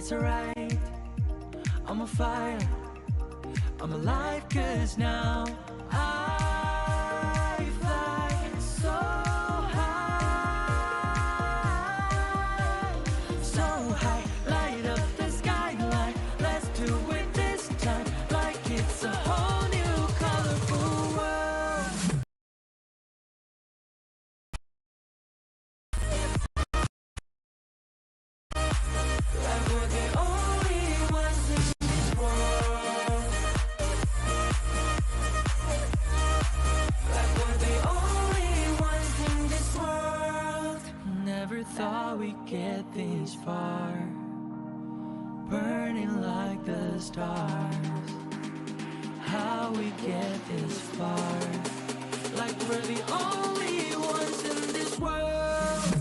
it's alright. I'm on fire, I'm alive, 'cause now I fly so high, so high. Light up the skyline, let's do it this time, like it's a whole new colorful world. Like we're the only ones in this world. Like we're the only ones in this world. Never thought we'd get this far, burning like the stars. How we get this far, like we're the only ones in this world.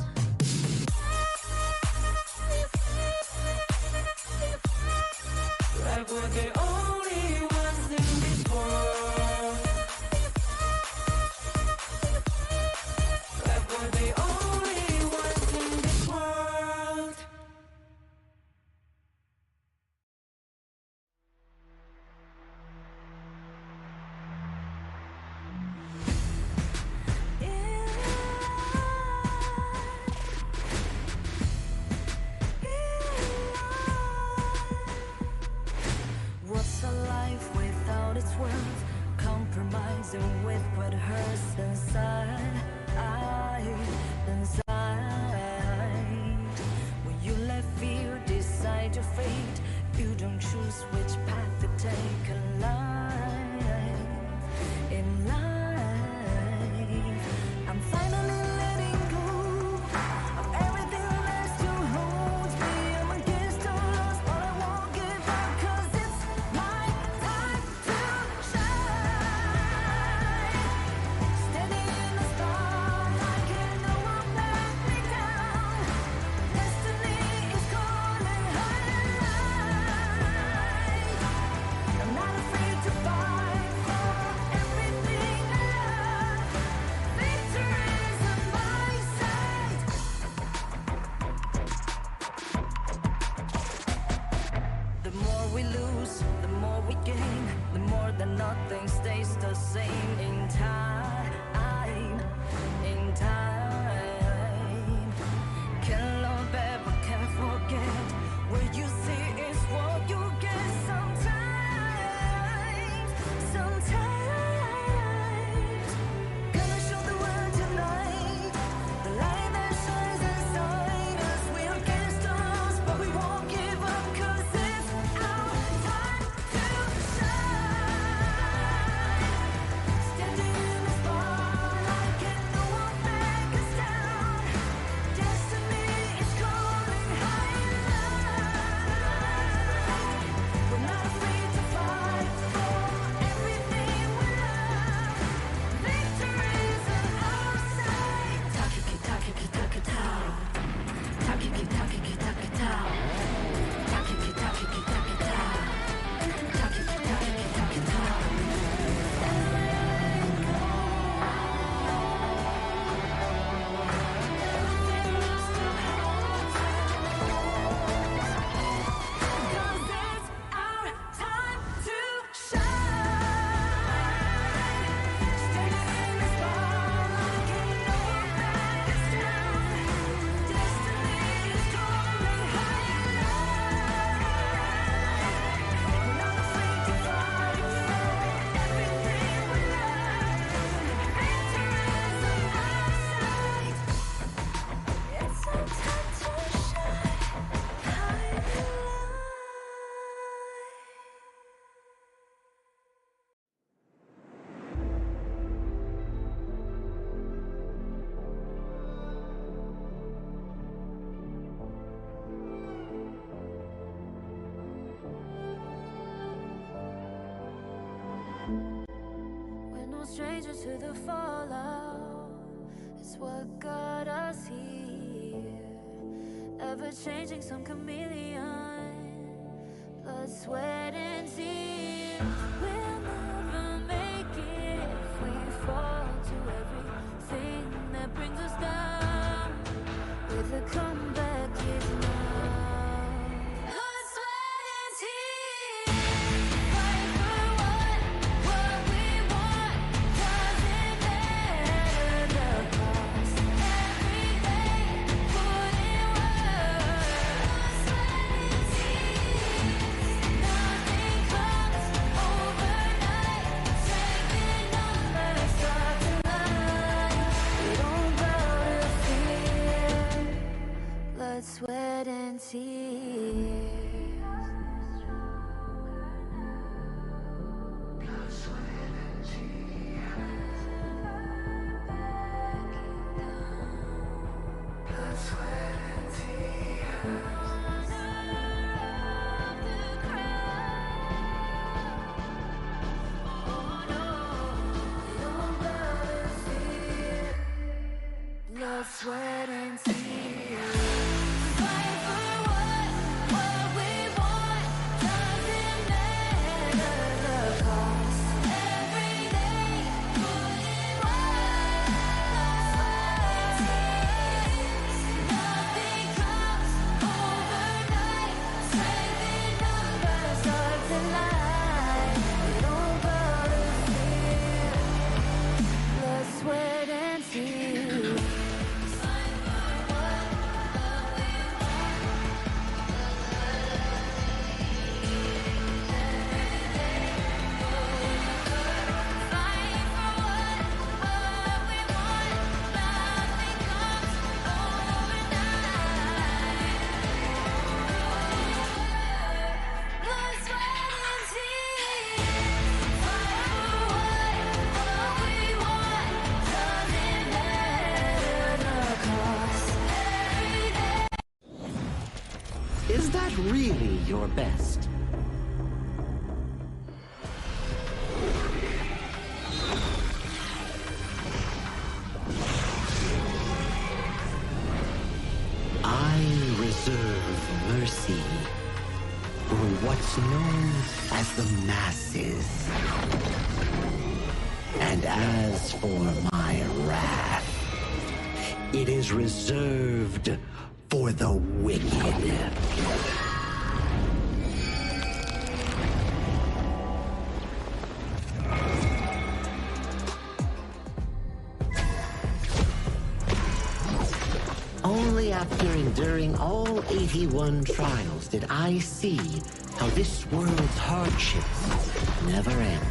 Like we're the only ones in this world. Like we're the only ones in this world. What's a life without its worth? Compromising with what hurts inside. When you let fear decide your fate, you don't choose which path to take in life. In life, I'm finally letting go of everything that still holds me. I'm against all odds, but I won't give up, 'cause it's my time to shine. Standing in the spotlight, and no one let me down. Destiny is calling high. I'm not afraid to fight for everything I love. Victory's on my side. The more we lose, the more we gain. The more that nothing stays the same. In time, in time. Can't love ever, can't forget. What you see is what you get. Sometimes, sometimes. Gonna show the world tonight, the light that shines inside us. We're against the odds, but we won't give up, 'cause it's our time to shine. Standing in the spotlight, can no one back us down. Destiny is calling high. We're not afraid to fight for everything we love. Victory's on our side. Takiki takiki takitao. Takiki takiki takitao. Takiki takiki takitao. Takiki takiki takitao. Cause it's our time to shine. Standing in the spotlight, can no one back us down. Destiny is calling high. We're not afraid to fight for everything we love. Victory's on our side. It's our time to shine. High in light. We're no strangers to the fallout. It's what got us here. Ever changing, some chameleon. Blood, sweat, and tears. We'll never make it if we fall to everything that brings us down. With a comeback is now. blood, sweat, and tears. Blood, sweat, and tears. Fight for what we want. Doesn't matter the cost. Every day, putting blood, sweat, and tears. Nothing comes overnight. Strength in numbers, hearts alive. We don't gotta fear. Blood, sweat, and tears. Is that really your best? I reserve mercy for what's known as the masses. And as for my wrath, it is reserved for the wicked. Only after enduring all 81 trials did I see how this world's hardships never end.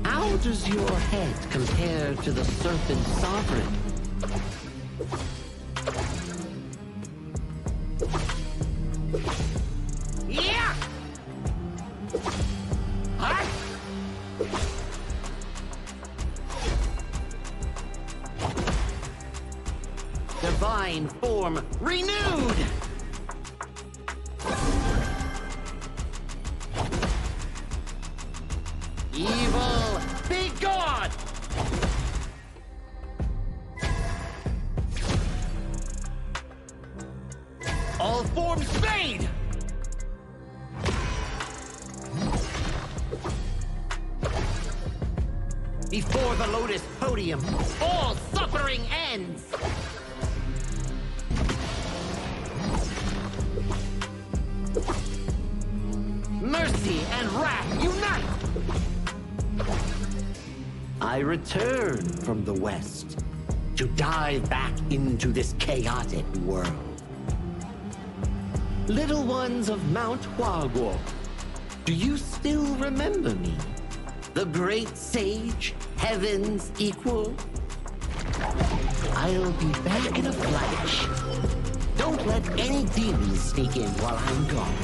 How does your head compare to the serpent sovereign? Yeah! Huh? Divine form renewed! Evil, be gone! All forms fade! Before the Lotus Podium, all suffering ends! Mercy and wrath unite! I return from the West to dive back into this chaotic world. Little ones of Mount Huaguo, do you still remember me? The great sage, heaven's equal? I'll be back in a flash. Don't let any demons sneak in while I'm gone.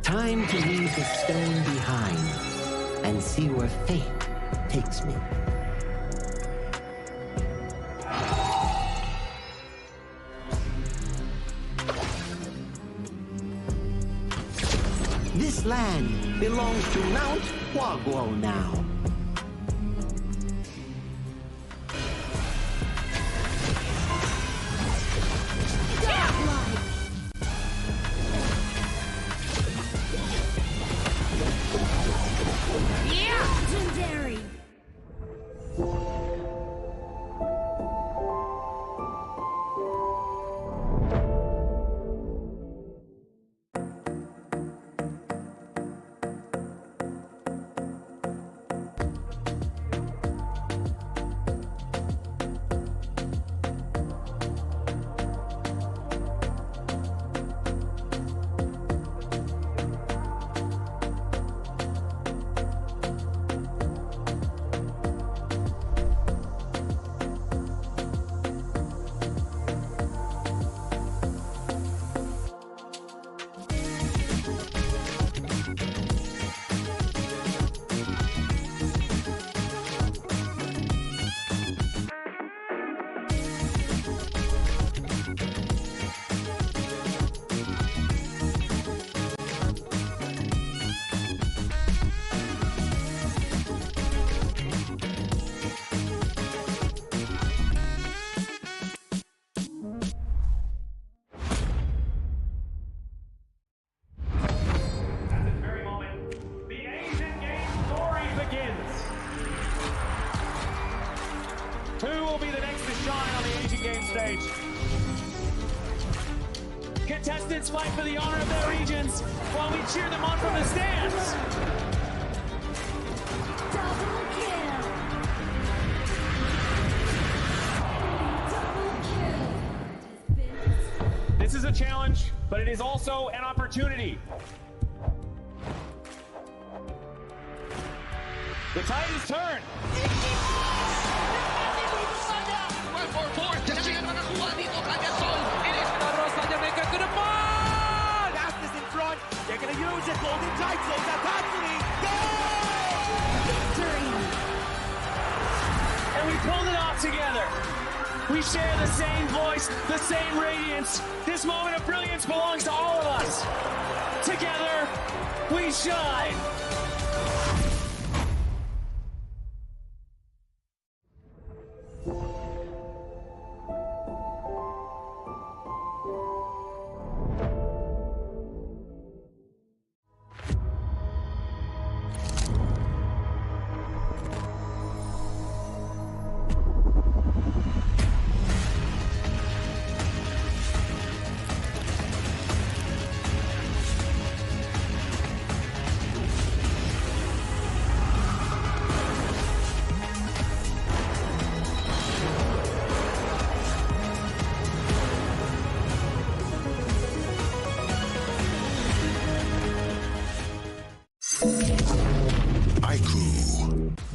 Time to leave the stone behind and see where fate takes me. This land belongs to Mount Huaguo now. Legendary! who will be the next to shine on the Asian Games stage. Contestants fight for the honor of their regions while we cheer them on from the stands. Double kill. Double kill. This is a challenge, but it is also an opportunity. The tide is turned. Fastest in front. They're going to use it. Golden title. Victory. And we pulled it off together. We share the same voice, the same radiance. This moment of brilliance belongs to all of us. Together, we shine.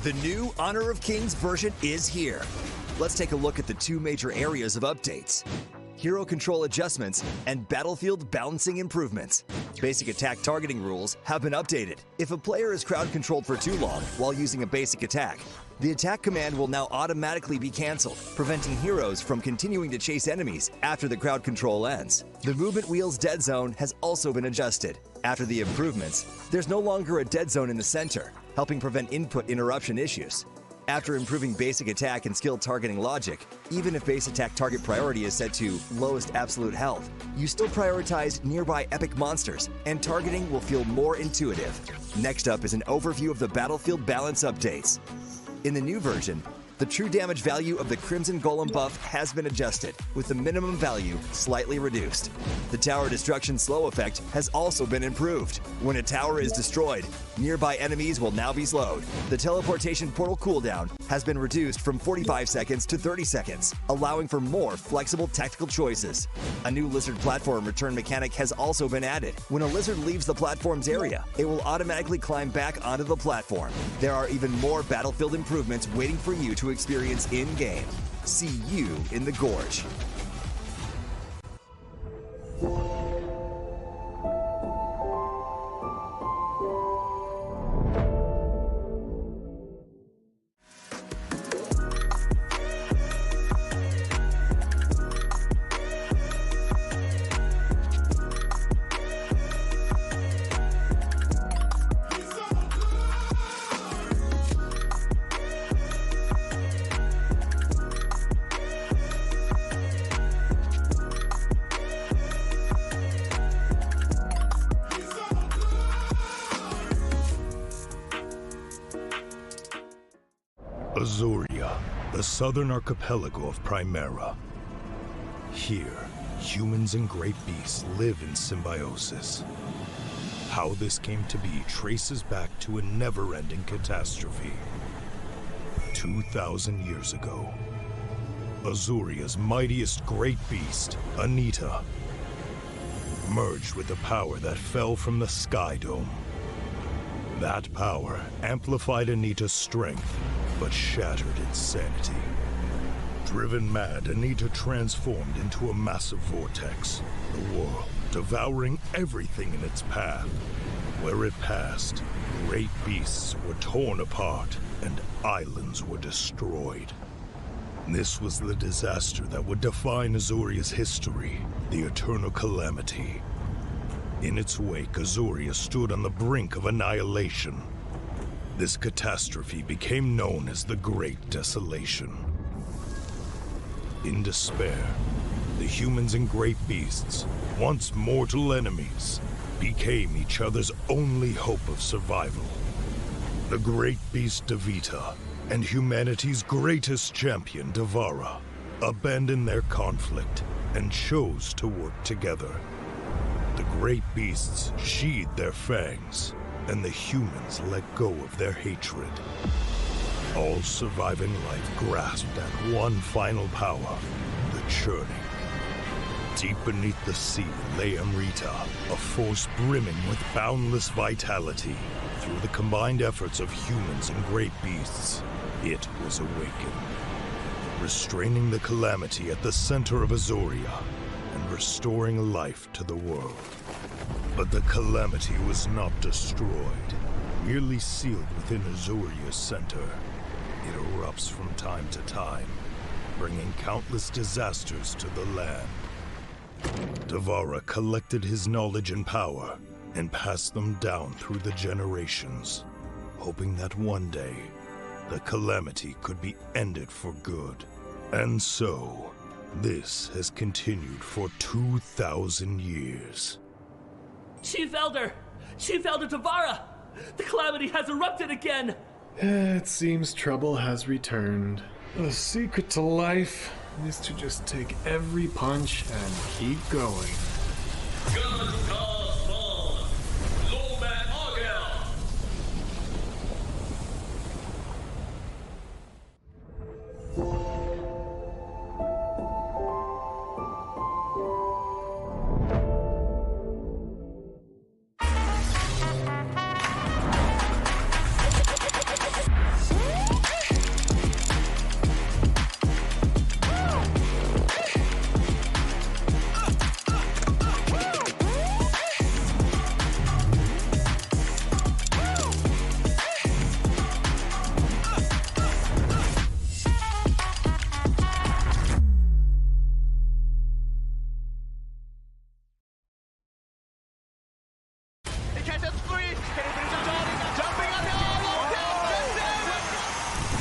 The new Honor of Kings version is here. Let's take a look at the two major areas of updates: hero control adjustments and battlefield balancing improvements. Basic attack targeting rules have been updated. If a player is crowd controlled for too long while using a basic attack, the attack command will now automatically be cancelled, preventing heroes from continuing to chase enemies after the crowd control ends. The movement wheel's dead zone has also been adjusted. After the improvements, there's no longer a dead zone in the center, helping prevent input interruption issues. After improving basic attack and skill targeting logic, even if base attack target priority is set to lowest absolute health, you still prioritize nearby epic monsters, and targeting will feel more intuitive. Next up is an overview of the battlefield balance updates. In the new version, the true damage value of the Crimson Golem buff has been adjusted, with the minimum value slightly reduced. The tower destruction slow effect has also been improved. When a tower is destroyed, nearby enemies will now be slowed. The teleportation portal cooldown has been reduced from 45 seconds to 30 seconds, allowing for more flexible tactical choices. A new lizard platform return mechanic has also been added. When a lizard leaves the platform's area, it will automatically climb back onto the platform. There are even more battlefield improvements waiting for you to experience in-game. See you in the Gorge. Azuria, the southern archipelago of Primera. Here, humans and great beasts live in symbiosis. How this came to be traces back to a never-ending catastrophe. 2,000 years ago, Azuria's mightiest great beast, Anita, merged with the power that fell from the Sky Dome. That power amplified Anita's strength, but shattered its sanity. Driven mad, Anita transformed into a massive vortex, the world devouring everything in its path. Where it passed, great beasts were torn apart and islands were destroyed. This was the disaster that would define Azuria's history, the Eternal Calamity. In its wake, Azuria stood on the brink of annihilation. This catastrophe became known as the Great Desolation. In despair, the humans and great beasts, once mortal enemies, became each other's only hope of survival. The great beast Devita and humanity's greatest champion, Devara, abandoned their conflict and chose to work together. The great beasts sheathed their fangs, and the humans let go of their hatred. All surviving life grasped at one final power, the churning. Deep beneath the sea lay Amrita, a force brimming with boundless vitality. Through the combined efforts of humans and great beasts, it was awakened, restraining the calamity at the center of Azoria and restoring life to the world. But the calamity was not destroyed, merely sealed within Azoria's center. It erupts from time to time, bringing countless disasters to the land. Devara collected his knowledge and power and passed them down through the generations, hoping that one day the calamity could be ended for good. And so, this has continued for 2,000 years. Chief Elder Devara! The calamity has erupted again! It seems trouble has returned. The secret to life is to just take every punch and keep going.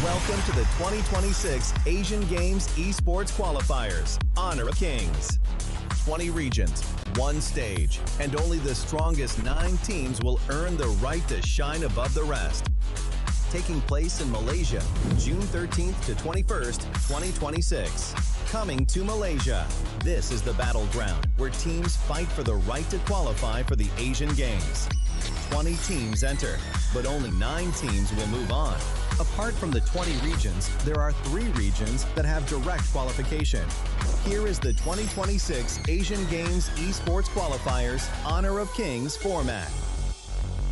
Welcome to the 2026 Asian Games Esports Qualifiers, Honor of Kings. 20 regions, one stage, and only the strongest 9 teams will earn the right to shine above the rest. Taking place in Malaysia, June 13th to 21st, 2026. Coming to Malaysia. This is the battleground where teams fight for the right to qualify for the Asian Games. 20 teams enter, but only 9 teams will move on. Apart from the 20 regions, there are 3 regions that have direct qualification. Here is the 2026 Asian Games Esports Qualifiers Honor of Kings format.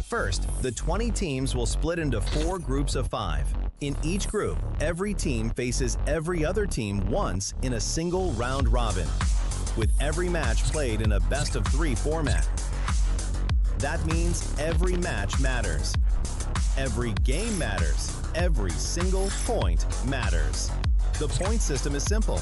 First, the 20 teams will split into 4 groups of 5. In each group, every team faces every other team once in a single round robin, with every match played in a best-of-3 format. That means every match matters. Every game matters. Every single point matters. The point system is simple.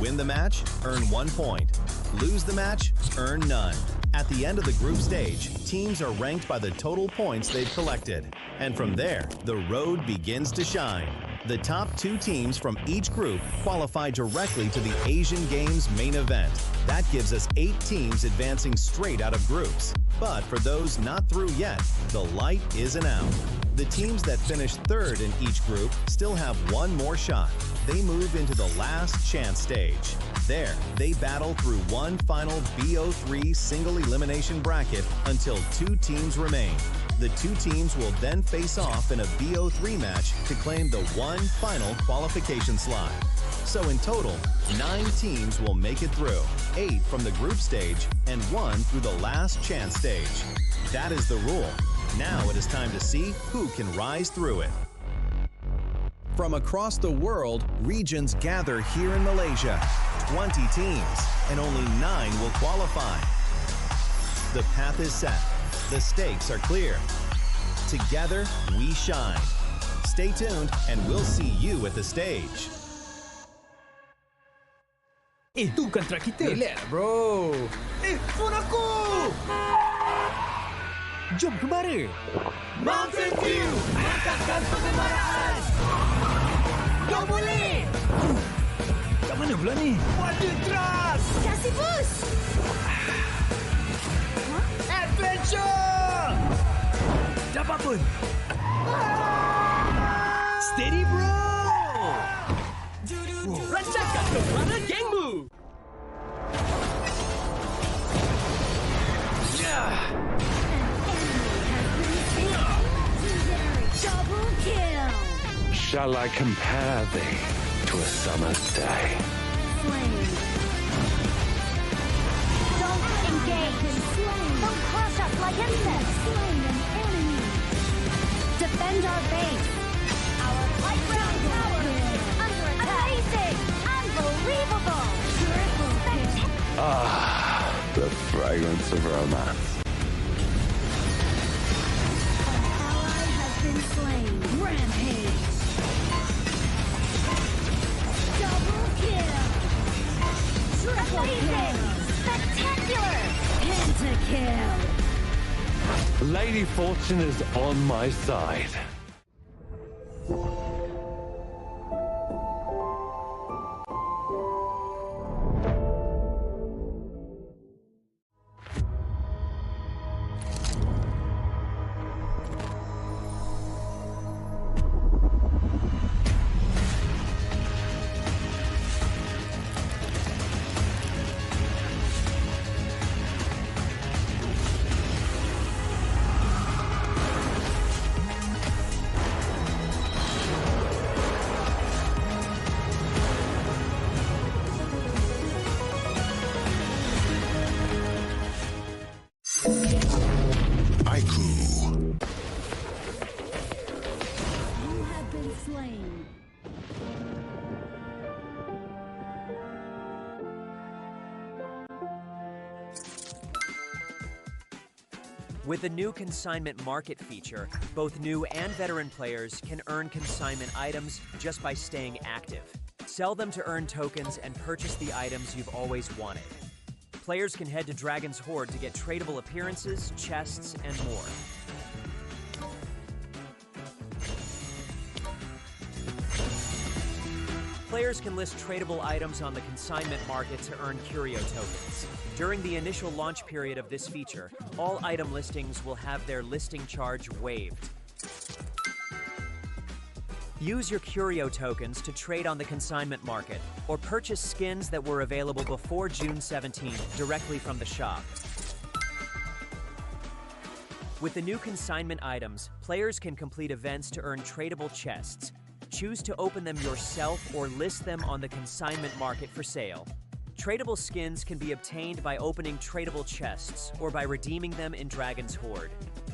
Win the match, earn 1 point. Lose the match, earn none. At the end of the group stage, teams are ranked by the total points they've collected. And from there, the road begins to shine. The top 2 teams from each group qualify directly to the Asian Games main event. That gives us 8 teams advancing straight out of groups. But for those not through yet, the light isn't out. The teams that finish 3rd in each group still have 1 more shot. They move into the last chance stage. There, they battle through one final BO3 single elimination bracket until 2 teams remain. The 2 teams will then face off in a BO3 match to claim the one final qualification slot. So in total, 9 teams will make it through, 8 from the group stage and 1 through the last chance stage. That is the rule. Now it is time to see who can rise through it. From across the world, regions gather here in Malaysia. 20 teams, and only 9 will qualify. The path is set. The stakes are clear. Together, we shine. Stay tuned, and we'll see you at the stage. Itu kontra kita. Relax, bro. Phone aku! Jom kemari. Mountain View, angkatkan pengembaraan. Kau boleh. Kat mana pula ni? Water Trust. Kasih boost! Adventure. Dapat pun. Steady, bro! Rasakan kekuatan gengmu! Double kill! Shall I compare thee to a summer's day? Slain. Don't engage! Don't crush us like insects! Slain an enemy! Defend our base! Our playground tower is under attack! Amazing! Unbelievable! Ah, the fragrance of romance. Been slain. Rampage. Double kill. Triple kill. Spectacular. Pentakill. Lady Fortune is on my side. With the new consignment market feature, both new and veteran players can earn consignment items just by staying active. Sell them to earn tokens and purchase the items you've always wanted. Players can head to Dragon's Hoard to get tradable appearances, chests, and more. Players can list tradable items on the consignment market to earn curio tokens. During the initial launch period of this feature, all item listings will have their listing charge waived. Use your curio tokens to trade on the consignment market, or purchase skins that were available before June 17th directly from the shop. With the new consignment items, players can complete events to earn tradable chests. Choose to open them yourself or list them on the consignment market for sale. Tradable skins can be obtained by opening tradable chests or by redeeming them in Dragon's Hoard.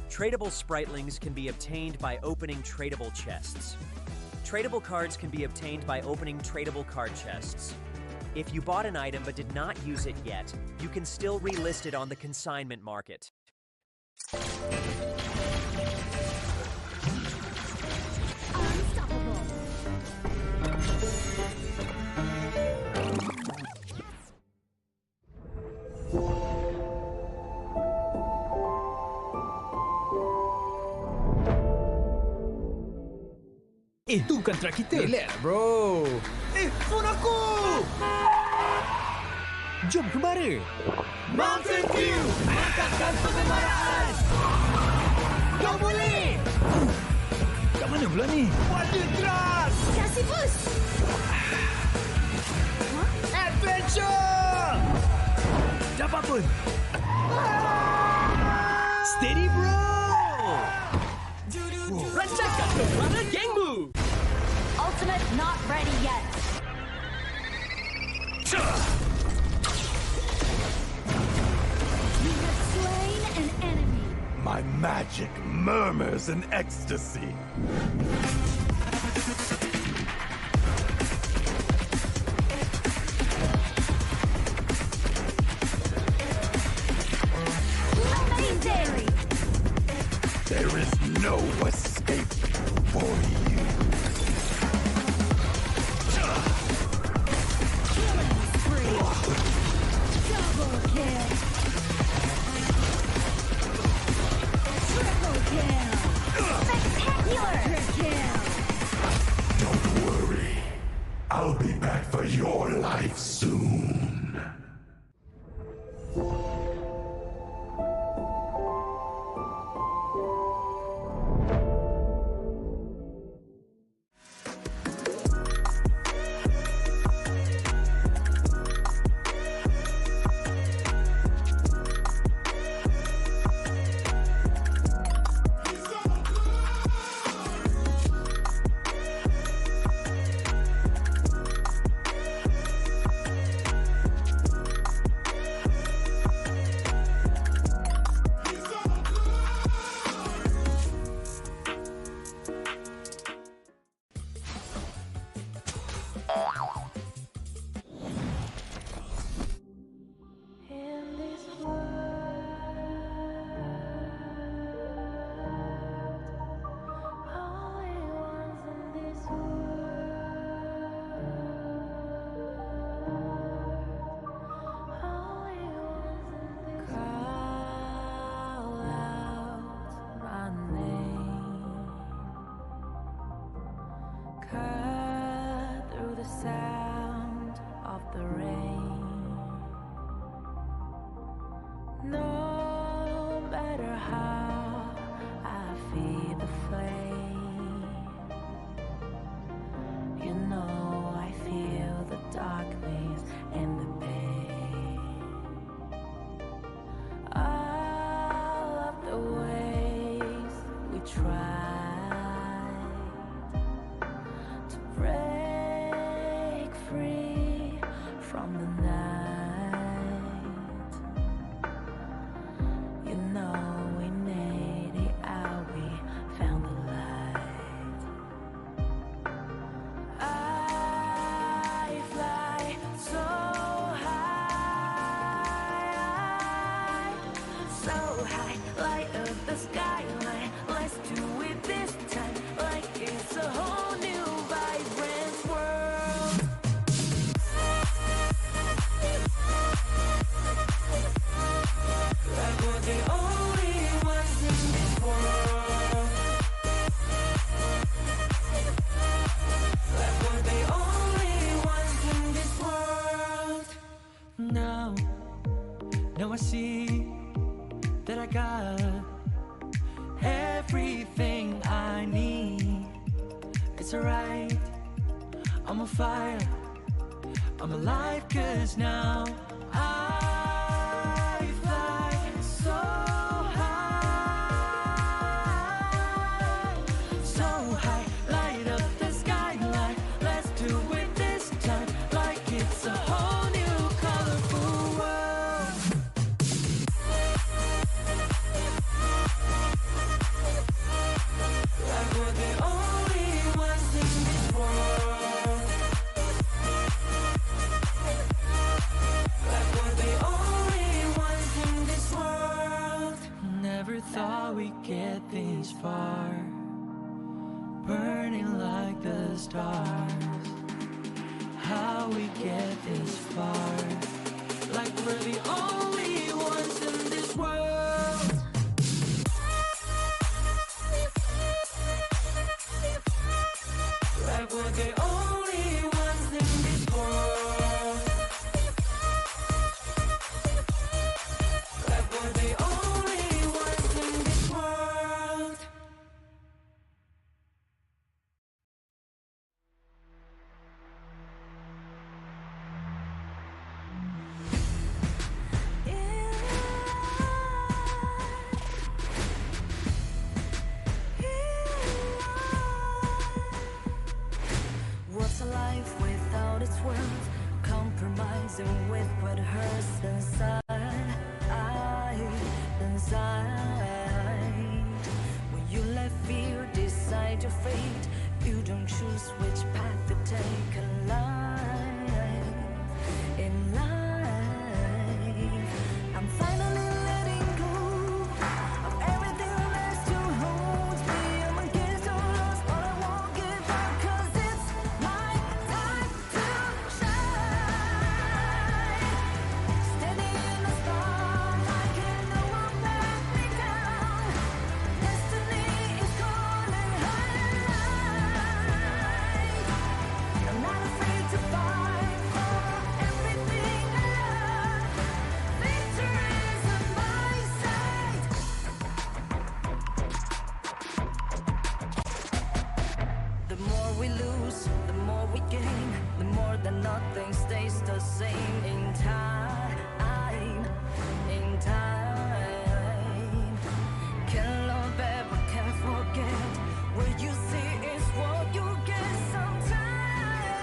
Tradable spritlings can be obtained by opening tradable chests. Tradable cards can be obtained by opening tradable card chests. If you bought an item but did not use it yet, you can still relist it on the consignment market. Itu kan track kita. Relax, bro. Phone aku! Jom kembali. Mountain Dew! Angkatkan pengembaraan! Kau boleh! Kat mana pula ni? Water keras! Kasih boost! Adventure! Dapat pun. Steady, bro! Rasakan kekuatan gengmu! Ultimate not ready yet. You have slain an enemy. My magic murmurs in ecstasy. Amazing! There is no escape for you. Killing spree. Double kill. Triple kill. Spectacular kill. high, light up the skyline. Let's do it this time, like it's a whole new vibrant world. Like we're the only ones in this world. Like we're the only ones in this world. Now I see that I got everything I need. It's alright, I'm on fire, I'm alive, 'cause now I fly so high, so high, light up the skyline. Let's do it this time, like it's a whole new colorful world. Like we're the only ones in this world. Like we're the only ones in this world. Never thought we'd get this far, burning like the stars. How we get this far, like we're the only ones in this world. Like we're the only ones in this world. Like we're the only ones in this world. What's a life without its worth? Compromising with what hurts inside, inside. When you let fear decide your fate, you don't choose which path to take in life. In life, I'm finally letting go of everything that still holds me. I'm against all odds, but I won't give up, 'cause it's my time to shine. Standing in the spotlight, can no one back me down. Destiny is calling high. I'm not afraid to fight for everything I love. Victory is on my side. The more we lose, the more we gain. The more that nothing stays the same. In time, in time. Can love ever, can't forget. What you see is what you get. Sometimes,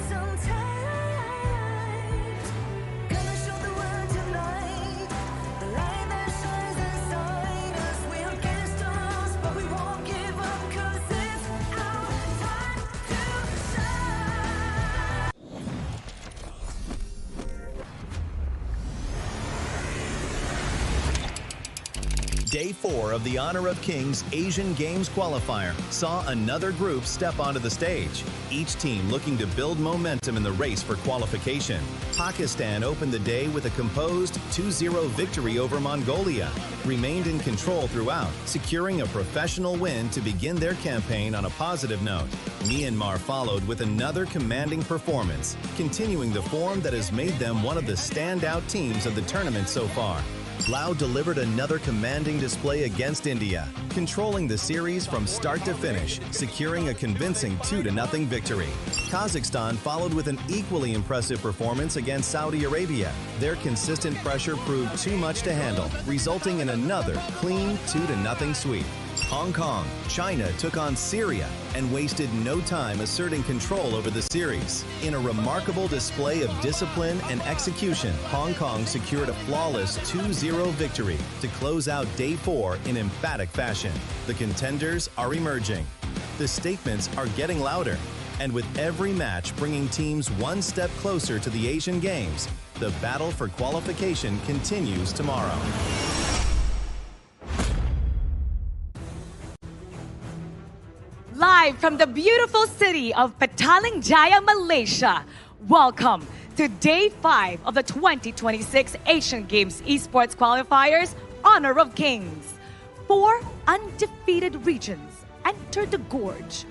sometimes. Gonna show the world tonight, the light that shines inside us. We're against the odds, but we won't give up, 'cause it's our time to shine. Day 4 of the Honor of Kings Asian Games qualifier saw another group step onto the stage, each team looking to build momentum in the race for qualification. Pakistan opened the day with a composed 2-0 victory over Mongolia, remained in control throughout, securing a professional win to begin their campaign on a positive note. Myanmar followed with another commanding performance, continuing the form that has made them one of the standout teams of the tournament so far. Laos delivered another commanding display against India, controlling the series from start to finish, securing a convincing 2-0 victory. Kazakhstan followed with an equally impressive performance against Saudi Arabia. Their consistent pressure proved too much to handle, resulting in another clean 2-0 sweep. Hong Kong, China took on Syria and wasted no time asserting control over the series. In a remarkable display of discipline and execution, Hong Kong secured a flawless 2-0 victory to close out Day 4 in emphatic fashion. The contenders are emerging. The statements are getting louder. And with every match bringing teams one step closer to the Asian Games, the battle for qualification continues tomorrow. Live from the beautiful city of Petaling Jaya, Malaysia. Welcome to Day 5 of the 2026 Asian Games Esports Qualifiers Honor of Kings. 4 undefeated regions enter the gorge.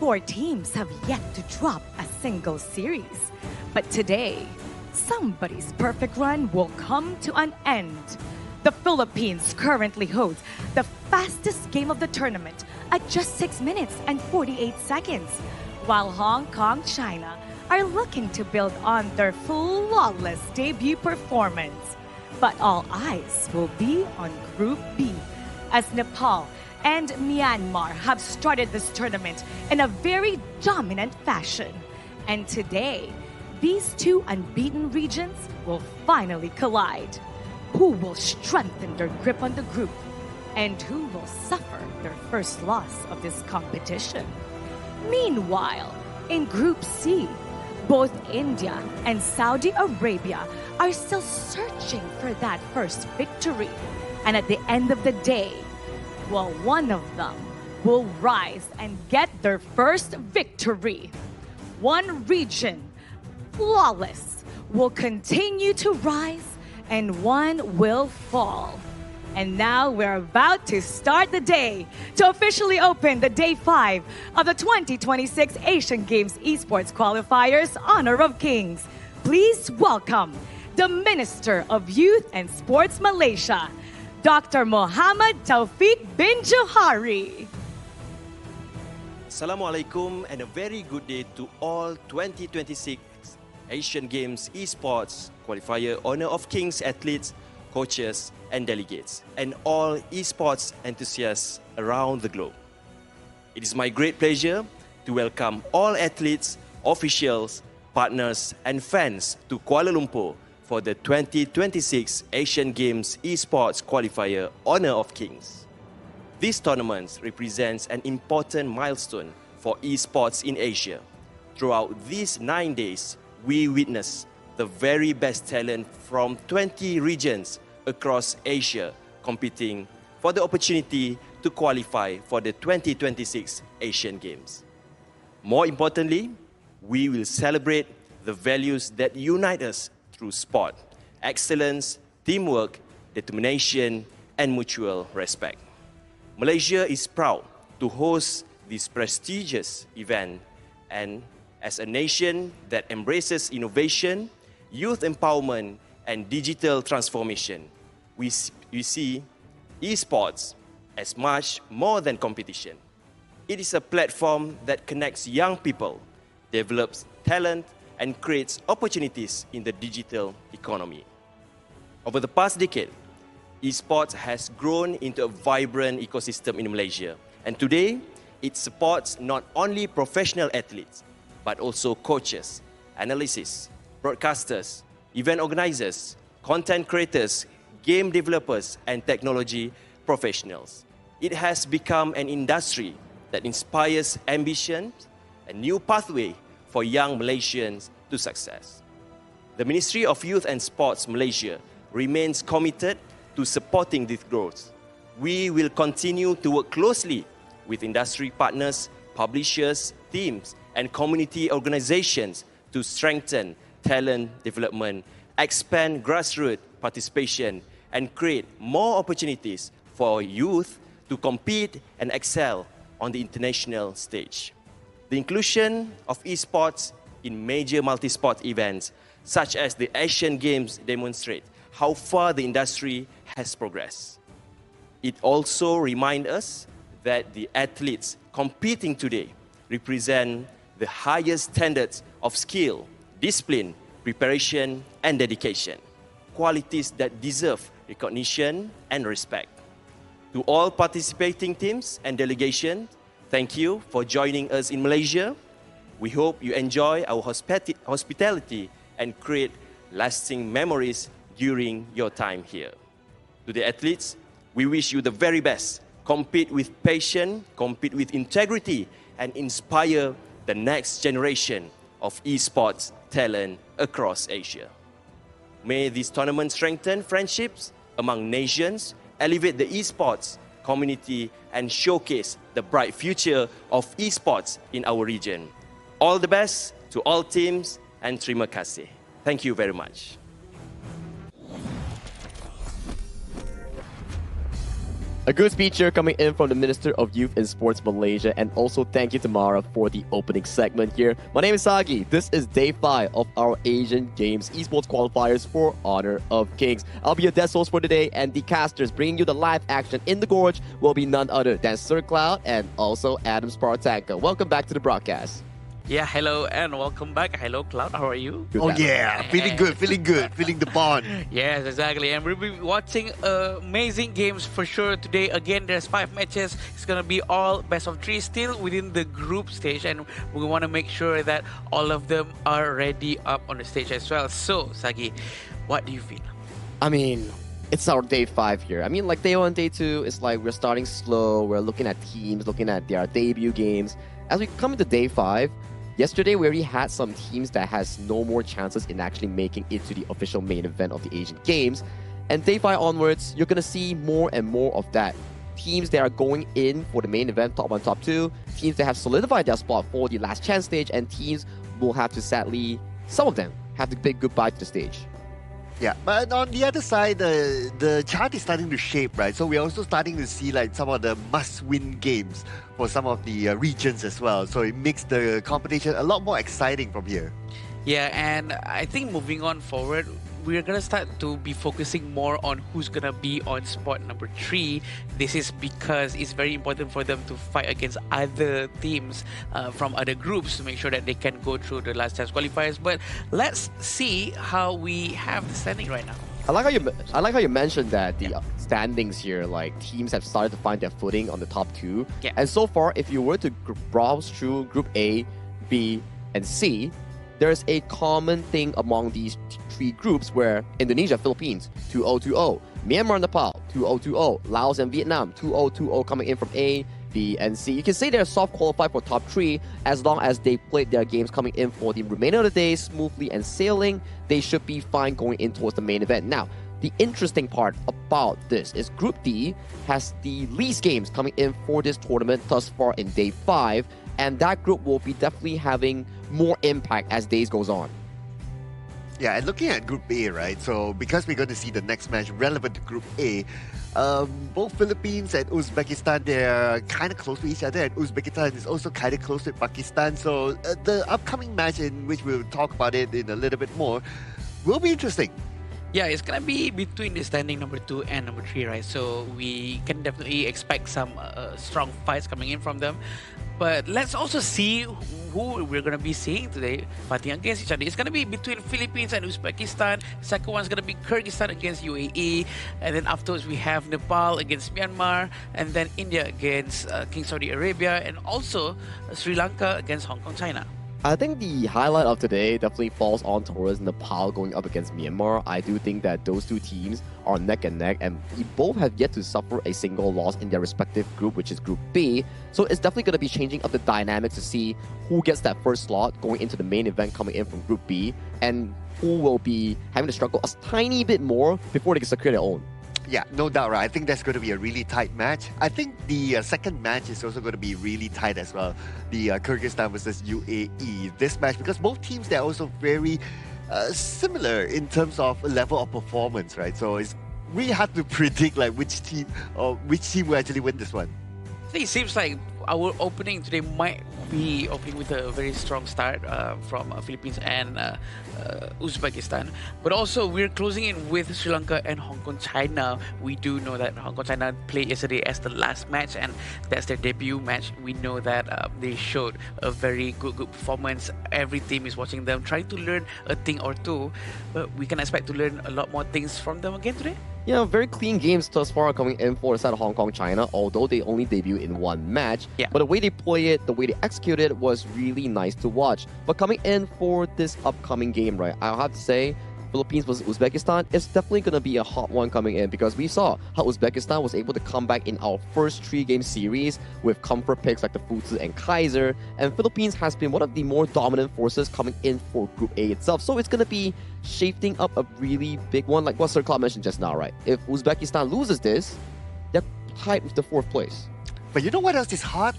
4 teams have yet to drop a single series. But today, somebody's perfect run will come to an end. The Philippines currently holds the fastest game of the tournament at just 6 minutes and 48 seconds, while Hong Kong, China are looking to build on their flawless debut performance. But all eyes will be on Group B, as Nepal and Myanmar have started this tournament in a very dominant fashion. And today, these 2 unbeaten regions will finally collide. Who will strengthen their grip on the group? And who will suffer their first loss of this competition? Meanwhile, in Group C, both India and Saudi Arabia are still searching for that first victory. And at the end of the day, well, one of them will rise and get their first victory. One region, flawless, will continue to rise and one will fall. And now we're about to start the day to officially open the Day 5 of the 2026 Asian Games Esports Qualifiers Honor of Kings. Please welcome the Minister of Youth and Sports Malaysia, Dr. Muhammad Taufik bin Johari. Assalamualaikum and a very good day to all 2026 Asian Games Esports Qualifier Honor of Kings athletes, coaches and delegates, and all esports enthusiasts around the globe. It is my great pleasure to welcome all athletes, officials, partners and fans to Kuala Lumpur for the 2026 Asian Games Esports Qualifier Honor of Kings. This tournament represents an important milestone for esports in Asia. Throughout these 9 days, we witness the very best talent from 20 regions across Asia competing for the opportunity to qualify for the 2026 Asian Games. More importantly, we will celebrate the values that unite us through sport, excellence, teamwork, determination, and mutual respect. Malaysia is proud to host this prestigious event, and as a nation that embraces innovation, youth empowerment, and digital transformation, we see esports as much more than competition. It is a platform that connects young people, develops talent, and creates opportunities in the digital economy. Over the past decade, esports has grown into a vibrant ecosystem in Malaysia, and today it supports not only professional athletes, but also coaches, analysts, broadcasters, event organizers, content creators, game developers, and technology professionals. It has become an industry that inspires ambition, a new pathway for young Malaysians to success. The Ministry of Youth and Sports Malaysia remains committed to supporting this growth. We will continue to work closely with industry partners, publishers, teams, and community organizations to strengthen talent development, expand grassroots participation, and create more opportunities for youth to compete and excel on the international stage. The inclusion of esports in major multi-sport events, such as the Asian Games, demonstrate how far the industry has progressed. It also reminds us that the athletes competing today represent the highest standards of skill, discipline, preparation, and dedication, qualities that deserve recognition and respect. To all participating teams and delegations, thank you for joining us in Malaysia. We hope you enjoy our hospitality and create lasting memories during your time here. To the athletes, we wish you the very best. Compete with passion, compete with integrity, and inspire the next generation of esports talent across Asia. May this tournament strengthen friendships among nations, elevate the esports community, and showcase the bright future of esports in our region. All the best to all teams and terima kasih. Thank you very much. A good speech here coming in from the Minister of Youth and Sports Malaysia, and also thank you to Mara for the opening segment here. My name is Sagi. This is day 5 of our Asian Games Esports Qualifiers for Honor of Kings. I'll be your guest host for today, and the casters bringing you the live action in the gorge will be none other than Sir Cloud and also Adam Spartanka. Welcome back to the broadcast. Yeah, hello and welcome back. Hello, Cloud. How are you? Good, oh, yeah. Feeling good, feeling the bond. Yes, exactly. And we'll be watching amazing games for sure today. Again, there's 5 matches. It's going to be all best of 3 still within the group stage. And we want to make sure that all of them are ready up on the stage as well. So, Sagi, what do you feel? I mean, it's our day 5 here. I mean, like day 1, day 2, it's like we're starting slow. We're looking at teams, looking at their debut games. As we come into day 5, yesterday, we already had some teams that has no more chances in actually making it to the official main event of the Asian Games. And day 5 onwards, you're going to see more and more of that. Teams that are going in for the main event, top 1, top 2. Teams that have solidified their spot for the last chance stage. And teams will have to sadly, some of them, have to bid goodbye to the stage. Yeah, but on the other side, the chart is starting to shape, right? So we're also starting to see like some of the must-win games for some of the regions as well. So it makes the competition a lot more exciting from here. Yeah, and I think moving on forward, we're going to start to be focusing more on who's going to be on spot number 3. This is because it's very important for them to fight against other teams from other groups to make sure that they can go through the last chance qualifiers. But let's see how we have the standing right now. I like how you mentioned that the standings here, like teams have started to find their footing on the top 2. Yeah. And so far, if you were to browse through Group A, B, and C, there's a common thing among these 3 groups where Indonesia, Philippines, 2-0-2-0, Myanmar, Nepal, 2-0-2-0, Laos and Vietnam, 2-0-2-0 coming in from A, B, and C. You can say they're soft qualified for top 3 as long as they played their games coming in for the remainder of the day smoothly and sailing. They should be fine going in towards the main event. Now, the interesting part about this is Group D has the least games coming in for this tournament thus far in day 5, and that group will be definitely having more impact as days goes on. Yeah, and looking at Group A, right? So because we're going to see the next match relevant to Group A, both Philippines and Uzbekistan, they're kind of close to each other, and Uzbekistan is also kind of close to Pakistan. So the upcoming match, in which we'll talk about it in a little bit more, will be interesting. Yeah, it's going to be between the standing number 2 and number 3, right? So we can definitely expect some strong fights coming in from them. But let's also see who we're going to be seeing today fighting against each other. It's going to be between Philippines and Uzbekistan. Second one's going to be Kyrgyzstan against UAE. And then afterwards we have Nepal against Myanmar. And then India against King Saudi Arabia. And also Sri Lanka against Hong Kong, China. I think the highlight of today definitely falls on towards Nepal going up against Myanmar. I do think that those 2 teams are neck and neck, and we both have yet to suffer a single loss in their respective group, which is Group B. So it's definitely going to be changing up the dynamics to see who gets that first slot going into the main event coming in from Group B, and who will be having to struggle a tiny bit more before they can secure their own. Yeah, no doubt, right? I think that's going to be a really tight match. I think the second match is also going to be really tight as well. The Kyrgyzstan versus UAE. This match, because both teams, they're also very similar in terms of level of performance, right? So it's really hard to predict like which team will actually win this one. It seems like our opening today might be opening with a very strong start from Philippines and Uzbekistan. But also, we're closing in with Sri Lanka and Hong Kong, China. We do know that Hong Kong, China played yesterday as the last match, and that's their debut match. We know that they showed a very good performance. Every team is watching them, trying to learn a thing or two. But we can expect to learn a lot more things from them again today. Yeah, very clean games thus far coming in for the side of Hong Kong, China, although they only debuted in 1 match. Yeah. But the way they play it, the way they execute it was really nice to watch. But coming in for this upcoming game, right, I'll have to say, Philippines versus Uzbekistan is definitely going to be a hot one coming in, because we saw how Uzbekistan was able to come back in our first 3-game series with comfort picks like the Futsu and Kaiser, and Philippines has been one of the more dominant forces coming in for Group A itself. So it's going to be shaping up a really big one, like what Sir Claude mentioned just now, right? If Uzbekistan loses this, they're tied with the 4th place. But you know what else is hot?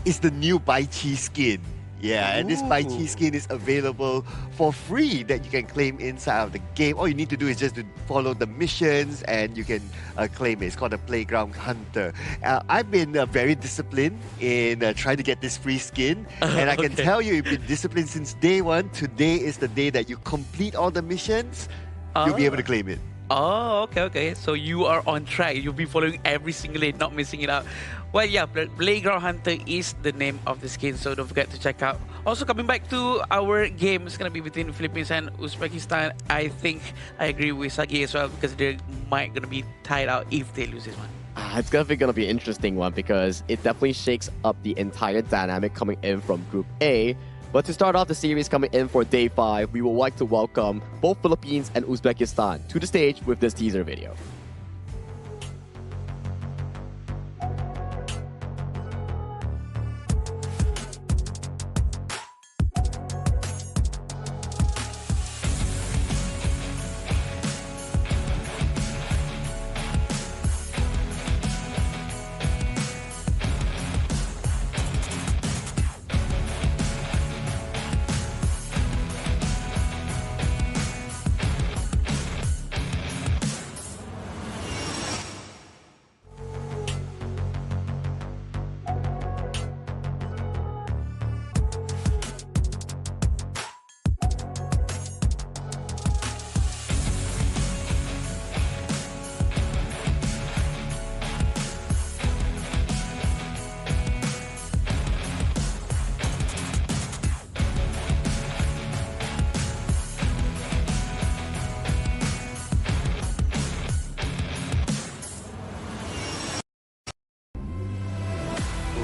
It's the new Baichi skin. Yeah, and this Baichi skin is available for free that you can claim inside of the game. All you need to do is just to follow the missions and you can claim it. It's called a Playground Hunter. I've been very disciplined in trying to get this free skin. And I can tell you, you've been disciplined since day one. Today is the day that you complete all the missions. You'll be able to claim it. Oh, okay. So you are on track. You'll be following every single day, not missing it out. Well, yeah, Playground Hunter is the name of the skin, so don't forget to check out. Also, coming back to our game, it's going to be between Philippines and Uzbekistan. I think I agree with Sagi as well, because they might going to be tied out if they lose this one. It's definitely going to be an interesting one, because it definitely shakes up the entire dynamic coming in from Group A. But to start off the series coming in for Day 5, we would like to welcome both Philippines and Uzbekistan to the stage with this teaser video.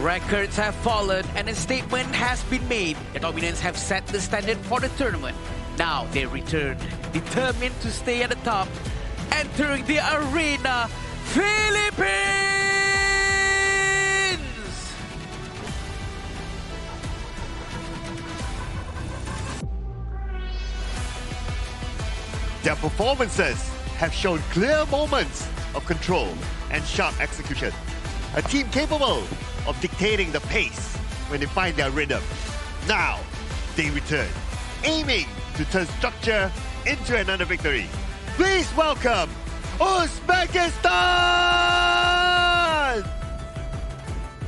Records have fallen and a statement has been made. The dominants have set the standard for the tournament. Now they return, determined to stay at the top. Entering the arena, Philippines! Their performances have shown clear moments of control and sharp execution. A team capable of dictating the pace when they find their rhythm. Now, they return, aiming to turn structure into another victory. Please welcome Uzbekistan!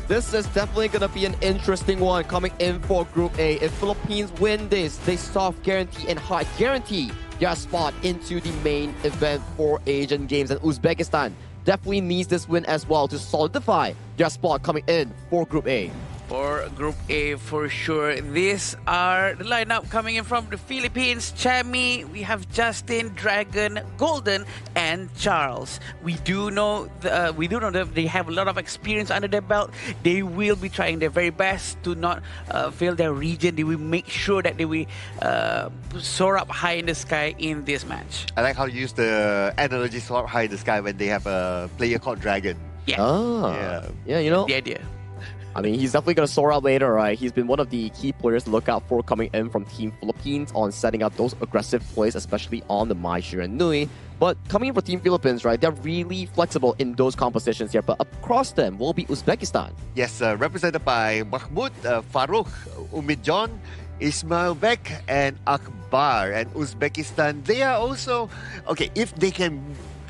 This is definitely going to be an interesting one coming in for Group A. If Philippines win this, they soft guarantee and hard guarantee their spot into the main event for Asian Games. And Uzbekistan definitely needs this win as well to solidify their spot coming in for Group A. For Group A, for sure. These are the lineup coming in from the Philippines. Chami, we have Justin, Dragon, Golden, and Charles. We do know that they have a lot of experience under their belt. They will be trying their very best to not fail their region. They will make sure that they will soar up high in the sky in this match. I like how you use the analogy soar up high in the sky when they have a player called Dragon. Yeah. Yeah, you know. The idea. I mean, he's definitely going to soar out later, right? He's been one of the key players to look out for coming in from Team Philippines on setting up those aggressive plays, especially on the Mai Shiranui. But coming in for Team Philippines, right, they're really flexible in those compositions here. But across them will be Uzbekistan. Yes, represented by Mahmoud, Farouk, Umidjon, Ismail Bek, and Akbar. And Uzbekistan, they are also... Okay, if they can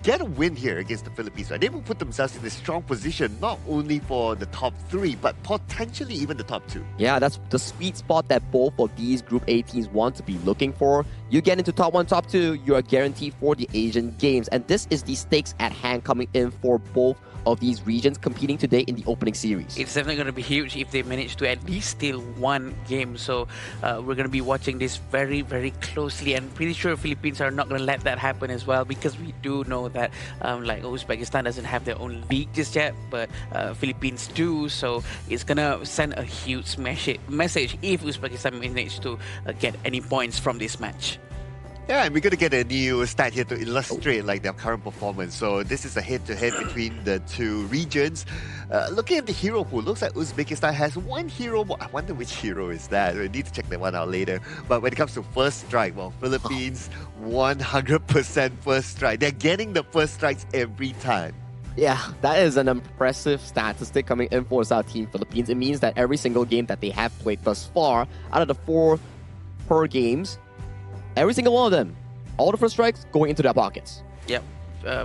get a win here against the Philippines, right, they will put themselves in a strong position, not only for the top 3, but potentially even the top 2. Yeah, that's the sweet spot that both of these Group A teams want to be looking for. You get into top 1, top 2, you are guaranteed for the Asian Games. And this is the stakes at hand coming in for both of these regions competing today in the opening series. It's definitely going to be huge if they manage to at least steal one game. So we're going to be watching this very, very closely, and pretty sure Philippines are not going to let that happen as well, because we do know that like Uzbekistan doesn't have their own league just yet, but Philippines do. So it's going to send a huge message if Uzbekistan manage to get any points from this match. Yeah, and we're going to get a new stat here to illustrate like their current performance. So this is a head-to-head between the two regions. Looking at the hero pool, looks like Uzbekistan has one hero more. I wonder which hero is that. We need to check that one out later. But when it comes to first strike, well, Philippines 100% first strike. They're getting the first strikes every time. Yeah, that is an impressive statistic coming in for South Team Philippines. It means that every single game that they have played thus far, out of the 4 per games, every single one of them, all the first strikes going into their pockets. Yep.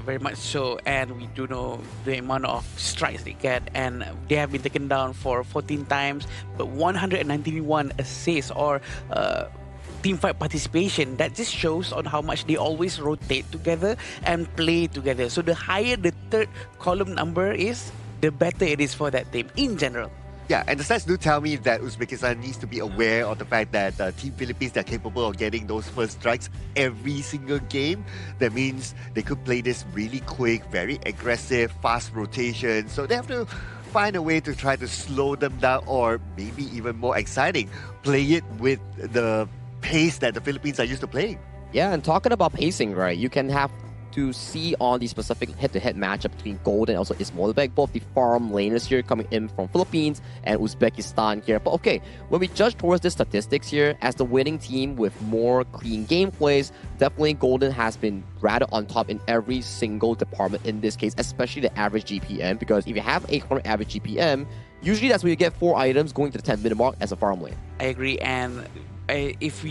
Very much so, and we do know the amount of strikes they get, and they have been taken down for 14 times, but 191 assists or team fight participation. That just shows on how much they always rotate together and play together. So the higher the third column number is, the better it is for that team in general. Yeah, and the stats do tell me that Uzbekistan needs to be aware of the fact that Team Philippines are capable of getting those first strikes every single game. That means they could play this really quick, very aggressive, fast rotation. So they have to find a way to try to slow them down, or maybe even more exciting, play it with the pace that the Philippines are used to playing. Yeah, and talking about pacing, right, you can have to see on the specific head-to-head matchup between Golden and also Ismailbek, both the farm laners here coming in from Philippines and Uzbekistan here. But okay, when we judge towards the statistics here, as the winning team with more clean gameplays, definitely Golden has been rather on top in every single department in this case, especially the average GPM, because if you have 800 average GPM, usually that's when you get 4 items going to the 10-minute mark as a farm lane. I agree, and if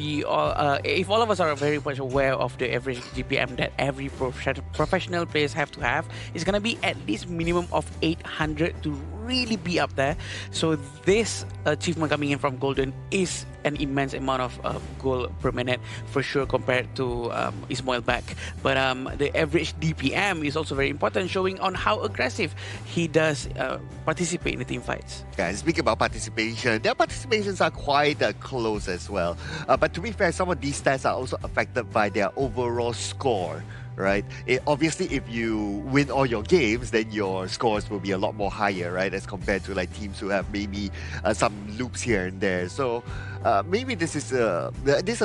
all of us are very much aware of the average GPM that every professional players have to have, it's gonna be at least minimum of 800 to really be up there. So this achievement coming in from Golden is an immense amount of goal per minute for sure compared to Ismailbek. But the average DPM is also very important, showing on how aggressive he does participate in the team fights. Yeah, speaking about participation, their participations are quite close as well. But to be fair, some of these stats are also affected by their overall score. Right? Obviously, if you win all your games, then your scores will be a lot more higher, right? As compared to like teams who have maybe some loops here and there. So maybe this is a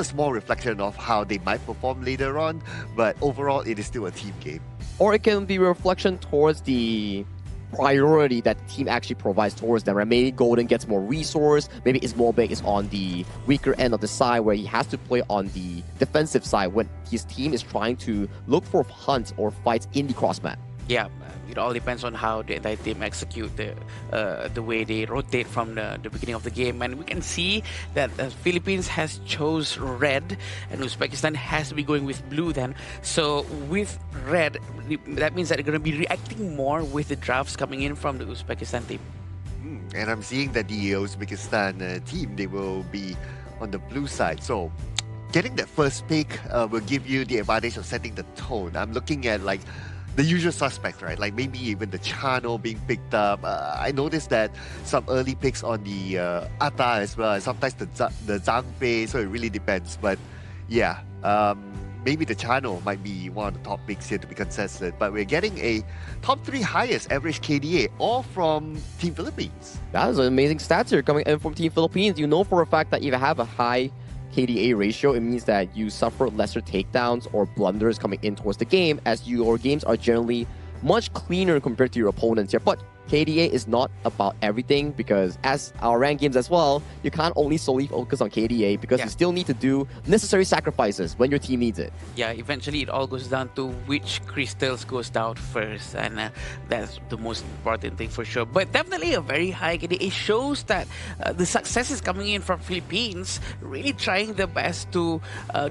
small reflection of how they might perform later on. But overall, it is still a team game. Or it can be a reflection towards the priority that the team actually provides towards them. Right? Maybe Golden gets more resource. Maybe Ismailbek is on the weaker end of the side where he has to play on the defensive side when his team is trying to look for hunts or fights in the cross map. Yeah, it all depends on how the entire team execute the way they rotate from the beginning of the game. And we can see that the Philippines has chose red and Uzbekistan has to be going with blue then. So with red, that means that they're going to be reacting more with the drafts coming in from the Uzbekistan team. And I'm seeing that the Uzbekistan team, they will be on the blue side. So getting that first pick will give you the advantage of setting the tone. I'm looking at like the usual suspects, right? Like maybe even the Chano being picked up. I noticed that some early picks on the Ata as well, and sometimes the Zhang Fei, so it really depends. But yeah, maybe the Chano might be one of the top picks here to be contested. But we're getting a top 3 highest average KDA, all from Team Philippines. That is an amazing stats here coming in from Team Philippines. You know for a fact that if you have a high KDA ratio, it means that you suffer lesser takedowns or blunders coming in towards the game, as your games are generally much cleaner compared to your opponents here. But KDA is not about everything, because as our ranked games as well, you can't only solely focus on KDA, because you still need to do necessary sacrifices when your team needs it. Yeah, eventually it all goes down to which crystals goes down first, and that's the most important thing for sure. But definitely a very high KDA. It shows that the success is coming in from Philippines, really trying their best to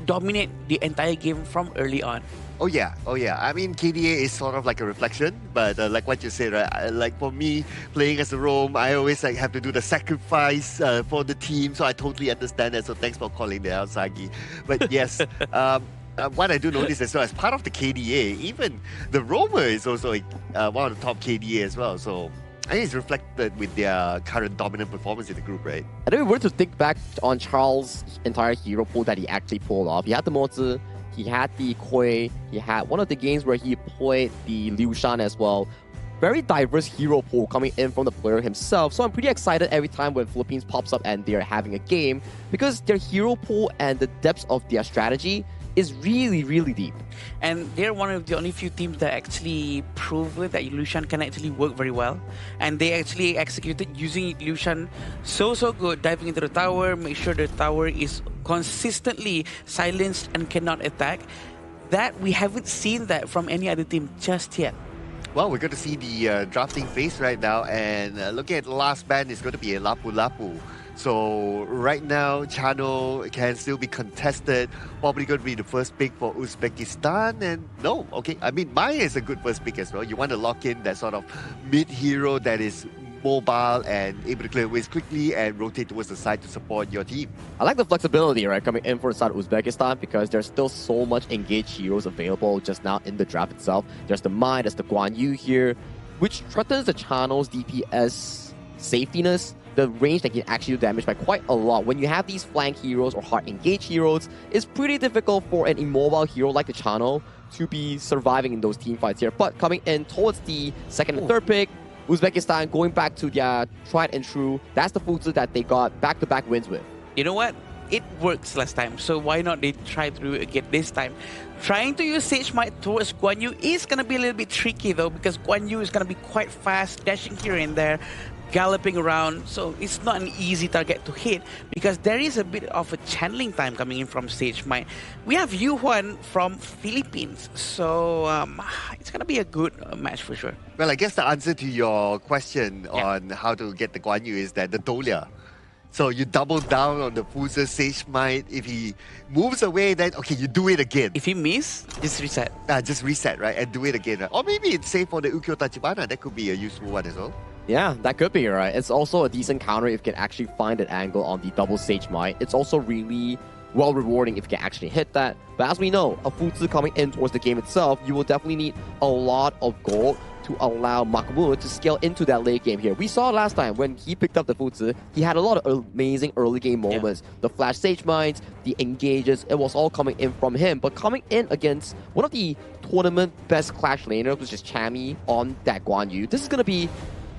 dominate the entire game from early on. Oh yeah. I mean, KDA is sort of like a reflection, but like what you said, right? Like for me, playing as a roam, I always like have to do the sacrifice for the team, so I totally understand that. So thanks for calling that out, Sagi. But yes, what I do notice as well, as part of the KDA, even the roamer is also one of the top KDA as well. So I think it's reflected with their current dominant performance in the group, right? And if we were to think back on Charles' entire hero pool that he actually pulled off, he had the Mozi, he had the Koi, he had one of the games where he played the Liu Shan as well. Very diverse hero pool coming in from the player himself. So I'm pretty excited every time when Philippines pops up and they're having a game, because their hero pool and the depth of their strategy is really, really deep. And they're one of the only few teams that actually prove that Liu Shan can actually work very well. And they actually executed using Liu Shan so good, diving into the tower, make sure the tower is consistently silenced and cannot attack. That we haven't seen that from any other team just yet. Well, we're going to see the drafting phase right now, and looking at the last band, it's going to be a Lapu Lapu. So right now, Chano can still be contested. Probably going to be the first pick for Uzbekistan. And no, okay, I mean, Maya is a good first pick as well. You want to lock in that sort of mid-hero that is mobile and able to clear ways quickly and rotate towards the side to support your team. I like the flexibility, right, coming in for the side of Uzbekistan, because there's still so much engaged heroes available just now in the draft itself. There's the Mai, there's the Guan Yu here, which threatens the Chano's DPS safetiness. The range that can actually do damage by quite a lot. When you have these flank heroes or hard engaged heroes, it's pretty difficult for an immobile hero like the Chano to be surviving in those team fights here. But coming in towards the second and third pick, Uzbekistan going back to their tried and true. That's the Fuzi that they got back-to-back wins with. You know what? It works last time, so why not they try to again this time? Trying to use Sage Might towards Guan Yu is going to be a little bit tricky though, because Guan Yu is going to be quite fast, dashing here and there, galloping around, so it's not an easy target to hit because there is a bit of a channeling time coming in from Sage Might. We have Yu Huan from Philippines, so it's going to be a good match for sure. Well, I guess the answer to your question on how to get the Guan Yu is that the Dolia. So you double down on the Fuzi Sage Might. If he moves away, then okay, you do it again. If he miss, just reset. Just reset, right? And do it again, right? Or maybe it's safe for the Ukyo Tachibana. That could be a useful one as well. Yeah, that could be, right? It's also a decent counter if you can actually find an angle on the double Sage Might. It's also really well rewarding if you can actually hit that. But as we know, a Fuzi coming in towards the game itself, you will definitely need a lot of gold to allow Mahmoud to scale into that late game here. We saw last time when he picked up the Fuzi, he had a lot of amazing early game moments. The flash Sage Mites, the engages, it was all coming in from him. But coming in against one of the tournament best clash laners, which is Chami on that Guan Yu, this is going to be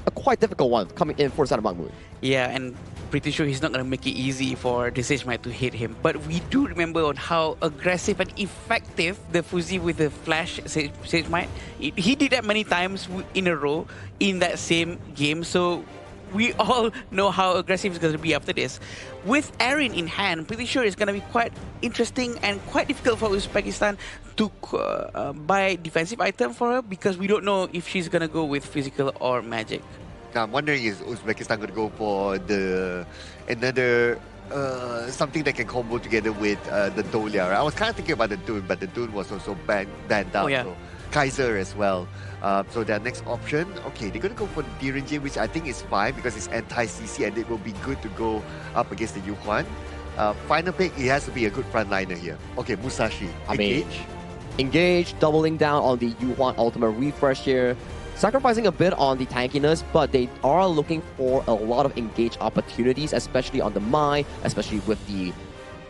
a quite difficult one coming in for the side of Mahmoud. Yeah, and pretty sure he's not going to make it easy for the Sage Might to hit him. But we do remember on how aggressive and effective the Fuzi with the flash Sage Might. He did that many times in a row in that same game. So we all know how aggressive it's going to be after this. With Erin in hand, pretty sure it's going to be quite interesting and quite difficult for Uzbekistan to buy defensive item for her because we don't know if she's going to go with physical or magic. Now I'm wondering, is Uzbekistan going to go for another something that can combo together with the Dolia, right? I was kind of thinking about the Dune, but the Dune was also banned out. So Kaiser as well. So their next option, okay, they're going to go for the Direnji, which I think is fine because it's anti-CC and it will be good to go up against the Yu Huan. Final pick, it has to be a good frontliner here. Okay, Musashi, Engage, doubling down on the Yu Huan ultimate refresh here. Sacrificing a bit on the tankiness, but they are looking for a lot of engage opportunities, especially on the Mai, especially with the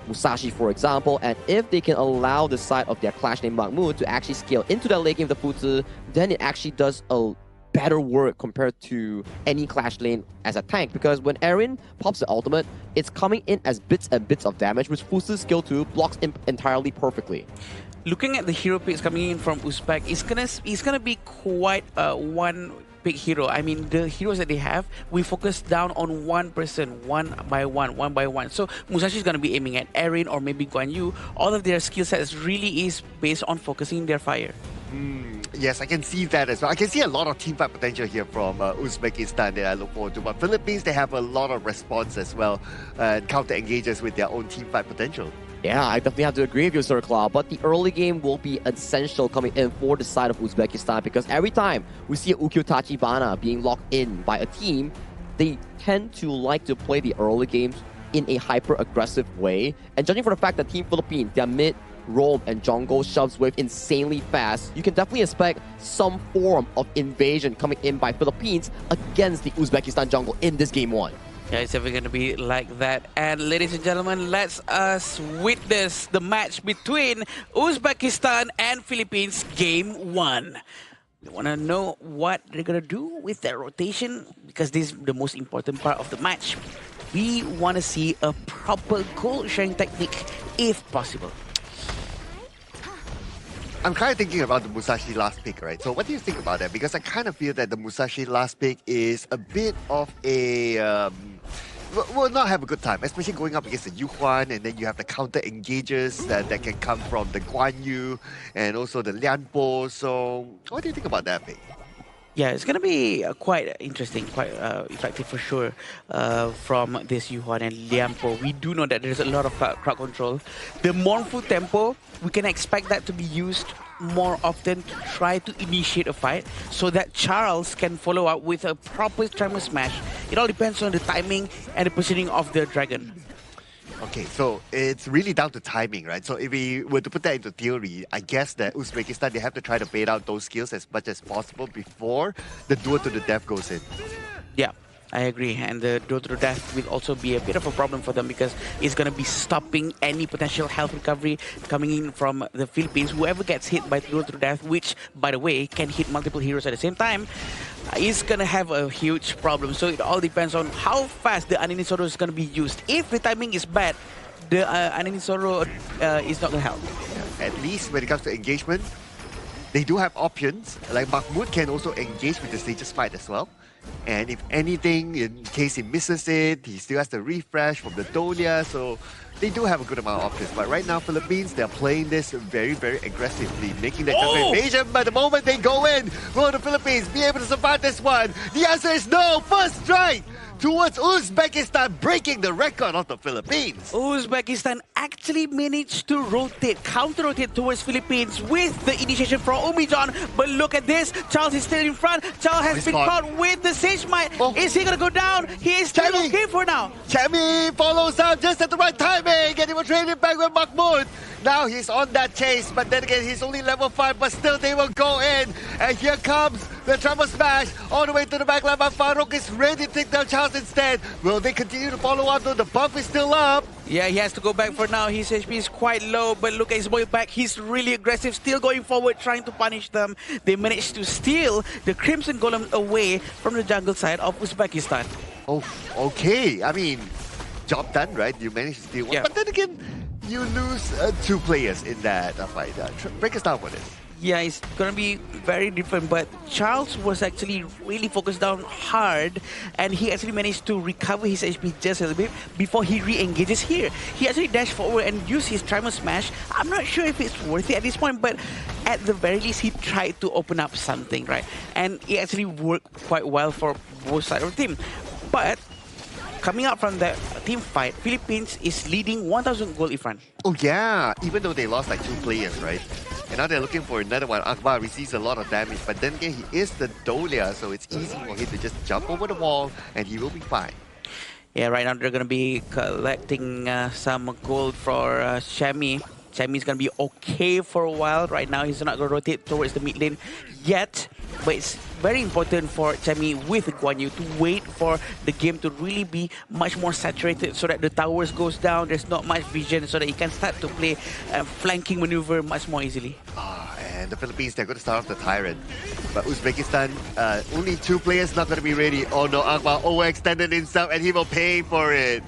Musashi, for example. And if they can allow the side of their clash named Mahmoud to actually scale into that late game of the Fuzi, then it actually does a better work compared to any clash lane as a tank. Because when Erin pops the ultimate, it's coming in as bits and bits of damage, which Fuzi's skill 2 blocks entirely perfectly. Looking at the hero picks coming in from Uzbek, it's gonna be quite one big hero. I mean, the heroes that they have, we focus down on one person, one by one. So Musashi is gonna be aiming at Erin or maybe Guan Yu. All of their skill sets really is based on focusing their fire. Yes, I can see that as well. I can see a lot of teamfight potential here from Uzbekistan that I look forward to. But Philippines, they have a lot of response as well and counter engages with their own teamfight potential. Yeah, I definitely have to agree with you, Sir Cloud. But the early game will be essential coming in for the side of Uzbekistan because every time we see Ukyo Tachibana being locked in by a team, they tend to like to play the early games in a hyper-aggressive way. And judging for the fact that Team Philippines, their mid, roam, and jungle shoves wave insanely fast, you can definitely expect some form of invasion coming in by Philippines against the Uzbekistan jungle in this game 1. Yeah, it's ever going to be like that. And ladies and gentlemen, let's us witness the match between Uzbekistan and Philippines game 1. You want to know what they're going to do with their rotation? Because this is the most important part of the match. We want to see a proper goal sharing technique if possible. I'm kind of thinking about the Musashi last pick, right? So what do you think about that? Because I kind of feel that the Musashi last pick is a bit of a... will not have a good time, especially going up against the Yu Huan, and then you have the counter engages that can come from the Guan Yu and also the Lian Po. So what do you think about that pick? Yeah, it's going to be quite interesting, quite effective for sure from this Yuhuan and Liampo. We do know that there's a lot of crowd control. The mournful tempo, we can expect that to be used more often to try to initiate a fight so that Charles can follow up with a proper tremor smash. It all depends on the timing and the positioning of the dragon. Okay, so it's really down to timing, right? So if we were to put that into theory, I guess that Uzbekistan, they have to try to bait out those skills as much as possible before the duel to the death goes in. Yeah, I agree. And the duel to the death will also be a bit of a problem for them because it's going to be stopping any potential health recovery coming in from the Philippines. Whoever gets hit by duel to the death, which, by the way, can hit multiple heroes at the same time, is going to have a huge problem. So it all depends on how fast the Aninisoro is going to be used. If the timing is bad, the Aninisoro is not going to help. At least when it comes to engagement, they do have options. Like Mahmoud can also engage with the Sage's fight as well. And if anything, in case he misses it, he still has the refresh from the Dolia. So they do have a good amount of options. But right now, Philippines, they're playing this very, very aggressively, making that jungle invasion. But the moment they go in, will the Philippines be able to survive this one? The answer is no. First strike towards Uzbekistan, breaking the record of the Philippines. Uzbekistan actually managed to rotate, counter-rotate towards Philippines with the initiation from Umijon. But look at this, Charles is still in front. Charles has been caught with the Sage Might. Is he going to go down? He is still okay for now. Chemi follows up just at the right timing, and he will trade it back with Mahmoud. Now he's on that chase, but then again, he's only level 5, but still they will go in. And here comes the Tremor Smash all the way to the backline, but Farouk is ready to take down Charles instead. Will they continue to follow up though? The buff is still up. Yeah, he has to go back for now. His HP is quite low, but look at his boy back. He's really aggressive, still going forward, trying to punish them. They managed to steal the Crimson Golem away from the jungle side of Uzbekistan. Oh, okay. I mean, job done, right? You managed to steal one. Yeah. But then again, you lose 2 players in that fight. Break us down for this. Yeah, it's going to be very different, but Charles was actually really focused down hard, and he actually managed to recover his HP just a little bit before he re-engages here. He actually dashed forward and used his Tremor Smash. I'm not sure if it's worth it at this point, but at the very least, he tried to open up something, right? And it actually worked quite well for both sides of the team. But coming up from the team fight, Philippines is leading 1,000 gold in front. Oh yeah, even though they lost like 2 players, right? And now they're looking for another one. Akbar receives a lot of damage, but then again, he is the Dolia, so it's easy for him to just jump over the wall and he will be fine. Yeah, right now they're going to be collecting some gold for Chemi. Chemi's going to be okay for a while. Right now, he's not going to rotate towards the mid lane yet. But it's very important for Chemi with Guan Yu to wait for the game to really be much more saturated so that the towers goes down, there's not much vision, so that he can start to play flanking maneuver much more easily. And the Philippines, they're going to start off the Tyrant. But Uzbekistan, only 2 players not going to be ready. Oh no, Akbar overextended himself and he will pay for it.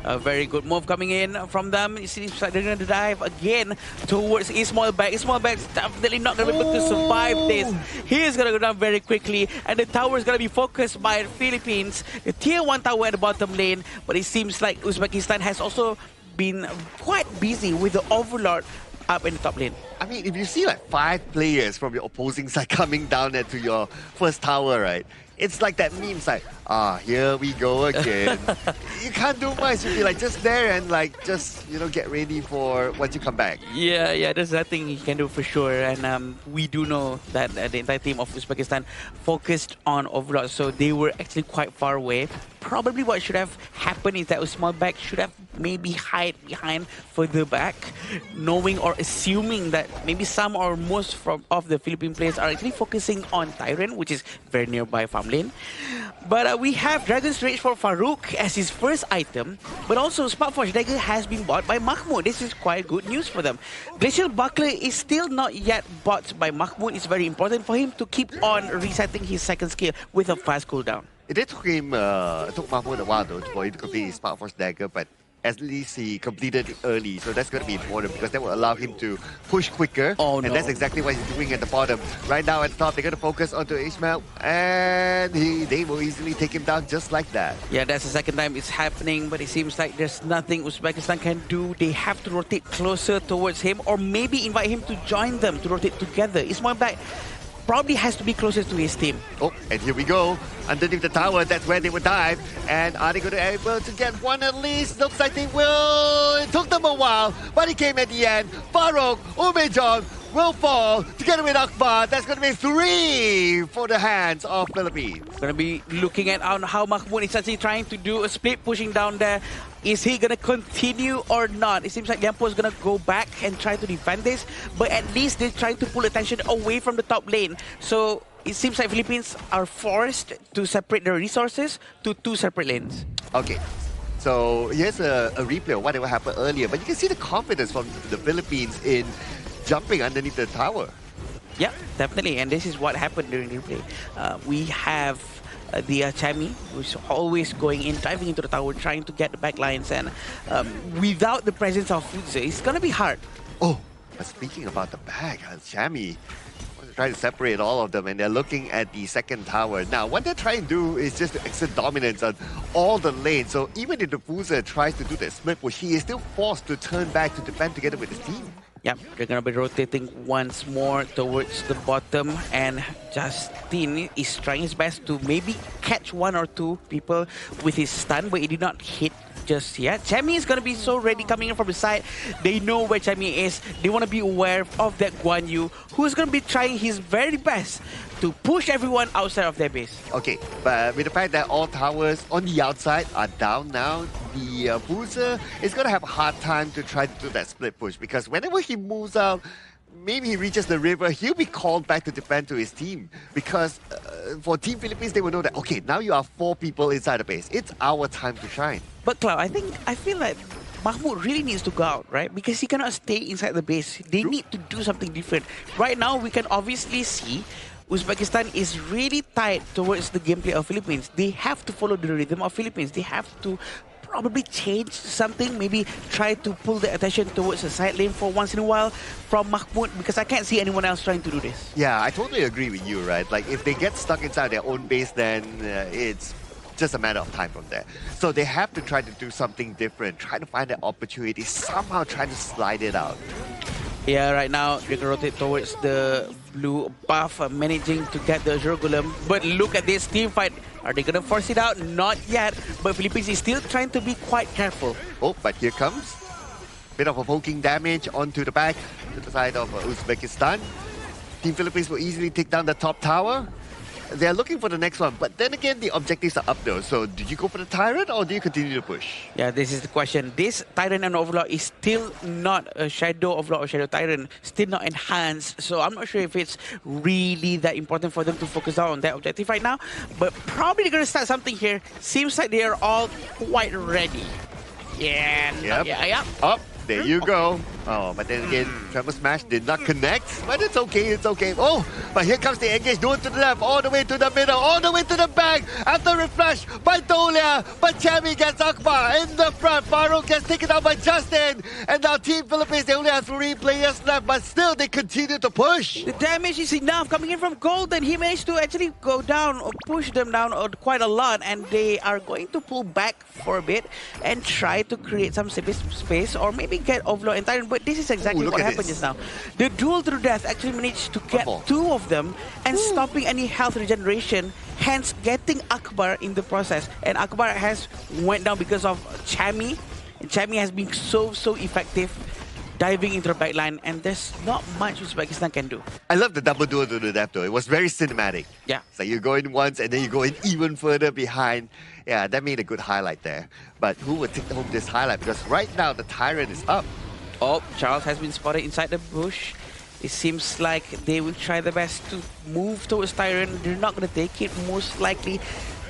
A very good move coming in from them. It seems like they're going to dive again towards Ismailbek. Ismailbek's definitely not going to be able to survive this. He is going to go down very quickly, and the tower is going to be focused by the Philippines. The tier 1 tower at the bottom lane, but it seems like Uzbekistan has also been quite busy with the Overlord up in the top lane. I mean, if you see like 5 players from your opposing side coming down there to your first tower, right? It's like that meme, it's like, here we go again. You can't do much. You'll be like just there and like just, you know, get ready for once you come back. Yeah, there's nothing he can do for sure. And we do know that the entire team of Uzbekistan focused on Overlord, so they were actually quite far away. Probably what should have happened is that Usmanbek should have maybe hide behind further back, knowing or assuming that maybe some or most of the Philippine players are actually focusing on Tyrant, which is very nearby farm lane. But we have Dragon's Rage for Farouk as his first item, but also Sparkforge Dagger has been bought by Mahmoud. This is quite good news for them. Glacial Buckler is still not yet bought by Mahmoud. It's very important for him to keep on resetting his second skill with a fast cooldown. It did took him, took Mahmoud a while though for him to complete his Sparkforge Dagger, but at least he completed it early, so that's going to be important because that will allow him to push quicker. And that's exactly what he's doing at the bottom. Right now at the top, they're going to focus onto Ishmael, and they will easily take him down just like that. Yeah, that's the second time it's happening, but it seems like there's nothing Uzbekistan can do. They have to rotate closer towards him, or maybe invite him to join them to rotate together. Ismailbek probably has to be closest to his team. Oh, and here we go. Underneath the tower, that's where they would dive. And are they going to be able to get one at least? Looks like they will. It took them a while, but it came at the end. Farouk, Umejon will fall together with Akbar. That's going to be 3 for the hands of Philippines. Going to be looking at how Mahmoud is actually trying to do a split, pushing down there. Is he going to continue or not? It seems like Liampo is going to go back and try to defend this, but at least they're trying to pull attention away from the top lane. So it seems like Philippines are forced to separate their resources to 2 separate lanes. Okay. So here's a replay of whatever happened earlier, but you can see the confidence from the Philippines in jumping underneath the tower. Yeah, definitely. And this is what happened during the replay. We have the Chami, who's always going in, diving into the tower, trying to get the backlines. And without the presence of Fuze, it's going to be hard. Oh, but speaking about the back, Chami trying to separate all of them, and they're looking at the second tower. Now, what they're trying to do is just to exert dominance on all the lanes. So even if the Fuze tries to do that split push, he is still forced to turn back to defend together with his team. Yep, they're going to be rotating once more towards the bottom, and Justin is trying his best to maybe catch 1 or 2 people with his stun, but he did not hit just yet. Chami is going to be so ready coming in from the side. They know where Chami is. They want to be aware of that Guan Yu, who's going to be trying his very best to push everyone outside of their base. Okay, but with the fact that all towers on the outside are down now, the Fuze is going to have a hard time to try to do that split push, because whenever he moves out, maybe he reaches the river, he'll be called back to defend to his team. Because for Team Philippines, they will know that, okay, now you are 4 people inside the base. It's our time to shine. But Cloud, I feel like Mahmoud really needs to go out, right? Because he cannot stay inside the base. They need to do something different. Right now, we can obviously see Uzbekistan is really tight towards the gameplay of Philippines. They have to follow the rhythm of Philippines. They have to probably change something, maybe try to pull the attention towards the side lane for once in a while from Mahmoud, because I can't see anyone else trying to do this. Yeah, I totally agree with you, right? Like, if they get stuck inside their own base, then it's just a matter of time from there. So they have to try to do something different, try to find an opportunity, somehow try to slide it out. Yeah, right now they're going to rotate towards the blue buff, managing to get the Azure Golem. But look at this team fight. Are they going to force it out? Not yet. But Philippines is still trying to be quite careful. Oh, but here comes bit of a poking damage onto the back to the side of Uzbekistan. Team Philippines will easily take down the top tower. They're looking for the next one, but then again, the objectives are up though. So, do you go for the Tyrant or do you continue to push? Yeah, this is the question. This Tyrant and Overlord is still not a Shadow Overlord or Shadow Tyrant, still not enhanced. So, I'm not sure if it's really that important for them to focus down on that objective right now. But probably they're going to start something here. Seems like they are all quite ready. Yeah, yep. Yeah. Up. There you go. Oh, but then again, Tremor Smash did not connect. But it's okay, it's okay. Oh, but here comes the engage. Do it to the left, all the way to the middle, all the way to the back. After refresh by Tolia, but Chami gets Akbar in the front. Farouk gets taken out by Justin. And now Team Philippines, they only have 3 players left, but still they continue to push. The damage is enough coming in from Golden. He managed to actually go down or push them down quite a lot, and they are going to pull back for a bit and try to create some space or maybe get Overlord and Tyrant. But this is exactly what happened just now. The duel to the death actually managed to get 2 of them and stopping any health regeneration, hence getting Akbar in the process. And Akbar has went down because of Chami. And Chami has been so effective diving into the backline, and there's not much Uzbekistan can do. I love the double duel to the death though. It was very cinematic. Yeah. So you go in once and then you go in even further behind. Yeah, that made a good highlight there. But who would take home this highlight? Because right now the Tyrant is up. Oh, Charles has been spotted inside the bush. It seems like they will try their best to move towards Tyrant. They're not going to take it, most likely.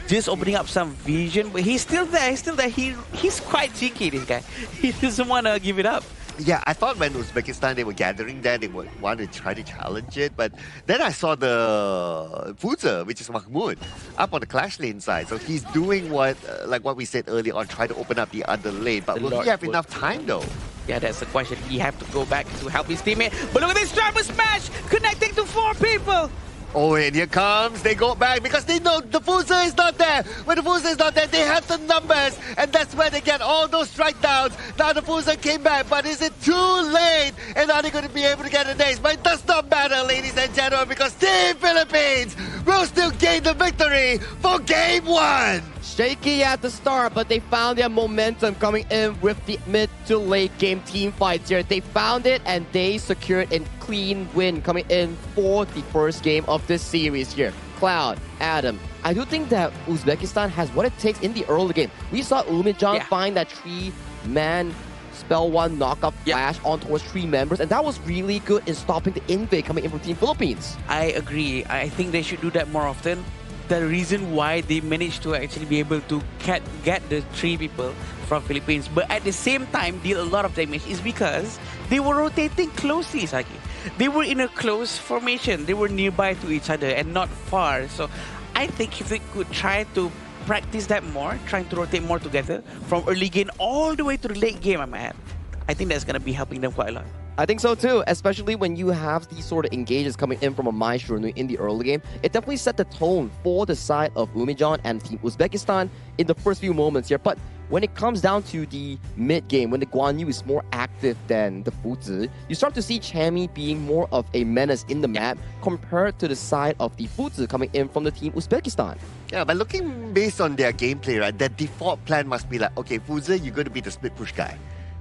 Just opening up some vision, but he's still there. He's quite cheeky, this guy. He doesn't want to give it up. Yeah, I thought when Uzbekistan, they were gathering there, they would want to try to challenge it. But then I saw the Fuze, which is Mahmoud, up on the clash lane side. So he's doing what, like what we said earlier on, try to open up the other lane. But will he have enough time though? Yeah, that's the question. He have to go back to help his teammate. But look at this Tremor Smash connecting to 4 people. Oh, and here comes, they go back because they know the Fuser is not there. When the Fuser is not there, they have the numbers, and that's where they get all those strike downs. Now the Fuser came back, but is it too late? And are they going to be able to get an ace? But it does not matter, ladies and gentlemen, because Team Philippines will still gain the victory for Game 1. Shaky at the start, but they found their momentum coming in with the mid to late game team fights here. They found it and they secured a clean win coming in for the first game of this series here. Cloud, Adam, I do think that Uzbekistan has what it takes in the early game. We saw Umijan find that 3-man spell 1 knockup flash on towards 3 members, and that was really good in stopping the invade coming in from Team Philippines. I agree. I think they should do that more often. The reason why they managed to actually be able to get the 3 people from Philippines, but at the same time deal a lot of damage, is because they were rotating closely, Saki. They were in a close formation. They were nearby to each other and not far. So I think if they could try to practice that more, trying to rotate more together from early game all the way to the late game, I think that's going to be helping them quite a lot. I think so too, especially when you have these sort of engages coming in from a Maestro in the early game. It definitely set the tone for the side of Umijan and Team Uzbekistan in the first few moments here. But when it comes down to the mid game, when the Guan Yu is more active than the Fuzi, you start to see Chami being more of a menace in the map compared to the side of the Fuzi coming in from the Team Uzbekistan. Yeah, but looking based on their gameplay, right, their default plan must be like, okay, Fuzi, you're going to be the split push guy.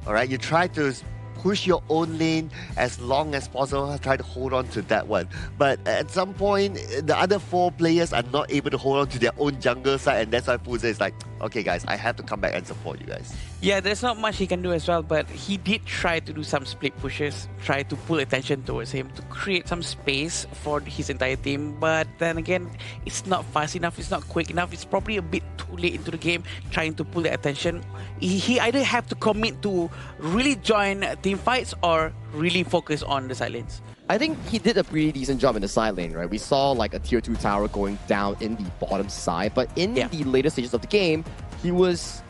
All right, you try to push your own lane as long as possible, try to hold on to that one. But at some point, the other 4 players are not able to hold on to their own jungle side, and that's why Fuzi is like, okay guys, I have to come back and support you guys. Yeah, there's not much he can do as well, but he did try to do some split pushes, try to pull attention towards him to create some space for his entire team. But then again, it's not fast enough, it's not quick enough, it's probably a bit too late into the game trying to pull the attention. He either have to commit to really join team fights or really focus on the side lanes. I think he did a pretty decent job in the side lane, right? We saw like a tier 2 tower going down in the bottom side, but in the later stages of the game, he was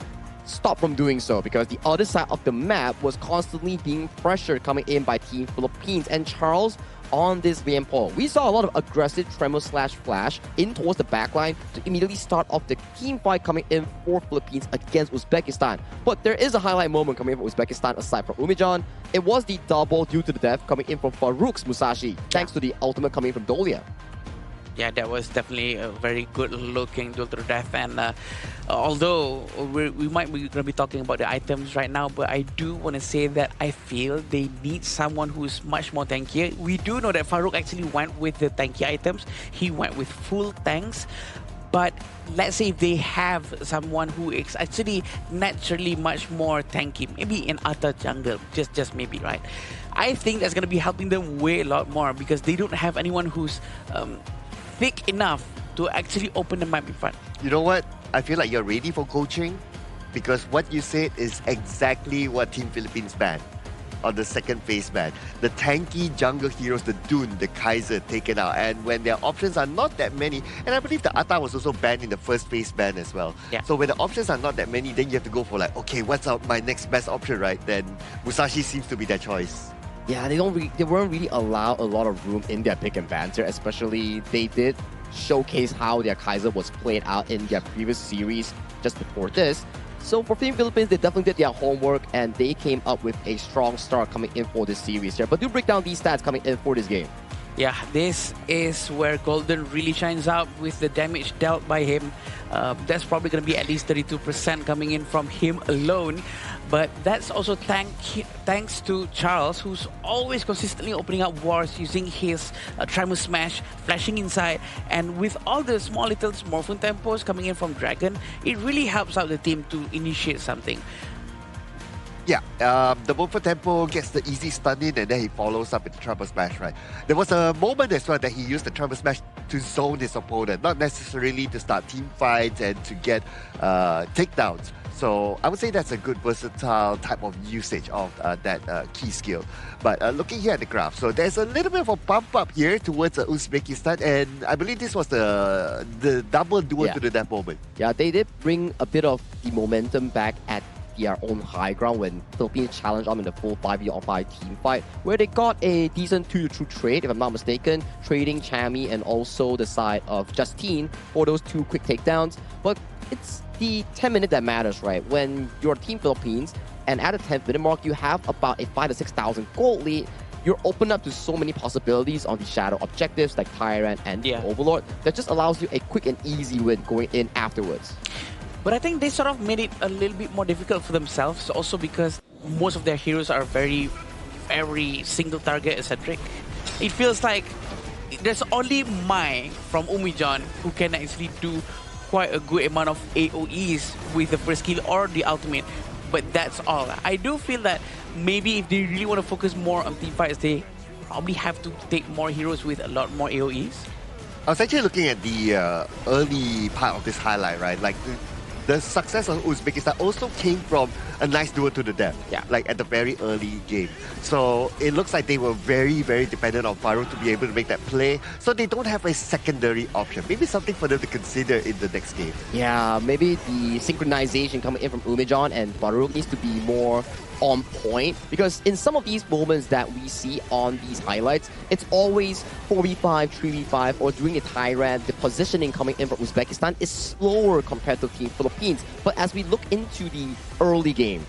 stopped from doing so because the other side of the map was constantly being pressured coming in by Team Philippines. And Charles, on this VM poll, we saw a lot of aggressive tremor slash flash in towards the backline to immediately start off the team fight coming in for Philippines against Uzbekistan. But there is a highlight moment coming in from Uzbekistan aside from Umijan. It was the double due to the death coming in from Farouk's Musashi, thanks to the ultimate coming from Dolia. Yeah, that was definitely a very good looking duel to the death. And although we might be going to be talking about the items right now, but I do want to say that I feel they need someone who's much more tankier. We do know that Farouk actually went with the tanky items. He went with full tanks. But let's say if they have someone who is actually naturally much more tanky, maybe in Atta jungle, just maybe, right? I think that's going to be helping them way a lot more because they don't have anyone who's thick enough to actually open the map in front. You know what? I feel like you're ready for coaching because what you said is exactly what Team Philippines banned on the second phase ban. The tanky jungle heroes, the Dune, the Kaiser taken out, and when their options are not that many, and I believe the Atta was also banned in the first phase ban as well. Yeah. So when the options are not that many, then you have to go for like, okay, what's my next best option, right? Then Musashi seems to be their choice. Yeah, they weren't really allowed a lot of room in their pick and banter, especially they did showcase how their Kaiser was played out in their previous series just before this. So for Team Philippines, they definitely did their homework and they came up with a strong start coming in for this series here. But do break down these stats coming in for this game. Yeah, this is where Golden really shines out with the damage dealt by him. That's probably going to be at least 32% coming in from him alone. But that's also thanks to Charles, who's always consistently opening up wars using his Tremor Smash, flashing inside. And with all the small little Morphine tempos coming in from Dragon, it really helps out the team to initiate something. Yeah, the Morpho Tempo gets the easy stun in and then he follows up with the Tremor Smash, right? There was a moment as well that he used the Tremor Smash to zone his opponent, not necessarily to start team fights and to get takedowns. So I would say that's a good versatile type of usage of that key skill. But looking here at the graph, so there's a little bit of a bump up here towards Uzbekistan, and I believe this was the double duel to the death moment. Yeah, they did bring a bit of the momentum back at their own high ground when Philippines challenged them in the full 5v5 team fight, where they got a decent 2-2 trade, if I'm not mistaken, trading Chammy and also the side of Justine for those 2 quick takedowns. But it's the 10-minute that matters, right? When you're Team Philippines, and at the 10th minute mark, you have about a 5,000 to 6,000 gold lead, you're open up to so many possibilities on the shadow objectives like Tyrant and Overlord that just allows you a quick and easy win going in afterwards. But I think they sort of made it a little bit more difficult for themselves, also because most of their heroes are very single target centric. It feels like there's only Mai from Umijan who can actually do quite a good amount of AoEs with the first skill or the ultimate. But that's all. I do feel that maybe if they really want to focus more on team fights, they probably have to take more heroes with a lot more AoEs. I was actually looking at the early part of this highlight, right? Like the success of Uzbekistan also came from a nice duel to the death, like at the very early game. So it looks like they were very, very dependent on Farouk to be able to make that play. So they don't have a secondary option. Maybe something for them to consider in the next game. Yeah, maybe the synchronization coming in from Umijan and Farouk needs to be more on point, because in some of these moments that we see on these highlights, it's always 4v5, 3v5, or during a Tyrant, the positioning coming in from Uzbekistan is slower compared to Team Philippines. But as we look into the early game,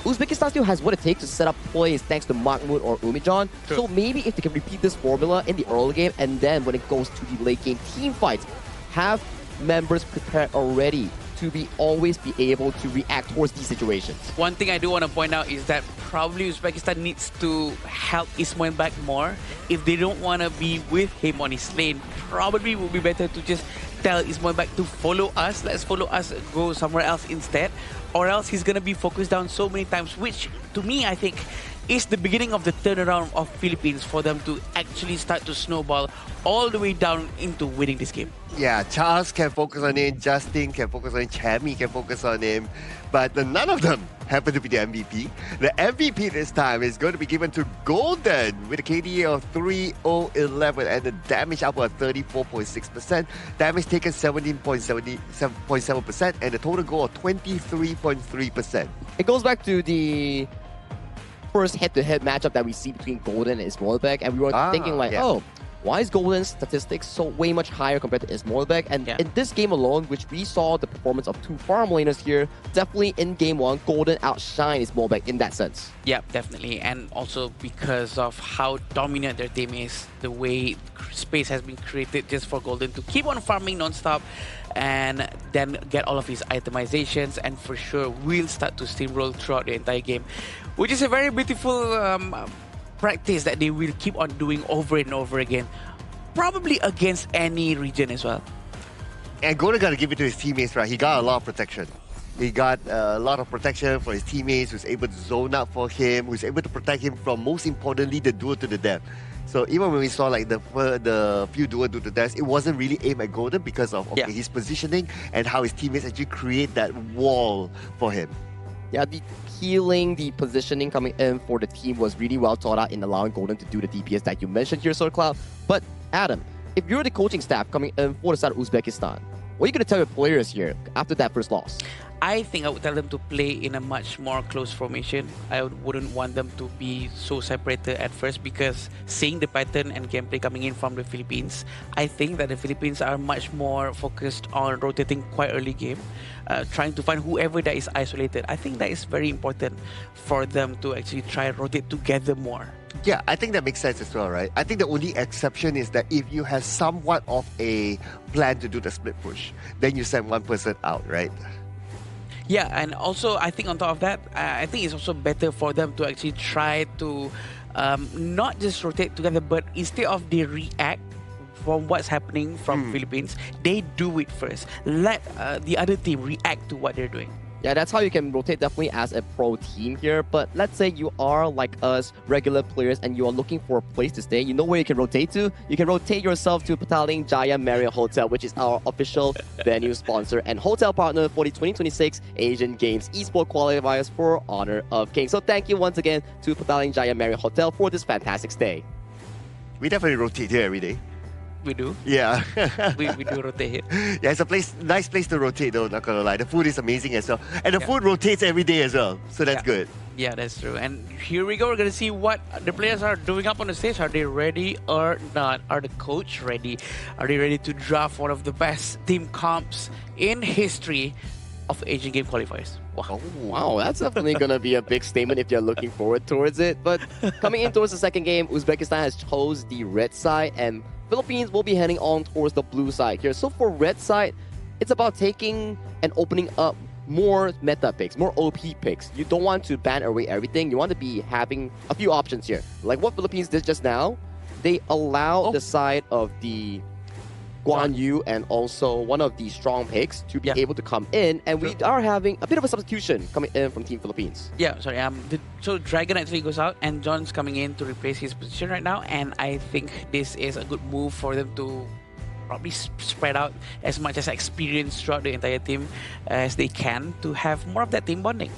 Uzbekistan still has what it takes to set up plays thanks to Mahmoud or Umijan. True. So maybe if they can repeat this formula in the early game, and then when it goes to the late game team fights, have members prepared already to always be able to react towards these situations. One thing I do want to point out is that probably Uzbekistan needs to help Ismail back more. If they don't want to be with him on his lane, probably would be better to just tell Ismail back to follow us. Let's follow us, go somewhere else instead. Or else he's going to be focused down so many times, which to me, I think, is the beginning of the turnaround of Philippines for them to actually start to snowball all the way down into winning this game. Yeah, Charles can focus on him, Justin can focus on him, Chammy can focus on him, but none of them happen to be the MVP. The MVP this time is going to be given to Golden with a KDA of 3011 and a damage output of 34.6%, damage taken 17.7%, and a total goal of 23.3%. It goes back to the first head-to-head matchup that we see between Golden and Ismoilbek, and we were thinking like, oh, why is Golden's statistics so way much higher compared to Ismoilbek? And in this game alone, which we saw the performance of 2 farm laners here, definitely in game 1, Golden outshined Ismoilbek in that sense. Yeah, definitely. And also because of how dominant their team is, the way space has been created just for Golden to keep on farming non-stop and then get all of his itemizations, and for sure will start to steamroll throughout the entire game, which is a very beautiful practice that they will keep on doing over and over again, probably against any region as well. And Golden got to give it to his teammates, right? He got a lot of protection. He got a lot of protection for his teammates, who's able to zone up for him, who's able to protect him from, most importantly, the duel to the death. So even when we saw like the few duel to the death, it wasn't really aimed at Golden because of his positioning and how his teammates actually create that wall for him. Yeah, the healing, the positioning coming in for the team was really well thought out in allowing Golden to do the DPS that you mentioned here, SwordCloud. But Adam, if you're the coaching staff coming in for the side of Uzbekistan, what are you going to tell your players here after that first loss? I think I would tell them to play in a much more close formation. I wouldn't want them to be so separated at first, because seeing the pattern and gameplay coming in from the Philippines, I think that the Philippines are much more focused on rotating quite early game, trying to find whoever that is isolated. I think that is very important for them to actually try and rotate together more. Yeah, I think that makes sense as well, right? I think the only exception is that if you have somewhat of a plan to do the split push, then you send one person out, right? Yeah, and also I think on top of that, I think it's also better for them to actually try to not just rotate together, but instead of they react from what's happening from Philippines, they do it first. Let the other team react to what they're doing. Yeah, that's how you can rotate definitely as a pro team here. But let's say you are like us, regular players, and you are looking for a place to stay. You know where you can rotate to? You can rotate yourself to Petaling Jaya Marriott Hotel, which is our official venue sponsor and hotel partner for the 2026 Asian Games Esports Qualifiers for Honor of Kings. So thank you once again to Petaling Jaya Marriott Hotel for this fantastic stay. We definitely rotate here every day. We do. Yeah. we do rotate. Yeah, it's a nice place to rotate though, not gonna lie. The food is amazing as well. And the food rotates every day as well. So that's good. Yeah, that's true. And here we go. We're going to see what the players are doing up on the stage. Are they ready or not? Are the coach ready? Are they ready to draft one of the best team comps in history of Asian Game Qualifiers? Wow. Wow, that's definitely going to be a big statement if you're looking forward towards it. But coming in towards the second game, Uzbekistan has chose the red side and Philippines will be heading on towards the blue side here. So for red side, it's about taking and opening up more meta picks, more OP picks. You don't want to ban away everything. You want to be having a few options here. Like what Philippines did just now, they allow the side of the Guan Yu and also one of the strong picks to be able to come in, and we are having a bit of a substitution coming in from Team Philippines. Yeah, sorry. So Dragon actually goes out, and John's coming in to replace his position right now, and I think this is a good move for them to probably spread out as much as experience throughout the entire team as they can to have more of that team bonding.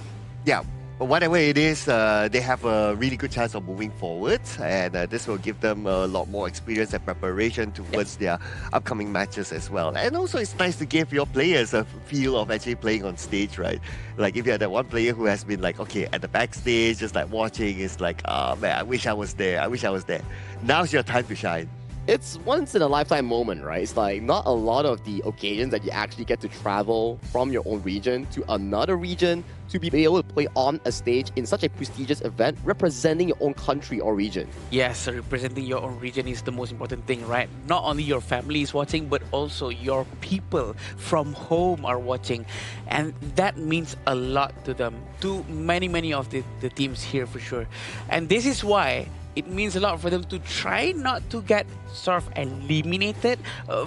Yeah, but whatever it is, they have a really good chance of moving forward, and this will give them a lot more experience and preparation towards their upcoming matches as well. And also, it's nice to give your players a feel of actually playing on stage, right? Like if you're that one player who has been like, okay, at the backstage, just like watching, it's like, oh man, I wish I was there. I wish I was there. Now's your time to shine. It's once in a lifetime moment, right? It's like not a lot of the occasions that you actually get to travel from your own region to another region to be able to play on a stage in such a prestigious event representing your own country or region. Yes, representing your own region is the most important thing, right? Not only your family is watching, but also your people from home are watching. And that means a lot to them, to many of the teams here for sure. And this is why it means a lot for them to try not to get sort of eliminated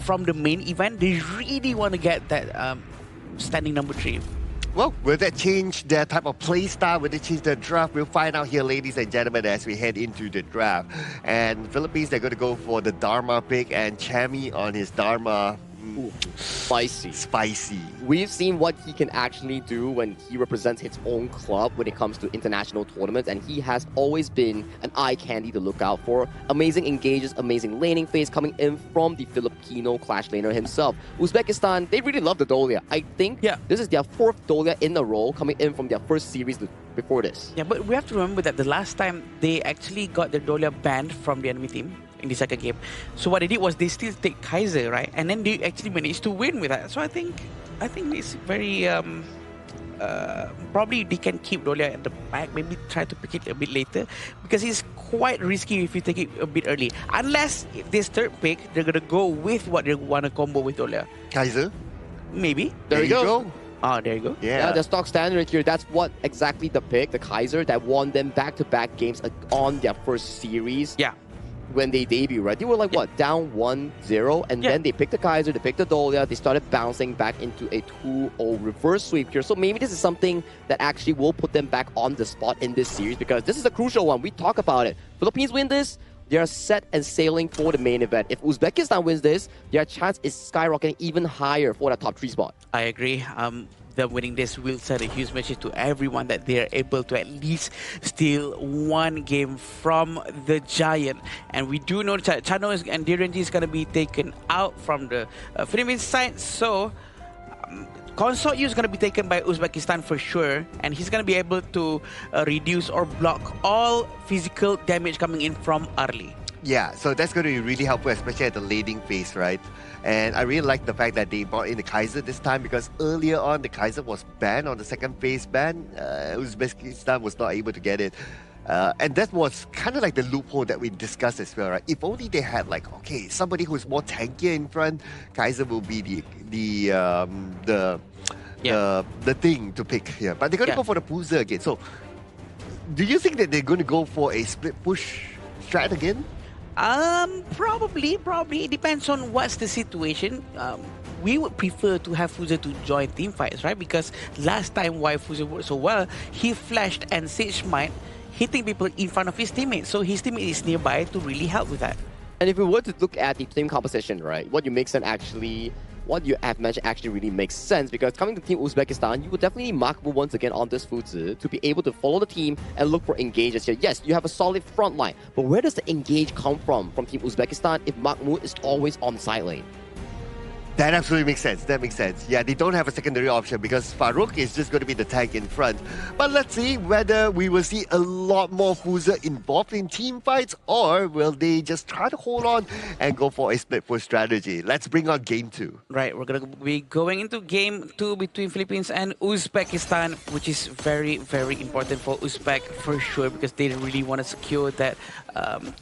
from the main event. They really want to get that standing number 3. Well, will that change their type of play style? Will they change their draft? We'll find out here, ladies and gentlemen, as we head into the draft. And Philippines, they're going to go for the Dharma pick, and Chami on his Dharma. Ooh, spicy. Spicy. We've seen what he can actually do when he represents his own club when it comes to international tournaments, and he has always been an eye candy to look out for. Amazing engages, amazing laning phase coming in from the Filipino clash laner himself. Uzbekistan, they really love the Dolia. I think this is their 4th Dolia in a row coming in from their first series before this. Yeah, but we have to remember that the last time they actually got their Dolia banned from the enemy team in the second game. So what they did was they still take Kaiser, right? And then they actually managed to win with that. So I think it's very probably they can keep Dolia at the back, maybe try to pick it a bit later, because it's quite risky if you take it a bit early. Unless if this third pick, they're gonna go with what they want to combo with Dolia. Kaiser? Maybe. There you go. Ah, there you go. Yeah, the stock standard here, that's what exactly the pick, the Kaiser, that won them back-to-back games on their first series. Yeah. When they debut, right? They were like, what, down 1-0, and then they picked the Kaiser, they picked the Dolia, they started bouncing back into a 2-0 reverse sweep here. So maybe this is something that actually will put them back on the spot in this series, because this is a crucial one. We talk about it. Philippines win this, they are set and sailing for the main event. If Uzbekistan wins this, their chance is skyrocketing even higher for the top 3 spot. I agree. Them winning this will send a huge message to everyone that they are able to at least steal one game from the Giant. And we do know that Chano and Direnji is going to be taken out from the Philippines side. So Consort Yu is going to be taken by Uzbekistan for sure. And he's going to be able to reduce or block all physical damage coming in from early. Yeah, so that's going to be really helpful, especially at the laning phase, right? And I really like the fact that they brought in the Kaiser this time, because earlier on the Kaiser was banned on the second phase ban. Uzbekistan was not able to get it. And that was kind of like the loophole that we discussed as well, right? If only they had like, okay, somebody who's more tankier in front, Kaiser will be the thing to pick here. But they're going to go for the Poozer again. So do you think that they're going to go for a split push strat again? Probably. It depends on what's the situation. We would prefer to have Fuzer to join team fights, right? Because last time why Fuzer worked so well, he flashed and Sage Smite, hitting people in front of his teammates. So his teammate is nearby to really help with that. And if we were to look at the team composition, right, what you mix and actually what you have mentioned actually really makes sense, because coming to Team Uzbekistan, you will definitely need Mahmoud once again on this Fuzi to be able to follow the team and look for engages here. Yes, you have a solid front line, but where does the engage come from Team Uzbekistan if Mahmoud is always on the side lane? That absolutely makes sense. That makes sense. Yeah, they don't have a secondary option because Farouk is just going to be the tank in front. But let's see whether we will see a lot more Fuza involved in team fights, or will they just try to hold on and go for a split push strategy. Let's bring on game 2. Right, we're going to be going into game 2 between Philippines and Uzbekistan, which is very, very important for Uzbek for sure, because they really want to secure that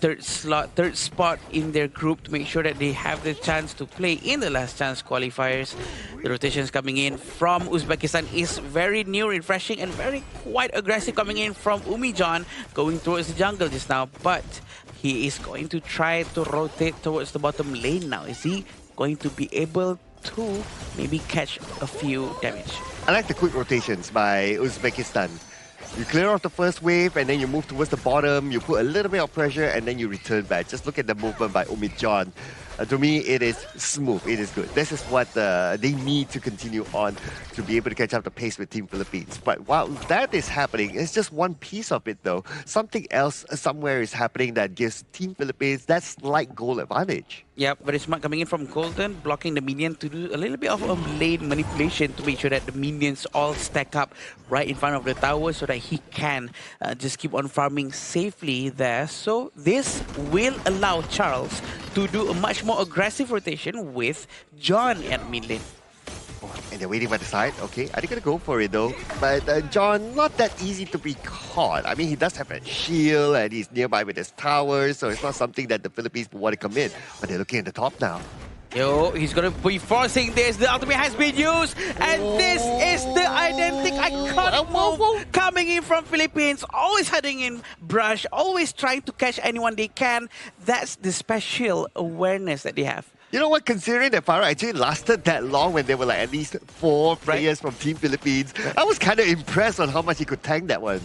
third spot in their group to make sure that they have the chance to play in the last chance qualifiers. The rotations coming in from Uzbekistan is very new, refreshing, and very quite aggressive coming in from Umijan, going towards the jungle just now. But he is going to try to rotate towards the bottom lane now. Is he going to be able to maybe catch a few damage? I like the quick rotations by Uzbekistan. You clear off the first wave and then you move towards the bottom, you put a little bit of pressure and then you return back. Just look at the movement by Umijan. To me, it is smooth, it is good. This is what they need to continue on to be able to catch up the pace with Team Philippines. But while that is happening, it's just one piece of it though. Something else somewhere is happening that gives Team Philippines that slight goal advantage. Yep, very smart coming in from Golden, blocking the minion to do a little bit of a lane manipulation to make sure that the minions all stack up right in front of the tower so that he can just keep on farming safely there. So this will allow Charles to do a much more aggressive rotation with John at mid lane. And they're waiting by the side. Okay, are they going to go for it though? But John, not that easy to be caught. I mean, he does have a shield and he's nearby with his towers, so it's not something that the Philippines would want to commit. But they're looking at the top now. Yo, he's going to be forcing this. The ultimate has been used. And this is the identic iconic move coming in from Philippines. Always heading in brush, always trying to catch anyone they can. That's the special awareness that they have. You know what, considering that Farah actually lasted that long when there were like at least 4 players from Team Philippines, I was kind of impressed on how much he could tank that one.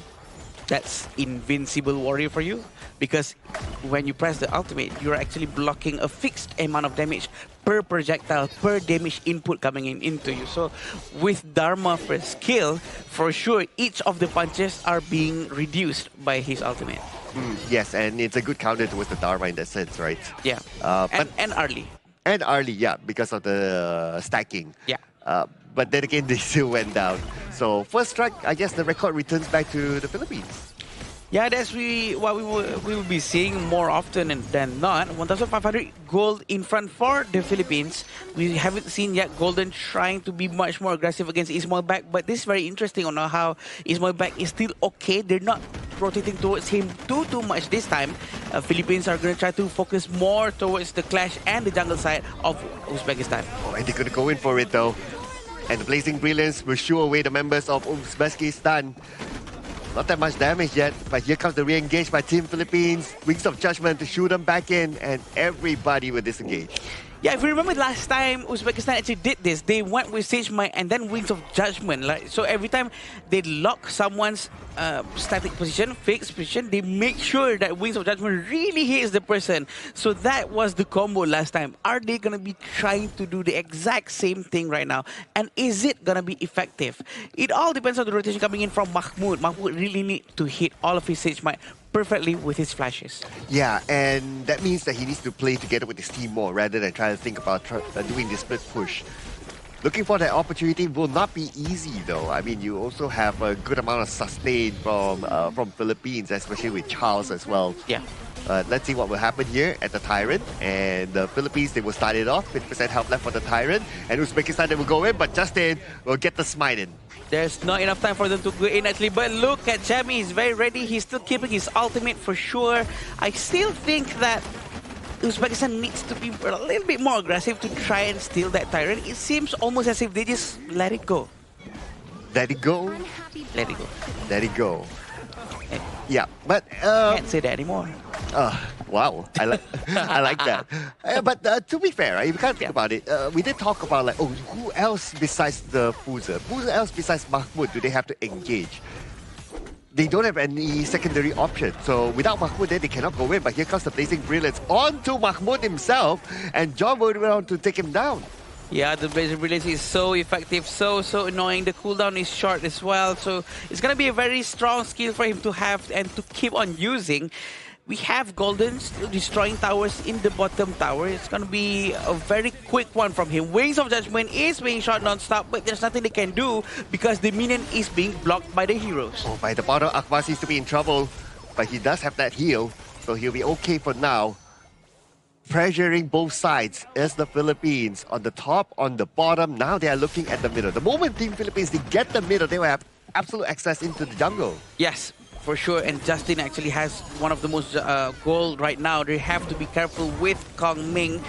That's invincible warrior for you, because when you press the ultimate, you're actually blocking a fixed amount of damage per projectile, per damage input coming into you. So with Dharma first skill, for sure each of the punches are being reduced by his ultimate. Yes, and it's a good counter towards the Dharma in that sense, right? Yeah, and early. And early, yeah, because of the stacking. Yeah. But then again, they still went down. So first strike, I guess the record returns back to the Philippines. Yeah, that's what we will be seeing more often than not. 1,500 gold in front for the Philippines. We haven't seen yet Golden trying to be much more aggressive against Ismail back, but this is very interesting on how Ismail back is still okay. They're not rotating towards him too much this time. Philippines are going to try to focus more towards the clash and the jungle side of Uzbekistan. Oh, and they're going to go in for it though. And the Blazing Brilliance will shoo away the members of Uzbekistan. Not that much damage yet, but here comes the re-engage by Team Philippines. Wings of Judgment to shoot them back in, and everybody will disengage. Yeah, if you remember last time Uzbekistan actually did this, they went with Sage Might and then Wings of Judgment. So every time they lock someone's static position, fixed position, they make sure that Wings of Judgment really hits the person. So that was the combo last time. Are they going to be trying to do the exact same thing right now? And is it going to be effective? It all depends on the rotation coming in from Mahmoud. Mahmoud really need to hit all of his Sage Might perfectly with his flashes. Yeah, and that means that he needs to play together with his team more rather than trying to think about doing the split push. Looking for that opportunity will not be easy though. I mean, you also have a good amount of sustain from Philippines, especially with Charles as well. Yeah. Let's see what will happen here at the Tyrant. And the Philippines, they will start it off. 50% health left for the Tyrant. And Uzbekistan, they will go in, but Justin will get the smite in. There's not enough time for them to go in actually, but look at Jamie, he's very ready. He's still keeping his ultimate for sure. I still think that Uzbekistan needs to be a little bit more aggressive to try and steal that Tyrant. It seems almost as if they just let it go. Let it go? Let it go. Let it go. Yeah, but can't say that anymore. Wow, I like that. But to be fair, if you can't think about it, we did talk about like, who else besides the Fuza? Who else besides Mahmoud do they have to engage? They don't have any secondary option. So without Mahmoud, they cannot go in. But here comes the Blazing Brilliance onto Mahmoud himself, and John will go on to take him down. Yeah, the Blazing Brilliance is so effective, so annoying. The cooldown is short as well, so it's going to be a very strong skill for him to have and to keep on using. We have Golden still destroying towers in the bottom tower. It's going to be a very quick one from him. Wings of Judgment is being shot non-stop, but there's nothing they can do because the minion is being blocked by the heroes. Oh, by the bottom, Akbar seems to be in trouble, but he does have that heal, so he'll be okay for now. Pressuring both sides is the Philippines. On the top, on the bottom, now they are looking at the middle. The moment Team Philippines, they get the middle, they will have absolute access into the jungle. Yes, for sure, and Justin actually has one of the most gold right now. They have to be careful with Kong Ming.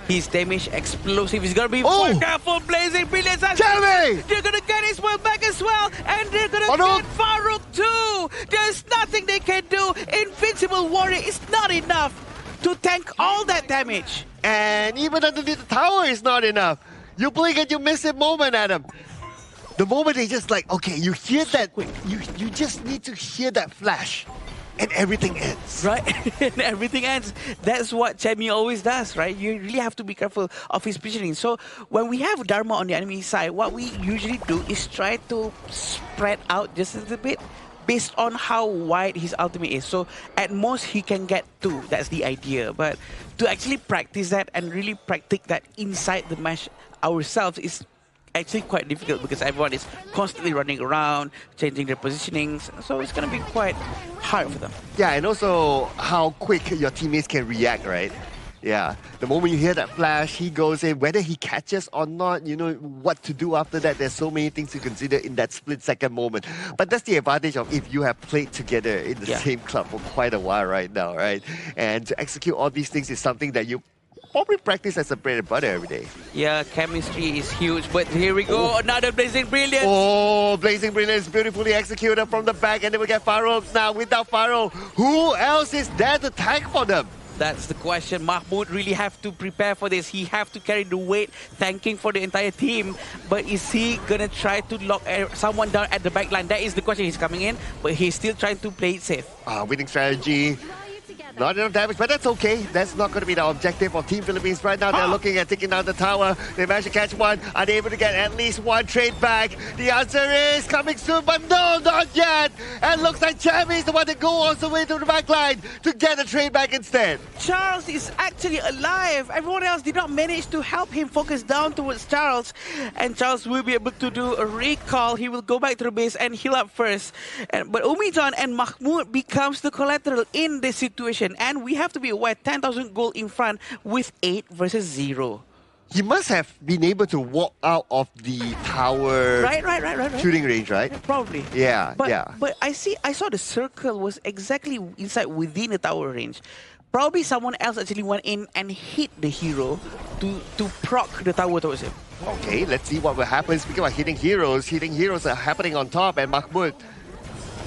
His damage explosive. He's gonna be more careful. Blazing Brilliance. Jeremy! They're gonna get his world back as well, and they're gonna get Farouk too. There's nothing they can do. Invincible Warrior is not enough to tank all that damage. And even underneath the tower is not enough. You blink and you miss it moment, Adam. The moment they just like, okay, you hear that, you just need to hear that flash, and everything ends. Right? And everything ends. That's what Chemi always does, right? You really have to be careful of his positioning. So when we have Dharma on the enemy side, what we usually do is try to spread out just a little bit based on how wide his ultimate is. So at most he can get 2. That's the idea. But to actually practice that and really practice that inside the match ourselves is actually quite difficult because everyone is constantly running around, changing their positionings. So it's going to be quite hard for them. Yeah, and also how quick your teammates can react, right? Yeah, the moment you hear that flash, he goes in. Whether he catches or not, you know what to do after that. There's so many things to consider in that split-second moment. But that's the advantage of if you have played together in the same club for quite a while right now, right? And to execute all these things is something that you probably practice as a bread and butter every day. Yeah, chemistry is huge. But here we go, another Blazing Brilliance. Oh, Blazing Brilliance beautifully executed from the back. And then we get Farouk. Now, without Farouk, who else is there to tank for them? That's the question. Mahmoud really have to prepare for this. He have to carry the weight, thanking for the entire team. But is he gonna try to lock someone down at the back line? That is the question. He's coming in, but he's still trying to play it safe. Winning strategy. Not enough damage, but that's okay. That's not going to be the objective of Team Philippines right now. They're looking at taking down the tower. They managed to catch one. Are they able to get at least one trade back? The answer is coming soon, but no, not yet. And looks like Chami is the one to go all the way to the back line to get a trade back instead. Charles is actually alive. Everyone else did not manage to help him focus down towards Charles. And Charles will be able to do a recall. He will go back to the base and heal up first. But Umijan and Mahmoud becomes the collateral in this situation. And we have to be aware, 10,000 gold in front with 8 versus 0. He must have been able to walk out of the tower right. shooting range, right? Probably. Yeah, But I saw the circle was exactly inside within the tower range. Probably someone else actually went in and hit the hero to proc the tower towards him. Okay, let's see what will happen. Speaking about hitting heroes are happening on top, and Mahmoud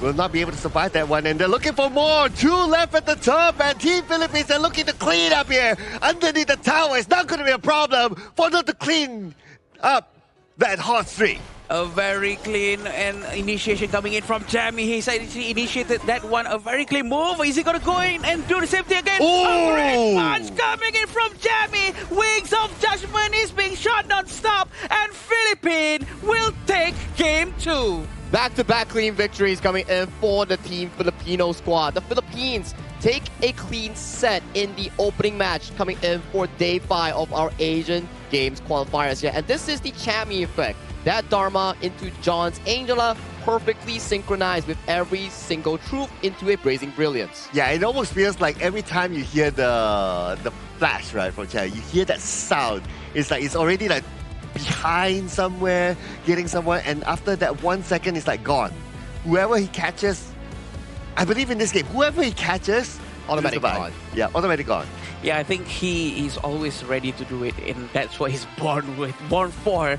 will not be able to survive that one, and they're looking for more. 2 left at the top, and Team Philippines are looking to clean up here underneath the tower. It's not going to be a problem for them to clean up that hot streak. A very clean and initiation coming in from Jamie. He's actually initiated that one. A very clean move. Is he going to go in and do the same thing again? A great punch coming in from Jamie. Wings of Judgment is being shot non-stop, and Philippines will take game 2. Back-to-back clean victories coming in for the Team Filipino squad. The Philippines take a clean set in the opening match coming in for day 5 of our Asian Games qualifiers here. And this is the Chami effect. That Dharma into John's Angela perfectly synchronized with every single troop into a Blazing Brilliance. Yeah, it almost feels like every time you hear the flash, right, from Chami, you hear that sound. It's like it's already like behind somewhere, getting somewhere, and after that 1 second, it's like gone. Whoever he catches, I believe in this game, whoever he catches, automatic gone. Yeah, automatic gone. Yeah, I think he is always ready to do it, and that's what he's born for,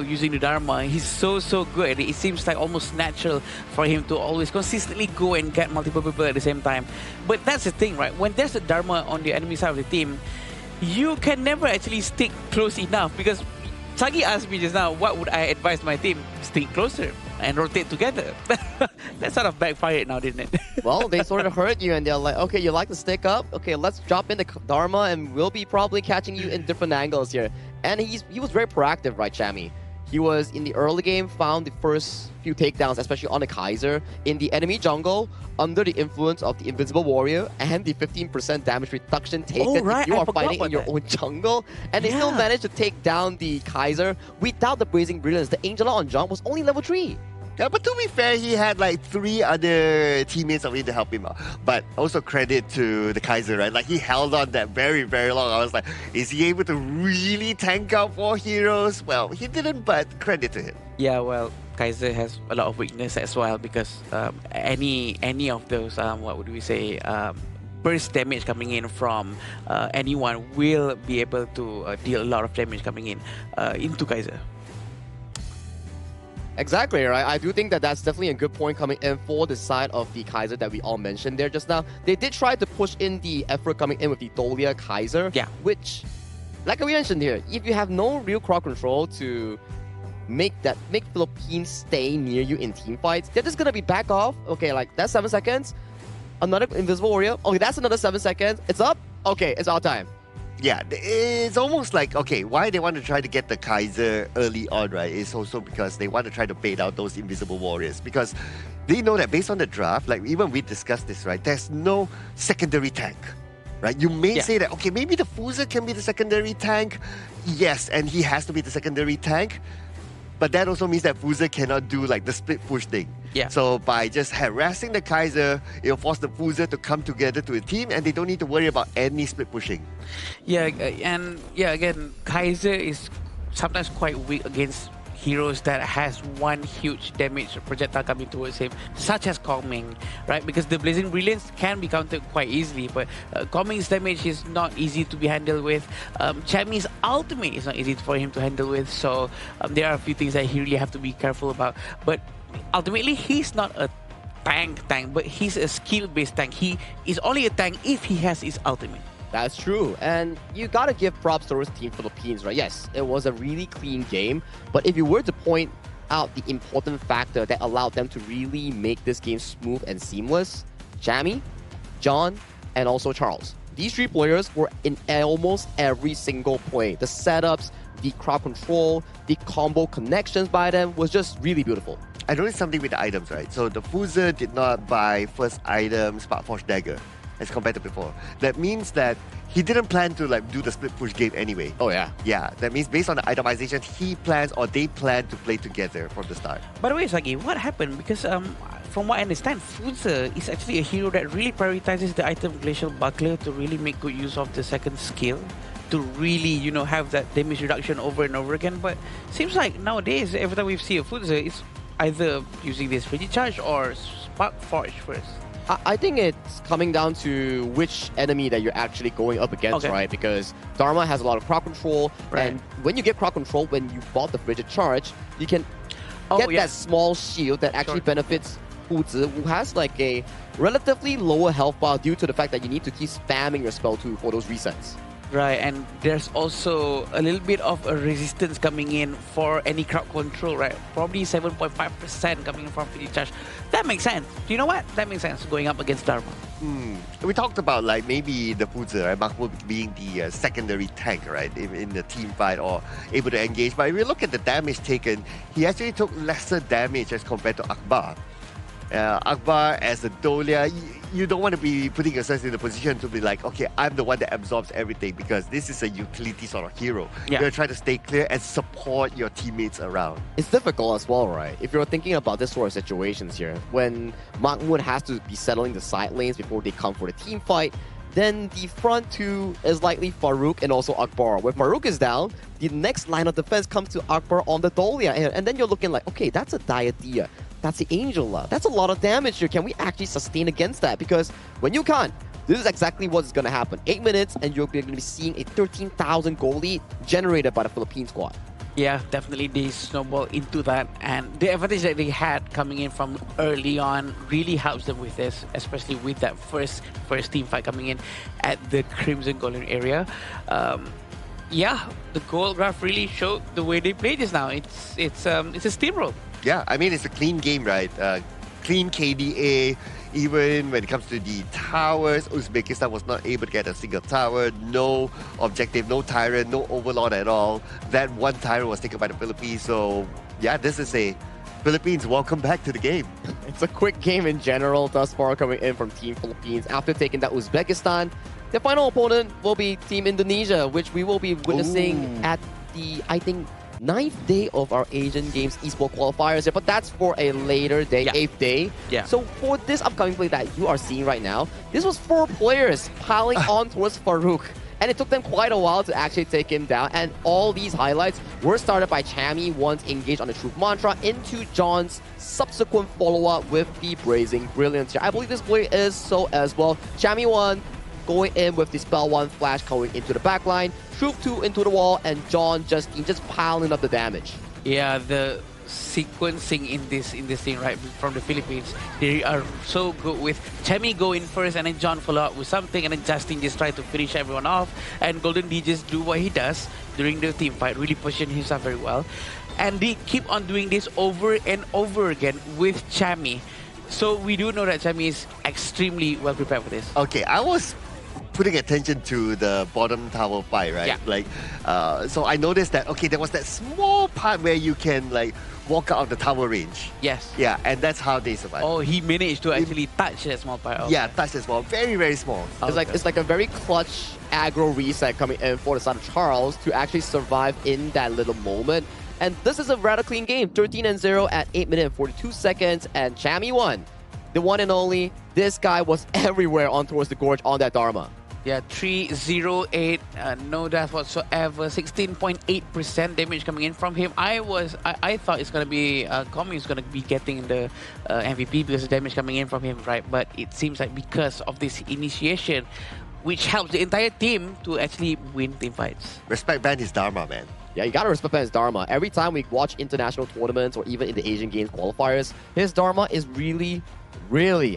using the Dharma. He's so good. It seems like almost natural for him to always consistently go and get multiple people at the same time. But that's the thing, right? When there's a Dharma on the enemy side of the team, you can never actually stick close enough because Sagi asked me just now, what would I advise my team? Stay closer and rotate together. That sort of backfired now, didn't it? Well, they sort of heard you and they're like, okay, you like to stick up? Okay, let's drop into Dharma and we'll be probably catching you in different angles here. And he was very proactive, right, Chami? He was in the early game, found the first few takedowns, especially on the Kaiser, in the enemy jungle, under the influence of the Invincible Warrior and the 15% damage reduction taken if you are fighting in your own jungle. And they still managed to take down the Kaiser without the Blazing Brilliance. The Angela on jump was only level 3. Yeah, but to be fair, he had like 3 other teammates of him to help him out. But also credit to the Kaiser, right? Like he held on that very, very long. I was like, is he able to really tank out 4 heroes? Well, he didn't, but credit to him. Yeah, well, Kaiser has a lot of weakness as well because any of those, what would we say, burst damage coming in from anyone will be able to deal a lot of damage coming in into Kaiser. Exactly, right? I do think that that's definitely a good point coming in for the side of the Kaiser that we all mentioned there just now. They did try to push in the effort coming in with the Dolia Kaiser, which, like we mentioned here, if you have no real crowd control to make Philippines stay near you in team fights, they're just gonna be back off. Okay, like that's 7 seconds. Another Invisible Warrior. Okay, that's another 7 seconds. It's up. Okay, it's our time. Yeah, it's almost like, okay, why they want to try to get the Kaiser early on, right? It's also because they want to try to bait out those Invisible Warriors. Because they know that based on the draft, like even we discussed this, right? There's no secondary tank, right? You may say that, okay, maybe the Fuser can be the secondary tank. Yes, and he has to be the secondary tank. But that also means that Fuser cannot do like the split push thing. Yeah. So by just harassing the Kaiser, it'll force the Fuser to come together to a team and they don't need to worry about any split pushing. Yeah, and yeah, again, Kaiser is sometimes quite weak against heroes that has one huge damage projectile coming towards him, such as Kongming, right? Because the Blazing Brilliance can be countered quite easily, but Kongming's damage is not easy to be handled with. Chami's ultimate is not easy for him to handle with, so there are a few things that he really have to be careful about. But ultimately, he's not a tank, but he's a skill-based tank. He is only a tank if he has his ultimate. That's true, and you gotta give props to Team Philippines, right? Yes, it was a really clean game, but if you were to point out the important factor that allowed them to really make this game smooth and seamless, Chami, John, and also Charles. These 3 players were in almost every single play. The setups, the crowd control, the combo connections by them was just really beautiful. I noticed something with the items, right? So the Fuser did not buy first item Sparkforge Dagger as compared to before. That means that he didn't plan to like do the split push game anyway. Oh yeah. Yeah, that means based on the itemization, he plans or they plan to play together from the start. By the way, Sagi, what happened? Because from what I understand, Fuser is actually a hero that really prioritizes the item Glacial Buckler to really make good use of the second skill, to really, you know, have that damage reduction over and over again. But seems like nowadays, every time we see a Fuser, it's either using this Frigid Charge or Spark Forge first. I think it's coming down to which enemy that you're actually going up against, right? Because Dharma has a lot of crowd control, and when you get crowd control, when you bought the Frigid Charge, you can get that small shield that actually benefits Fuzi, who has like a relatively lower health bar due to the fact that you need to keep spamming your spell too for those resets. Right, and there's also a little bit of a resistance coming in for any crowd control, right? Probably 7.5% coming in from Frigid Charge. That makes sense. You know what? That makes sense going up against Dharma. We talked about like maybe the Fuzi, right? Mahmoud being the secondary tank, right? In the team fight or able to engage. But if you look at the damage taken, he actually took lesser damage as compared to Akbar. Akbar as a Dolia, you don't want to be putting yourself in the position to be like, okay, I'm the one that absorbs everything because this is a utility sort of hero. You're going to try to stay clear and support your teammates around. It's difficult as well, right? If you're thinking about this sort of situations here, when Mahmoud has to be settling the side lanes before they come for the team fight, then the front two is likely Farouk and also Akbar. When Farouk is down, the next line of defense comes to Akbar on the Dolia. And then you're looking like, okay, that's a Diadea. That's the Angela. That's a lot of damage here. Can we actually sustain against that? Because when you can't, this is exactly what's going to happen. 8 minutes and you're going to be seeing a 13,000 goal lead generated by the Philippine squad. Yeah, definitely they snowball into that, and the advantage that they had coming in from early on really helps them with this, especially with that first team fight coming in at the Crimson Golden area. Yeah, the goal graph really showed the way they play this now. It's a steamroll. Yeah, I mean, it's a clean game, right? Clean KDA. Even when it comes to the towers, Uzbekistan was not able to get a single tower. No objective, no tyrant, no overlord at all. That one tyrant was taken by the Philippines. So, yeah, this is a Philippines, welcome back to the game. It's a quick game in general thus far coming in from Team Philippines. After taking that Uzbekistan, the final opponent will be Team Indonesia, which we will be witnessing at the, I think, 9th day of our Asian Games Esports Qualifiers. But that's for a later day, 8th day. Yeah. So for this upcoming play that you are seeing right now, this was 4 players piling on towards Farouk. And it took them quite a while to actually take him down. And all these highlights were started by Chammy once engaged on the Truth Mantra into John's subsequent follow-up with the Blazing Brilliance here. I believe this play is so as well. Chammy 1 going in with the Spell 1 flash going into the backline. Truth 2 into the wall, and John just piling up the damage. Yeah, the sequencing in this thing right from the Philippines, they are so good with Chammy go in first and then John follow up with something, and then Justin just try to finish everyone off, and Golden D just do what he does during the team fight, really position himself very well, and they keep on doing this over and over again with Chammy. So we do know that Chammy is extremely well prepared for this. Okay, I was putting attention to the bottom tower fight, right? Yeah. Like, so I noticed that, okay, there was that small part where you can, like, walk out of the tower range. Yes. Yeah, and that's how they survive. Oh, he managed to actually touch that small part. Yeah, touch that small. Very, very small. It's like a very clutch aggro reset coming in for the side of Charles to actually survive in that little moment. And this is a rather clean game. 13-0 at 8 minutes and 42 seconds, and Chammy won. The one and only, this guy was everywhere on towards the gorge on that Dharma. Yeah, 308, no death whatsoever, 16.8% damage coming in from him. I thought it's gonna be Komi is gonna be getting the MVP because of damage coming in from him, right? But it seems like because of this initiation, which helps the entire team to actually win team fights. Respect ban his Dharma, man. Yeah, you gotta respect his Dharma. Every time we watch international tournaments or even in the Asian Games qualifiers, his Dharma is really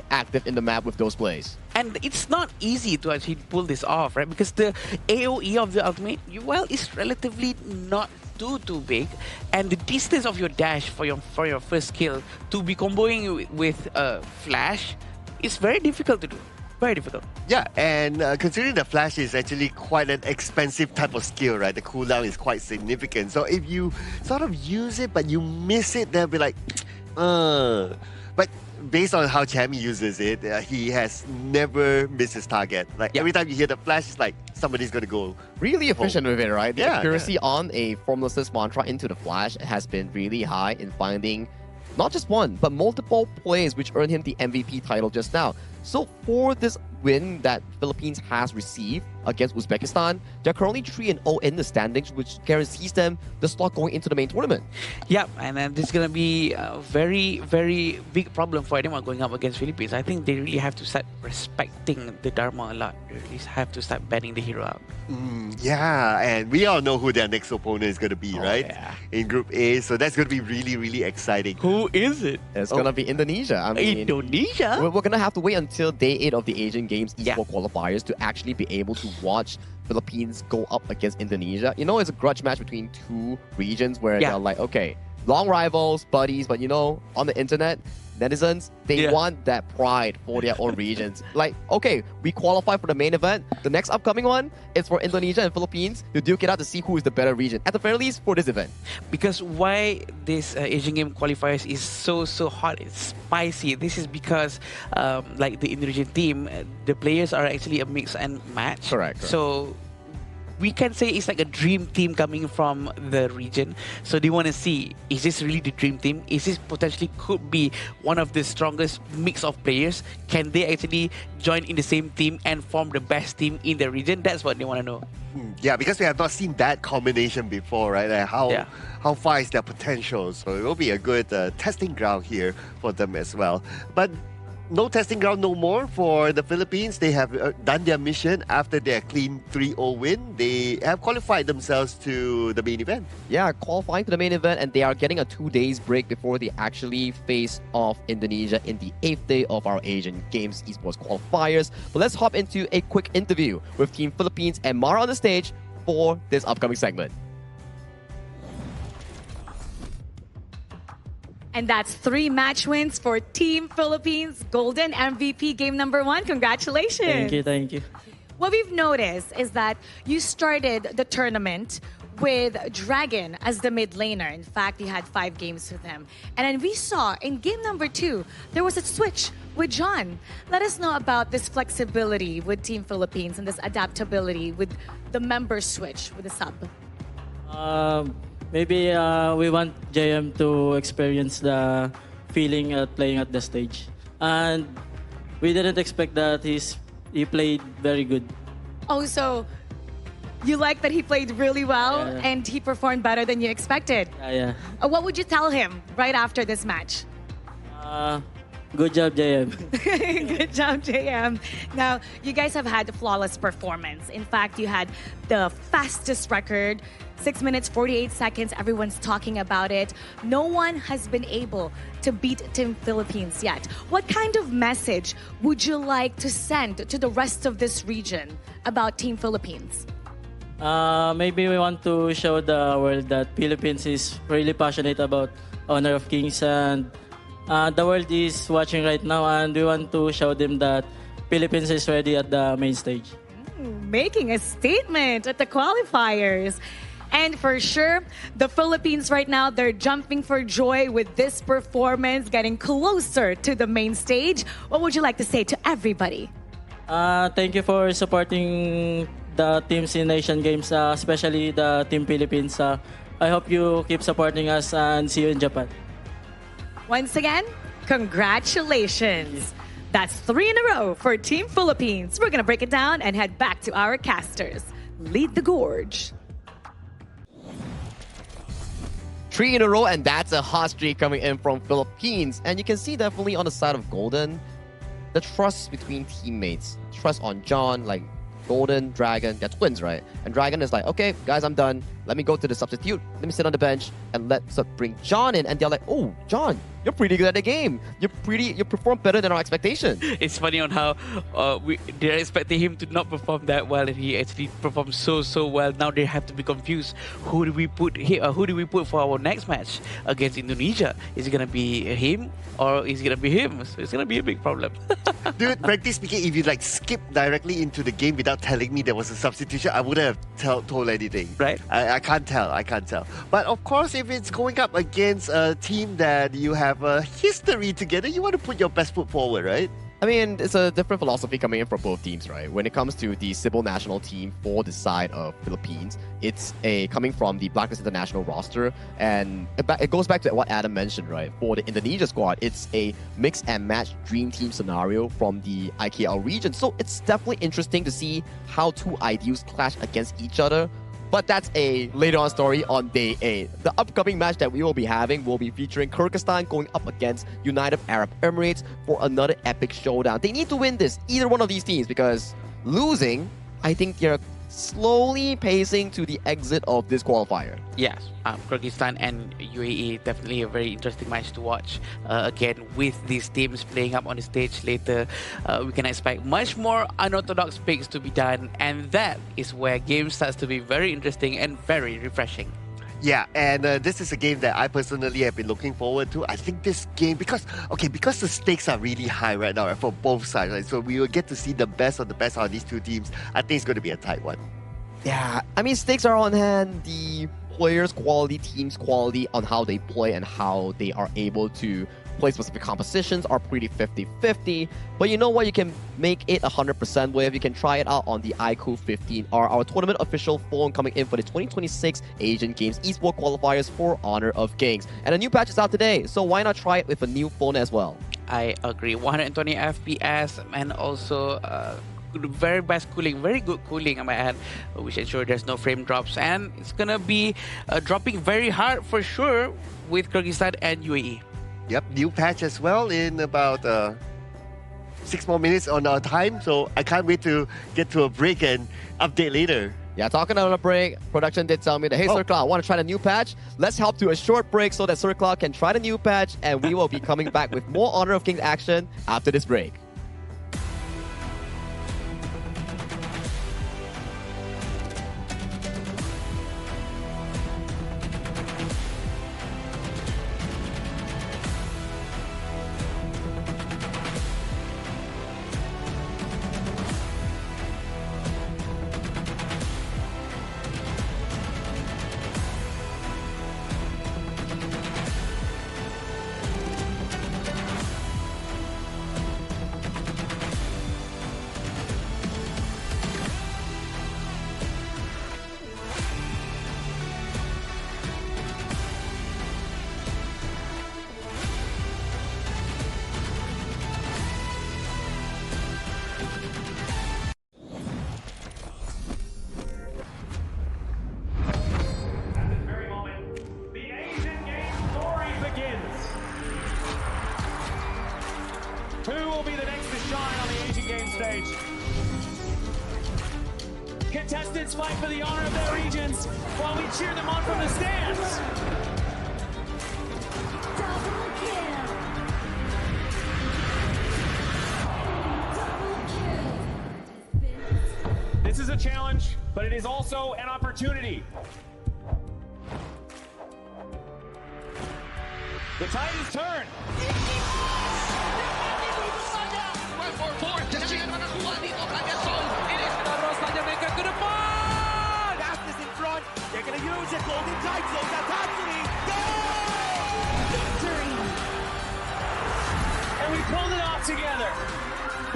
active in the map with those plays. And it's not easy to actually pull this off, right? Because the AoE of the ultimate, well, is relatively not too big, and the distance of your dash for your first kill to be comboing with flash is very difficult to do. Very difficult. Yeah, and considering the flash is actually quite an expensive type of skill, right? The cooldown is quite significant. So if you sort of use it but you miss it, they'll be like, But based on how Chammy uses it, he has never missed his target. Like every time you hear the flash, it's like somebody's going to go. Really efficient with it, right? The Yeah, accuracy on a formless mantra into the flash has been really high in finding not just one, but multiple plays which earned him the MVP title just now. So for this win that Philippines has received against Uzbekistan, they're currently 3-0 in the standings, which guarantees them the slot going into the main tournament. Yeah, and then this is going to be a very, very big problem for anyone going up against Philippines. I think they really have to start respecting the Dharma a lot. They really have to start banning the hero out. Yeah, and we all know who their next opponent is going to be, right? Yeah. In Group A, so that's going to be really, really exciting. Who is it? It's going to be Indonesia. I mean, Indonesia? We're going to have to wait until day 8 of the Asian Games Esports Qualifiers to actually be able to watch Philippines go up against Indonesia. You know, it's a grudge match between two regions where they're like, okay, long rivals, buddies, but you know, on the internet, netizens, they want that pride for their own regions. Like, okay, we qualify for the main event. The next upcoming one is for Indonesia and Philippines to duke it out to see who is the better region, at the very least for this event. Because why this Asian Game Qualifiers is so hot, it's spicy. This is because like the Indonesian team, the players are actually a mix and match. Correct. So we can say it's like a dream team coming from the region. So they want to see, is this really the dream team? Is this potentially could be one of the strongest mix of players? Can they actually join in the same team and form the best team in the region? That's what they want to know. Yeah, because we have not seen that combination before, right? Like how far is their potential? So it will be a good testing ground here for them as well. But no testing ground no more for the Philippines. They have done their mission after their clean 3-0 win. They have qualified themselves to the main event. Yeah, qualifying to the main event, and they are getting a 2 days break before they actually face off Indonesia in the 8th day of our Asian Games Esports Qualifiers. But let's hop into a quick interview with Team Philippines and Mara on the stage for this upcoming segment. And that's 3 match wins for Team Philippines. Golden MVP game number 1. Congratulations. Thank you, thank you. What we've noticed is that you started the tournament with Dragon as the mid laner. In fact, you had 5 games with him. And then we saw in game number 2, there was a switch with John. Let us know about this flexibility with Team Philippines and this adaptability with the member switch with the sub. Maybe we want JM to experience the feeling at playing at the stage. And we didn't expect that he played very good. Oh, so you like that he played really well and he performed better than you expected? Yeah. What would you tell him right after this match? Good job, JM. Good job, JM. Now, you guys have had a flawless performance. In fact, you had the fastest record, 6 minutes, 48 seconds. Everyone's talking about it. No one has been able to beat Team Philippines yet. What kind of message would you like to send to the rest of this region about Team Philippines? Maybe we want to show the world that Philippines is really passionate about Honor of Kings, and the world is watching right now, and we want to show them that Philippines is ready at the main stage. Making a statement at the qualifiers. And for sure, the Philippines right now, they're jumping for joy with this performance, getting closer to the main stage. What would you like to say to everybody? Thank you for supporting the teams in Asian Games, especially the Team Philippines. I hope you keep supporting us, and see you in Japan. Once again, congratulations. That's 3 in a row for Team Philippines. We're going to break it down and head back to our casters. Lead the gorge. 3 in a row, and that's a hot streak coming in from Philippines. And you can see definitely on the side of Golden, the trust between teammates. Trust on John, like Golden, Dragon, they're twins, right? And Dragon is like, okay, guys, I'm done. Let me go to the substitute. Let me sit on the bench and let's bring John in. And they're like, oh, John, you're pretty good at the game. You perform better than our expectation. It's funny on how they're expecting him to not perform that well, and he actually performed so well. Now they have to be confused. Who do we put here? Who do we put for our next match against Indonesia? Is it gonna be him or is it gonna be him? So it's gonna be a big problem. Dude, frankly speaking, if you like skip directly into the game without telling me there was a substitution, I wouldn't have told anything. Right? I can't tell. But of course, if it's going up against a team that you have a history together, you want to put your best foot forward, right? I mean, it's a different philosophy coming in from both teams, right? When it comes to the Civil national team for the side of Philippines, it's coming from the Blacklist International roster, and it goes back to what Adam mentioned, right? For the Indonesia squad, it's a mix and match dream team scenario from the IKL region. So it's definitely interesting to see how 2 ideals clash against each other. But that's a later on story on day 8. The upcoming match that we will be having will be featuring Kyrgyzstan going up against United Arab Emirates for another epic showdown. They need to win this, either one of these teams, because losing, I think they're slowly pacing to the exit of this qualifier. Yes, Kyrgyzstan and UAE, definitely a very interesting match to watch. Again, with these teams playing up on the stage later, we can expect much more unorthodox picks to be done, and that is where game starts to be very interesting and very refreshing. Yeah, and this is a game that I personally have been looking forward to. I think this game, because the stakes are really high right now, right, for both sides, right? So we will get to see the best of the best out of these 2 teams. I think it's going to be a tight one. Yeah, I mean, stakes are on hand. The players' quality, teams' quality on how they play and how they are able to play specific compositions are pretty 50-50. But you know what? You can make it 100% with. You can try it out on the iQOO 15, our tournament official phone coming in for the 2026 Asian Games Esports Qualifiers for Honor of Kings. And a new patch is out today, so why not try it with a new phone as well? I agree. 120 FPS and also very best cooling, very good cooling, I might add, which ensure there's no frame drops. And it's gonna be dropping very hard for sure with Kyrgyzstan and UAE. Yep, new patch as well in about 6 more minutes on our time. So I can't wait to get to a break and update later. Yeah, talking about a break, production did tell me that, hey, Sir Cloud, I want to try the new patch. Let's help to a short break so that Sir Cloud can try the new patch, and we will be coming back with more Honor of Kings action after this break. game stage. Contestants fight for the honor of their regions while we cheer them on from the stands. Double kill. This is a challenge, but it is also an opportunity. The tide is turned. Fastest in front. They're going to use it. Golden title. That's actually Victory. And we pulled it off together.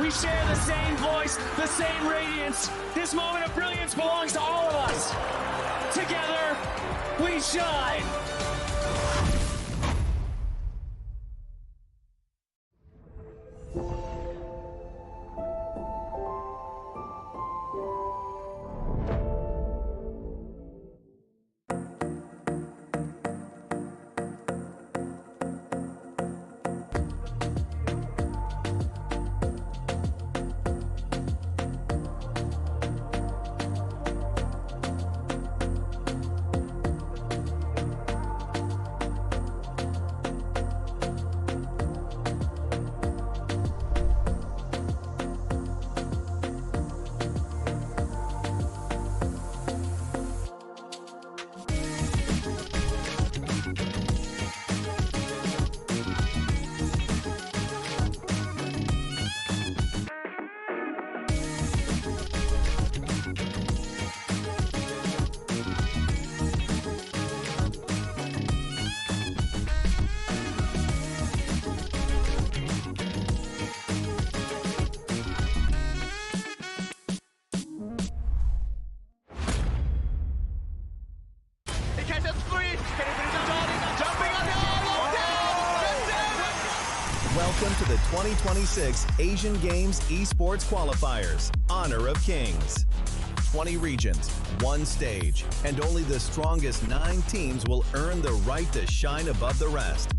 We share the same voice, the same radiance. This moment of brilliance belongs to all of us. Together, we shine. Welcome to the 2026 Asian Games Esports Qualifiers, Honor of Kings. 20 regions, one stage, and only the strongest 9 teams will earn the right to shine above the rest.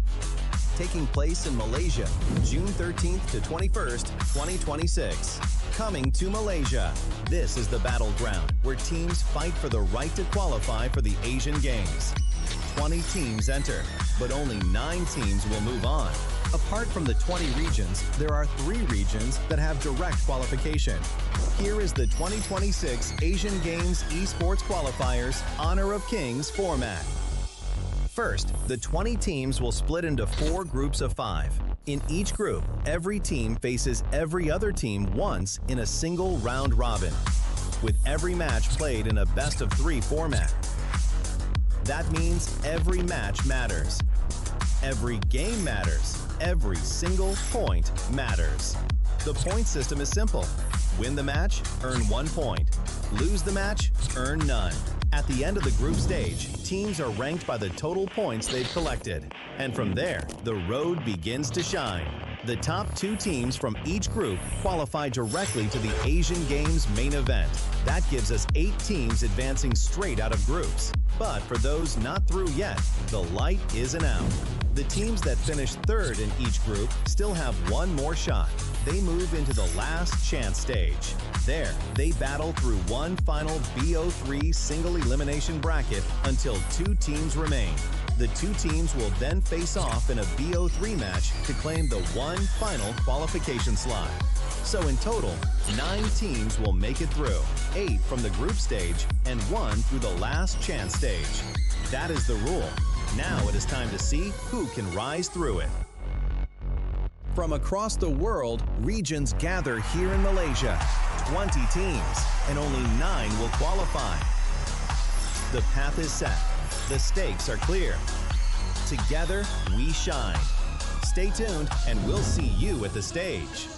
Taking place in Malaysia, June 13th to 21st, 2026. Coming to Malaysia, this is the battleground where teams fight for the right to qualify for the Asian Games. 20 teams enter, but only 9 teams will move on. Apart from the 20 regions, there are 3 regions that have direct qualification. Here is the 2026 Asian Games Esports Qualifiers Honor of Kings format. First, the 20 teams will split into 4 groups of 5. In each group, every team faces every other team once in a single round robin, with every match played in a best-of-3 format. That means every match matters. Every game matters. Every single point matters. The point system is simple. Win the match, earn 1 point. Lose the match, earn none. At the end of the group stage, teams are ranked by the total points they've collected. And from there, the road begins to shine. The top 2 teams from each group qualify directly to the Asian Games main event. That gives us 8 teams advancing straight out of groups. But for those not through yet, the light isn't out. The teams that finish 3rd in each group still have 1 more shot. They move into the last chance stage. There, they battle through one final BO3 single elimination bracket until 2 teams remain. The 2 teams will then face off in a BO3 match to claim the one final qualification slot. So in total, 9 teams will make it through, 8 from the group stage and 1 through the last chance stage. That is the rule. Now it is time to see who can rise through it. From across the world, regions gather here in Malaysia. 20 teams, and only 9 will qualify. The path is set. The stakes are clear. Together, we shine. Stay tuned, and we'll see you at the stage.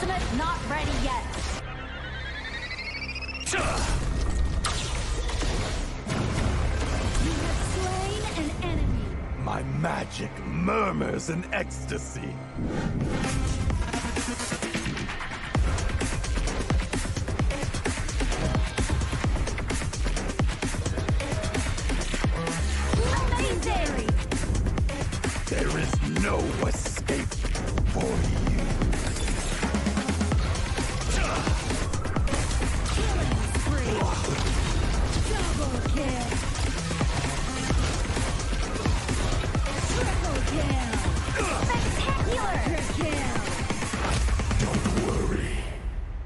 ultimate not ready yet. You have slain an enemy. My magic murmurs in ecstasy. Amazing! There is no escape for you. Killing spree. Double kill. Triple kill. Spectacular kill. Don't worry.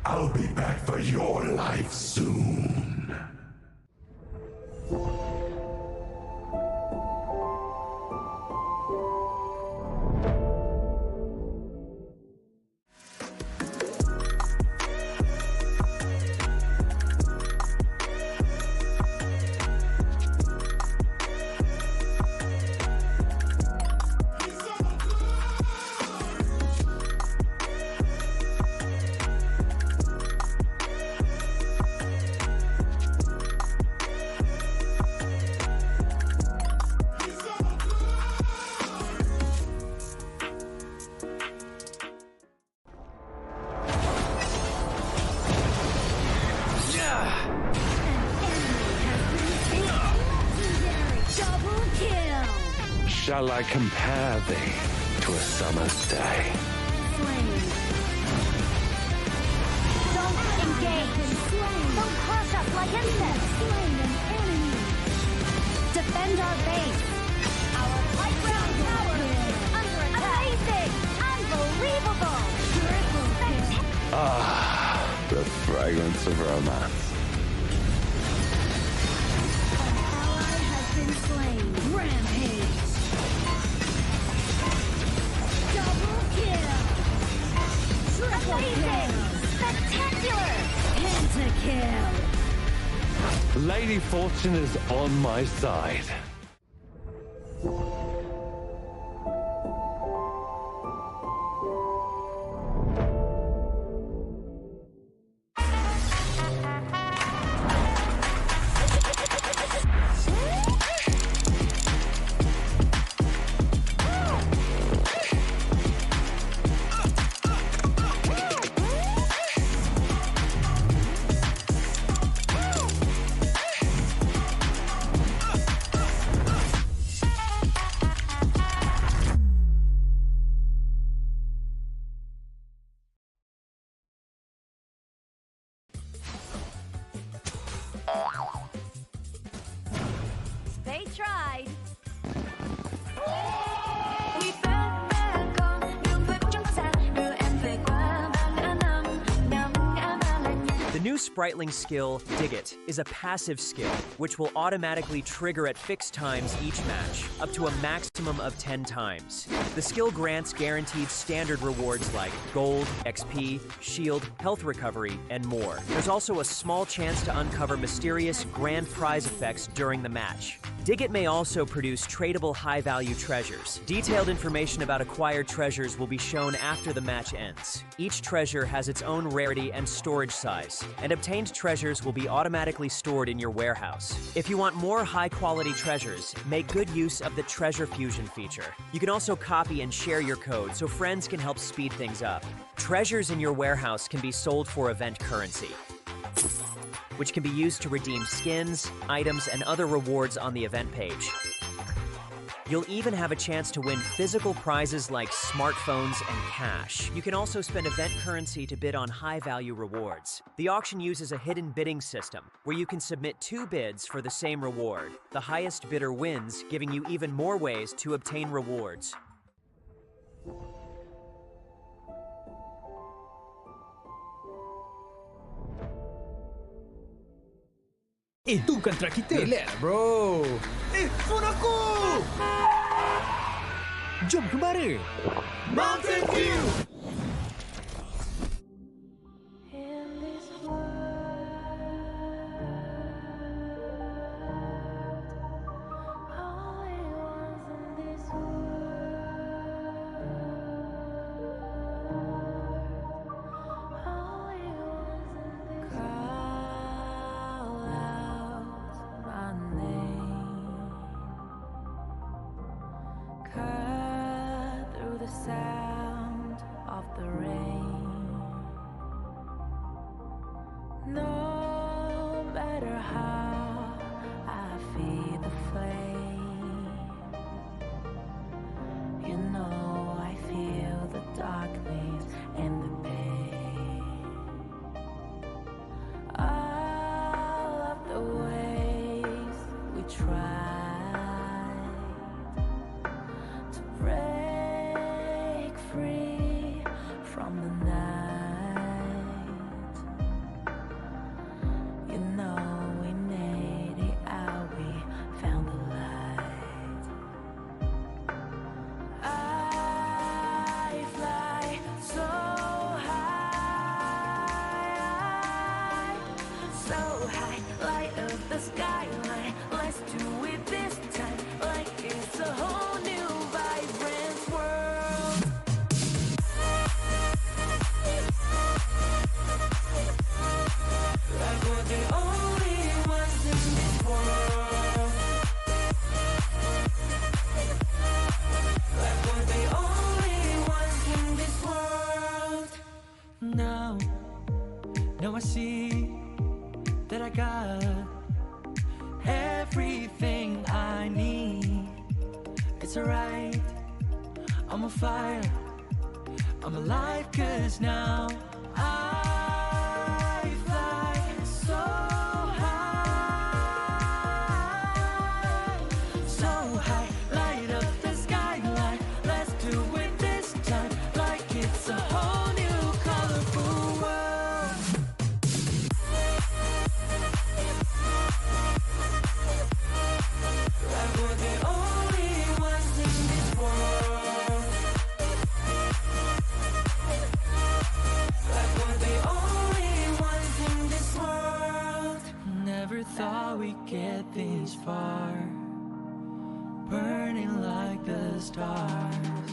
I'll be back for your life soon. Shall I compare thee to a summer's day? Slain. Don't engage. Don't crush us like insects. Slain an enemy. Defend our base. Our high ground tower is under attack. Amazing! Unbelievable! Ah, the fragrance of romance. An ally has been slain. Rampage. Double kill! Triple kill! Spectacular! Pentakill! Lady Fortune is on my side. They tried. The new Spritling skill, Dig It, is a passive skill, which will automatically trigger at fixed times each match, up to a maximum of 10 times. The skill grants guaranteed standard rewards like gold, XP, shield, health recovery, and more. There's also a small chance to uncover mysterious grand prize effects during the match. Dig It may also produce tradable high-value treasures. Detailed information about acquired treasures will be shown after the match ends. Each treasure has its own rarity and storage size, and obtained treasures will be automatically stored in your warehouse. If you want more high-quality treasures, make good use of the Treasure Fusion feature. You can also copy and share your code so friends can help speed things up. Treasures in your warehouse can be sold for event currency, which can be used to redeem skins, items, and other rewards on the event page. You'll even have a chance to win physical prizes like smartphones and cash. You can also spend event currency to bid on high-value rewards. The auction uses a hidden bidding system, where you can submit 2 bids for the same reward. The highest bidder wins, giving you even more ways to obtain rewards. Itu bukan track kita. Relax, bro. Phone aku! Jom kembali. Mountain View! Now I see that I got everything I need. It's alright, I'm on fire, I'm alive, 'cause now I fly so high, so high, light up the skyline. Let's do it this time, like it's a whole new colorful world. Like we're the only ones in this world. Like we're the only ones in this world. Never thought we'd get this far, burning like the stars.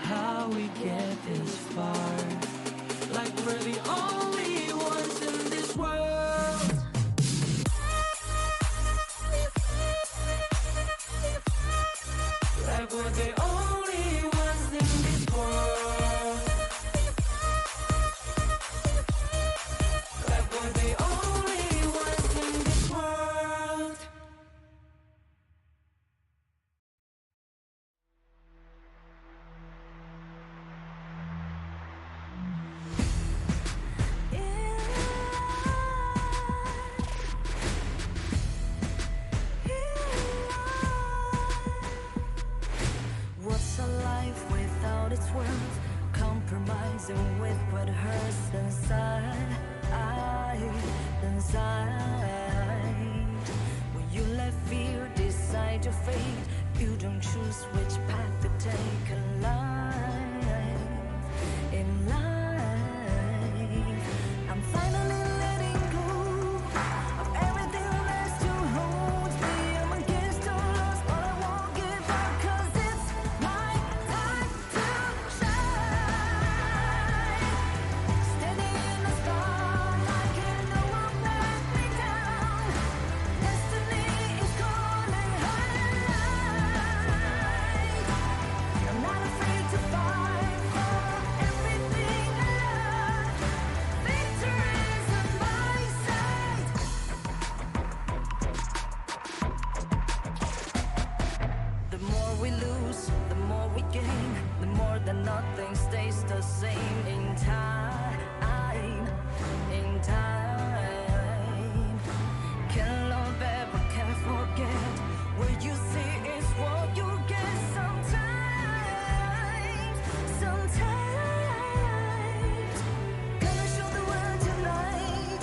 How we get this far? Like we're the only ones in this world. Like we're the only ones in this world. Like we're the only ones in this world. What's a life without its words? Compromising with what hurts inside, inside. When you let fear decide your fate, you don't choose which path to take in life. In life, I'm finally letting go of everything that still holds me. I'm against all odds, but I won't give up, 'cause it's my time to shine. Standing in the spotlight, and no one let me down. Destiny is calling high. I'm not afraid to fight for everything I love. Victory is on my side. The more we lose, the more we gain. The more that nothing stays the same. In time, in time. Can't love ever, can't forget. What you see is what you get. Sometimes, sometimes. Gonna show the world tonight,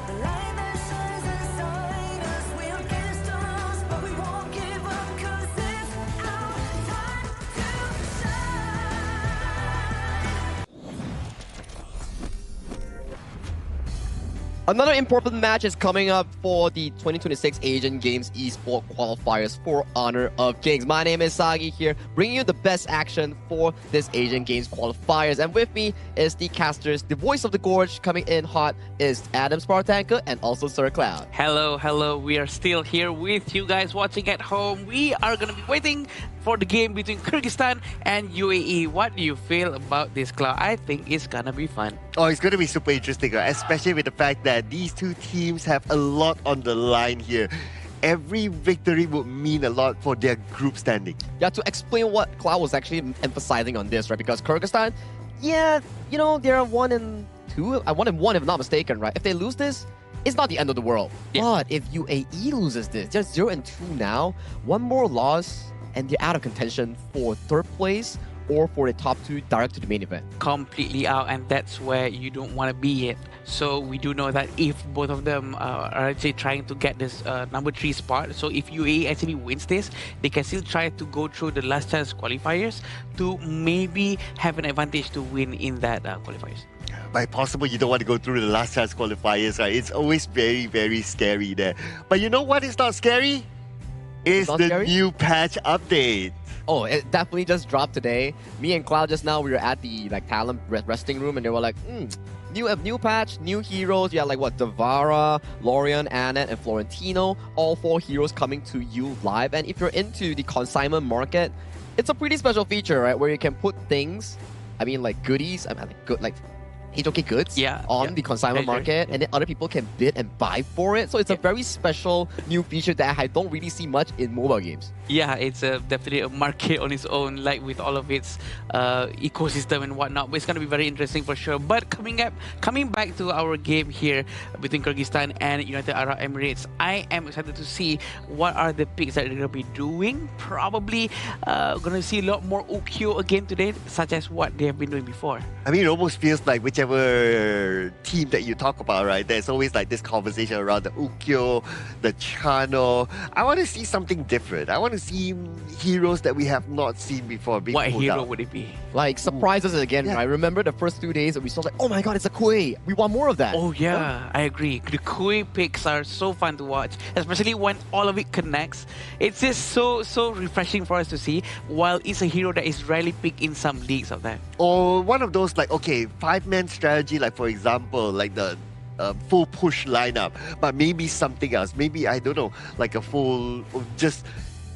the light that shines inside us. We're against all odds, but we won't give up, 'cause it's our time to shine. Another important match is coming up for the 2026 Asian Games Esports Qualifiers for Honor of Kings. My name is Sagi here, bringing you the best action for this Asian Games Qualifiers. And with me is the casters, the voice of the gorge coming in hot is Adam Spartanka and also Sir Cloud. Hello, hello. We are still here with you guys watching at home. We are going to be waiting for the game between Kyrgyzstan and UAE. What do you feel about this, Cloud? I think it's going to be fun. Oh, it's going to be super interesting, right? Especially with the fact that these two teams have a lot on the line here. Every victory would mean a lot for their group standing. Yeah, to explain what Cloud was actually emphasizing on this, right? Because Kyrgyzstan, yeah, you know, they're 1-2, 1-1 if not mistaken, right? If they lose this, it's not the end of the world. Yeah. But if UAE loses this, they're 0-2 now. One more loss, and they're out of contention for third place or for the top two direct to the main event. Completely out, and that's where you don't want to be yet. So we do know that if both of them are actually trying to get this number 3 spot, so if UAE actually wins this, they can still try to go through the last chance qualifiers to maybe have an advantage to win in that qualifiers. By possible, you don't want to go through the last chance qualifiers, right? It's always very, very scary there. But you know what is not scary? It's the scary? New patch update. Oh, it definitely just dropped today. Me and Cloud just now, we were at the talent resting room, and they were like, new patch, new heroes. Yeah, like what, Davara, Lorian, Annette, and Florentino. All 4 heroes coming to you live. And if you're into the consignment market, it's a pretty special feature, right? Where you can put things, I mean, like goodies, HOK goods on the consignment Treasure. market, and then other people can bid and buy for it. So it's a very special new feature that I don't really see much in mobile games. Yeah, it's definitely a market on its own, like with all of its ecosystem and whatnot. But it's going to be very interesting for sure. But coming back to our game here between Kyrgyzstan and United Arab Emirates, I am excited to see what are the picks that they're going to be doing. Probably going to see a lot more Ukyo again today, such as what they have been doing before. I mean, it almost feels like whichever team that you talk about, right? There's always like this conversation around the Ukyo, the Chano. I want to see something different. I want to see heroes that we have not seen before. What hero would it be? Like, surprises again, right? Remember the first 2 days that we saw, like, oh my god, it's a Kui. We want more of that. Oh yeah, I agree. The Kui picks are so fun to watch, especially when all of it connects. It's just so refreshing for us to see, while it's a hero that is rarely picked in some leagues of that. Or one of those, like, okay, 5-man strategy, like for example, like the full push lineup, but maybe something else. Maybe, I don't know, like a full just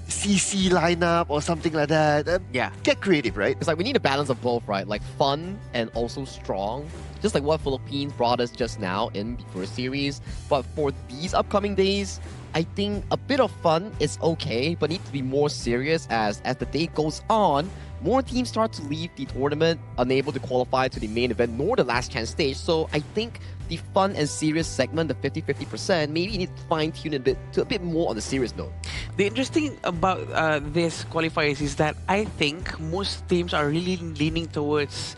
CC lineup or something like that. Get creative, right? It's like we need a balance of both, right? Like fun and also strong. Just like what Philippines brought us just now in the first series. But for these upcoming days, I think a bit of fun is okay, but needs to be more serious as the day goes on. More teams start to leave the tournament unable to qualify to the main event nor the last chance stage. So I think the fun and serious segment, the 50-50%, maybe you need to fine-tune it a bit more on the serious note. The interesting about this qualifiers is that I think most teams are really leaning towards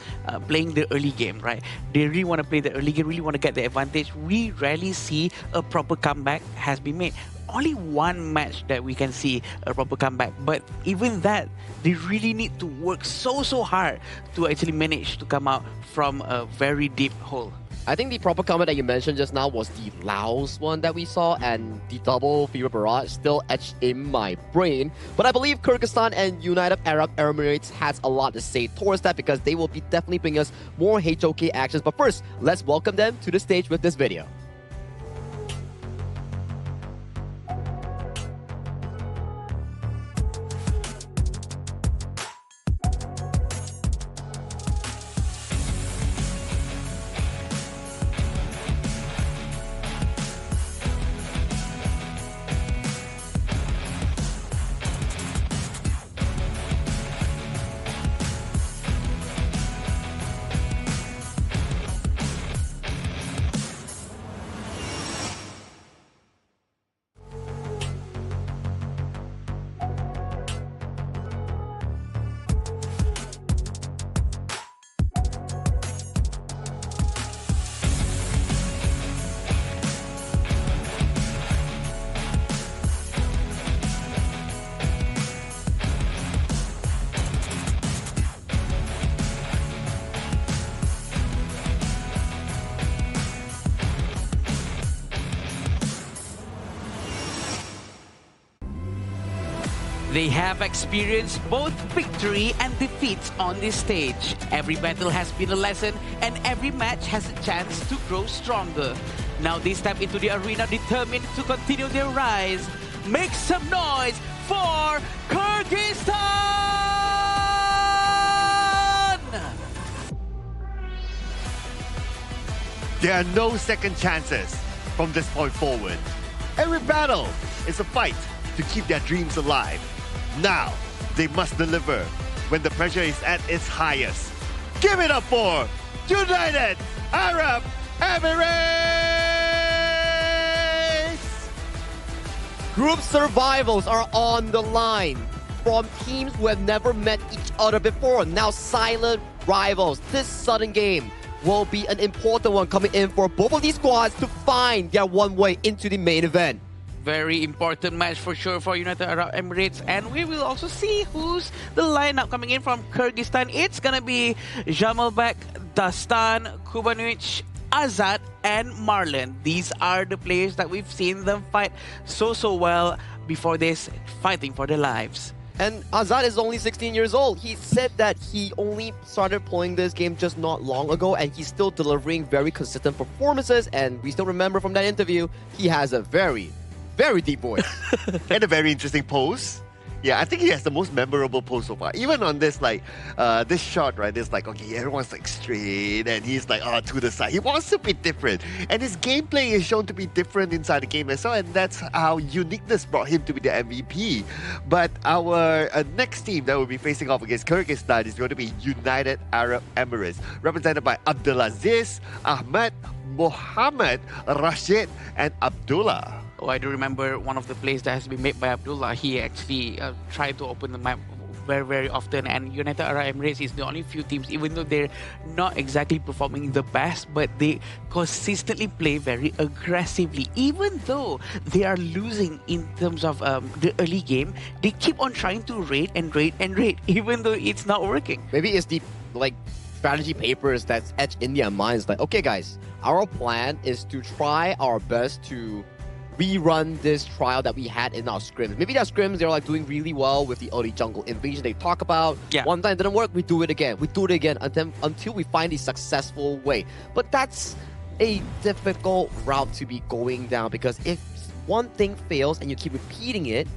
playing the early game, right? They really want to play the early game, really want to get the advantage. We rarely see a proper comeback has been made. Only one match that we can see a proper comeback, but even that, they really need to work so hard to actually manage to come out from a very deep hole. I think the proper comment that you mentioned just now was the Laos one that we saw, and the double fever barrage still etched in my brain. But I believe Kyrgyzstan and United Arab Emirates has a lot to say towards that, because they will be definitely bringing us more HOK actions. But first, let's welcome them to the stage with this video. They have experienced both victory and defeat on this stage. Every battle has been a lesson, and every match has a chance to grow stronger. Now they step into the arena determined to continue their rise. Make some noise for Kyrgyzstan! There are no second chances from this point forward. Every battle is a fight to keep their dreams alive. Now, they must deliver when the pressure is at its highest. Give it up for United Arab Emirates! Group survivals are on the line from teams who have never met each other before. Now silent rivals. This sudden game will be an important one coming in for both of these squads to find their one way into the main event. Very important match for sure for United Arab Emirates, and we will also see who's the lineup coming in from Kyrgyzstan. It's gonna be Jamalbek, Dastan, Kubanic, Azad, and Marlon. These are the players that we've seen them fight so well before this, fighting for their lives. And Azad is only 16 years old. He said that he only started playing this game just not long ago, and he's still delivering very consistent performances. And we still remember from that interview, he has a very deep voice. And a very interesting pose. Yeah, I think he has the most memorable pose so far. Even on this, like, this shot, right? It's like, okay, everyone's like straight, and he's like, to the side. He wants to be different, and his gameplay is shown to be different inside the game as well, and that's how uniqueness brought him to be the MVP. But our next team that will be facing off against Kyrgyzstan is going to be United Arab Emirates, represented by Abdulaziz, Ahmed, Mohammed, Rashid, and Abdullah. Oh, I do remember one of the plays that has been made by Abdullah. He actually tried to open the map very, very often, and United Arab Emirates is the only few teams, even though they're not exactly performing the best, but they consistently play very aggressively. Even though they are losing in terms of the early game, they keep on trying to raid and raid and raid, even though it's not working. Maybe it's the strategy papers that's etched in their minds. Like, okay, guys, our plan is to try our best to rerun this trial that we had in our scrims. Maybe that scrims, they're like doing really well with the early jungle invasion they talk about. Yeah. One time it didn't work, we do it again. We do it again until we find a successful way. But that's a difficult route to be going down, because if one thing fails and you keep repeating it,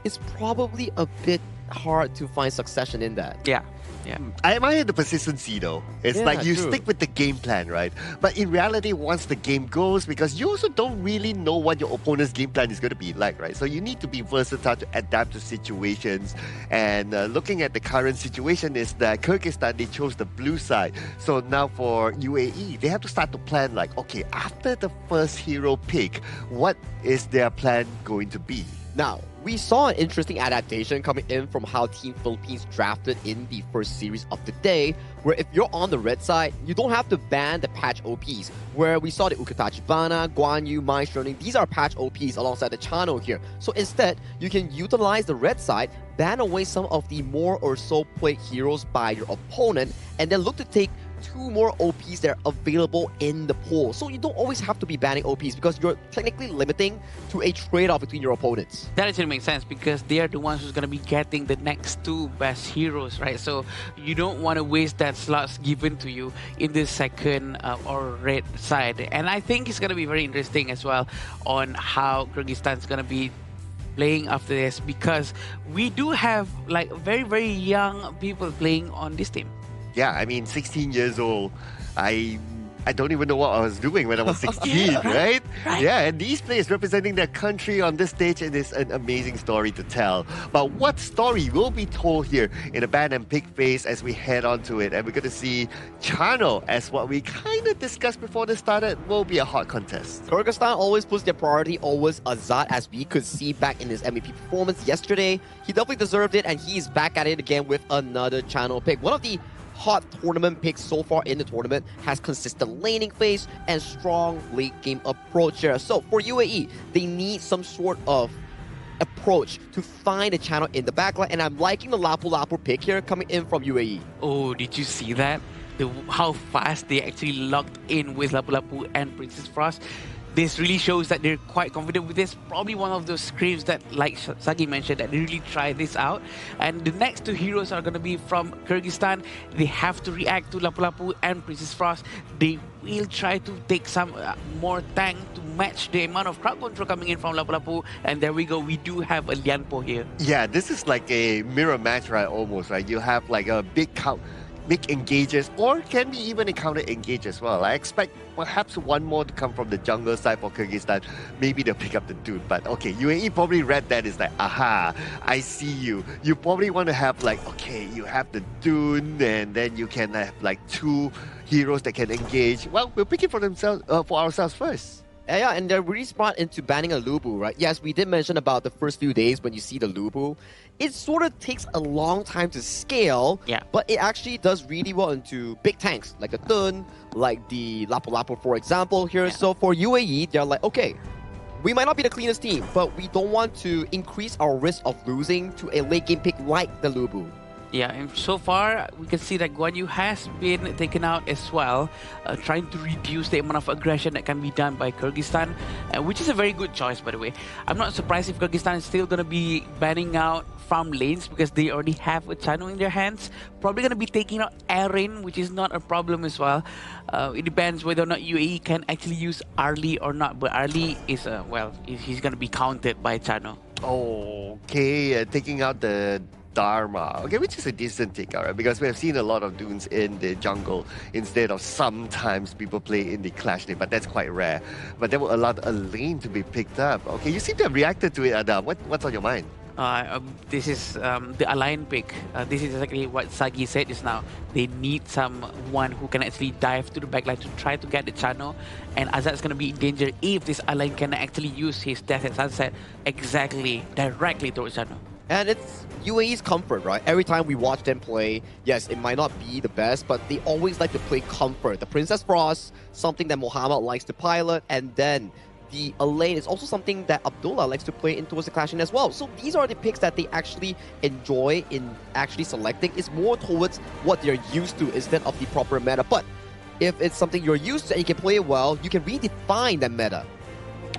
it's probably a bit hard to find succession in that. Yeah. Yeah. I admire the persistency though. It's like you stick with the game plan, right? But in reality, once the game goes, because you also don't really know what your opponent's game plan is going to be like, right? So you need to be versatile to adapt to situations. And looking at the current situation is that Kyrgyzstan, they chose the blue side. So now for UAE, they have to start to plan like, okay, after the first hero pick, what is their plan going to be? Now, we saw an interesting adaptation coming in from how Team Philippines drafted in the first series of the day, where if you're on the red side, you don't have to ban the patch OPs, where we saw the Ukatachibana, Guan Yu, Maestro, these are patch OPs alongside the channel here. So instead, you can utilize the red side, ban away some of the more or so played heroes by your opponent, and then look to take 2 more OPs that are available in the pool. So you don't always have to be banning OPs, because you're technically limiting to a trade-off between your opponents. That actually makes sense, because they are the ones who's going to be getting the next 2 best heroes, right? So you don't want to waste that slots given to you in the second or red side. And I think it's going to be very interesting as well on how Kyrgyzstan is going to be playing after this, because we do have like very, very young people playing on this team. Yeah, I mean, 16 years old. I don't even know what I was doing when I was 16, right? Yeah, and these players representing their country on this stage, it is an amazing story to tell. But what story will be told here in a ban and pick phase as we head on to it? And we're going to see Chano, as what we kind of discussed before this started, will be a hot contest. Kyrgyzstan always puts their priority always Azad, as we could see back in his MVP performance yesterday. He definitely deserved it, and he's back at it again with another Channel pick. One of the hot tournament picks so far in the tournament, has consistent laning phase and strong late game approach here. So for UAE, they need some sort of approach to find a channel in the backline, and I'm liking the Lapu Lapu pick here coming in from UAE. Oh, did you see that? How fast they actually locked in with Lapu Lapu and Princess Frost. This really shows that they're quite confident with this. Probably one of those scrims that, like Sagi mentioned, that they really try this out. And the next 2 heroes are going to be from Kyrgyzstan. They have to react to Lapu Lapu and Princess Frost. They will try to take some more tank to match the amount of crowd control coming in from Lapu Lapu. And there we go. We do have a Lianpo here. Yeah, this is like a mirror match, right? Almost, right? You have like a big engages, or can be even a counter engage as well. I expect perhaps one more to come from the jungle side for Kyrgyzstan. Maybe they'll pick up the dude. But okay, UAE probably read that as like, aha, I see you. You probably want to have like, okay, you have the Dune, and then you can have like 2 heroes that can engage. Well, we'll pick it for ourselves first. Yeah, and they're really smart into banning a Lubu, right? Yes, we did mention about the first few days when you see the Lubu. It sort of takes a long time to scale, but it actually does really well into big tanks, like the Dun, like the Lapu Lapu, for example, here. So for UAE, they're like, okay, we might not be the cleanest team, but we don't want to increase our risk of losing to a late game pick like the Lubu. Yeah, and so far, we can see that Guan Yu has been taken out as well, trying to reduce the amount of aggression that can be done by Kyrgyzstan, which is a very good choice, by the way. I'm not surprised if Kyrgyzstan is still going to be banning out farm lanes, because they already have a channel in their hands. Probably going to be taking out Erin, which is not a problem as well. It depends whether or not UAE can actually use Arlie or not, but Arlie is, well, he's going to be counted by channel. Okay, taking out the Dharma. Okay, which is a decent take, alright, because we have seen a lot of dunes in the jungle instead of sometimes people play in the Clash lane, but that's quite rare. But that will allow a lane to be picked up. Okay, you seem to have reacted to it, Adam. What's on your mind? This is the Align pick. This is exactly what Sagi said just now. They need someone who can actually dive to the backline to try to get the channel. And Azad is going to be in danger if this Align can actually use his Death and Sunset directly towards channel. And it's UAE's comfort, right? Every time we watch them play, yes, it might not be the best, but they always like to play comfort. The Princess Frost, something that Mohamed likes to pilot, and then the Elaine is also something that Abdullah likes to play in towards the clashing as well. So these are the picks that they actually enjoy in actually selecting. It's more towards what they're used to instead of the proper meta. But if it's something you're used to and you can play it well, you can redefine that meta.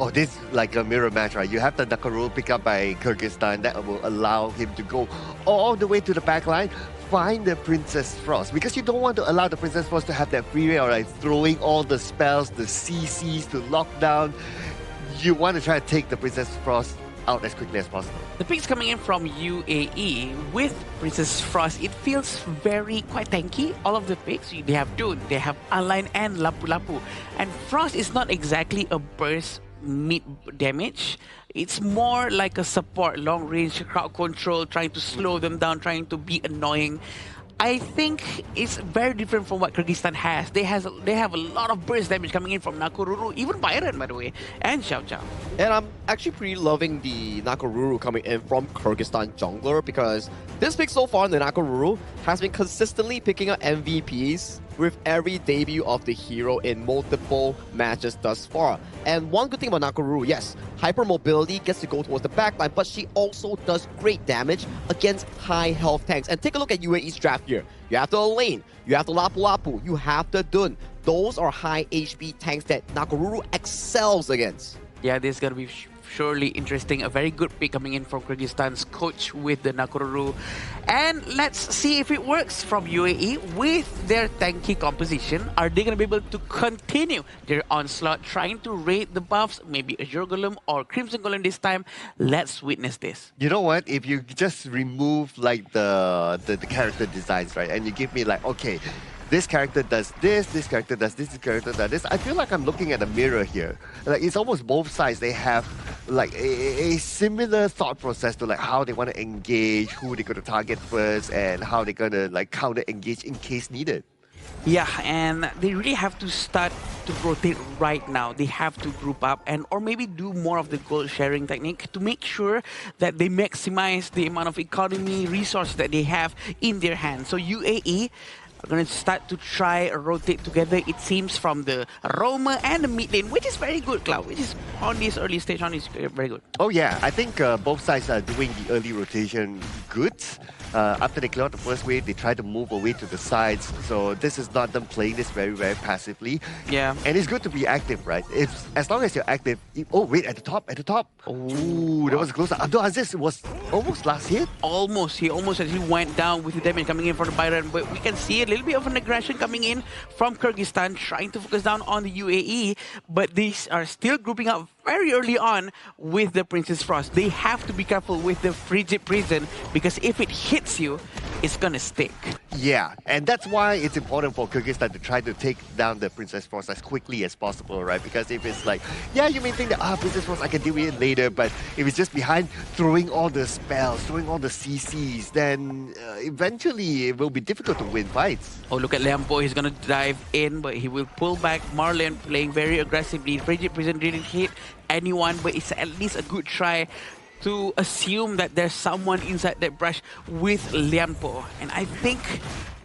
Oh, this is like a mirror match, right? You have the Nakaruru pick up by Kyrgyzstan that will allow him to go all the way to the back line, find the Princess Frost, because you don't want to allow the Princess Frost to have that free reign, right? Throwing all the spells, the CCs to lock down. You want to try to take the Princess Frost out as quickly as possible. The picks coming in from UAE with Princess Frost, it feels quite tanky. All of the picks, they have Dune, they have Align and Lapu Lapu. And Frost is not exactly a burst mid damage. It's more like a support, long range, crowd control, trying to slow them down, trying to be annoying. I think it's very different from what Kyrgyzstan has. They have a lot of burst damage coming in from Nakoruru, even Byron, by the way, and Xiao Zhao. And I'm actually pretty loving the Nakoruru coming in from Kyrgyzstan jungler, because this pick so far in the Nakoruru has been consistently picking up MVPs with every debut of the hero in multiple matches thus far. And one good thing about Nakoruru, yes, hypermobility gets to go towards the backline, but she also does great damage against high health tanks. And take a look at UAE's draft here. You have the Elaine, you have the Lapu Lapu, you have the Dun. Those are high HP tanks that Nakoruru excels against. Yeah, this is going to be surely interesting. A very good pick coming in from Kyrgyzstan's coach with the Nakoruru. And let's see if it works from UAE with their tanky composition. Are they going to be able to continue their onslaught, trying to raid the buffs, maybe Azure Golem or Crimson Golem this time? Let's witness this. You know what? If you just remove like the character designs, right, and you give me like, okay, this character does this character does this character does this, I feel like I'm looking at a mirror here. Like, it's almost both sides. They have like a similar thought process to like how they want to engage, who they're going to target first, and how they're going to like counter engage in case needed. Yeah, and they really have to start to rotate right now. They have to group up or maybe do more of the gold sharing technique to make sure that they maximize the amount of economy resources that they have in their hands. So UAE are going to start to try rotate together, it seems, from the Roma and the mid lane, which is very good, Cloud, which is on this early stage is very good. Oh yeah, I think both sides are doing the early rotation good. After they clear out the first wave, they try to move away to the sides. So this is not them playing this very, very passively. Yeah. And it's good to be active, right? As long as you're active. Oh, wait, at the top. Ooh, that was close. Abdul Aziz was almost last hit. Almost. He almost actually went down with the damage coming in from the Byron. But we can see a little bit of an aggression coming in from Kyrgyzstan, trying to focus down on the UAE. But these are still grouping up very early on with the Princess Frost. They have to be careful with the Frigid Prison, because if it hits you, it's gonna stick. Yeah, and that's why it's important for Kyrgyzstan to try to take down the Princess Frost as quickly as possible, right? Because if it's like, yeah, you may think that, Princess Frost, I can deal with it later, but if it's just behind throwing all the spells, throwing all the CCs, then eventually it will be difficult to win fights. Oh, look at Lambo. He's gonna dive in, but he will pull back. Marlon playing very aggressively. Frigid Prison didn't hit anyone, but it's at least a good try to assume that there's someone inside that brush with Liampo. And I think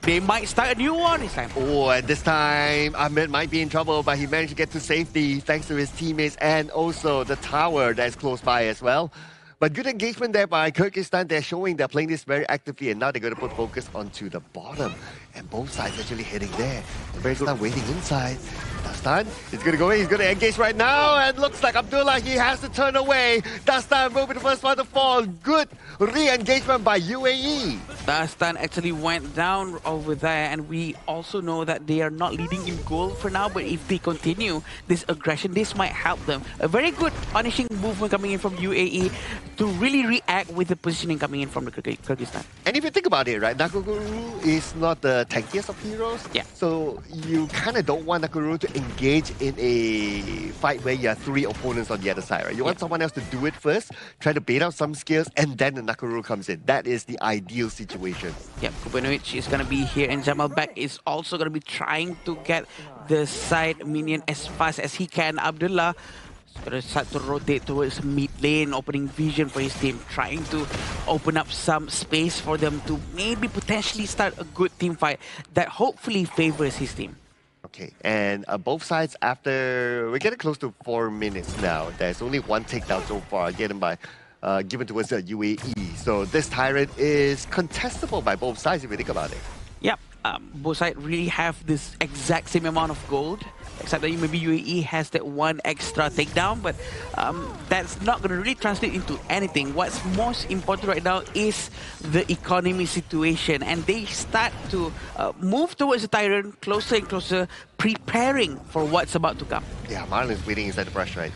they might start a new one this time. Oh, and this time Ahmed might be in trouble, but he managed to get to safety thanks to his teammates and also the tower that's close by as well. But good engagement there by Kyrgyzstan. They're showing they're playing this very actively, and now they're going to put focus onto the bottom. And both sides actually hitting there. Kyrgyzstan waiting inside. Dastan is going to go in. He's going to engage right now. And looks like Abdullah, he has to turn away. Dastan will be the first one to fall. Good re-engagement by UAE. Dastan actually went down over there, and we also know that they are not leading in goal for now, but if they continue this aggression, this might help them. A very good punishing movement coming in from UAE to really react with the positioning coming in from the Kyrgyzstan. And if you think about it, right, Nakaguru is not the tankiest of heroes. Yeah. So you kind of don't want Nakaguru to engage in a fight where you have 3 opponents on the other side, right? You want someone else to do it first, try to bait out some skills, and then the Nakaguru comes in. That is the ideal situation. Yeah, Kupanovic is going to be here, and Jamalbek is also going to be trying to get the side minion as fast as he can. Abdullah going to start to rotate towards mid lane, opening vision for his team, trying to open up some space for them to maybe potentially start a good team fight that hopefully favors his team. Okay, and both sides, after we're getting close to 4 minutes now, there's only 1 takedown so far given towards the UAE. So this Tyrant is contestable by both sides if you think about it. Yep, both sides really have this exact same amount of gold, except that maybe UAE has that 1 extra takedown, but that's not going to really translate into anything. What's most important right now is the economy situation, and they start to move towards the Tyrant closer and closer, preparing for what's about to come. Yeah, Marlon's waiting inside the brush, right?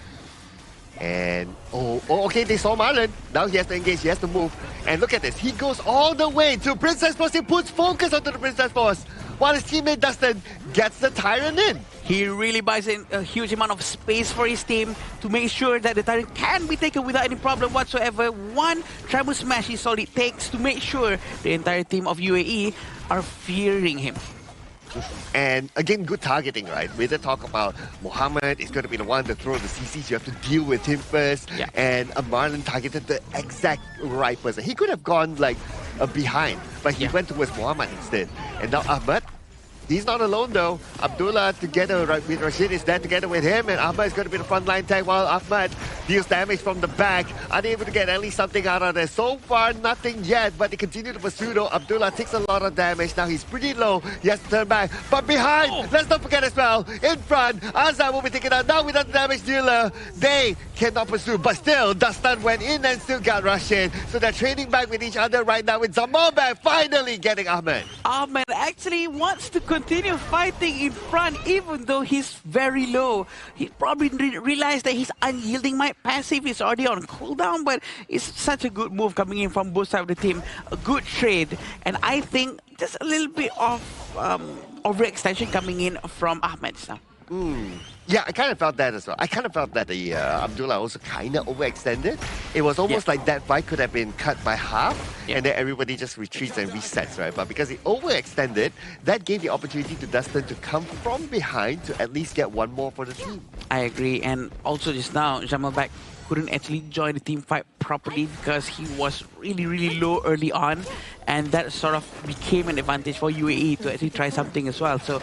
And, okay, they saw Marlon. Now he has to engage, he has to move. And look at this, he goes all the way to Princess Post. He puts focus onto the Princess Post, while his teammate Dustin gets the Tyrant in. He really buys in a huge amount of space for his team to make sure that the Tyrant can be taken without any problem whatsoever. 1 Tribal Smash is all it takes to make sure the entire team of UAE are fearing him. And again, good targeting, right? We did talk about Mohammed is going to be the one to throw the CCs. You have to deal with him first. Yeah. And Marlon targeted the exact right person. He could have gone like behind, but he went towards Mohammed instead. And now Ahmed, he's not alone though. Abdullah together with Rashid is there together with him, and Ahmed is going to be the frontline tag while Ahmed deals damage from the back, unable to get at least something out of there. So far, nothing yet, but they continue to pursue though. Abdullah takes a lot of damage. Now he's pretty low. He has to turn back. But behind, let's not forget as well, in front, Azad will be taken out. Now without the damage dealer, they cannot pursue. But still, Dustin went in and still got Rashid. So they're trading back with each other right now with Zamalbek finally getting Ahmed. Ahmed actually wants to continue fighting in front even though he's very low. He probably didn't realize that his unyielding might passive is already on cooldown, but it's such a good move coming in from both sides of the team. A good trade, and I think just a little bit of overextension coming in from Ahmed now. Yeah, I kind of felt that as well. I kind of felt that the Abdullah also kind of overextended. It was almost like that fight could have been cut by half, and then everybody just retreats and resets, right? But because he overextended, that gave the opportunity to Dustin to come from behind to at least get 1 more for the team. I agree, and also just now, Jamalbek couldn't actually join the team fight properly because he was really low early on, and that sort of became an advantage for UAE to actually try something as well. So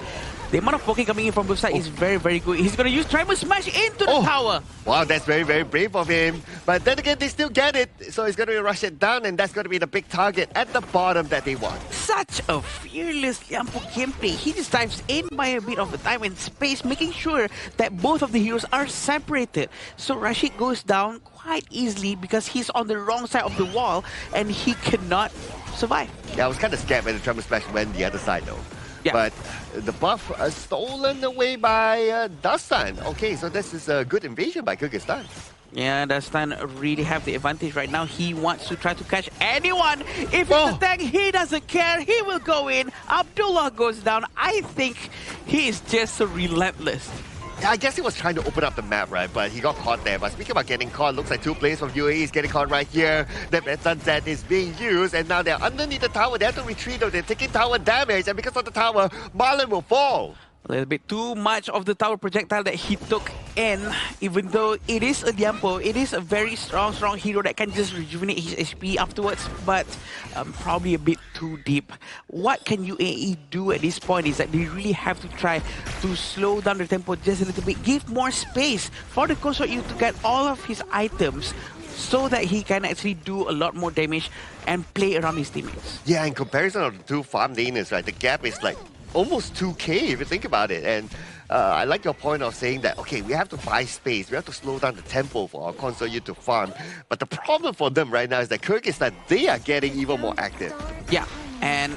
the amount of poking coming in from both sides is very good. He's going to use Tribal Smash into the tower. Wow, that's very brave of him. But then again, they still get it. So he's going to rush it down, and that's going to be the big target at the bottom that they want. Such a fearless Liampo gameplay. He just dives in by a bit of the time and space, making sure that both of the heroes are separated. So Rashid goes down quite easily because he's on the wrong side of the wall and he cannot survive. Yeah, I was kind of scared when the Tremor Smash went the other side though. Yeah. But the buff stolen away by Dastan. Okay, so this is a good invasion by Kyrgyzstan. Yeah, Dastan really have the advantage right now. He wants to try to catch anyone. If it's a tank, he doesn't care. He will go in. Abdullah goes down. I think he is just so relentless. I guess he was trying to open up the map, right? But he got caught there. But speaking about getting caught, looks like 2 players from UAE is getting caught right here. The sunset is being used, and now they're underneath the tower. They have to retreat, though. They're taking tower damage, and because of the tower, Marlon will fall. A little bit too much of the tower projectile that he took in, even though it is a Diampo, it is a very strong hero that can just rejuvenate his HP afterwards, but probably a bit too deep. What can UAE do at this point is that they really have to try to slow down the tempo just a little bit, give more space for the Kosoyu to get all of his items so that he can actually do a lot more damage and play around his teammates. Yeah, in comparison of the 2 farm laners, right, the gap is like almost 2k if you think about it. And I like your point of saying that, okay, we have to buy space, we have to slow down the tempo for our Kosoyu to farm. But the problem for them right now is that Kyrgyzstan, they are getting even more active. Yeah, and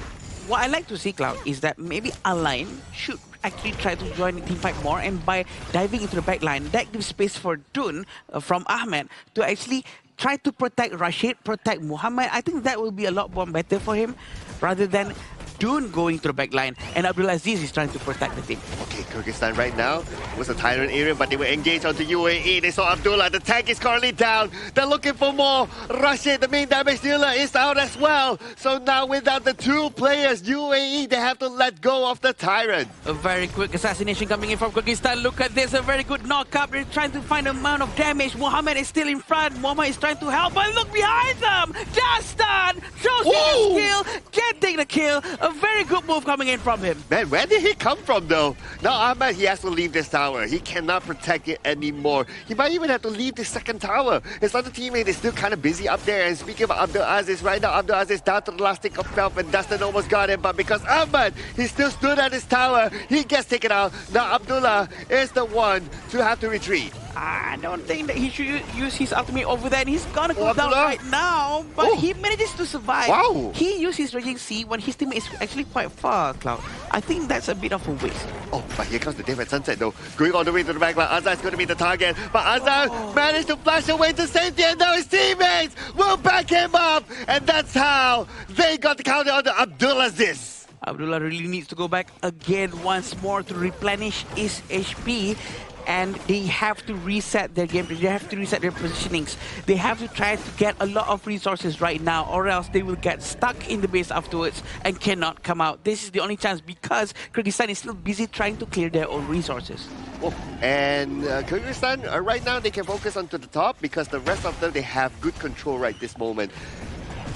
what I like to see, Cloud, is that maybe Align should actually try to join the team fight more, and by diving into the back line, that gives space for Dun from Ahmed to actually try to protect Rashid, protect Muhammad. I think that will be a lot more better for him rather than Dune going to the back line and Abdulaziz is trying to protect the team. Okay, Kyrgyzstan right now was a tyrant area, but they were engaged onto UAE. They saw Abdullah. The tank is currently down. They're looking for more. Rashid, the main damage dealer, is out as well. So now without the two players, UAE, they have to let go of the tyrant. A very quick assassination coming in from Kyrgyzstan. Look at this, a very good knockup. They're trying to find the amount of damage. Muhammad is still in front. Muhammad is trying to help, but look behind them. Justin shows his skill, getting the kill. A very good move coming in from him. Man, where did he come from though? Now Ahmed, he has to leave this tower. He cannot protect it anymore. He might even have to leave the second tower. His other teammate is still kind of busy up there. And speaking of Abdulaziz, right now Abdulaziz down to the last stick of health and Dustin almost got him. But because Ahmed, he still stood at his tower, he gets taken out. Now Abdullah is the one to have to retreat. I don't think that he should use his ultimate over there. And he's gonna go down right now, but he manages to survive. Wow. He used his Raging Sea when his teammate is actually quite far, Cloud. I think that's a bit of a waste. Oh, but here comes the Death at Sunset though. Going all the way to the back line. Azar is going to be the target. But Azar managed to flash away to safety and now his teammates will back him up. And that's how they got the counter on the Abdulaziz. Abdullah really needs to go back again once more to replenish his HP. And they have to reset their game. They have to reset their positionings. They have to try to get a lot of resources right now, or else they will get stuck in the base afterwards and cannot come out. This is the only chance because Kyrgyzstan is still busy trying to clear their own resources. Oh, and Kyrgyzstan, right now, they can focus onto the top because the rest of them, they have good control right this moment.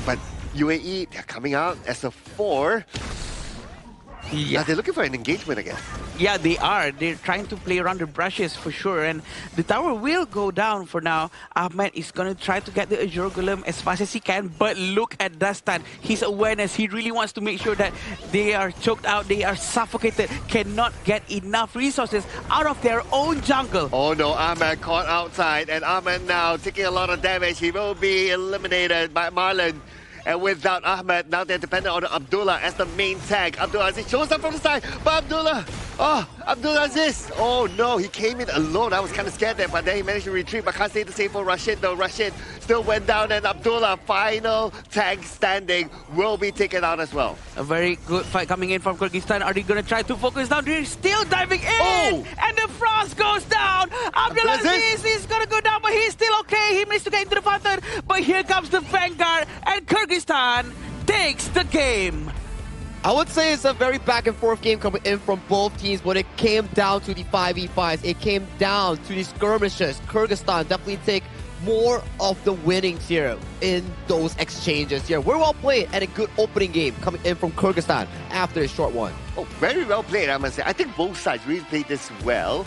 But UAE, they're coming out as a 4. Yeah, they're looking for an engagement, I guess. Yeah, they are. They're trying to play around the brushes for sure. And the tower will go down for now. Ahmed is going to try to get the Azure Golem as fast as he can. But look at Dastan. His awareness. He really wants to make sure that they are choked out. They are suffocated. Cannot get enough resources out of their own jungle. Oh no, Ahmed caught outside. And Ahmed now taking a lot of damage. He will be eliminated by Marlon. And without Ahmed, now they're dependent on Abdullah as the main tank. Abdulaziz shows up from the side, but Abdulaziz, oh no, he came in alone. I was kind of scared there, but then he managed to retreat. But can't say the same for Rashid though. Rashid still went down, and Abdullah, final tank standing, will be taken out as well. A very good fight coming in from Kyrgyzstan. Are they going to try to focus down? They're still diving in, and the frost goes down. Abdulaziz is going to go down, but he's still okay. He managed to get into the fountain, but here comes the Vanguard, and Kyrgyzstan takes the game. I would say it's a very back and forth game coming in from both teams, but it came down to the 5v5s. It came down to the skirmishes. Kyrgyzstan definitely take more of the winnings here in those exchanges here. We're well played and a good opening game coming in from Kyrgyzstan after a short one. Oh, very well played, I must say. I think both sides really played this well.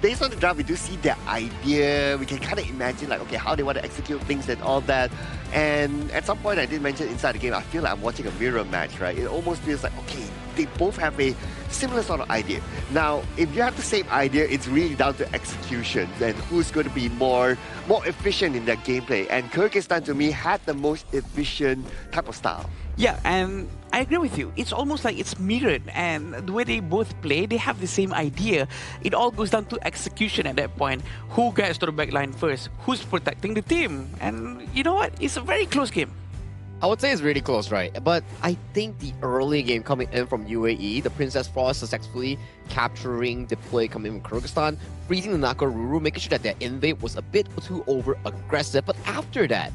Based on the draft, we do see their idea. We can kind of imagine, like, okay, how they want to execute things and all that. And at some point, I did mention inside the game, I feel like I'm watching a mirror match, right? It almost feels like, okay, they both have a similar sort of idea. Now, if you have the same idea, it's really down to execution and who's going to be more efficient in their gameplay. And Kyrgyzstan, to me, had the most efficient type of style. Yeah, and I agree with you. It's almost like it's mirrored, and the way they both play, they have the same idea. It all goes down to execution at that point. Who gets to the back line first? Who's protecting the team? And you know what? It's a very close game. I would say it's really close, right? But I think the early game coming in from UAE, the Princess Frost successfully capturing the play coming in from Kyrgyzstan, freezing the Nakaruru, making sure that their invade was a bit too over-aggressive. But after that,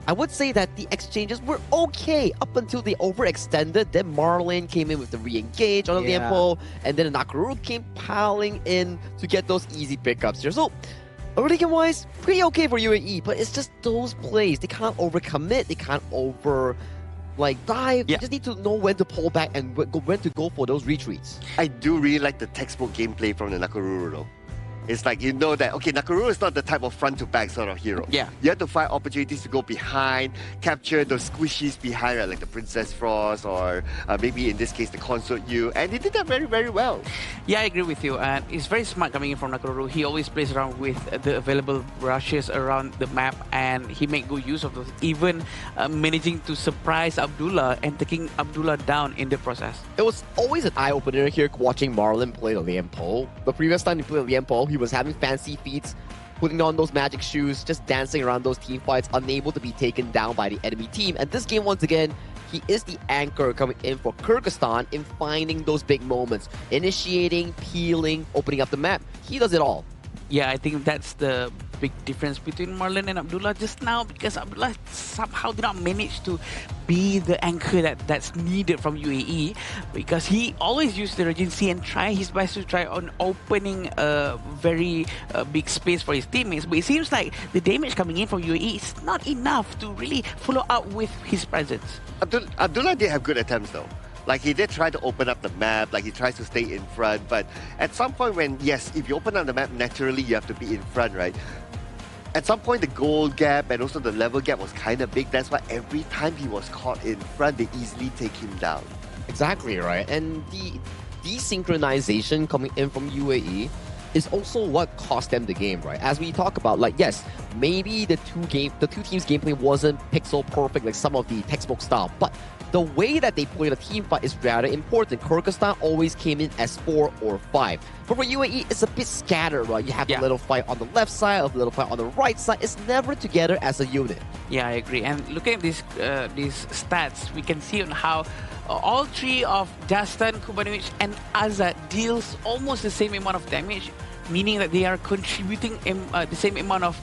I would say that the exchanges were okay up until they overextended. Then Marlon came in with the re-engage on the Liempo, and then the Nakaruru came piling in to get those easy pickups here. So, early game-wise, pretty okay for UAE, but it's just those plays. They can't overcommit, they can't dive. They just need to know when to pull back and when to go for those retreats. I do really like the textbook gameplay from the Nakaruru though. It's like, you know that, okay, Nakaruru is not the type of front-to-back sort of hero. Yeah. You have to find opportunities to go behind, capture those squishies behind, like the Princess Frost, or maybe in this case, the Consort U. And he did that very, very well. Yeah, I agree with you. And it's very smart coming in from Nakaruru. He always plays around with the available brushes around the map, and he make good use of those, even managing to surprise Abdullah and taking Abdullah down in the process. It was always an eye-opener here watching Marlon play the Liempo. The previous time he played the Liempo, he was having fancy feats putting on those magic shoes, just dancing around those team fights, unable to be taken down by the enemy team. And this game, once again, he is the anchor coming in for Kyrgyzstan in finding those big moments, initiating, peeling, opening up the map. He does it all. Yeah, I think that's the big difference between Marlon and Abdullah just now, because Abdullah somehow did not manage to be the anchor that's needed from UAE, because he always used the urgency and try his best to try on opening a very big space for his teammates. But it seems like the damage coming in from UAE is not enough to really follow up with his presence. Abdullah did have good attempts though. Like, he did try to open up the map, like he tries to stay in front, but at some point when, yes, if you open up the map, naturally you have to be in front, right? At some point the goal gap and also the level gap was kind of big. That's why every time he was caught in front, they easily take him down. Exactly, right? And the desynchronization coming in from UAE is also what cost them the game, right? As we talk about, like, yes, maybe the two teams' gameplay wasn't pixel perfect like some of the textbook style, but the way that they play the team fight is rather important. Kyrgyzstan always came in as 4 or 5. But for UAE, it's a bit scattered, right? You have a little fight on the left side, a little fight on the right side. It's never together as a unit. Yeah, I agree. And looking at these stats, we can see on how all three of Dastan, Kubanovic, and Azad deals almost the same amount of damage, meaning that they are contributing the same amount of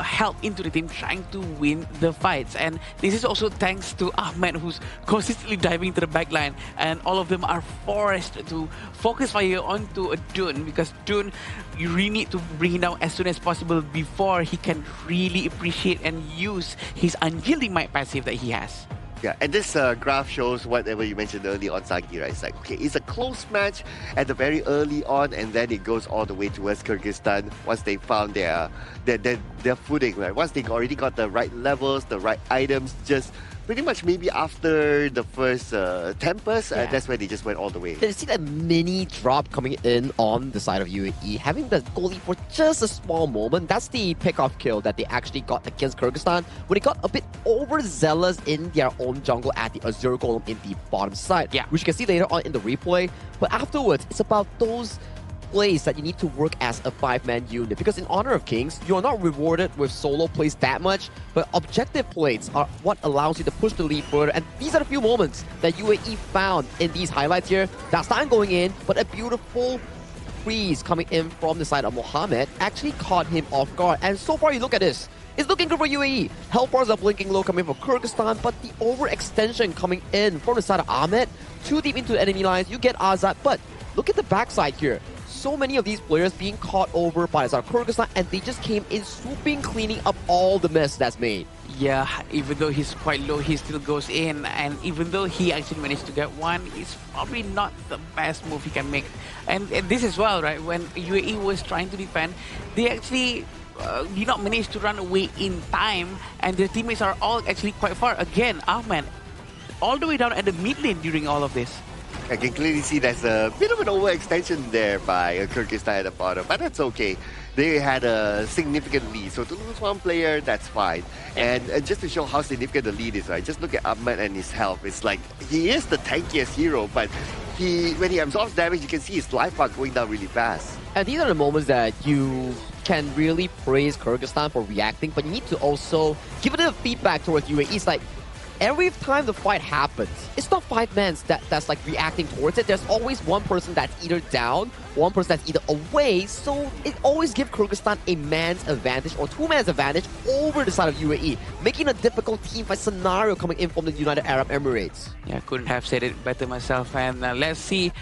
help into the team trying to win the fights. And this is also thanks to Ahmed, who's consistently diving into the backline, and all of them are forced to focus fire onto a Dune, because Dune, you really need to bring him down as soon as possible before he can really appreciate and use his unyielding might passive that he has. Yeah, and this graph shows whatever you mentioned early on, Sagi, right? It's like, okay, it's a close match at the very early on, and then it goes all the way towards Kyrgyzstan once they found their footing, right? Once they already got the right levels, the right items, just pretty much maybe after the first tempers, that's where they just went all the way. Did you see that mini drop coming in on the side of UAE, having the goalie for just a small moment? That's the pickoff kill that they actually got against Kyrgyzstan when they got a bit overzealous in their own jungle at the Azure Golem in the bottom side, which you can see later on in the replay. But afterwards, it's about those plays that you need to work as a 5-man unit, because in Honor of Kings, you're not rewarded with solo plays that much, but objective plays are what allows you to push the lead further. And these are the few moments that UAE found in these highlights here. Dastan going in, but a beautiful freeze coming in from the side of Mohammed actually caught him off guard. And so far, you look at this, it's looking good for UAE. Hellfires are blinking low coming from Kyrgyzstan, but the overextension coming in from the side of Ahmed, too deep into the enemy lines, you get Azad, but look at the backside here. So many of these players being caught over by Kyrgyzstan, and they just came in swooping, cleaning up all the mess that's made. Yeah, even though he's quite low, he still goes in, and even though he actually managed to get one, it's probably not the best move he can make. And this as well, right? When UAE was trying to defend, they actually did not manage to run away in time, and their teammates are all actually quite far. Again, Ahmed, all the way down at the mid lane during all of this. I can clearly see there's a bit of an overextension there by Kyrgyzstan at the bottom, but that's okay. They had a significant lead, so to lose one player, that's fine. And just to show how significant the lead is, right? Just look at Ahmed and his health. It's like, he is the tankiest hero, but when he absorbs damage, you can see his life bar going down really fast. And these are the moments that you can really praise Kyrgyzstan for reacting, but you need to also give it a feedback towards UAE. It's like, every time the fight happens, it's not 5 men that's like reacting towards it. There's always one person that's either down, one person that's either away. So it always gives Kyrgyzstan a man's advantage or 2 man's advantage over the side of UAE, making a difficult team fight scenario coming in from the United Arab Emirates. Yeah, couldn't have said it better myself. And let's see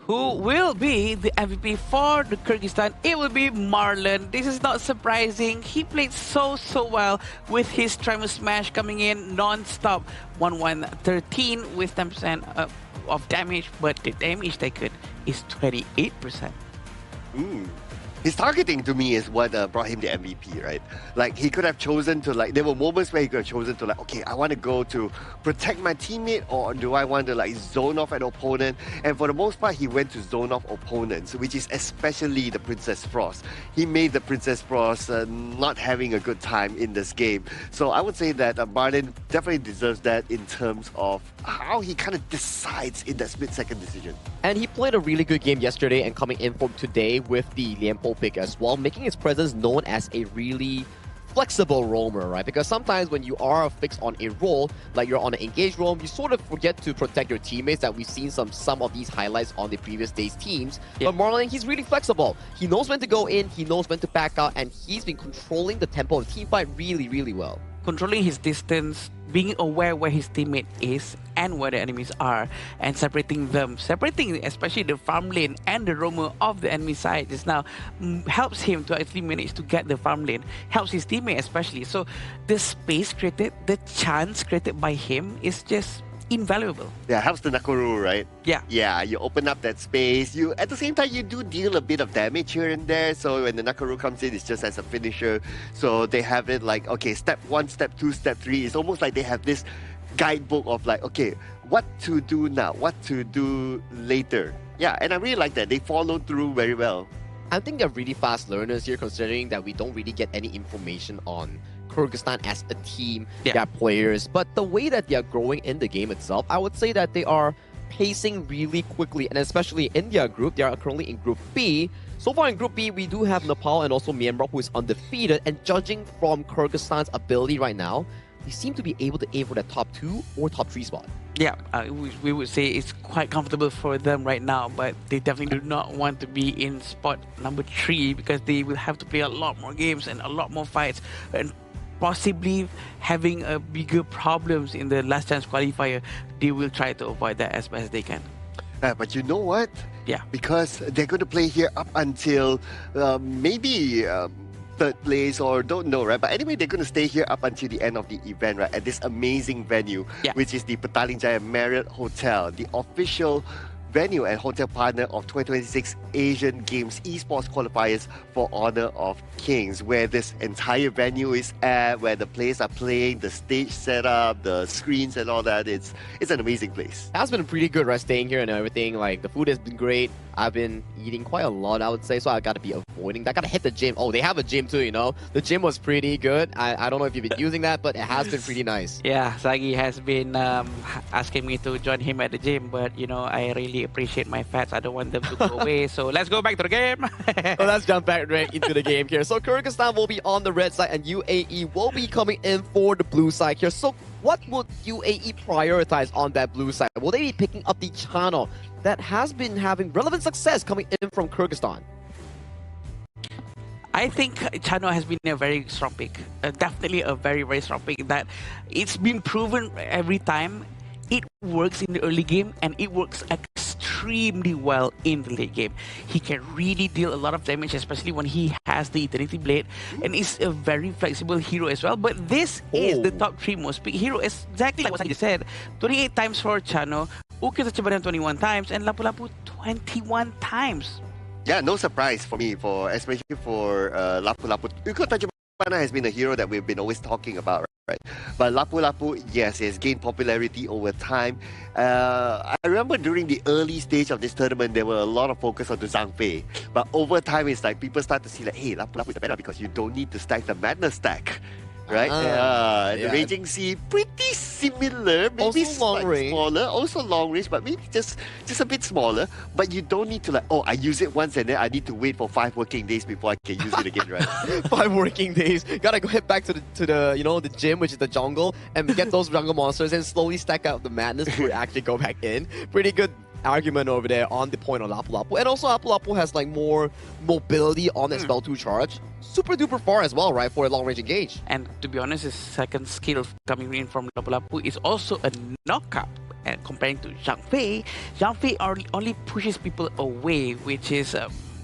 who will be the MVP for the Kyrgyzstan. It will be Marlon. This is not surprising. He played so well with his Tremor Smash coming in non-stop. 1-1-13 with 10% of damage, but the damage taken is 28%. His targeting to me is what brought him the MVP, right? Like, he could have chosen to, like, there were moments where he could have chosen to, like, okay, I want to go to protect my teammate, or do I want to, like, zone off an opponent? And for the most part, he went to zone off opponents, which is especially the Princess Frost. He made the Princess Frost not having a good time in this game. So I would say that Marlon definitely deserves that in terms of how he kind of decides in that split-second decision. And he played a really good game yesterday, and coming in from today today with the Lianpo pick as well, making his presence known as a really flexible roamer, right? Because sometimes when you are fixed on a role, like you're on an engaged roam, you sort of forget to protect your teammates, that we've seen some of these highlights on the previous day's teams. But Marlon, he's really flexible. He knows when to go in, he knows when to back out, and he's been controlling the tempo of the team fight really, really well. Controlling his distance, being aware where his teammate is and where the enemies are, and separating them. Separating especially the farm lane and the roamer of the enemy side just now helps him to actually manage to get the farm lane, helps his teammate especially. So the space created, the chance created by him is just invaluable. Yeah, helps the Nakaru, right? Yeah. Yeah, you open up that space. You at the same time you do deal a bit of damage here and there. So when the Nakaru comes in, it's just as a finisher. So they have it like, okay, step 1, step 2, step 3. It's almost like they have this guidebook of like, okay, what to do now, what to do later. Yeah, and I really like that. They follow through very well. I think they're really fast learners here, considering that we don't really get any information on Kyrgyzstan as a team, their players, but the way that they are growing in the game itself, I would say that they are pacing really quickly, and especially in their group, they are currently in Group B. So far in Group B, we do have Nepal and also Myanmar, who is undefeated, and judging from Kyrgyzstan's ability right now, they seem to be able to aim for the top 2 or top 3 spot. Yeah, we would say it's quite comfortable for them right now, but they definitely do not want to be in spot number 3 because they will have to play a lot more games and a lot more fights, and possibly having a bigger problems in the last chance qualifier. They will try to avoid that as best as they can. But you know what? Yeah. Because they're going to play here up until maybe third place or don't know, right? But anyway, they're going to stay here up until the end of the event, right? At this amazing venue, which is the Petaling Jaya Marriott Hotel, the official venue and hotel partner of 2026 Asian Games Esports Qualifiers for Honor of Kings, where this entire venue is at, where the players are playing, the stage setup, the screens and all that. It's an amazing place. It has been pretty good, right? Staying here and everything. Like, the food has been great. I've been eating quite a lot, I would say, so I gotta be avoiding that. Gotta hit the gym. Oh, they have a gym too, you know? The gym was pretty good. I don't know if you've been using that, but it has been pretty nice. Yeah, Sagi has been asking me to join him at the gym, but you know, I really appreciate my fats. I don't want them to go away, so let's go back to the game. So let's jump back right into the game here. So Kyrgyzstan will be on the red side and UAE will be coming in for the blue side here. So what would UAE prioritize on that blue side? Will they be picking up the channel that has been having relevant success coming in from Kyrgyzstan? I think Chano has been a very strong pick. Definitely a very, very strong pick. That it's been proven every time. It works in the early game and it works extremely well in the late game. He can really deal a lot of damage, especially when he has the Eternity Blade, and is a very flexible hero as well. But this is the top 3 most picked hero, exactly like what I said. 28 times for Chano, Ukir Tachibaran 21 times, and Lapu Lapu 21 times. Yeah, no surprise for me, especially for Lapu Lapu. Uko Tachibana has been a hero that we've been always talking about, right? But Lapu Lapu, yes, has gained popularity over time. I remember during the early stage of this tournament, there were a lot of focus on the Zhang Fei. But over time, it's like people start to see like, hey, Lapu Lapu is better because you don't need to stack the Madness stack. Right? The Raging Sea, pretty similar, maybe slightly smaller, also long range, but maybe just a bit smaller. But you don't need to like, oh, I use it once and then I need to wait for 5 working days before I can use it again, right? 5 working days. Gotta go head back to the you know, the gym, which is the jungle, and get those jungle monsters and slowly stack out the madness before actually go back in. Pretty good argument over there on the point on Lapu Lapu. And also Lapu Lapu has like more mobility on its spell 2 charge. Super duper far as well, right, for a long range engage. And to be honest, his second skill coming in from Lapu Lapu is also a knockup. And comparing to Zhang Fei only pushes people away, which is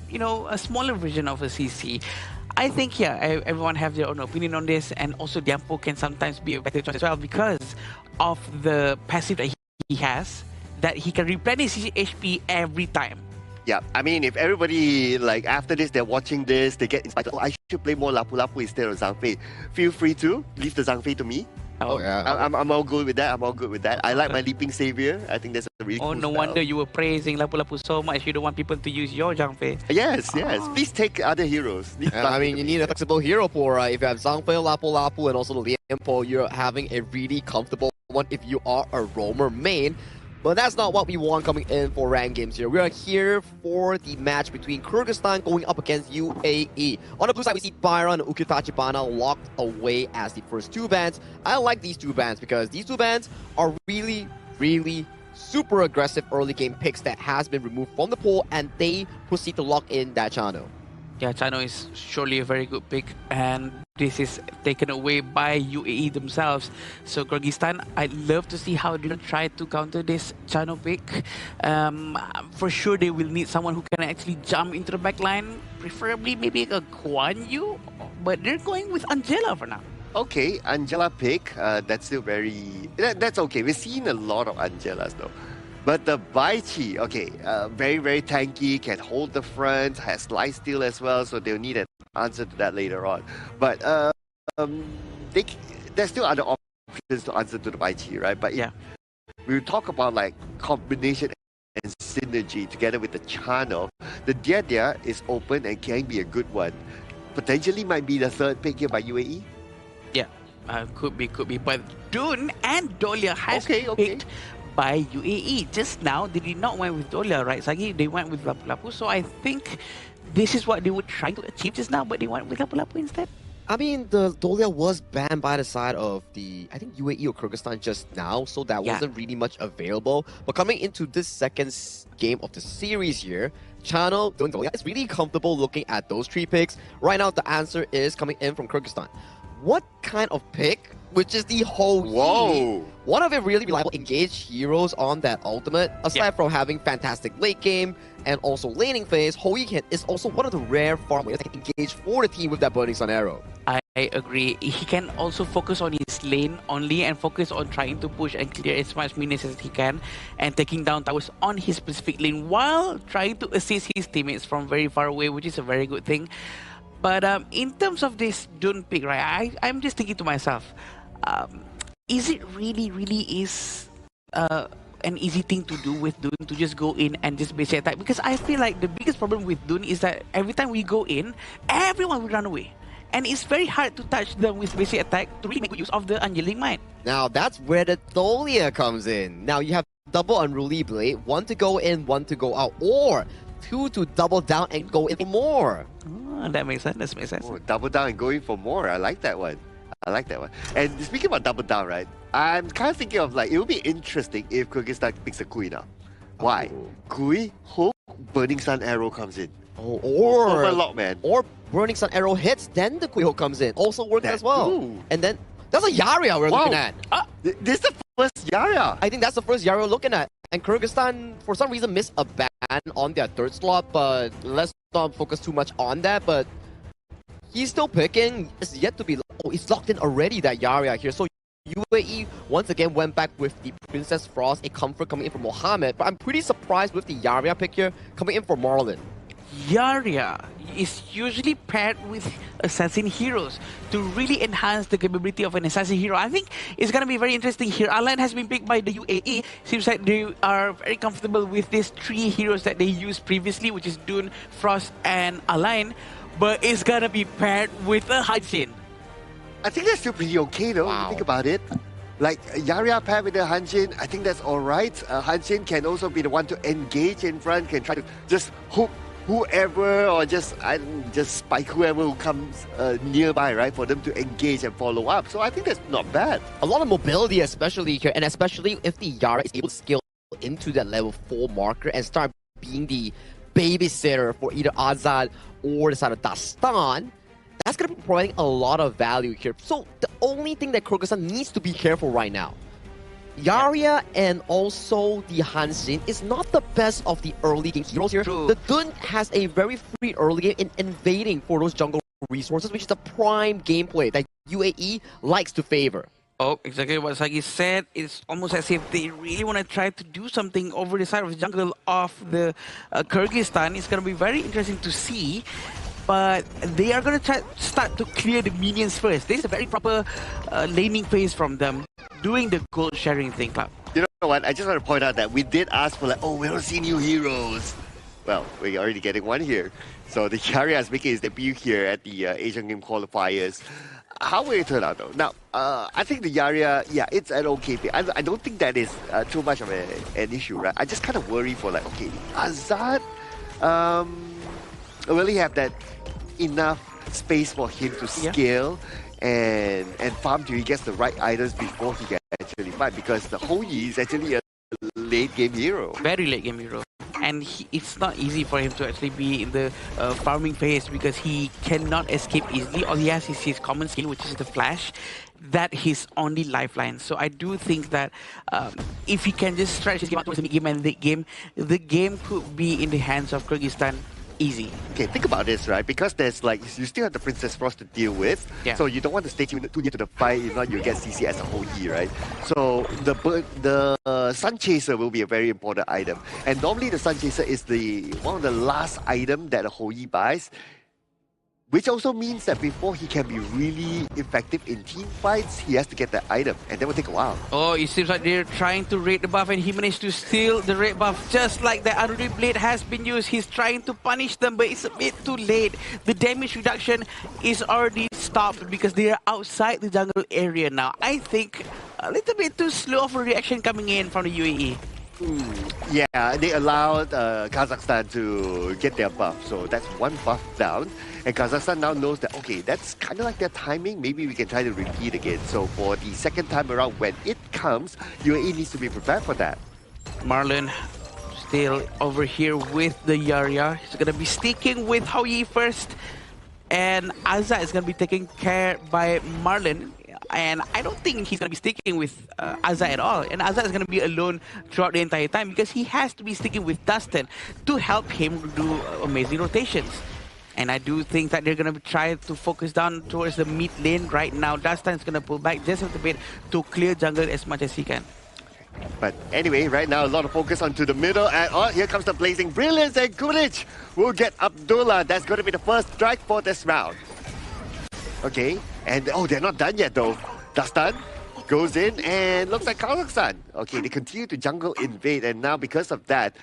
you know, a smaller version of a CC. I think, yeah, everyone have their own opinion on this, and also Diampo can sometimes be a better choice as well because of the passive that he has, that he can replenish his HP every time. Yeah, I mean, if everybody, like, after this, they're watching this, they get inspired, oh, I should play more Lapu Lapu instead of Zhang Fei. Feel free to leave the Zhang Fei to me. Oh, yeah. I'm all good with that. I like my Leaping Savior. I think that's a really cool no style. wonder you were praising Lapu Lapu so much. You don't want people to use your Zhang Fei. Yes. Please take other heroes. I mean, you need a flexible hero for if you have Zhang Fei, Lapu Lapu, and also the Lianpo, you're having a really comfortable one if you are a roamer main. But that's not what we want coming in for ranked games here. We are here for the match between Kyrgyzstan going up against UAE. On the blue side, we see Byron and Ukitachibana locked away as the first two bans. I like these two bans because these two bans are really, really super aggressive early game picks that has been removed from the pool, and they proceed to lock in that channel. Yeah, Chano is surely a very good pick, and this is taken away by UAE themselves. So Kyrgyzstan, I'd love to see how they try to counter this Chano pick. For sure, they will need someone who can actually jump into the back line, preferably maybe a Guan Yu, but they're going with Angela for now. Okay, Angela pick, that's still very... That's okay, we've seen a lot of Angelas though. But the Baichi, okay, very, very tanky, can hold the front, has life steal as well, so they'll need an answer to that later on. But there's still other options to answer to the Baichi, right? But yeah, we talk about like combination and synergy together with the channel. The Dia is open and can be a good one. Potentially might be the third pick here by UAE. Yeah, could be. But Dun and Dolia has picked by UAE. Just now, they did not went with Dolia, right, Sagi? They went with Lapu-Lapu. So I think this is what they were trying to achieve just now, but they went with Lapu-Lapu instead. I mean, the Dolia was banned by the side of the, I think, UAE or Kyrgyzstan just now, so that wasn't really much available. But coming into this second game of the series here, Channel doing Dolia, it's really comfortable looking at those three picks. Right now, the answer is coming in from Kyrgyzstan. What kind of pick? Which is the whole one of the really reliable engaged heroes on that ultimate. Aside from having fantastic late game and also laning phase, Hoi is also one of the rare farm players that can engage for the team with that Burning Sun arrow. I agree. He can also focus on his lane only and focus on trying to push and clear as much minions as he can and taking down towers on his specific lane while trying to assist his teammates from very far away, which is a very good thing. But in terms of this Dun pick, right, I'm just thinking to myself, is it really an easy thing to do with Dun to just go in and just basic attack? Because I feel like the biggest problem with Dun is that every time we go in, everyone will run away. And it's very hard to touch them with basic attack to really make good use of the Angeling Mine. Now that's where the Dolia comes in. Now you have double Unruly Blade, one to go in, one to go out, or two to double down and go in for more. Oh, that makes sense. That makes sense. Oh, double down and going for more. I like that one. And speaking about double down, right? I'm kind of thinking of like, it would be interesting if Kyrgyzstan picks a Kui now. Why? Kui, Hook, Burning Sun Arrow comes in. Oh, or Overlock, man. Or Burning Sun Arrow hits, then the Kui Hook comes in. Also works as well. Ooh. And then that's a Yaria we're looking at. This is the first Yaria. I think that's the first Yaria we're looking at. And Kyrgyzstan, for some reason, missed a ban on their third slot, but let's not focus too much on that. But he's still picking. It's yet to be... Oh, it's locked in already, that Yaria here. So UAE once again went back with the Princess Frost, a comfort coming in for Mohammed. But I'm pretty surprised with the Yaria pick here, coming in for Marlon. Yaria is usually paired with assassin heroes to really enhance the capability of an assassin hero. I think it's going to be very interesting here. Align has been picked by the UAE. Seems like they are very comfortable with these three heroes that they used previously, which is Dun, Frost, and Align. But it's going to be paired with a Hanshin. I think that's still pretty okay though, if you think about it. Like Yaria paired with the Hanshin, I think that's alright. Hanshin can also be the one to engage in front, can try to just hook whoever or just spike whoever who comes nearby, right, for them to engage and follow up. So I think that's not bad. A lot of mobility, especially here, and especially if the Yara is able to scale into that level 4 marker and start being the babysitter for either Azad or the side of Dastan. That's going to be providing a lot of value here. So the only thing that Kyrgyzstan needs to be careful right now, Yaria and also the Hanshin is not the best of the early game heroes here. True. The Dun has a very free early game in invading for those jungle resources, which is the prime gameplay that UAE likes to favor. Oh, exactly what Sagi said. It's almost as if they really want to try to do something over the side of the jungle of the Kyrgyzstan. It's going to be very interesting to see. But they are going to start to clear the minions first. This is a very proper laning phase from them, doing the gold sharing thing, Club. You know what? I just want to point out that we did ask for like, oh, we don't see new heroes. Well, we're already getting one here. So the Yaria is making his debut here at the Asian Game Qualifiers. how will it turn out though? Now, I think the Yaria, yeah, it's an okay pick. I don't think that is too much of an issue, right? I just kind of worry for like, okay, Azad, will he have that enough space for him to scale and farm till he gets the right items before he can actually fight? Because the Houyi is actually a late game hero. Very late game hero. And it's not easy for him to actually be in the farming phase because he cannot escape easily. All he has is his common skill, which is the flash. That his only lifeline. So I do think that if he can just stretch his game out towards the mid-game and the game could be in the hands of Kyrgyzstan easy. Okay, think about this, right? Because there's like, you still have the Princess Frost to deal with. Yeah. So you don't want to stay too near to the fight, if not you get CC as a Houyi, right? So the Sun Chaser will be a very important item. And normally the Sun Chaser is one of the last item that a Houyi buys. Which also means that before he can be really effective in team fights, he has to get that item, and that will take a while. Oh, it seems like they're trying to raid the buff, and he managed to steal the raid buff just like the Unruly Blade has been used. He's trying to punish them, but it's a bit too late. The damage reduction is already stopped because they are outside the jungle area now. I think a little bit too slow of a reaction coming in from the UAE. Yeah, they allowed Kazakhstan to get their buff, so that's one buff down. And Kazakhstan now knows that, okay, that's kind of like their timing. Maybe we can try to repeat again. So for the second time around, when it comes, UAE needs to be prepared for that. Marlon still over here with the Yaria. He's going to be sticking with Houyi first. And Azza is going to be taken care by Marlon. And I don't think he's going to be sticking with Azza at all. And Azza is going to be alone throughout the entire time because he has to be sticking with Dustin to help him do amazing rotations. And I do think that they're going to try to focus down towards the mid lane right now. Dustin is going to pull back just a little bit to clear jungle as much as he can. But anyway, right now, a lot of focus onto the middle. And here comes the Blazing Brilliance, and Kulich will get Abdullah. That's going to be the first strike for this round. Okay, and they're not done yet though. Dustin goes in and looks like Kazakhstan. Okay, they continue to jungle invade, and now because of that,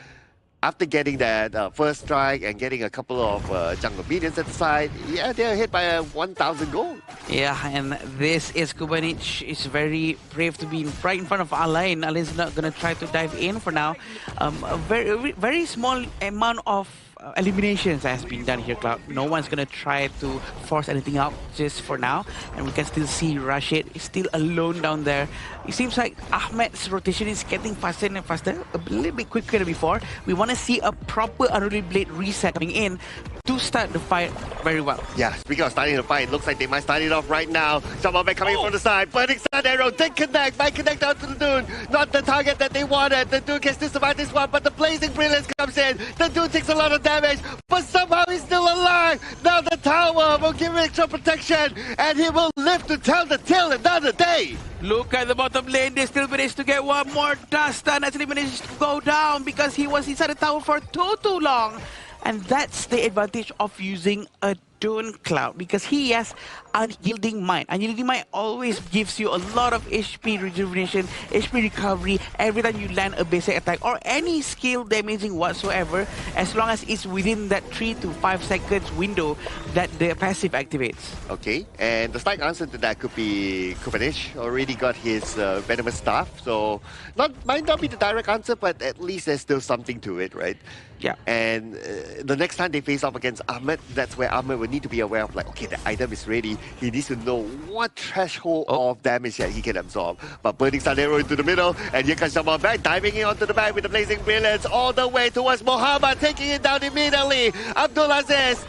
after getting that first strike and getting a couple of jungle minions at the side, yeah, they're hit by a 1,000 gold. Yeah, and this is Kubanic is very brave to be right in front of Alain. Alain's not going to try to dive in for now. A very small amount of eliminations has been done here, Cloud. No one's going to try to force anything out just for now. And we can still see Rashid is still alone down there. It seems like Ahmed's rotation is getting faster and faster, a little bit quicker than before. We want to see a proper Unruly Blade reset coming in to start the fight very well. Yeah, speaking of starting the fight, looks like they might start it off right now. Someone coming from the side. Burning Sun Arrow did connect. Might connect out to the Dune. Not the target that they wanted. The Dune can still survive this one, but the Blazing Brilliance comes in. The Dune takes a lot of damage, but somehow he's still alive. Now the tower will give him extra protection, and he will live to tell the tale another day. Look at the bottom lane. They still managed to get one more. Dustin actually managed to go down because he was inside the tower for too long. And that's the advantage of using a Dune Cloud, because he has Unyielding Mind. Unyielding Mind always gives you a lot of HP rejuvenation, HP recovery every time you land a basic attack or any skill damaging whatsoever, as long as it's within that 3 to 5 seconds window that the passive activates. Okay, and the slight answer to that could be Kubanic already got his Venomous Staff, so might not be the direct answer, but at least there's still something to it, right? Yeah. And the next time they face off against Ahmed, that's where Ahmed will need to be aware of, like, okay, the item is ready. He needs to know what threshold of damage that he can absorb. But Burning Sun Arrow into the middle, and here comes someone back, diving in onto the back with the Blazing Brilliance all the way towards Muhammad, taking it down immediately. Abdulaziz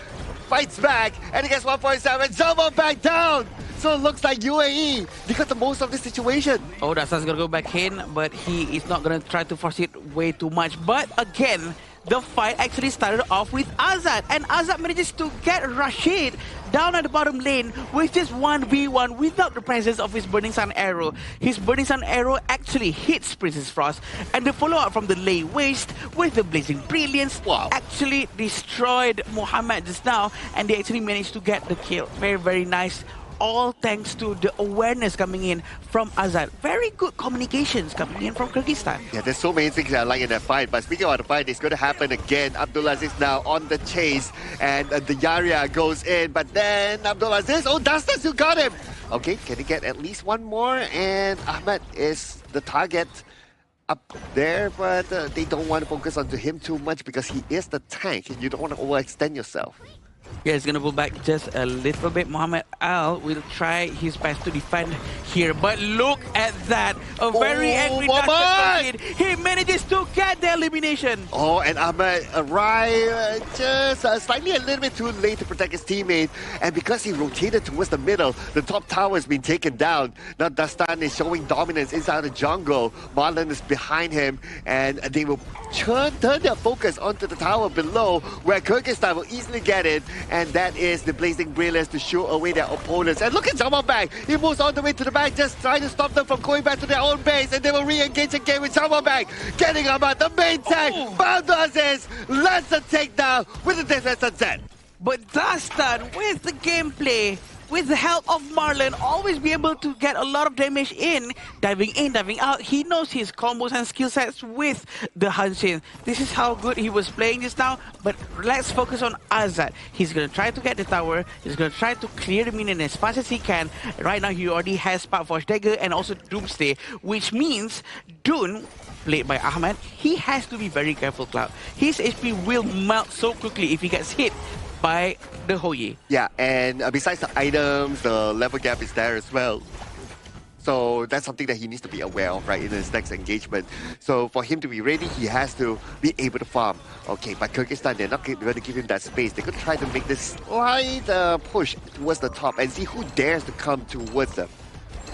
fights back, and he gets 1.7. Zoma back down. So it looks like UAE, they got the most of the situation. Oh, Dastan's gonna go back in, but he is not gonna try to force it way too much. But again, the fight actually started off with Azad, and Azad manages to get Rashid down at the bottom lane with just 1v1 without the presence of his Burning Sun Arrow. His Burning Sun Arrow actually hits Princess Frost, and the follow-up from the Lay Waste with the Blazing Brilliance actually destroyed Muhammad just now, and they actually managed to get the kill. Very, very nice. All thanks to the awareness coming in from Azad. Very good communications coming in from Kyrgyzstan. Yeah, there's so many things I like in that fight. But speaking of the fight, it's going to happen again. Abdulaziz now on the chase, and the Yaria goes in. But then Abdulaziz, oh, Dustin, you got him. Okay, can he get at least one more? And Ahmed is the target up there, but they don't want to focus onto him too much because he is the tank and you don't want to overextend yourself. Yeah, he's going to pull back just a little bit. Mohamed Al will try his best to defend here. But look at that. A very angry Dustin. He manages to get the elimination. Oh, and Ahmed arrived just slightly a little bit too late to protect his teammate. And because he rotated towards the middle, the top tower has been taken down. Now Dastan is showing dominance inside the jungle. Marlon is behind him. And they will turn their focus onto the tower below, where Kyrgyzstan will easily get it. And that is the Blazing Brilliance to shoot away their opponents. And look at Jamal back. He moves all the way to the back, just trying to stop them from going back to their own base. And they will re-engage again with Jamal back. Getting Ahmad, the main tank. Bound does this. Lands the takedown with the defense sunset. But Dastan, with the gameplay, with the help of Marlon, always be able to get a lot of damage in, diving out. He knows his combos and skill sets with the Hanshin. This is how good he was playing this now, but let's focus on Azad. He's going to try to get the tower. He's going to try to clear the minion as fast as he can. Right now, he already has Spark Force Dagger and also Doomsday, which means Dune, played by Ahmed, he has to be very careful, Cloud. His HP will melt so quickly if he gets hit by the Hoye. Yeah, and besides the items, the level gap is there as well. So that's something that he needs to be aware of, right, in his next engagement. So for him to be ready, he has to be able to farm. Okay, but Kyrgyzstan, they're not going to give him that space. They're going to try to make this slight push towards the top and see who dares to come towards them.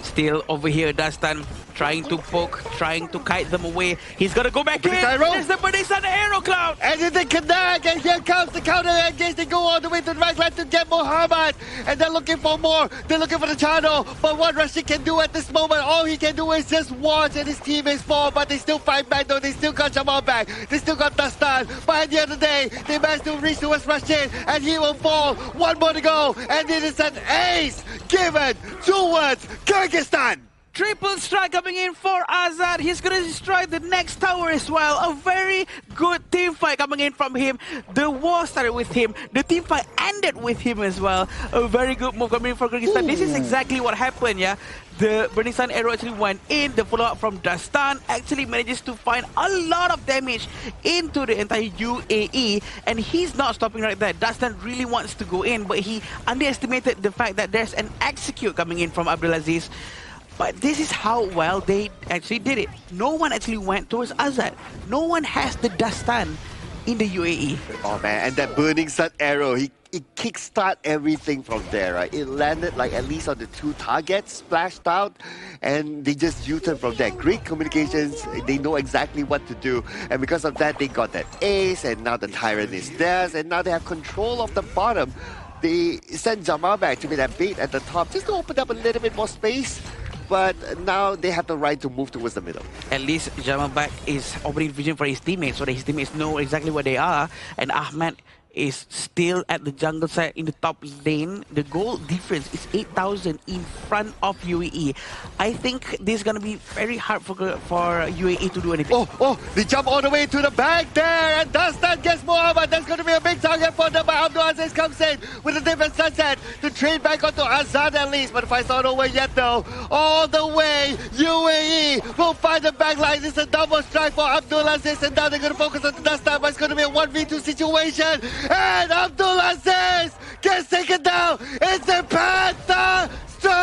Still over here, Dastan trying to poke, trying to kite them away. He's gonna go back in. There's the Burning Sun Arrow, Cloud. And then they connect, and here comes the counter engage. They go all the way to the right line to get Muhammad. And they're looking for more. They're looking for the channel. But what Rashid can do at this moment, all he can do is just watch and his teammates fall. But they still fight back though. They still got Jamal back. They still got Dastan. But at the end of the day, they managed to reach towards Rashid. And he will fall. One more to go. And it is an ace given towards Kyrgyzstan. Triple strike coming in for Azad. He's going to destroy the next tower as well. A very good team fight coming in from him. The war started with him. The team fight ended with him as well. A very good move coming in for Kyrgyzstan. This is exactly what happened, yeah. The Burning Sun Arrow actually went in. The follow-up from Dastan actually manages to find a lot of damage into the entire UAE. And he's not stopping right there. Dastan really wants to go in, but he underestimated the fact that there's an execute coming in from Abdulaziz. But this is how well they actually did it. No one actually went towards Azad. No one has the Dastan in the UAE. Oh man, and that Burning Sun Arrow, it kickstart everything from there, right? It landed like at least on the two targets, splashed out, and they just U-turn from there. Great communications, they know exactly what to do. And because of that, they got that ace, and now the Tyrant is theirs, and now they have control of the bottom. They send Jamal back to be that bait at the top, just to open up a little bit more space. But now they have the right to move towards the middle. At least Jamal back is opening vision for his teammates so that his teammates know exactly where they are. And Ahmed is still at the jungle side in the top lane. The goal difference is 8,000 in front of UAE. I think this is going to be very hard for UAE to do anything. Oh, they jump all the way to the back there, and Dastan gets Muhammad. That's going to be a big target for them, but Abdulaziz comes in with a different sunset to trade back onto Azad at least, but the fight's not over yet though. All the way, UAE will find the back line. This is a double strike for Abdulaziz, and now they're going to focus on the Dastan, but it's going to be a 1v2 situation. And Abdulaziz gets taken down. It's a Panther Strike!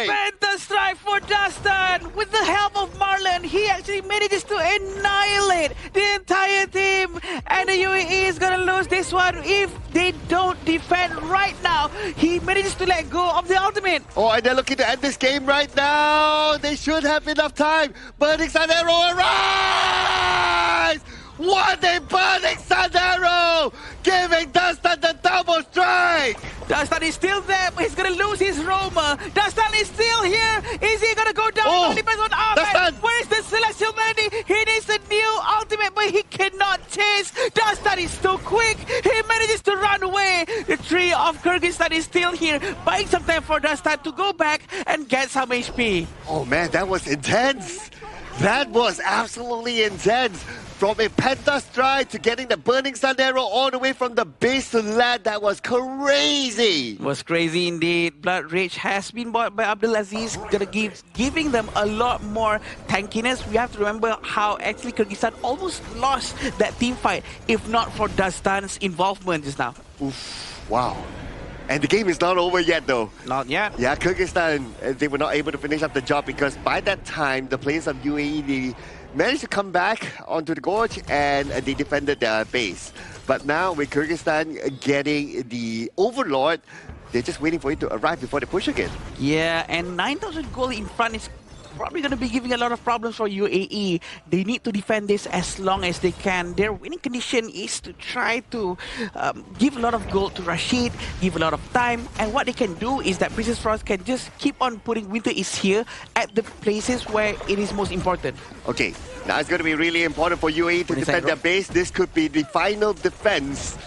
Panther Strike for Dastan. With the help of Marlon, he actually manages to annihilate the entire team. And the UAE is going to lose this one if they don't defend right now. He manages to let go of the ultimate. Oh, and they're looking to end this game right now. They should have enough time. Burning Sun Arrow arrives! What a Burning Sun Arrow! Giving Dastan the double strike! Dastan is still there, but he's going to lose his Roma. Dastan is still here. Is he going to go down? Oh, it depends on Ahmed. Where is the Celestial Mandy? He needs a new ultimate, but he cannot chase. Dastan is too quick. He manages to run away. The tree of Kyrgyzstan is still here, buying some time for Dastan to go back and get some HP. Oh man, that was intense. That was absolutely intense. From a penta strike to getting the burning sun arrow all the way from the base to land, that was crazy. Was crazy indeed. Blood Rage has been bought by Abdulaziz, giving them a lot more tankiness. We have to remember how actually Kyrgyzstan almost lost that team fight if not for Dastan's involvement just now. Oof, wow. And the game is not over yet though. Not yet. Yeah, Kyrgyzstan, they were not able to finish up the job because by that time, the players of UAE, they managed to come back onto the gorge and they defended their base. But now with Kyrgyzstan getting the Overlord, they're just waiting for it to arrive before they push again. Yeah, and 9,000 gold in front is probably going to be giving a lot of problems for UAE. They need to defend this as long as they can. Their winning condition is to try to give a lot of gold to Rashid, give a lot of time, and what they can do is that Princess Frost can just keep on putting Winter is here at the places where it is most important. Okay, now it's going to be really important for UAE to defend their base. This could be the final defense.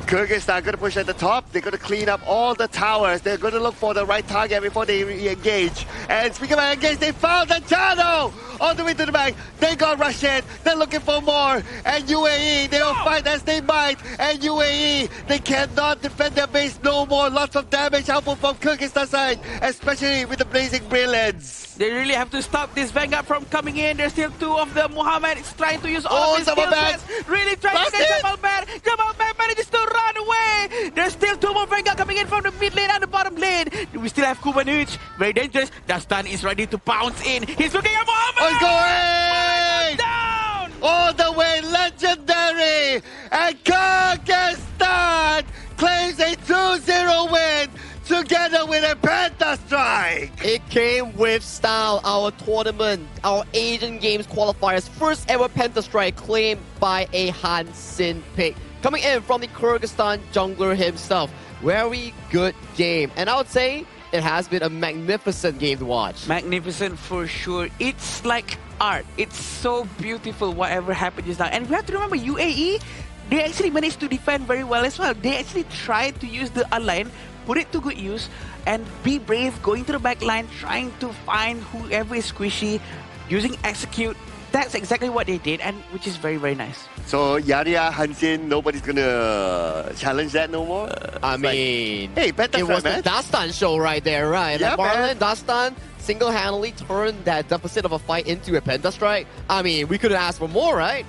Kyrgyzstan going to push at the top. They're going to clean up all the towers. They're going to look for the right target before they re-engage. And speaking of engage, they found the channel all the way to the back. They got Rashid. They're looking for more. And UAE, they will fight as they might. And UAE, they cannot defend their base no more. Lots of damage output from Kyrgyzstan side, especially with the Blazing Brilliance. They really have to stop this Vanguard from coming in. There's still two of them. Muhammad is trying to use all of his skill sets. Really trying to get Jamal Man. Jamal Man manages to run away. There's still two more Vanguard coming in from the mid lane and the bottom lane. We still have Kubanuch. Very dangerous. Dastan is ready to pounce in. He's looking at Muhammad. Oh, he's going! Down! All the way legendary. And Kyrgyzstan claims a 2-0 win. Together with a Penta Strike! It came with style, our tournament, our Asian Games qualifiers, first ever Penta Strike claimed by a Hansin pick. Coming in from the Kyrgyzstan jungler himself. Very good game. And I would say it has been a magnificent game to watch. Magnificent for sure. It's like art. It's so beautiful whatever happened just now. And we have to remember UAE, they actually managed to defend very well as well. They actually tried to use the unline, put it to good use, and be brave, going to the back line, trying to find whoever is squishy, using execute. That's exactly what they did, and which is very, very nice. So Yaria, Hansin, nobody's gonna challenge that no more? I mean, hey, it was the Dastan show right there, right? Yeah, Marlon, Dastan single-handedly turned that deficit of a fight into a Penta Strike. I mean, we could have asked for more, right?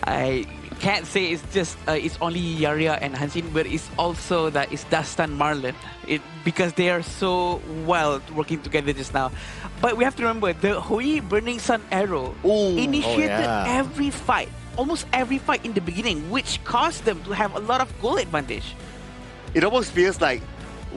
I can't say it's just it's only Yaria and Hansin, but it's also that it's Dastan Marlon. Because they are so well working together just now. But we have to remember the Hoi Burning Sun Arrow initiated every fight, almost every fight in the beginning, which caused them to have a lot of goal advantage. It almost feels like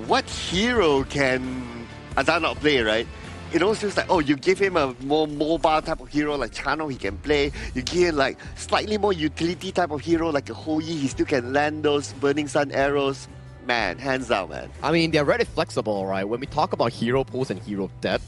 what hero can Azar not play, right? It almost feels like, oh, you give him a more mobile type of hero like Chano, he can play. You give him like slightly more utility type of hero like a Hoi, he still can land those Burning Sun arrows. Man, hands down, man. I mean, they're very flexible, right? When we talk about hero pools and hero depth,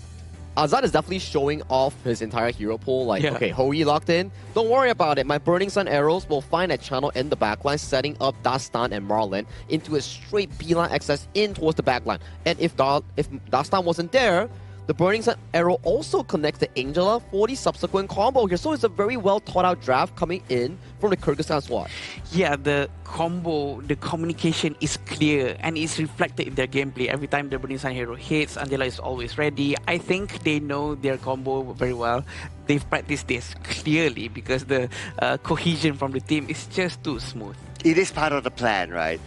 Azad is definitely showing off his entire hero pool. Like, okay, Hoi locked in. Don't worry about it. My Burning Sun arrows will find a channel in the backline, setting up Dastan and Marlon into a straight beeline access in towards the backline. And if Dastan wasn't there, the Burning Sun arrow also connects to Angela for the subsequent combo here. So it's a very well thought out draft coming in from the Kyrgyzstan squad. Yeah, the combo, the communication is clear and it's reflected in their gameplay. Every time the Burning Sun hero hits, Angela is always ready. I think they know their combo very well. They've practiced this clearly because the cohesion from the team is just too smooth. It is part of the plan, right?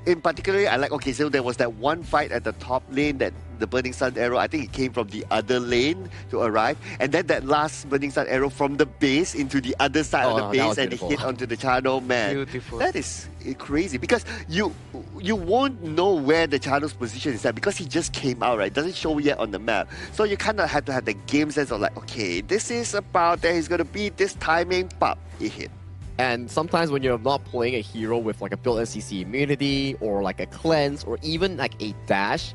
In particular, I like, okay, so there was that one fight at the top lane that the Burning Sun arrow, I think it came from the other lane to arrive. And then that last Burning Sun arrow from the base into the other side of the base and it hit onto the channel. Man, beautiful. That is crazy because you won't know where the channel's position is at because he just came out, right? It doesn't show yet on the map. So you kind of have to have the game sense of like, okay, this is about that he's going to be this timing, pop, it hit. And sometimes when you're not playing a hero with like a built-in CC immunity or like a cleanse or even like a dash,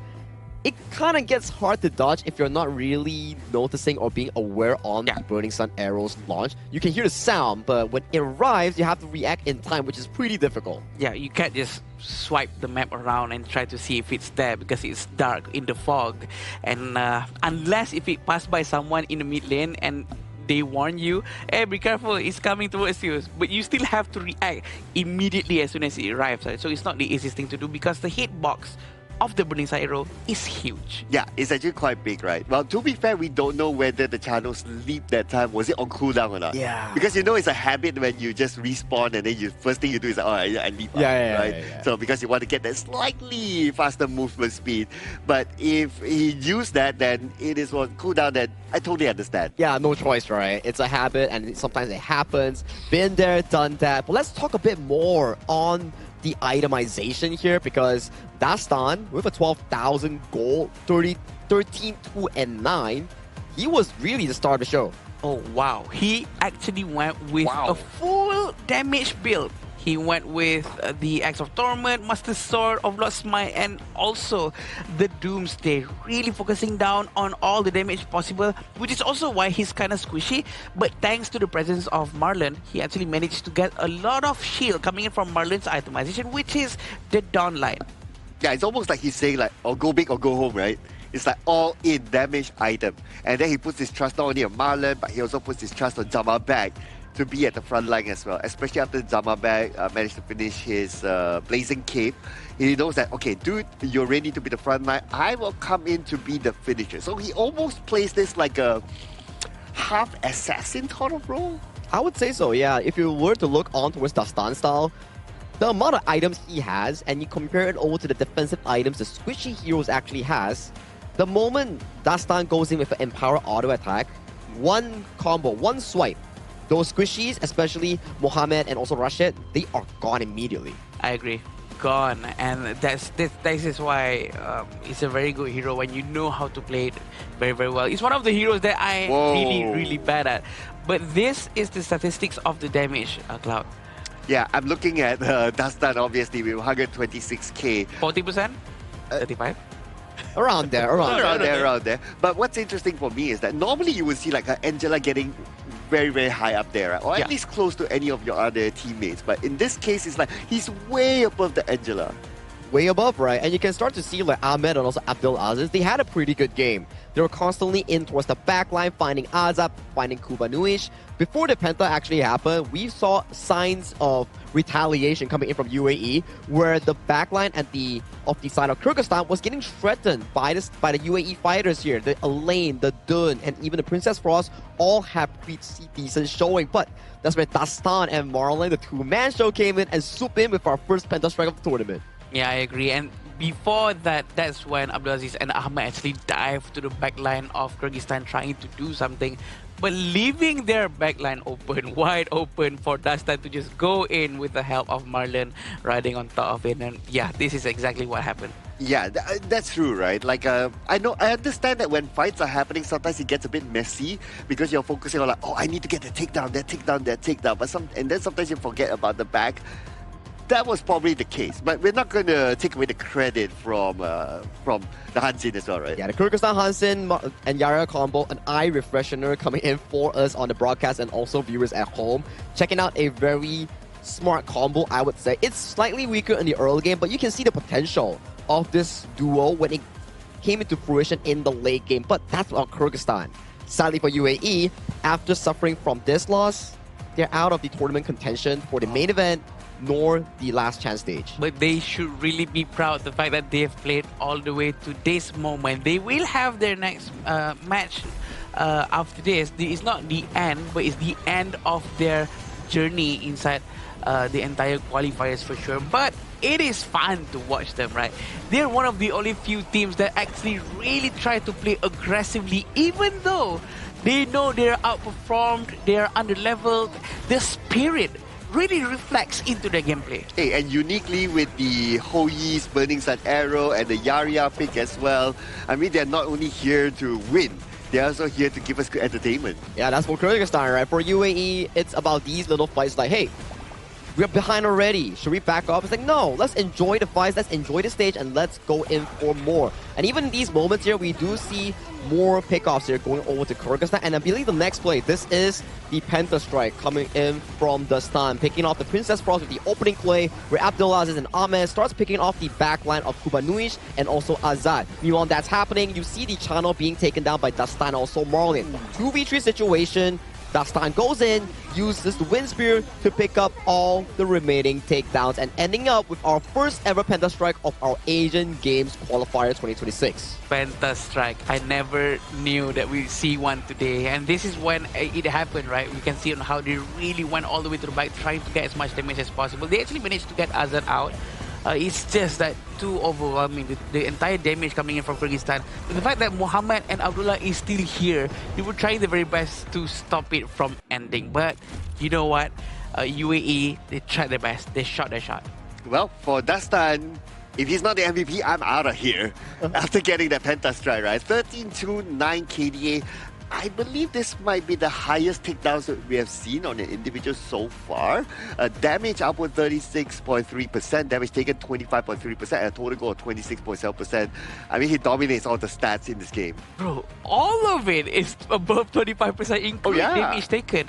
it kind of gets hard to dodge if you're not really noticing or being aware on the Burning Sun arrow's launch. You can hear the sound, but when it arrives, you have to react in time, which is pretty difficult. Yeah, you can't just swipe the map around and try to see if it's there because it's dark in the fog. And unless if it passed by someone in the mid lane and they warn you, hey, be careful, it's coming towards you. But you still have to react immediately as soon as it arrives. Right? So it's not the easiest thing to do because the hitbox of the burning arrow is huge. Yeah, it's actually quite big, right? Well, to be fair, we don't know whether the channels leap that time. Was it on cooldown or not? Yeah. Because you know it's a habit when you just respawn and then you first thing you do is like, oh, I leap up, right? Yeah. So because you want to get that slightly faster movement speed. But if he used that, then it is on cooldown. Then I totally understand. Yeah, no choice, right? It's a habit and sometimes it happens. Been there, done that. But let's talk a bit more on the itemization here because Dastan, with a 12,000 gold, 13, 2, and 9, he was really the star of the show. Oh, wow. He actually went with a full damage build. He went with the Axe of Torment, Master Sword of Lord Smite, and also the Doomsday. Really focusing down on all the damage possible, which is also why he's kind of squishy. But thanks to the presence of Marlon, he actually managed to get a lot of shield coming in from Marlon's itemization, which is the Dawn line. Yeah, it's almost like he's saying like, or go big or go home, right? It's like all in damage item. And then he puts his trust not only on Marlon, but he also puts his trust on Jama Bag to be at the front line as well, especially after Jama Bag managed to finish his Blazing Cape. He knows that, okay, dude, you're ready to be the front line. I will come in to be the finisher. So he almost plays this like a half assassin sort of role. I would say so, yeah. If you were to look on towards Dastan style, the amount of items he has, and you compare it over to the defensive items the squishy heroes actually has, the moment Dastan goes in with an Empower auto attack, one combo, one swipe, those squishies, especially Mohamed and also Rashid, they are gone immediately. I agree. Gone. And that is why it's a very good hero when you know how to play it very, very well. It's one of the heroes that I am really, really bad at. But this is the statistics of the damage, Cloud. Yeah, I'm looking at Dastan, obviously, with 126k. 40%? 35? Around there, around there. But what's interesting for me is that normally you would see like Angela getting very, very high up there, right? Or at least close to any of your other teammates. But in this case, it's like he's way above the Angela. Way above, right? And you can start to see like Ahmed and also Abdul Aziz, they had a pretty good game. They were constantly in towards the backline, finding Azab, finding Kubanuish. Before the Penta actually happened, we saw signs of retaliation coming in from UAE, where the backline at the side of Kyrgyzstan was getting threatened by the UAE fighters here. The Elaine, the Dun, and even the Princess Frost all have pretty decent showing. But that's where Dastan and Marlon, the two-man show, came in and swooped in with our first Penta strike of the tournament. Yeah, I agree. And before that, that's when Abdulaziz and Ahmed actually dived to the backline of Kyrgyzstan trying to do something, but leaving their backline open, wide open for Dastan to just go in with the help of Marlon riding on top of it. And yeah, this is exactly what happened. Yeah, that's true, right? Like, I understand that when fights are happening, sometimes it gets a bit messy because you're focusing on like, oh, I need to get the takedown, that takedown. But then sometimes you forget about the back. That was probably the case, but we're not going to take away the credit from the Hansin as well, right? Yeah, the Kyrgyzstan Hansin and Yara combo, an eye refreshener coming in for us on the broadcast and also viewers at home. Checking out a very smart combo, I would say. It's slightly weaker in the early game, but you can see the potential of this duo when it came into fruition in the late game. But that's about Kyrgyzstan. Sadly for UAE, after suffering from this loss, they're out of the tournament contention for the main event nor the last chance stage. But they should really be proud of the fact that they have played all the way to this moment. They will have their next match after this. It's not the end, but it's the end of their journey inside the entire qualifiers for sure. But it is fun to watch them, right? They're one of the only few teams that actually really try to play aggressively, even though they know they're outperformed, they're underleveled. Their spirit really reflects into the gameplay. Hey, and uniquely with the Hoyi's Burning Sun Arrow and the Yaria pick as well, I mean, they're not only here to win, they're also here to give us good entertainment. Yeah, that's for Kyrgyzstan, right? For UAE, it's about these little fights like, hey, we're behind already. Should we back off? It's like, no, let's enjoy the fights, let's enjoy the stage, and let's go in for more. And even in these moments here, we do see more pickoffs here going over to Kyrgyzstan. And I believe the next play, this is the Penta Strike coming in from Dastan, picking off the Princess Frost with the opening play, where Abdulaziz and Ahmed starts picking off the backline of Kubanuish and also Azad. Meanwhile, that's happening. You see the channel being taken down by Dastan, also Marlon. 2v3 situation. Dastan goes in, uses the wind spear to pick up all the remaining takedowns and ending up with our first ever Penta Strike of our Asian Games Qualifier 2026. Penta Strike. I never knew that we'd see one today. And this is when it happened, right? We can see on how they really went all the way to the back, trying to get as much damage as possible. They actually managed to get Azad out. It's just that too overwhelming, the entire damage coming in from Kyrgyzstan. But the fact that Muhammad and Abdullah is still here, they were trying their very best to stop it from ending. But you know what? UAE, they tried their best. They shot their shot. Well, for Dastan, if he's not the MVP, I'm out of here. After getting that Penta Strike, right? 13-2, 9 KDA. I believe this might be the highest takedowns that we have seen on an individual so far. Damage output 36.3%, damage taken 25.3%, and a total goal of 26.7%. I mean, he dominates all the stats in this game. Bro, all of it is above 25%, including damage taken.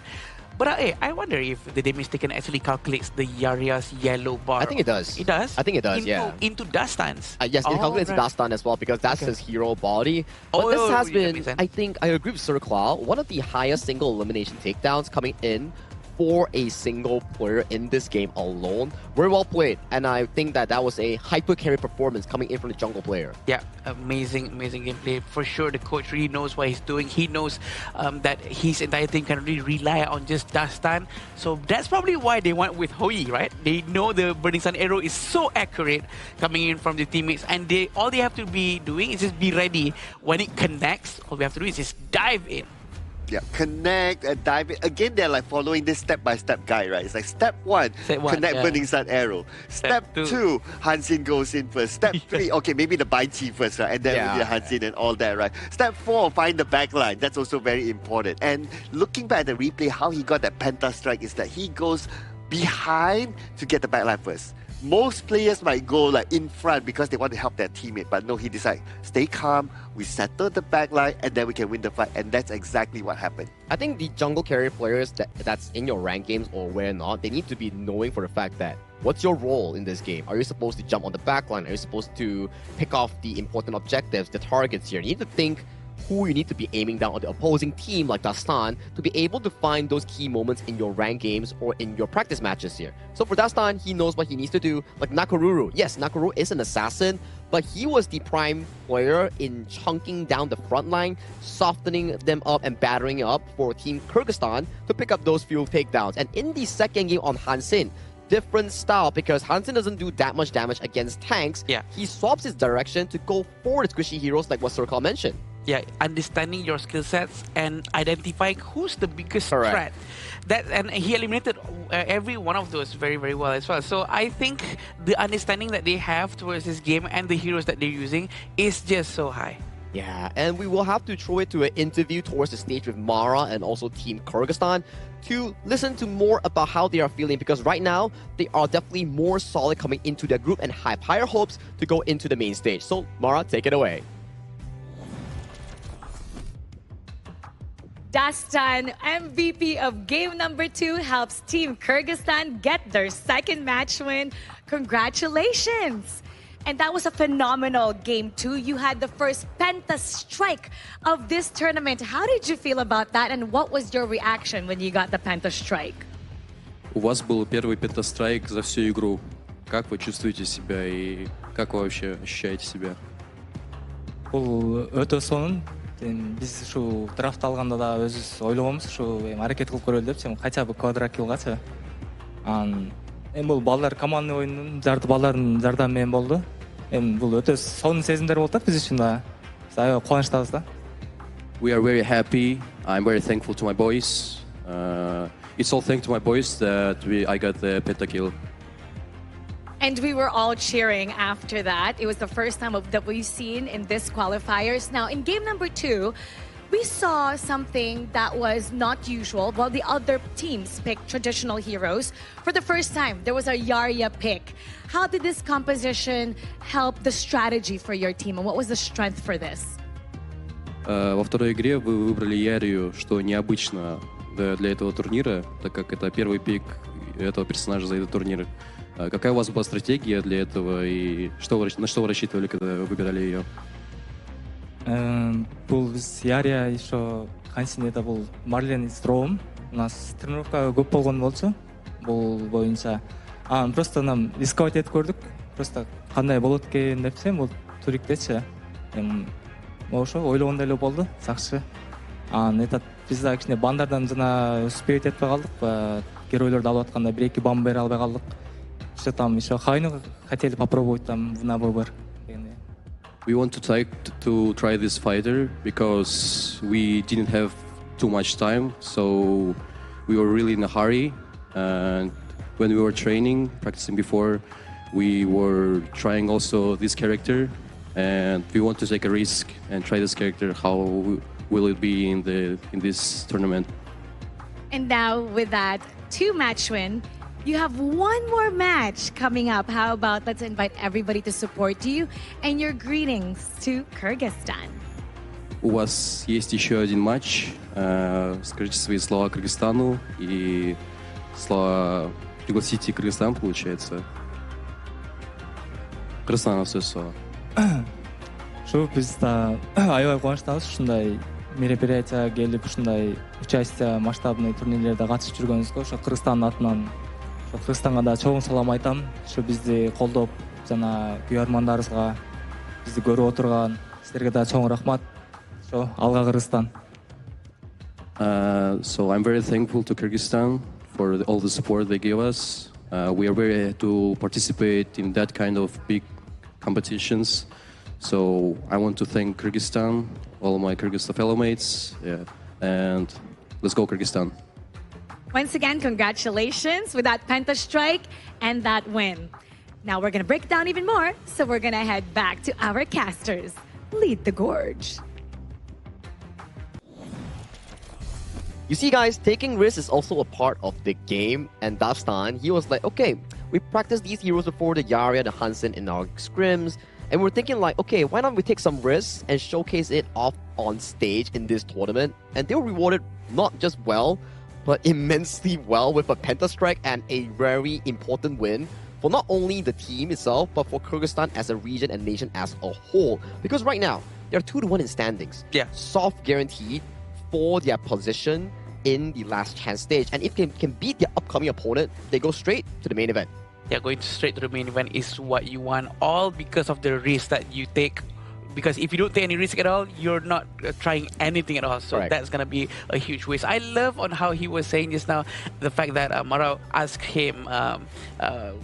But I wonder if the damage taken actually calculates the Yaria's yellow bar. I think it does. It does? I think it does, yeah. Into Dastan's? Yes, it calculates Dastan as well because that's his hero body. But this has been, I think, I agree with Sir Claw, one of the highest single elimination takedowns coming in for a single player in this game alone. Very well played, and I think that that was a hyper carry performance coming in from the jungle player. Yeah, amazing gameplay. For sure, the coach really knows what he's doing. He knows that his entire team can really rely on just Dastan. So that's probably why they went with Hoi, right? They know the Burning Sun arrow is so accurate coming in from the teammates, and all they have to be doing is just be ready. When it connects, all we have to do is just dive in. Yeah, connect and dive in. Again, they're like following this step-by-step guide, right? It's like step one, connect Burning Sun arrow. Step two, Hansin goes in first. Step three, okay, maybe the Bai Chi first, right? And then we do Hansin and all that, right? Step four, find the backline. That's also very important. And looking back at the replay, how he got that Penta Strike is that he goes behind to get the backline first. Most players might go like in front because they want to help their teammate, but no, he decides, stay calm, we settle the backline, and then we can win the fight, and that's exactly what happened. I think the jungle carrier players that's in your ranked games or where not, they need to be knowing for the fact that what's your role in this game? Are you supposed to jump on the backline? Are you supposed to pick off the important objectives, the targets here? You need to think who you need to be aiming down on the opposing team like Dastan to be able to find those key moments in your ranked games or in your practice matches here. So for Dastan, he knows what he needs to do. Like Nakaruru. Yes, Nakaruru is an assassin, but he was the prime player in chunking down the front line, softening them up and battering up for Team Kyrgyzstan to pick up those few takedowns. And in the second game on Hansin, different style because Hansin doesn't do that much damage against tanks. Yeah. He swaps his direction to go for the squishy heroes like what Sir Carl mentioned. Yeah, understanding your skill sets and identifying who's the biggest threat. And he eliminated every one of those very, very well as well. So I think the understanding that they have towards this game and the heroes that they're using is just so high. Yeah, and we will have to throw it to an interview towards the stage with Mara and also Team Kyrgyzstan to listen to more about how they are feeling because right now they are definitely more solid coming into their group and have higher hopes to go into the main stage. So Mara, take it away. Dastan, MVP of game number 2, helps Team Kyrgyzstan get their second match win. Congratulations! And that was a phenomenal game 2. You had the first Penta Strike of this tournament. How did you feel about that, and what was your reaction when you got the Penta Strike? У вас был первый Penta Strike за всю игру. Как вы чувствуете себя и как вы вообще ощущаете себя? Бұл өте сонын. Biz şu draft alganda da özüz ойлогонбуз, şu аракет кылып көрөлү деп, сен хотя бы квадракилгачы. Эми бул балдар командный оюндун балдардын жардамы менен болду. Эми бул өтө сонун сезимдер болуп атат биз үчүн да. Биз аябай кубанычтабыз да. We are very happy. I'm very thankful to my boys. It's all thanks to my boys that I got the pentakill. And we were all cheering after that. It was the first time that we've seen in this qualifiers. Now, in game number 2, we saw something that was not usual. While the other teams picked traditional heroes, for the first time, there was a Yarya pick. How did this composition help the strategy for your team, and what was the strength for this? Во второй игре вы выбрали Ярию, что необычно для этого турнира, так как это первый пик этого персонажа за этот турнир. Какая у вас была стратегия для этого и на что вы рассчитывали, когда вы выбирали ее? Бұл біз Ярия еще Хансинеда бұл Марлен Стром у нас тренировка көп болгон болчу бул боюнча. Просто нам рисковать этип көрдүк. Просто кандай болот экен депчи, бул туриктечи. Ошо ойлогондой эле болду, жакшы. Этот биз да кичине бандардан жана успеть этпей калдык. Геройлорду алып атканда 1-2 бам бере албай калдык. Что там еще хайну хотели попробовать там на выбор. We want to try this fighter because we didn't have too much time, so we were really in a hurry. And when we were training, practicing before, we were trying also this character, and we want to take a risk and try this character. How will it be in this tournament? And now with that 2-match win, you have one more match coming up. How about let's invite everybody to support you and your greetings to Kyrgyzstan. У вас есть еще один матч. Скажите свои слова Кыргызстану и слова пригласите Кыргызстан, получается. Кыргызстанга сөз слова. Шу биз да аябай кубанычтабыз ушундай мероприятия келип ушундай участие масштабный турнирлерде катышып жүргөнүбүзгө. Ошо Кыргызстандын атынан Кыргызстанга да чоң салам айтам. Ушу бизди колдоп жана күйөрмандарыбызга бизди көрүп отурган силерге да чоң рахмат. Ошо алга Кыргызстан. So I'm very thankful to Kyrgyzstan for all the support they give us. We are very happy to participate in that kind of big competitions. So I want to thank Kyrgyzstan, all my Kyrgyzstan fellow mates, and let's go Kyrgyzstan. Once again, congratulations with that Penta strike and that win. Now we're going to break down even more, so we're going to head back to our casters. Lead the gorge. You see, guys, taking risks is also a part of the game, and Dastan, he was like, okay, we practiced these heroes before, the Yarya, the Hansen in our scrims, and we're thinking like, okay, why don't we take some risks and showcase it off on stage in this tournament? And they were rewarded not just well, but immensely well with a Penta strike and a very important win for not only the team itself, but for Kyrgyzstan as a region and nation as a whole. Because right now, they're 2-1 in standings. Yeah. Soft guaranteed for their position in the last chance stage. And if they can beat their upcoming opponent, they go straight to the main event. Yeah, going straight to the main event is what you want, all because of the risk that you take. Because if you don't take any risk at all, you're not trying anything at all. So Correct. That's going to be a huge waste. I love on how he was saying just now, the fact that Marao asked him,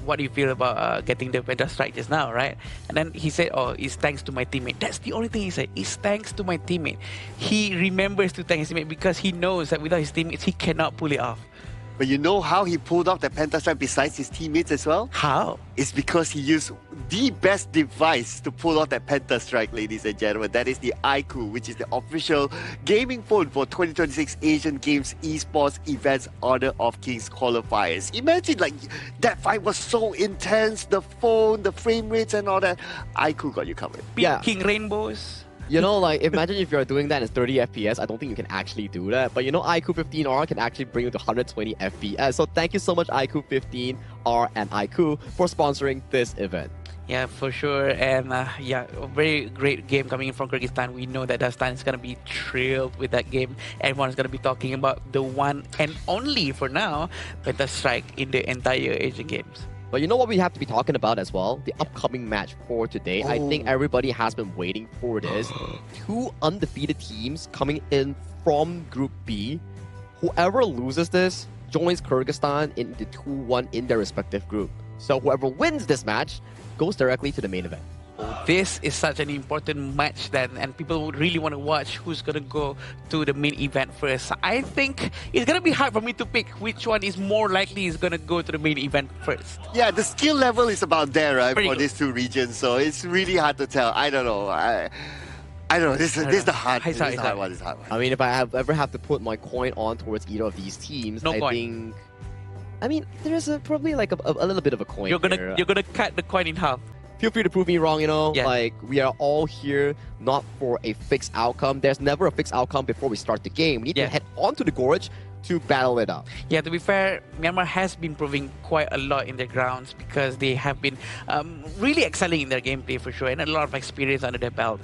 what do you feel about getting the Penta strike just now, right? And then he said, oh, it's thanks to my teammate. That's the only thing he said, it's thanks to my teammate. He remembers to thank his teammate because he knows that without his teammates, he cannot pull it off. But you know how he pulled off the Penta strike besides his teammates as well? How? It's because he used the best device to pull off that Penta strike, ladies and gentlemen. That is the iQOO, which is the official gaming phone for 2026 Asian Games Esports Events Honor of Kings Qualifiers. Imagine, like, that fight was so intense, the phone, the frame rates and all that. iQOO got you covered. King Rainbows. You know, like, imagine if you're doing that in 30 FPS, I don't think you can actually do that. But you know, iQOO 15R can actually bring you to 120 FPS. So thank you so much, iQOO 15R and iQOO, for sponsoring this event. Yeah, for sure. And yeah, a very great game coming in from Kyrgyzstan. We know that Dastan is going to be thrilled with that game. Everyone's going to be talking about the one and only, for now, Penta strike in the entire Asian Games. But you know what we have to be talking about as well? The upcoming match for today. I think everybody has been waiting for this. Two undefeated teams coming in from Group B. Whoever loses this joins Kyrgyzstan in the 2-1 in their respective group. So whoever wins this match goes directly to the main event. This is such an important match then, and people would really want to watch who's going to go to the main event first. I think it's going to be hard for me to pick which one is more likely is going to go to the main event first. Yeah, the skill level is about there, right, for these two regions. So it's really hard to tell. I don't know. I don't know. This is the hard one. I mean, if I ever have to put my coin on towards either of these teams, I think... I mean, there's probably like a little bit of a coin You're gonna cut the coin in half. Feel free to prove me wrong, you know? Yeah. Like, we are all here not for a fixed outcome. There's never a fixed outcome before we start the game. We need to head on to the gorge, to battle it out. Yeah, to be fair, Myanmar has been proving quite a lot in their grounds because they have been really excelling in their gameplay for sure, and a lot of experience under their belt.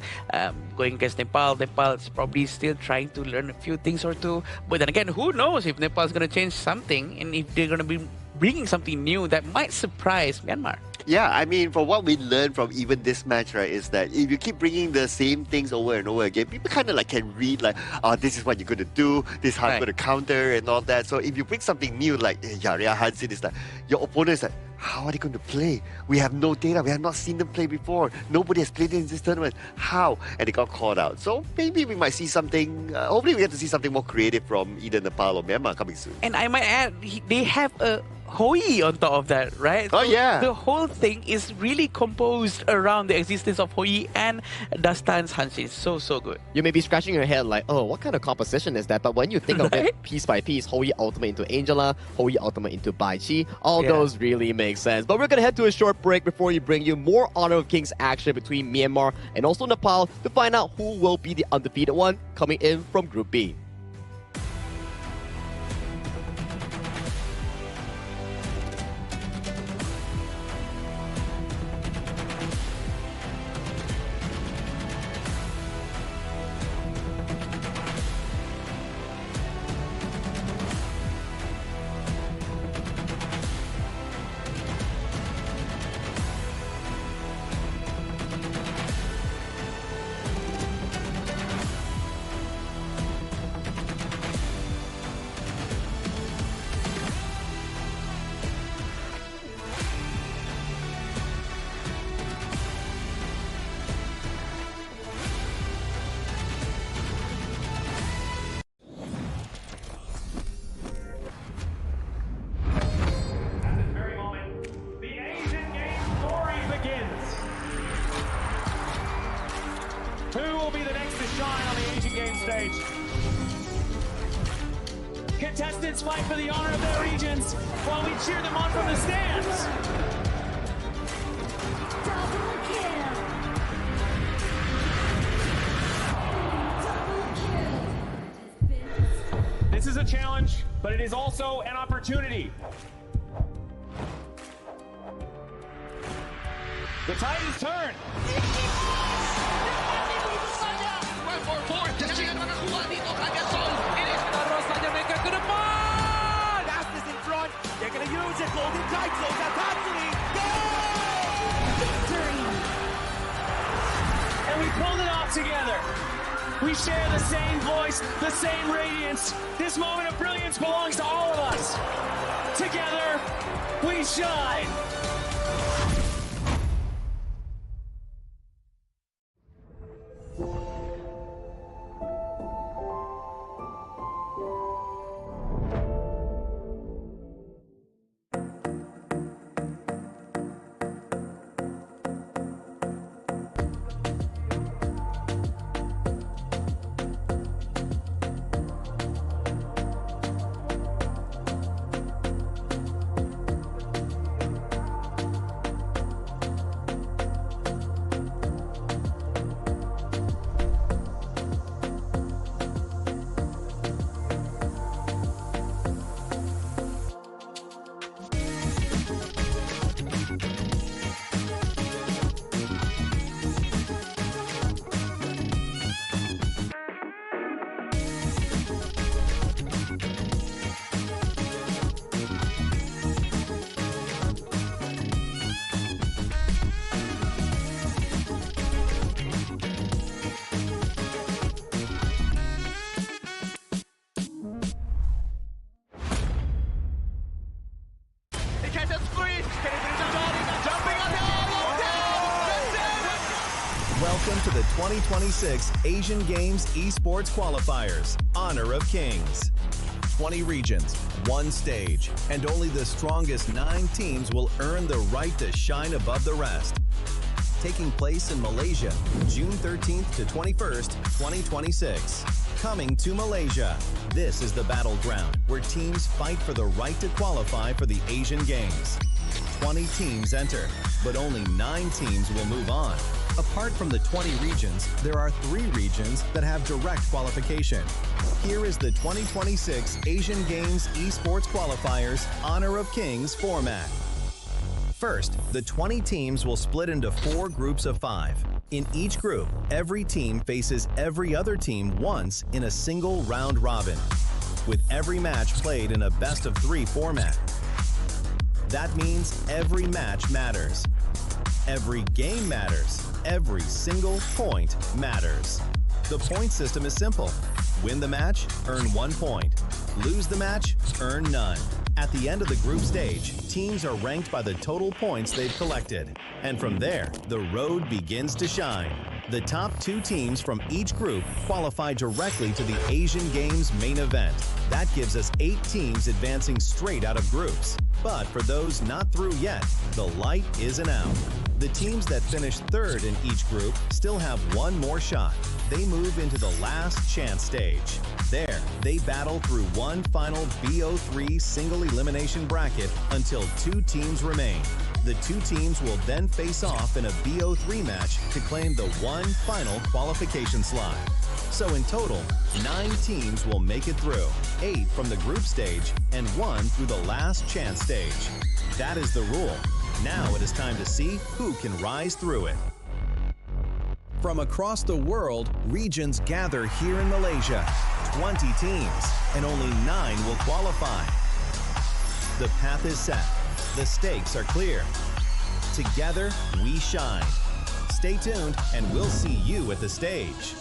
Going against Nepal is probably still trying to learn a few things or two. But then again, who knows if Nepal is going to change something and if they're going to be bringing something new that might surprise Myanmar. Yeah, I mean, from what we learned from even this match, right, is that if you keep bringing the same things over and over again, people kind of like can read like, oh, this is what you're going to do, this is how you're going to counter and all that. So if you bring something new like Yaria Hansin, is like, your opponent is like, how are they going to play? We have no data. We have not seen them play before. Nobody has played in this tournament. How? And they got caught out. So maybe we might see something, hopefully we get to see something more creative from either Nepal or Myanmar coming soon. And I might add, they have a Hoi on top of that, right? Oh, yeah. The whole thing is really composed around the existence of Hoi and Dastan's Hansin. So good. You may be scratching your head like, oh, what kind of composition is that? But when you think of it piece by piece, Hoi ultimate into Angela, Hoi ultimate into Bai Chi, all those really make sense. But we're going to head to a short break before we bring you more Honor of Kings action between Myanmar and also Nepal to find out who will be the undefeated one coming in from Group B. Who will be the next to shine on the Asian Games stage? Contestants fight for the honor of their regions while we cheer them on from the stands. This is a challenge, but it is also an opportunity. The tide is turned. Fastest in front. They're going to use it. Golden titles. That's actually Victory! And we pulled it off together. We share the same voice, the same radiance. This moment of brilliance belongs to all of us. Together, we shine. Welcome to the 2026 Asian Games Esports Qualifiers, Honor of Kings. 20 regions, one stage, and only the strongest 9 teams will earn the right to shine above the rest. Taking place in Malaysia, June 13th to 21st, 2026. Coming to Malaysia, this is the battleground where teams fight for the right to qualify for the Asian Games. 20 teams enter, but only 9 teams will move on. Apart from the 20 regions, there are 3 regions that have direct qualification. Here is the 2026 Asian Games Esports Qualifiers Honor of Kings format. First, the 20 teams will split into 4 groups of 5. In each group, every team faces every other team once in a single round robin, with every match played in a best-of-3 format. That means every match matters. Every game matters. Every single point matters. The point system is simple. Win the match, earn 1 point. Lose the match, earn none. At the end of the group stage, teams are ranked by the total points they've collected. And from there, the road begins to shine. The top 2 teams from each group qualify directly to the Asian Games main event. That gives us 8 teams advancing straight out of groups. But for those not through yet, the light isn't out. The teams that finish 3rd in each group still have 1 more shot. They move into the last chance stage. There, they battle through one final BO3 single elimination bracket until 2 teams remain. The 2 teams will then face off in a BO3 match to claim the one final qualification slot. So in total, 9 teams will make it through, 8 from the group stage and 1 through the last chance stage. That is the rule. Now it is time to see who can rise through it. From across the world, regions gather here in Malaysia. 20 teams, and only 9 will qualify. The path is set. The stakes are clear. Together, we shine. Stay tuned, and we'll see you at the stage.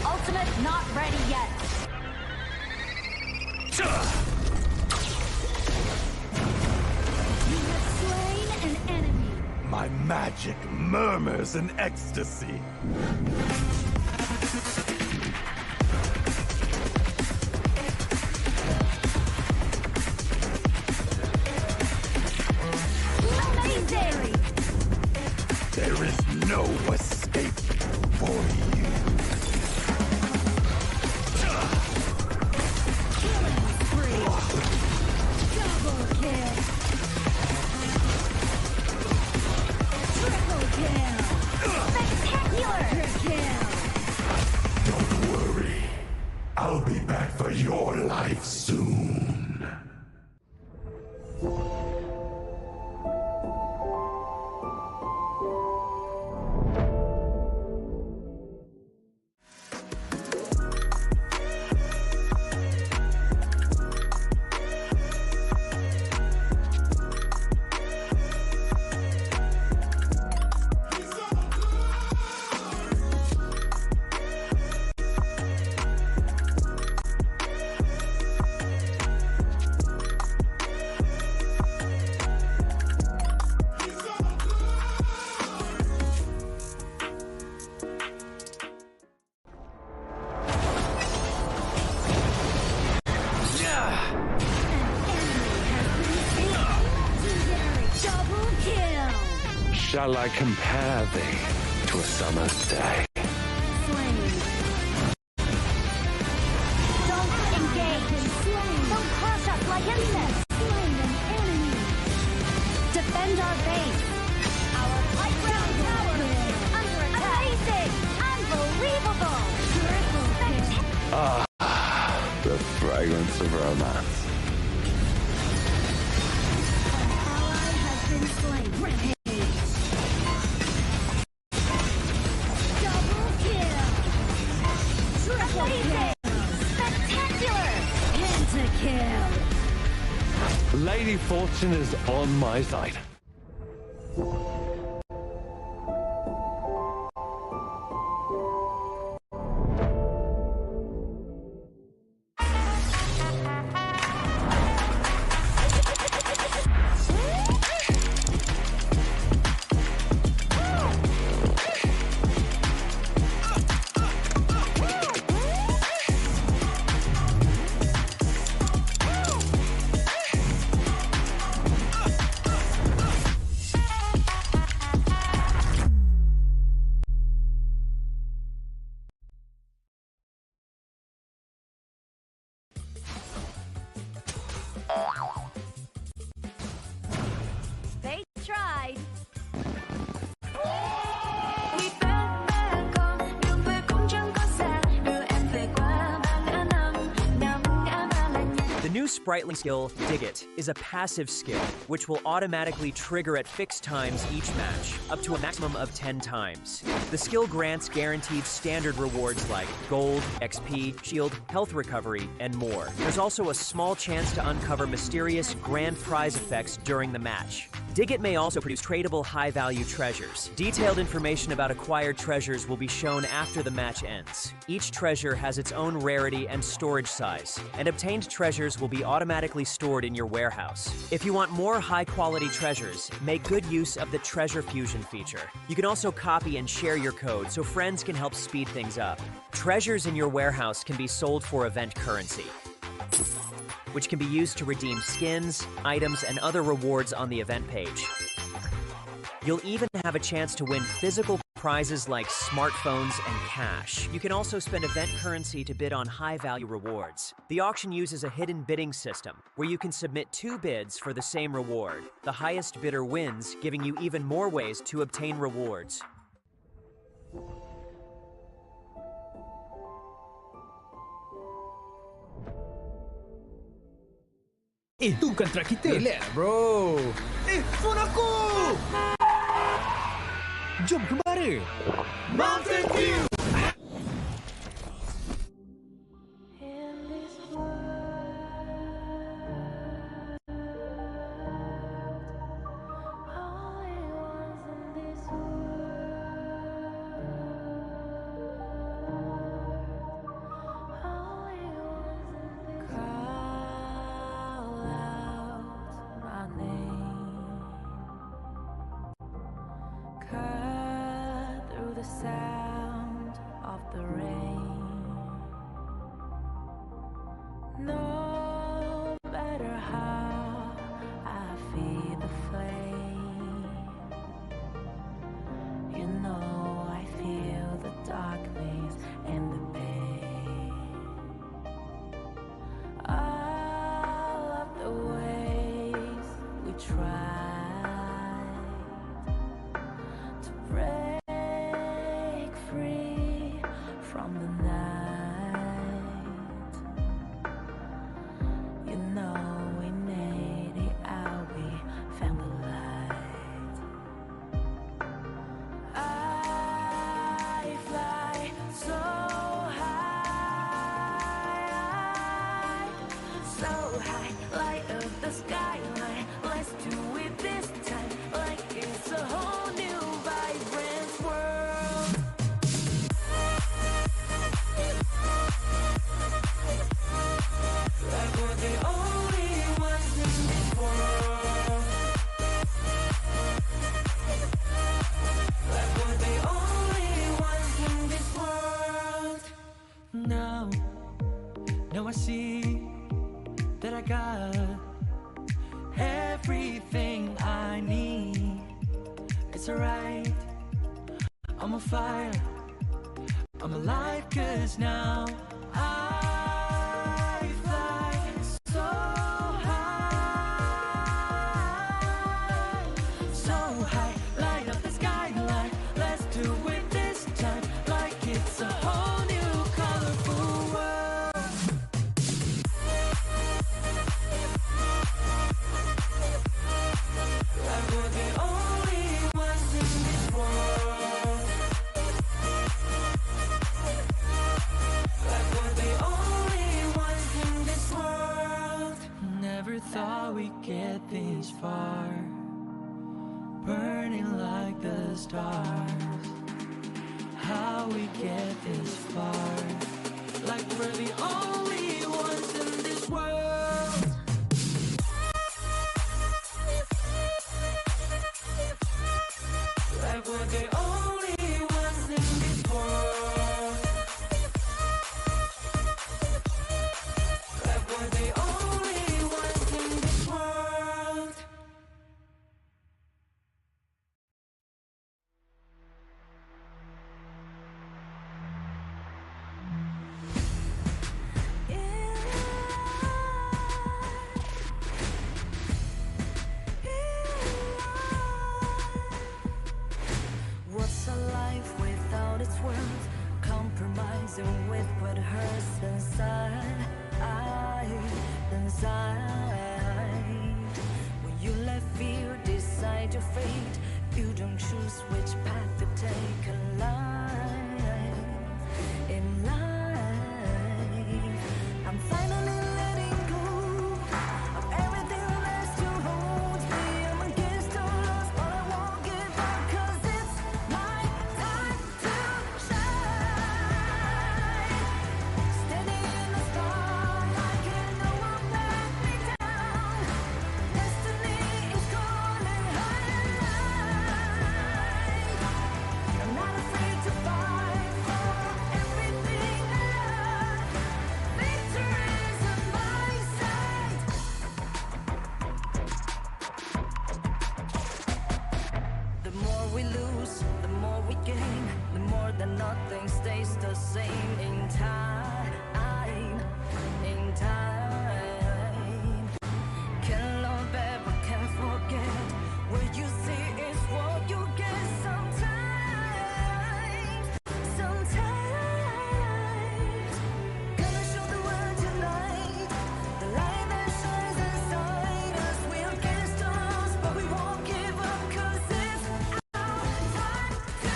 Ultimate not ready yet. You have slain an enemy. My magic murmurs in ecstasy. Amazing! There is no escape for you. Killing spree. Double kill. Triple kill. Spectacular kill. Don't worry. I'll be back for your life soon. Shall I compare thee to a summer's day? Slain. Don't engage. Slain. Don't crush us like insects. Slain an enemy. Defend our base. Our playground tower is under attack. Amazing. Unbelievable. Triple kill. Ah, the fragrance of romance. Ally has been slain. Rampage. Double kill. Triple kill. Spectacular. Pentakill. Lady Fortune is on my side. sprightly skill, Dig It, is a passive skill, which will automatically trigger at fixed times each match, up to a maximum of 10 times. The skill grants guaranteed standard rewards like gold, XP, shield, health recovery, and more. There's also a small chance to uncover mysterious grand prize effects during the match. Dig It may also produce tradable high-value treasures. Detailed information about acquired treasures will be shown after the match ends. Each treasure has its own rarity and storage size, and obtained treasures will be automatically stored in your warehouse. If you want more high-quality treasures, make good use of the treasure fusion feature. You can also copy and share your code so friends can help speed things up. Treasures in your warehouse can be sold for event currency, which can be used to redeem skins, items, and other rewards on the event page. You'll even have a chance to win physical prizes like smartphones and cash. You can also spend event currency to bid on high-value rewards. The auction uses a hidden bidding system, where you can submit 2 bids for the same reward. The highest bidder wins, giving you even more ways to obtain rewards. Itu kontrak kita. Relax, bro. Phone aku! Jom kembali. Mountain View! I see that I got everything I need. It's alright, I'm on fire, I'm alive, 'cause now I fly so high, light up the skyline. Let's do it this time, like it's a whole new colorful world. Like we're the only ones in this world. Like we're the only ones in this world. Never thought we'd get this far, burning like the stars. How we get this far, like we're the only ones in this world. Like we're the only ones in this world. Like we're the only ones in this world. choose which path to take alive. In life, I'm finally letting go of everything that still holds me. I'm against all odds, but I won't give up, 'cause it's my time to shine. Standing in the spotlight, can no one let me down. Destiny is calling high and light. I'm not afraid to fight for everything I love. Victory's in my sight. The more we lose, the more we gain. The more that nothing stays the same. In time, in time. Can't love ever, can't forget. What you see is what you get. Sometimes, gonna show the world tonight. The light that shines inside us. We're against us, but we won't give up, 'cause it's our time to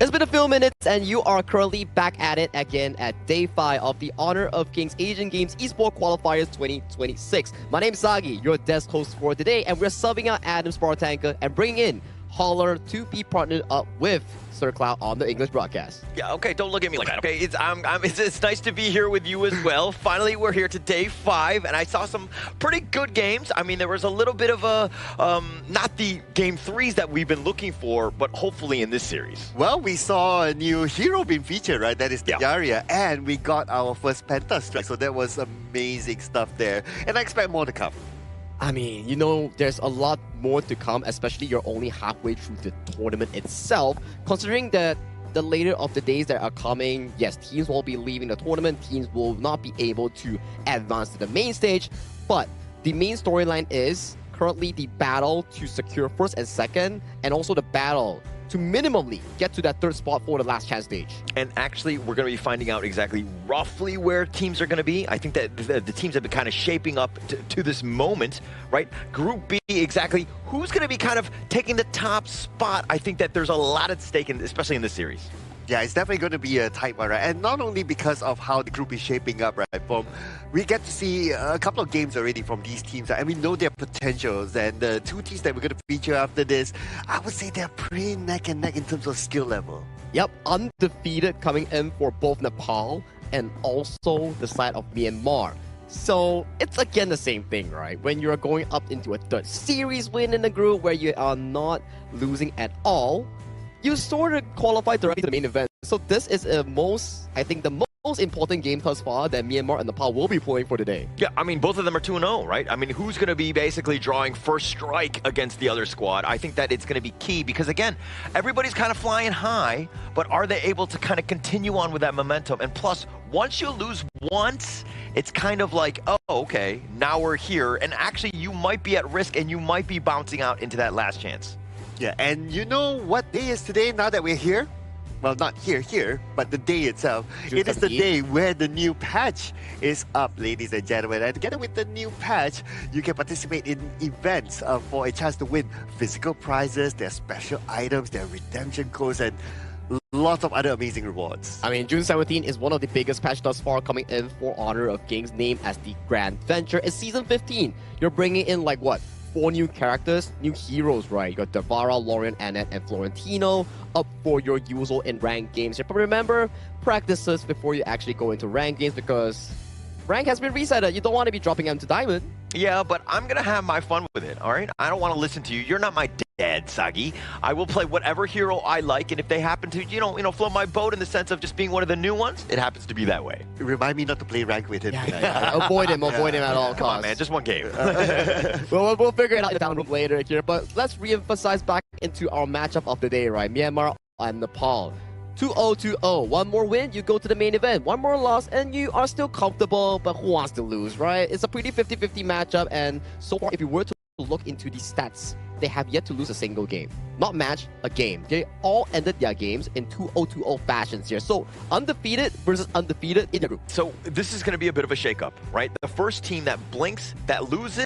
It's been a few minutes and you are currently back at it again at day 5 of the Honor of Kings Asian Games Esports Qualifiers 2026. My name's Sagi, your desk host for today, and we're subbing out Adam Spartanka and bringing in Holler to be partnered up with Sir Cloud on the English broadcast. Yeah, okay, don't look at me like that, okay? It's nice to be here with you as well. Finally, we're here to day 5, and I saw some pretty good games. I mean, there was a little bit of a, not the game 3s that we've been looking for, but hopefully in this series. Well, we saw a new hero being featured, right? That is the Yaria, and we got our first Penta strike, so that was amazing stuff there. And I expect more to come. I mean, you know, there's a lot more to come, especially you're only halfway through the tournament itself. Considering that the later of the days that are coming, yes, teams will be leaving the tournament, teams will not be able to advance to the main stage, but the main storyline is currently the battle to secure first and second, and also the battle to minimally get to that third spot for the last chance stage. And actually, we're going to be finding out exactly roughly where teams are going to be. I think that the teams have been kind of shaping up to this moment, right? Group B, exactly who's going to be kind of taking the top spot. I think that there's a lot at stake, especially in this series. Yeah, it's definitely going to be a tight one, right? And not only because of how the group is shaping up, right? We get to see a couple of games already from these teams, and we know their potentials. And the two teams that we're going to feature after this, I would say they're pretty neck and neck in terms of skill level. Yep, undefeated coming in for both Nepal and also the side of Myanmar. So it's again the same thing, right? When you're going up into a third series win in the group where you are not losing at all, you sort of qualify directly to the main event. So this is the most important game thus far that Myanmar and Nepal will be playing for today. Yeah, I mean, both of them are 2-0, right? I mean, who's going to be basically drawing first strike against the other squad? I think that it's going to be key because, again, everybody's kind of flying high, but are they able to kind of continue on with that momentum? And plus, once you lose once, it's kind of like, oh, okay, now we're here. And actually, you might be at risk and you might be bouncing out into that last chance. Yeah, and you know what day is today now that we're here? Well, not here, but the day itself. It is the day where the new patch is up, ladies and gentlemen. And together with the new patch, you can participate in events for a chance to win physical prizes, their special items, their redemption codes, and lots of other amazing rewards. I mean, June 17 is one of the biggest patch thus far coming in for Honor of Kings, named as the Grand Venture. It's Season 15. You're bringing in, like, what? 4 new characters, new heroes, right? You got Devara, Lorian, Annette, and Florentino up for your usual in ranked games. But remember, practices before you actually go into ranked games because rank has been resetted. You don't want to be dropping them to Diamond. Yeah, but I'm going to have my fun with it, all right? I don't want to listen to you. You're not my dad, Sagi. I will play whatever hero I like, and if they happen to, you know, float my boat in the sense of just being one of the new ones, it happens to be that way. Remind me not to play rank with him. Avoid him at all costs. Come on, man, just one game. Well, we'll figure it out down later here, but let's re-emphasize back into our matchup of the day, right? Myanmar and Nepal. 2-0-2-0. One more win, you go to the main event. One more loss, and you are still comfortable, but who wants to lose, right? It's a pretty 50-50 matchup, and so far, if you were to look into the stats they have yet to lose a single game. Not match, a game. They all ended their games in 2-0-2-0 fashions here. So undefeated versus undefeated in the group. So this is going to be a bit of a shakeup, right? The first team that blinks, that loses,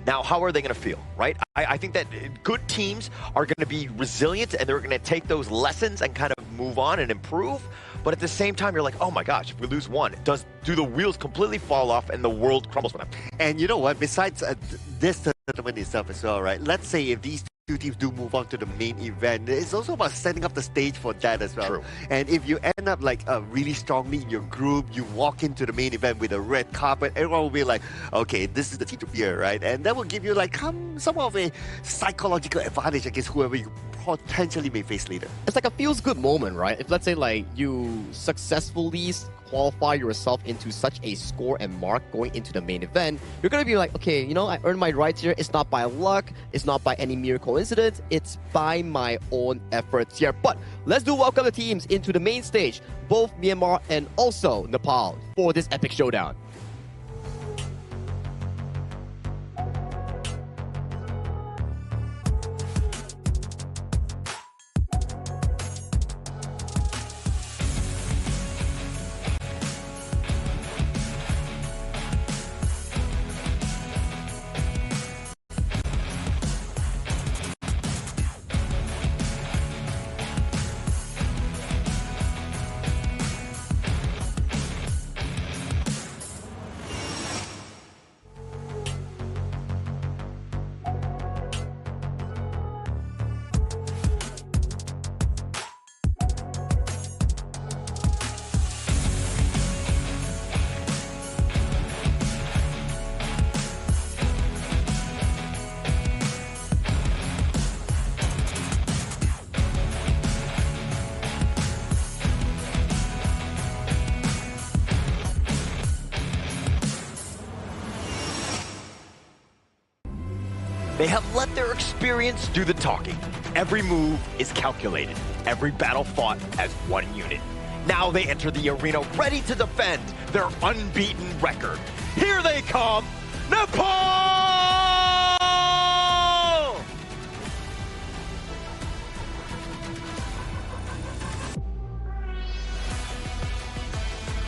now how are they going to feel, right? I think that good teams are going to be resilient and they're going to take those lessons and kind of move on and improve. But at the same time, you're like, oh my gosh, if we lose one, do the wheels completely fall off and the world crumbles for them? And you know what? Besides this tournament itself as well, right? Let's say if these two teams do move on to the main event, it's also about setting up the stage for that as well. True. And if you end up like really strongly in your group, you walk into the main event with a red carpet, everyone will be like, okay, this is the team to fear, right? And that will give you like some of a psychological advantage against whoever you potentially may face later. It's like a feels good moment, right? If let's say like you successfully qualify yourself into such a score and mark going into the main event, you're gonna be like, okay, you know, I earned my rights here. It's not by luck, it's not by any mere coincidence, it's by my own efforts here. But let's do welcome the teams into the main stage, both Myanmar and also Nepal, for this epic showdown. They have let their experience do the talking. Every move is calculated. Every battle fought as one unit. Now they enter the arena ready to defend their unbeaten record. Here they come, Nepal!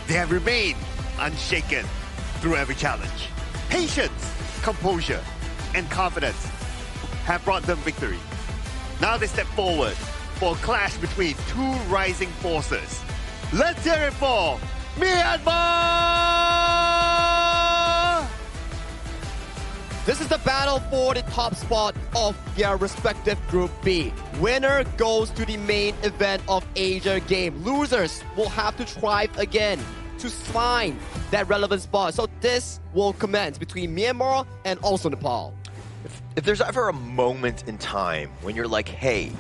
They have remained unshaken through every challenge. Patience, composure, and confidence have brought them victory. Now they step forward for a clash between two rising forces. Let's hear it for Myanmar! This is the battle for the top spot of their respective Group B. Winner goes to the main event of Asia Game. Losers will have to try again to find that relevant spot. So this will commence between Myanmar and also Nepal. If there's ever a moment in time when you're like, hey,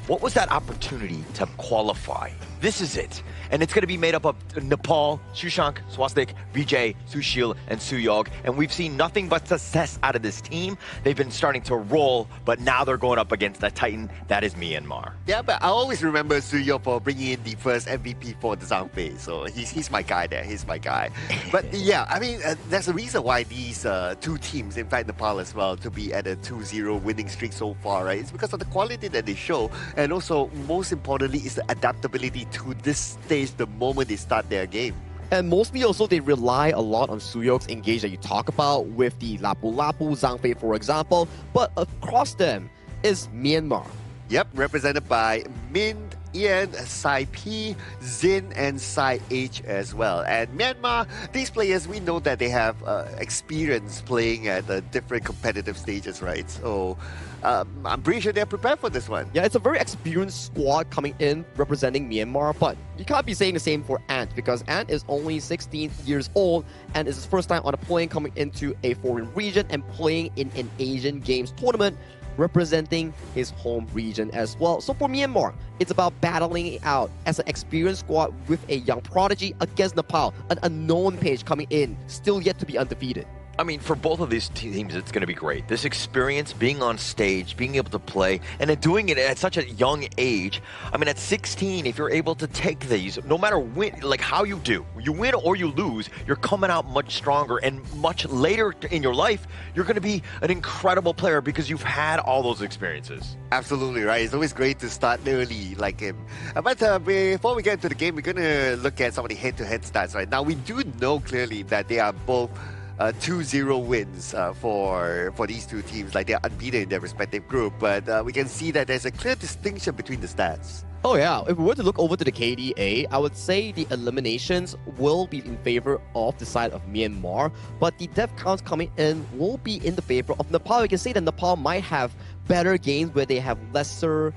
what was that opportunity to qualify? This is it. And it's going to be made up of Nepal, Shushank, Swastik, Vijay, Sushil, and Suyog. And we've seen nothing but success out of this team. They've been starting to roll, but now they're going up against a titan that is Myanmar. Yeah, but I always remember Suyog for bringing in the first MVP for the Zhangfei. So he's my guy there. He's my guy. But yeah, I mean, there's a reason why these two teams, in fact Nepal as well, to be at a 2-0 winning streak so far, right? It's because of the quality that they show. And also, most importantly, is the adaptability to this stage the moment they start their game. And mostly also they rely a lot on Suyog's engage that you talk about with the Lapu Lapu, Zhangfei for example, but across them is Myanmar. Yep, represented by Mint, Ian, Sai P, Zin, and Sai H as well. And Myanmar, these players, we know that they have experience playing at different competitive stages, right? So I'm pretty sure they're prepared for this one. Yeah, it's a very experienced squad coming in representing Myanmar, but you can't be saying the same for Ant because Ant is only 16 years old and is his first time on a plane coming into a foreign region and playing in an Asian Games tournament representing his home region as well. So for Myanmar, it's about battling it out as an experienced squad with a young prodigy against Nepal, an unknown page coming in, still yet to be undefeated. I mean, for both of these teams, it's going to be great. This experience, being on stage, being able to play, and then doing it at such a young age. I mean, at 16, if you're able to take these, no matter when, like how you do, you win or you lose, you're coming out much stronger. And much later in your life, you're going to be an incredible player because you've had all those experiences. Absolutely right. It's always great to start early like him. But before we get into the game, we're going to look at some of the head-to-head stats. Right now, we do know clearly that they are both 2-0 wins for these two teams. Like, they're unbeaten in their respective group, but we can see that there's a clear distinction between the stats. Oh yeah, if we were to look over to the KDA, I would say the eliminations will be in favor of the side of Myanmar, but the death counts coming in will be in the favor of Nepal. You can say that Nepal might have better games where they have lesser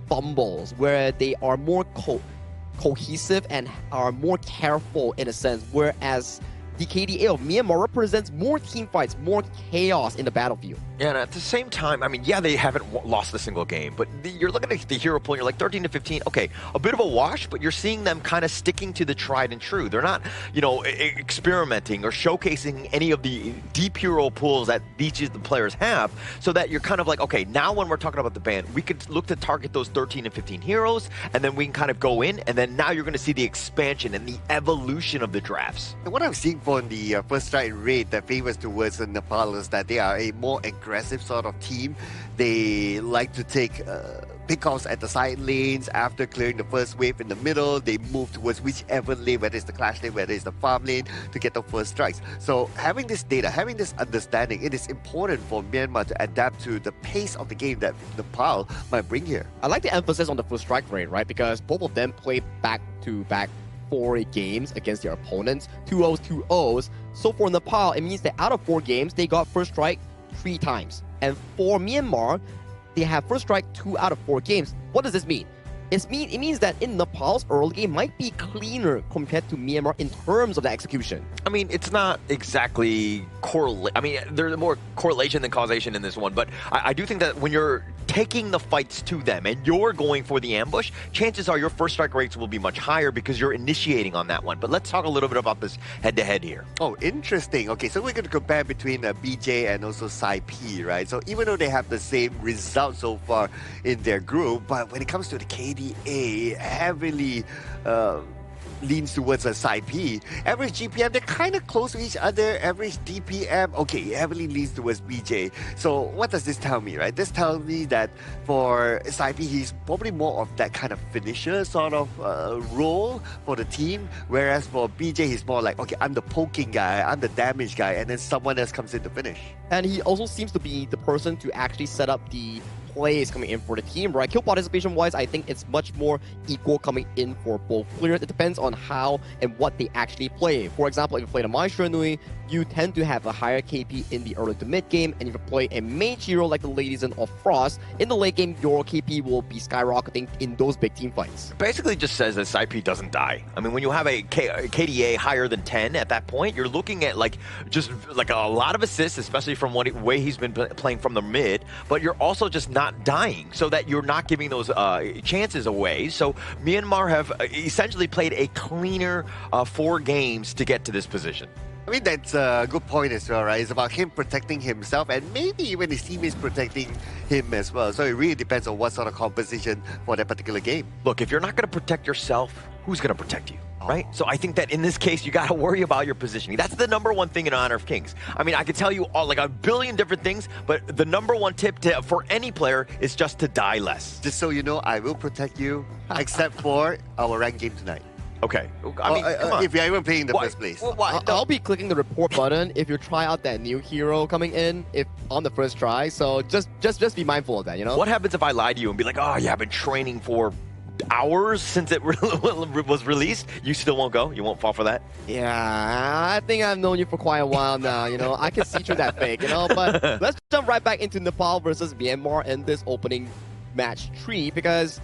fumbles, where they are more cohesive and are more careful in a sense, whereas the KDA of Myanmar represents more team fights, more chaos in the battlefield. Yeah, and at the same time, I mean, yeah, they haven't lost a single game, but you're looking at the hero pool, and you're like 13 to 15, okay, a bit of a wash, but you're seeing them kind of sticking to the tried and true. They're not, you know, experimenting or showcasing any of the deep hero pools that each of the players have, so that you're kind of like, okay, now when we're talking about the ban, we could look to target those 13 and 15 heroes, and then we can kind of go in, and then now you're going to see the expansion and the evolution of the drafts. And what I'm seeing from the first strike rate that favors towards Nepal is that they are a more aggressive sort of team. They like to take pickoffs at the side lanes. After clearing the first wave in the middle, they move towards whichever lane, whether it's the clash lane, whether it's the farm lane, to get the first strikes. So having this data, having this understanding, it is important for Myanmar to adapt to the pace of the game that Nepal might bring here. I like the emphasis on the first strike rate, right? Because both of them play back-to-back 4 games against their opponents, 2-0s, 2-0s. So for Nepal, it means that out of 4 games, they got first strike 3 times. And for Myanmar, they have first strike 2 out of 4 games. What does this mean? It means that in Nepal's early game might be cleaner compared to Myanmar in terms of the execution. I mean, it's not exactly I mean, there's more correlation than causation in this one, but I do think that when you're taking the fights to them and you're going for the ambush, chances are your first strike rates will be much higher because you're initiating on that one. But let's talk a little bit about this head-to-head here. Oh, interesting. Okay, so we're going to compare between BJ and also SaiP, right? So even though they have the same result so far in their group, but when it comes to the KDA, heavily leans towards a SaiP. Average GPM, they're kind of close to each other. Average DPM, okay, heavily leans towards BJ. So what does this tell me, right? This tells me that for SaiP, he's probably more of that kind of finisher sort of role for the team, whereas for BJ, he's more like, okay, I'm the poking guy, I'm the damage guy, and then someone else comes in to finish. And he also seems to be the person to actually set up the plays coming in for the team, right? Kill participation wise, I think it's much more equal coming in for both players. It depends on how and what they actually play. For example, if you play the Maestro Nui, you tend to have a higher KP in the early to mid game, and if you play a mage hero like the Ladies of Frost, in the late game, your KP will be skyrocketing in those big team fights. Basically just says that SaiP doesn't die. I mean, when you have a KDA higher than 10 at that point, you're looking at just a lot of assists, especially from the way he's been playing from the mid, but you're also just not dying, so that you're not giving those chances away. So Myanmar have essentially played a cleaner 4 games to get to this position. I mean, that's a good point as well, right? It's about him protecting himself, and maybe even his teammates protecting him as well. So it really depends on what sort of composition for that particular game. Look, if you're not going to protect yourself, who's going to protect you? Right? So I think that in this case, you got to worry about your positioning. That's the #1 thing in Honor of Kings. I mean, I could tell you all, like a billion different things, but the #1 tip for any player is just to die less. Just so you know, I will protect you, except for our ranked game tonight. Okay. I mean, come on. If you're even playing in the first place. I'll be clicking the report button if you try out that new hero coming in on the first try. So just be mindful of that, you know? What happens if I lie to you and be like, oh yeah, I've been training for hours since it was released? You still won't go? You won't fall for that? Yeah, I think I've known you for quite a while now, you know? I can see through that fake, you know? But let's jump right back into Nepal versus Myanmar in this opening match 3, because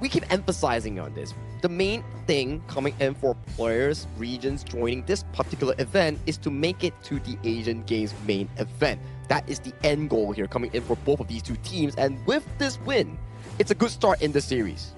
we keep emphasizing on this. The main thing coming in for players, regions joining this particular event is to make it to the Asian Games main event. That is the end goal here coming in for both of these two teams, and with this win, it's a good start in the series.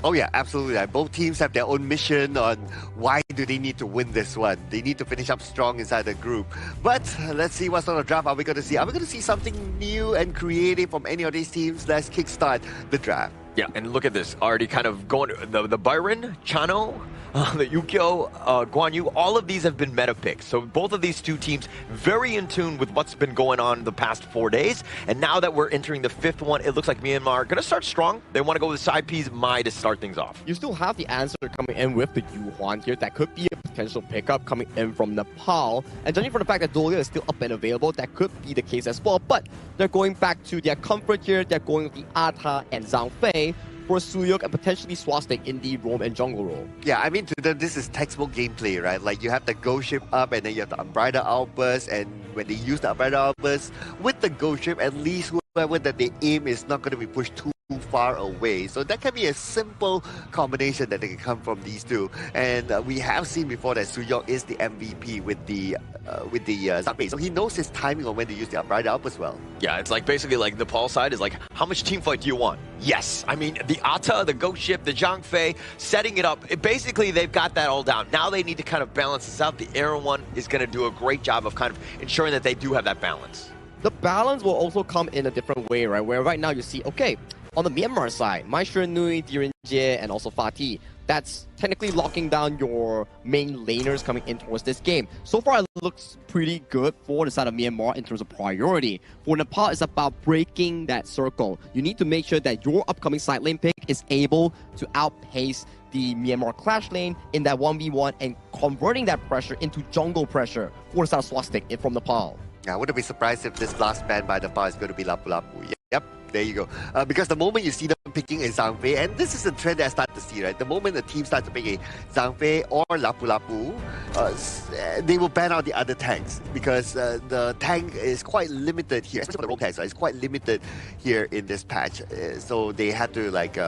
Oh yeah, absolutely. Both teams have their own mission on why do they need to win this one. They need to finish up strong inside the group. But let's see what sort of draft are we going to see. Are we going to see something new and creative from any of these teams? Let's kickstart the draft. Yeah, and look at this. Already kind of going, the Byron, Chano, the Yukio, Guan Yu, all of these have been meta picks. So both of these two teams very in tune with what's been going on the past 4 days. And now that we're entering the 5th one, it looks like Myanmar are going to start strong. They want to go with side P's, Mai to start things off. You still have the answer coming in with the Yuhuan here. That could be a potential pickup coming in from Nepal. And judging from the fact that Dolia is still up and available, that could be the case as well. But they're going back to their comfort here. They're going with the Ata and Zhang Fei for Suyuk and potentially Swastik in the roam and jungle role. Yeah, I mean, to them, this is textbook gameplay, right? Like, you have the ghost ship up and then you have the Umbrella outburst, and when they use the Umbrella outburst with the ghost ship, at least whoever that they aim is not going to be pushed too far away. So that can be a simple combination that they can come from these two. And we have seen before that Suyok is the MVP with the Zapay. So he knows his timing on when to use the Umbrella outburst well. Yeah, it's like basically like Nepal side is like, how much team fight do you want? Yes. I mean, the Ata, the ghost ship, the Zhang Fei, setting it up. Basically, they've got that all down. Now they need to kind of balance this out. The Aaron one is going to do a great job of kind of ensuring that they do have that balance. The balance will also come in a different way, right? Where right now you see, okay, on the Myanmar side, Maestro Nui, Dirinjie, and also Fatih, that's technically locking down your main laners coming in towards this game. So far, it looks pretty good for the side of Myanmar in terms of priority. For Nepal, it's about breaking that circle. You need to make sure that your upcoming side lane pick is able to outpace the Myanmar clash lane in that 1v1 and converting that pressure into jungle pressure for the side of Swastik from Nepal. I wouldn't be surprised if this last ban by Nepal is going to be Lapu Lapu. Yep, there you go. Because the moment you see them picking a Zhang Fei, and this is a trend that I start to see, right? The moment the team starts to pick a Zhang Fei or Lapu Lapu, they will ban out the other tanks because the tank is quite limited here, especially for the rogue tanks. Right? It's quite limited here in this patch. So they had to like...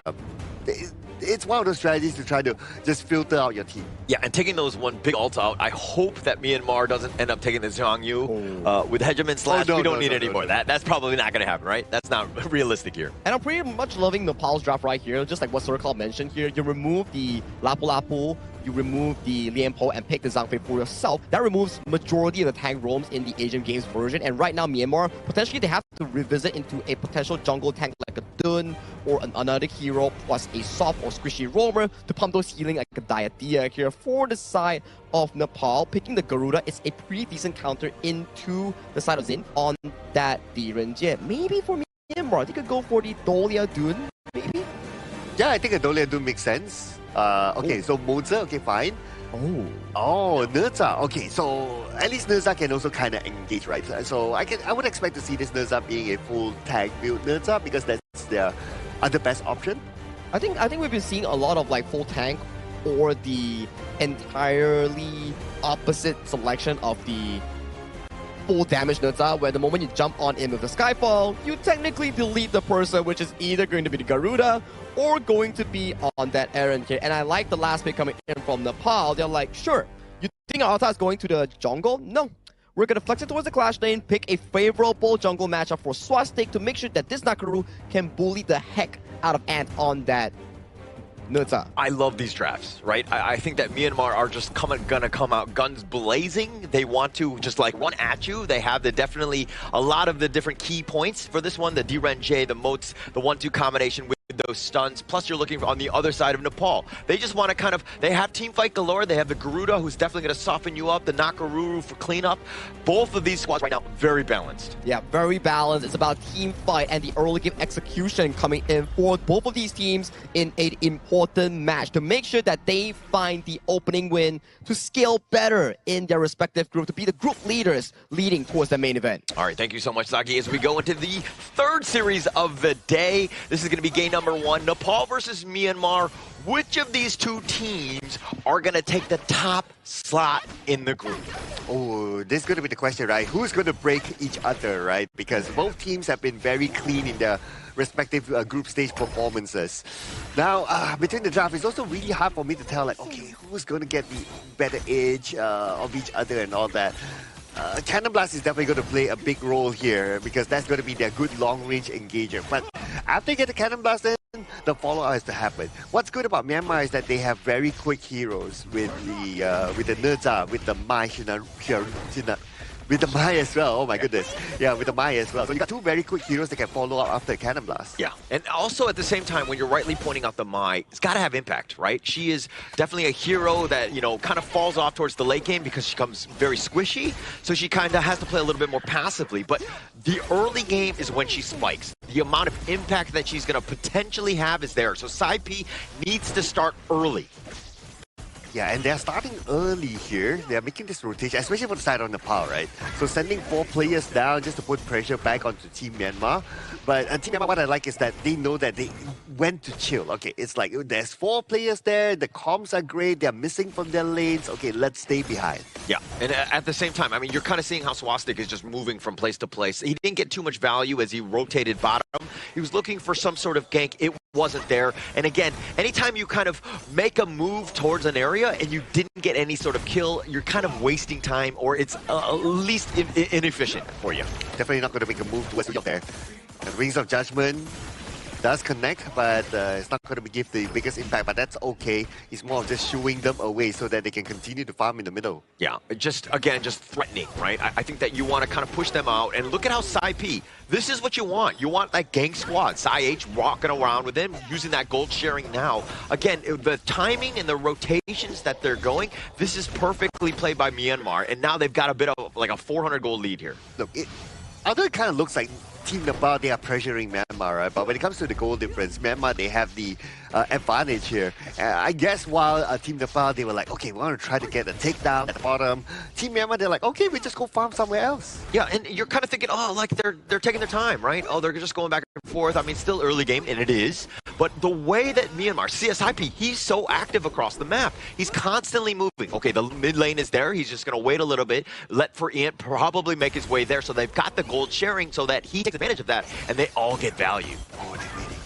it's one of those strategies to try to just filter out your team. Yeah, and taking those one big ult out, I hope that Myanmar doesn't end up taking the Zhang Yu with Hegemon Slash. We don't need any more. That's probably not going to happen, right? That's not realistic here. And I'm pretty much loving Nepal's draft right here, just like what Circle mentioned here. You remove the Lapu Lapu, you remove the Lian Po and pick the Zhang Fei for yourself. That removes majority of the tank roams in the Asian Games version. And right now, Myanmar, potentially they have to revisit into a potential jungle tank like a Dun or another hero plus a soft or squishy roamer to pump those healing like a Diadia here. For the side of Nepal, picking the Garuda is a pretty decent counter into the side of Zin on that Direnjie. Maybe for Myanmar, they could go for the Dolia Dun, maybe? Yeah, I think a Dolia Dun makes sense. Okay, so Moza, okay, fine. Oh, Nerza. Okay, so at least Nerza can also kind of engage, right? So I would expect to see this Nerza being a full tank build Nerza because that's their other best option. I think we've been seeing a lot of like full tank or the entirely opposite selection of the full damage Nerza, where the moment you jump on in with the Skyfall, you technically delete the person, which is either going to be the Garuda or going to be on that errand here. And I like the last pick coming in from Nepal. They're like, sure, you think our Alta is going to the jungle? No. We're going to flex it towards the clash lane, pick a favorable jungle matchup for Swastik to make sure that this Nakaru can bully the heck out of Ant on that Nerza. I love these drafts, right? I think that Myanmar are just gonna come out guns blazing. They want to just like run at you. They have definitely a lot of the different key points for this one. The Direnjie, the Moats, the 1-2 combination with those stuns. Plus you're looking on the other side of Nepal. They just want to kind of, they have team fight galore. They have the Garuda who's definitely going to soften you up. The Nakaruru for cleanup. Both of these squads right now, very balanced. Yeah, very balanced. It's about team fight and the early game execution coming in for both of these teams in an important match to make sure that they find the opening win to scale better in their respective group, to be the group leaders leading towards the main event. All right, thank you so much, Zaki. As we go into the third series of the day, this is going to be game number 1, Nepal versus Myanmar. Which of these two teams are going to take the top slot in the group? Oh, this is going to be the question, right? Who's going to break each other, right? Because both teams have been very clean in their respective group stage performances. Now, between the draft, it's also really hard for me to tell, like, okay, who's going to get the better edge of each other and all that. Cannon Blast is definitely going to play a big role here because that's going to be their good long-range engager. But after you get the Cannon Blast in, the follow-up has to happen. What's good about Myanmar is that they have very quick heroes with the Nerza, with the Mai with the Mai as well. Oh my goodness. Yeah, with the Mai as well. So you got two very quick heroes that can follow up after a cannon blast. Yeah, and also at the same time, when you're rightly pointing out the Mai, it's got to have impact, right? She is definitely a hero that, you know, kind of falls off towards the late game because she comes very squishy. So she kind of has to play a little bit more passively. But the early game is when she spikes. The amount of impact that she's going to potentially have is there. So Sai P needs to start early. Yeah, and they're starting early here. They're making this rotation, especially for the side on Nepal, right? So sending 4 players down just to put pressure back onto Team Myanmar. But Team Myanmar, what I like is that they know that they went to chill. Okay, it's like there's 4 players there, the comms are great, they're missing from their lanes. Okay, let's stay behind. Yeah, and at the same time, I mean, you're kind of seeing how Swastik is just moving from place to place. He didn't get too much value as he rotated bottom. He was looking for some sort of gank. It wasn't there. And again, anytime you kind of make a move towards an area and you didn't get any sort of kill, you're kind of wasting time, or it's at least inefficient for you. Definitely not going to make a move towards there. The Wings of Judgment does connect, but it's not going to give the biggest impact, but that's okay. It's more of just shooing them away so that they can continue to farm in the middle. Yeah, just threatening, right? I think that you want to kind of push them out, and look at how Sai P, this is what you want. You want that gang squad. Sai H walking around with him, using that gold sharing now. Again, the timing and the rotations that they're going, this is perfectly played by Myanmar, and now they've got a bit of like a 400 gold lead here. Look, although it kind of looks like Team Nepal, they are pressuring Myanmar, right? But when it comes to the goal difference, Myanmar, they have the advantage here. I guess while Team Nepal, they were like, okay, we want to try to get a takedown at the bottom. Team Myanmar, they're like, okay, we just go farm somewhere else. Yeah, and you're kind of thinking, oh, like they're taking their time, right? Oh, they're just going back and forth. I mean, still early game, and it is. But the way that Myanmar, CSIP, he's so active across the map. He's constantly moving. Okay, the mid lane is there. He's just going to wait a little bit, let for Ian probably make his way there. So they've got the gold sharing so that he takes advantage of that, and they all get value. Oh, they're waiting.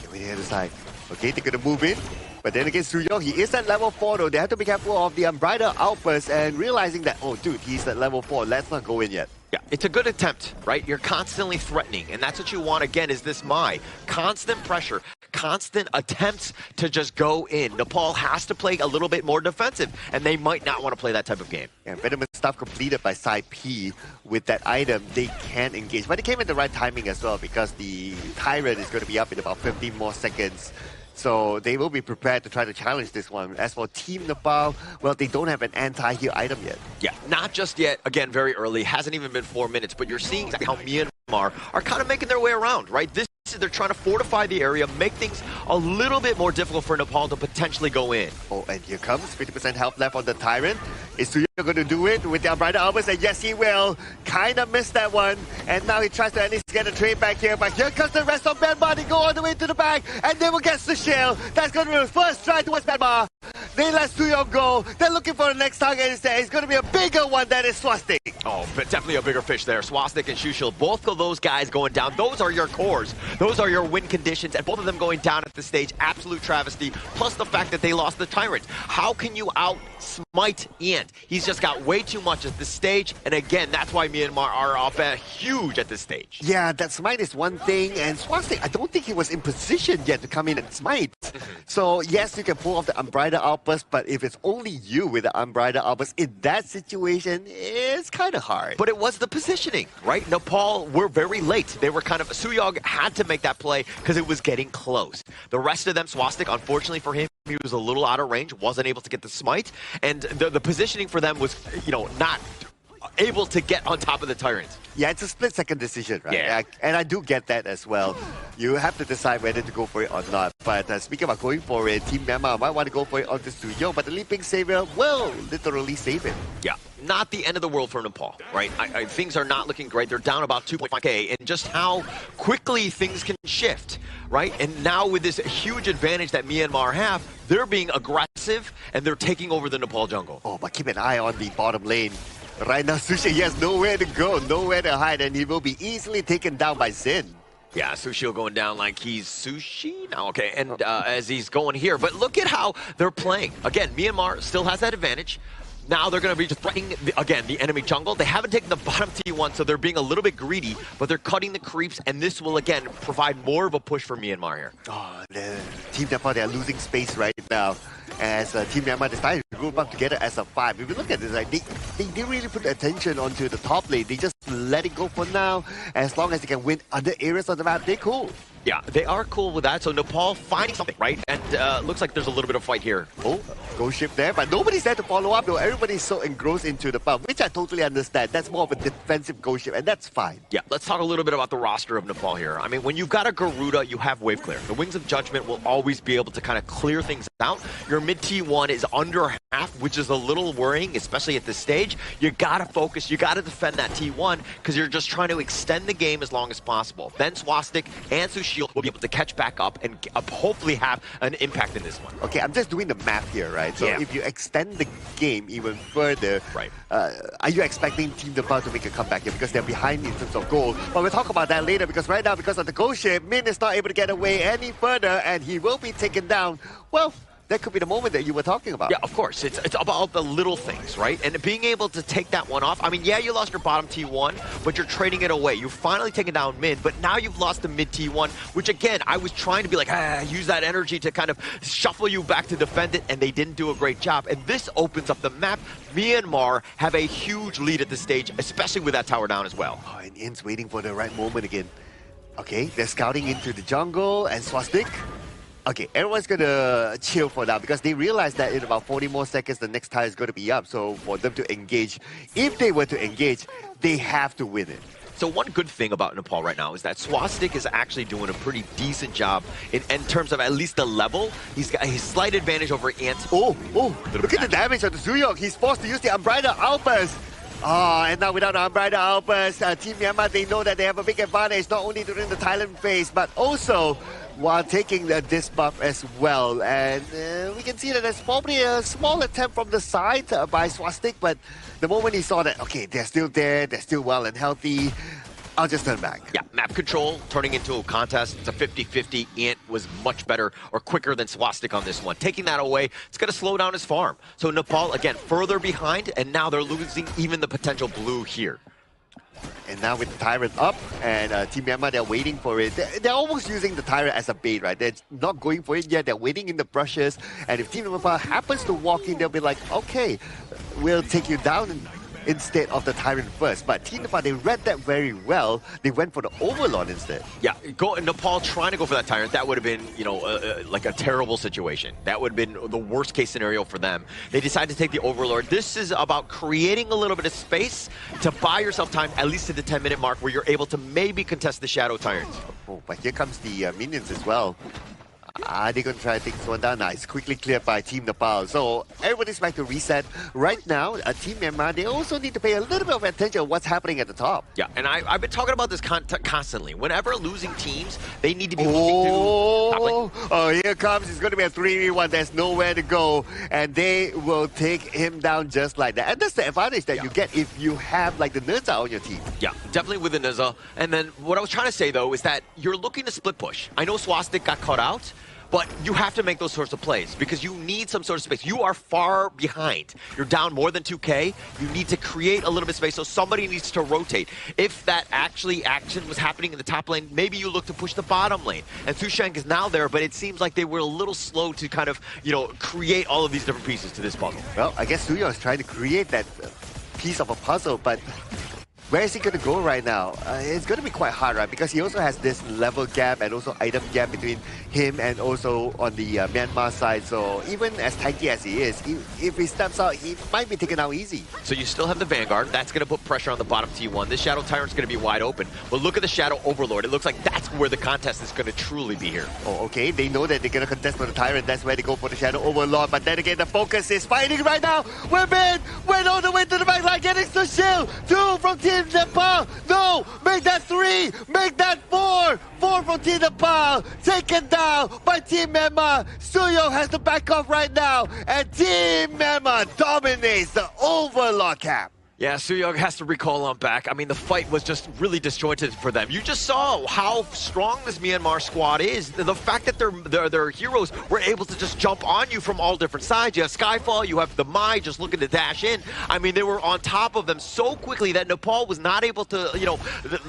They're waiting at the side. Okay, they're going to move in. But then again, Suyong, he is at level 4 though. They have to be careful of the Unbridled outburst and realizing that, oh dude, he's at level 4. Let's not go in yet. Yeah, it's a good attempt, right? You're constantly threatening, and that's what you want again is this Mai. Constant pressure, constant attempts to just go in. Nepal has to play a little bit more defensive, and they might not want to play that type of game. And venomous stuff completed by Sai P with that item, they can engage. But it came at the right timing as well because the Tyrant is going to be up in about 15 more seconds. So they will be prepared to try to challenge this one. As for Team Nepal, well, they don't have an anti-heal item yet. Yeah, not just yet. Again, very early. Hasn't even been 4 minutes, but you're seeing how Myanmar are kind of making their way around, right? They're trying to fortify the area, make things a little bit more difficult for Nepal to potentially go in. Oh, and here comes 50% health left on the Tyrant. Is Suyo going to do it with the Unbridled Albus? And yes, he will. Kind of missed that one. And now he tries to at least get a trade back here. But here comes the rest of Myanmar. They go all the way to the back. And they will get the shield. That's going to be the first try towards Myanmar. They let Suyong go. They're looking for the next target instead. It's going to be a bigger one that is Swastik. Oh, but definitely a bigger fish there. Swastik and Shushil, both of those guys going down. Those are your cores. Those are your win conditions. And both of them going down at the stage. Absolute travesty. Plus the fact that they lost the Tyrant. How can you out-smite Ian? He's just got way too much at this stage. And again, that's why Myanmar are up huge at this stage. Yeah, that smite is one thing. And Swastik, I don't think he was in position yet to come in and smite. So yes, you can pull off the Unbridled Outburst, but if it's only you with the Unbridled Outburst in that situation, it's kind of hard. But it was the positioning, right? Nepal were very late. They were kind of, Suyog had to make that play because it was getting close. The rest of them, Swastik, unfortunately for him, he was a little out of range, wasn't able to get the smite, and the positioning for them was, you know, not able to get on top of the Tyrant. Yeah, it's a split-second decision, right? Yeah. And I do get that as well. You have to decide whether to go for it or not. But speaking about going for it, Team Myanmar might want to go for it onto Suyong, but the Leaping Savior will literally save him. Yeah, not the end of the world for Nepal, right? Things are not looking great. They're down about 2.5K, and just how quickly things can shift, right? And now with this huge advantage that Myanmar have, they're being aggressive, and they're taking over the Nepal jungle. Oh, but keep an eye on the bottom lane. Right now, Sushi, he has nowhere to go, nowhere to hide, and he will be easily taken down by Zin. Yeah, Sushi going down like he's Sushi now, okay, and as he's going here. But look at how they're playing. Again, Myanmar still has that advantage. now they're going to be just threatening, again, the enemy jungle. They haven't taken the bottom T1, so they're being a little bit greedy, but they're cutting the creeps, and this will, again, provide more of a push for Myanmar here. Oh, the Team Nepal, they're losing space right now. As Team Myanmar decided to group up together as a 5. If you look at this, like, they didn't really put attention onto the top lane. They just let it go for now. As long as they can win other areas of the map, they're cool. Yeah, they are cool with that. So Nepal finding something, right? And looks like there's a little bit of fight here. Oh, ghost ship there, but nobody's there to follow up though. Everybody's so engrossed into the pump, which I totally understand. That's more of a defensive ghost ship, and that's fine. Yeah, let's talk a little bit about the roster of Nepal here. I mean, when you've got a Garuda, you have wave clear. The Wings of Judgment will always be able to kind of clear things out. Your mid T1 is under half, which is a little worrying, especially at this stage. You gotta focus, you gotta defend that T1, because you're just trying to extend the game as long as possible. Then Swastik and Sushil will be able to catch back up and hopefully have an impact in this one. Okay, I'm just doing the math here, right? So if you extend the game even further, right? Are you expecting Team Nepal to make a comeback here? Because they're behind in terms of goal. But we'll talk about that later, because right now, because of the ghost ship, Min is not able to get away any further, and he will be taken down. Well, that could be the moment that you were talking about. Yeah, of course. It's about the little things, right? And being able to take that one off. I mean, yeah, you lost your bottom T1, but you're trading it away. You've finally taken down mid, but now you've lost the mid T1, which again, I was trying to be like, use that energy to kind of shuffle you back to defend it, and they didn't do a great job. And this opens up the map. Myanmar have a huge lead at this stage, especially with that tower down as well. Oh, and In's waiting for the right moment again. Okay, they're scouting into the jungle, and Swastik. Okay, everyone's gonna chill for now because they realize that in about 40 more seconds, the next tire is gonna be up. So for them to engage, if they were to engage, they have to win it. So one good thing about Nepal right now is that Swastik is actually doing a pretty decent job in terms of at least the level. He's got a slight advantage over Ant. Oh, look at the damage on the Zuyok. He's forced to use the Umbrella Outburst. And now without the Umbrella Outburst, Team Myanmar, they know that they have a big advantage, not only during the Thailand phase, but also while taking this buff as well. And we can see that there's probably a small attempt from the side by Swastik, but the moment he saw that, okay, they're still there, they're still well and healthy, I'll just turn back. Yeah, map control turning into a contest. It's a 50-50. Ant was much better or quicker than Swastik on this one. Taking that away, it's going to slow down his farm. So Nepal, again, further behind, and now they're losing even the potential blue here. And now with the Tyrant up, and Team Myanmar, they're waiting for it. They're almost using the Tyrant as a bait, right? They're not going for it yet. They're waiting in the brushes. And if Team Nepal happens to walk in, they'll be like, okay, we'll take you down instead of the Tyrant first. But Team Nepal, they read that very well. They went for the Overlord instead. Yeah, Nepal trying to go for that Tyrant, that would have been, you know, like a terrible situation. That would have been the worst case scenario for them. They decided to take the Overlord. This is about creating a little bit of space to buy yourself time, at least to the 10-minute mark, where you're able to maybe contest the Shadow Tyrants. Oh, but here comes the minions as well. They're going to try to take this one down. Nice. Quickly cleared by Team Nepal. So everybody's back to reset. Right now, Team Myanmar, they also need to pay a little bit of attention to what's happening at the top. Yeah, and I've been talking about this constantly. Whenever losing teams, they need to be looking to top lane. Oh, here comes. It's going to be a 3v1. There's nowhere to go. And they will take him down just like that. And that's the advantage that you get if you have like the Nurza on your team. Yeah, definitely with the Nurza. And then what I was trying to say, though, is that you're looking to split push. I know Swastik got caught out, but you have to make those sorts of plays because you need some sort of space. You are far behind. You're down more than 2K. You need to create a little bit of space, so somebody needs to rotate. If that action was happening in the top lane, maybe you look to push the bottom lane. And Sushank is now there, but it seems like they were a little slow to kind of, you know, create all of these different pieces to this puzzle. Well, I guess Suyo is trying to create that piece of a puzzle, but where is he going to go right now? It's going to be quite hard, right? Because he also has this level gap and also item gap between him and also on the Myanmar side. So even as tanky as he is, if he steps out, he might be taken out easy. So you still have the Vanguard. That's going to put pressure on the bottom T1. This Shadow Tyrant's going to be wide open. But look at the Shadow Overlord. It looks like that's where the contest is going to truly be here. Oh, okay. They know that they're going to contest for the Tyrant. That's where they go for the Shadow Overlord. But then again, the focus is fighting right now. Went all the way to the back line, getting the shield. 2 from Team Nepal. No, make that 3, make that 4. 4 from Team Nepal, taken down by Team Myanmar. Suyo has the back off right now, and Team Myanmar dominates the Overlord cap. Yeah, Suyong has to recall on back. I mean, the fight was just really disjointed for them. You just saw how strong this Myanmar squad is. The fact that their heroes were able to just jump on you from all different sides. You have Skyfall, you have the Mai just looking to dash in. I mean, they were on top of them so quickly that Nepal was not able to, you know,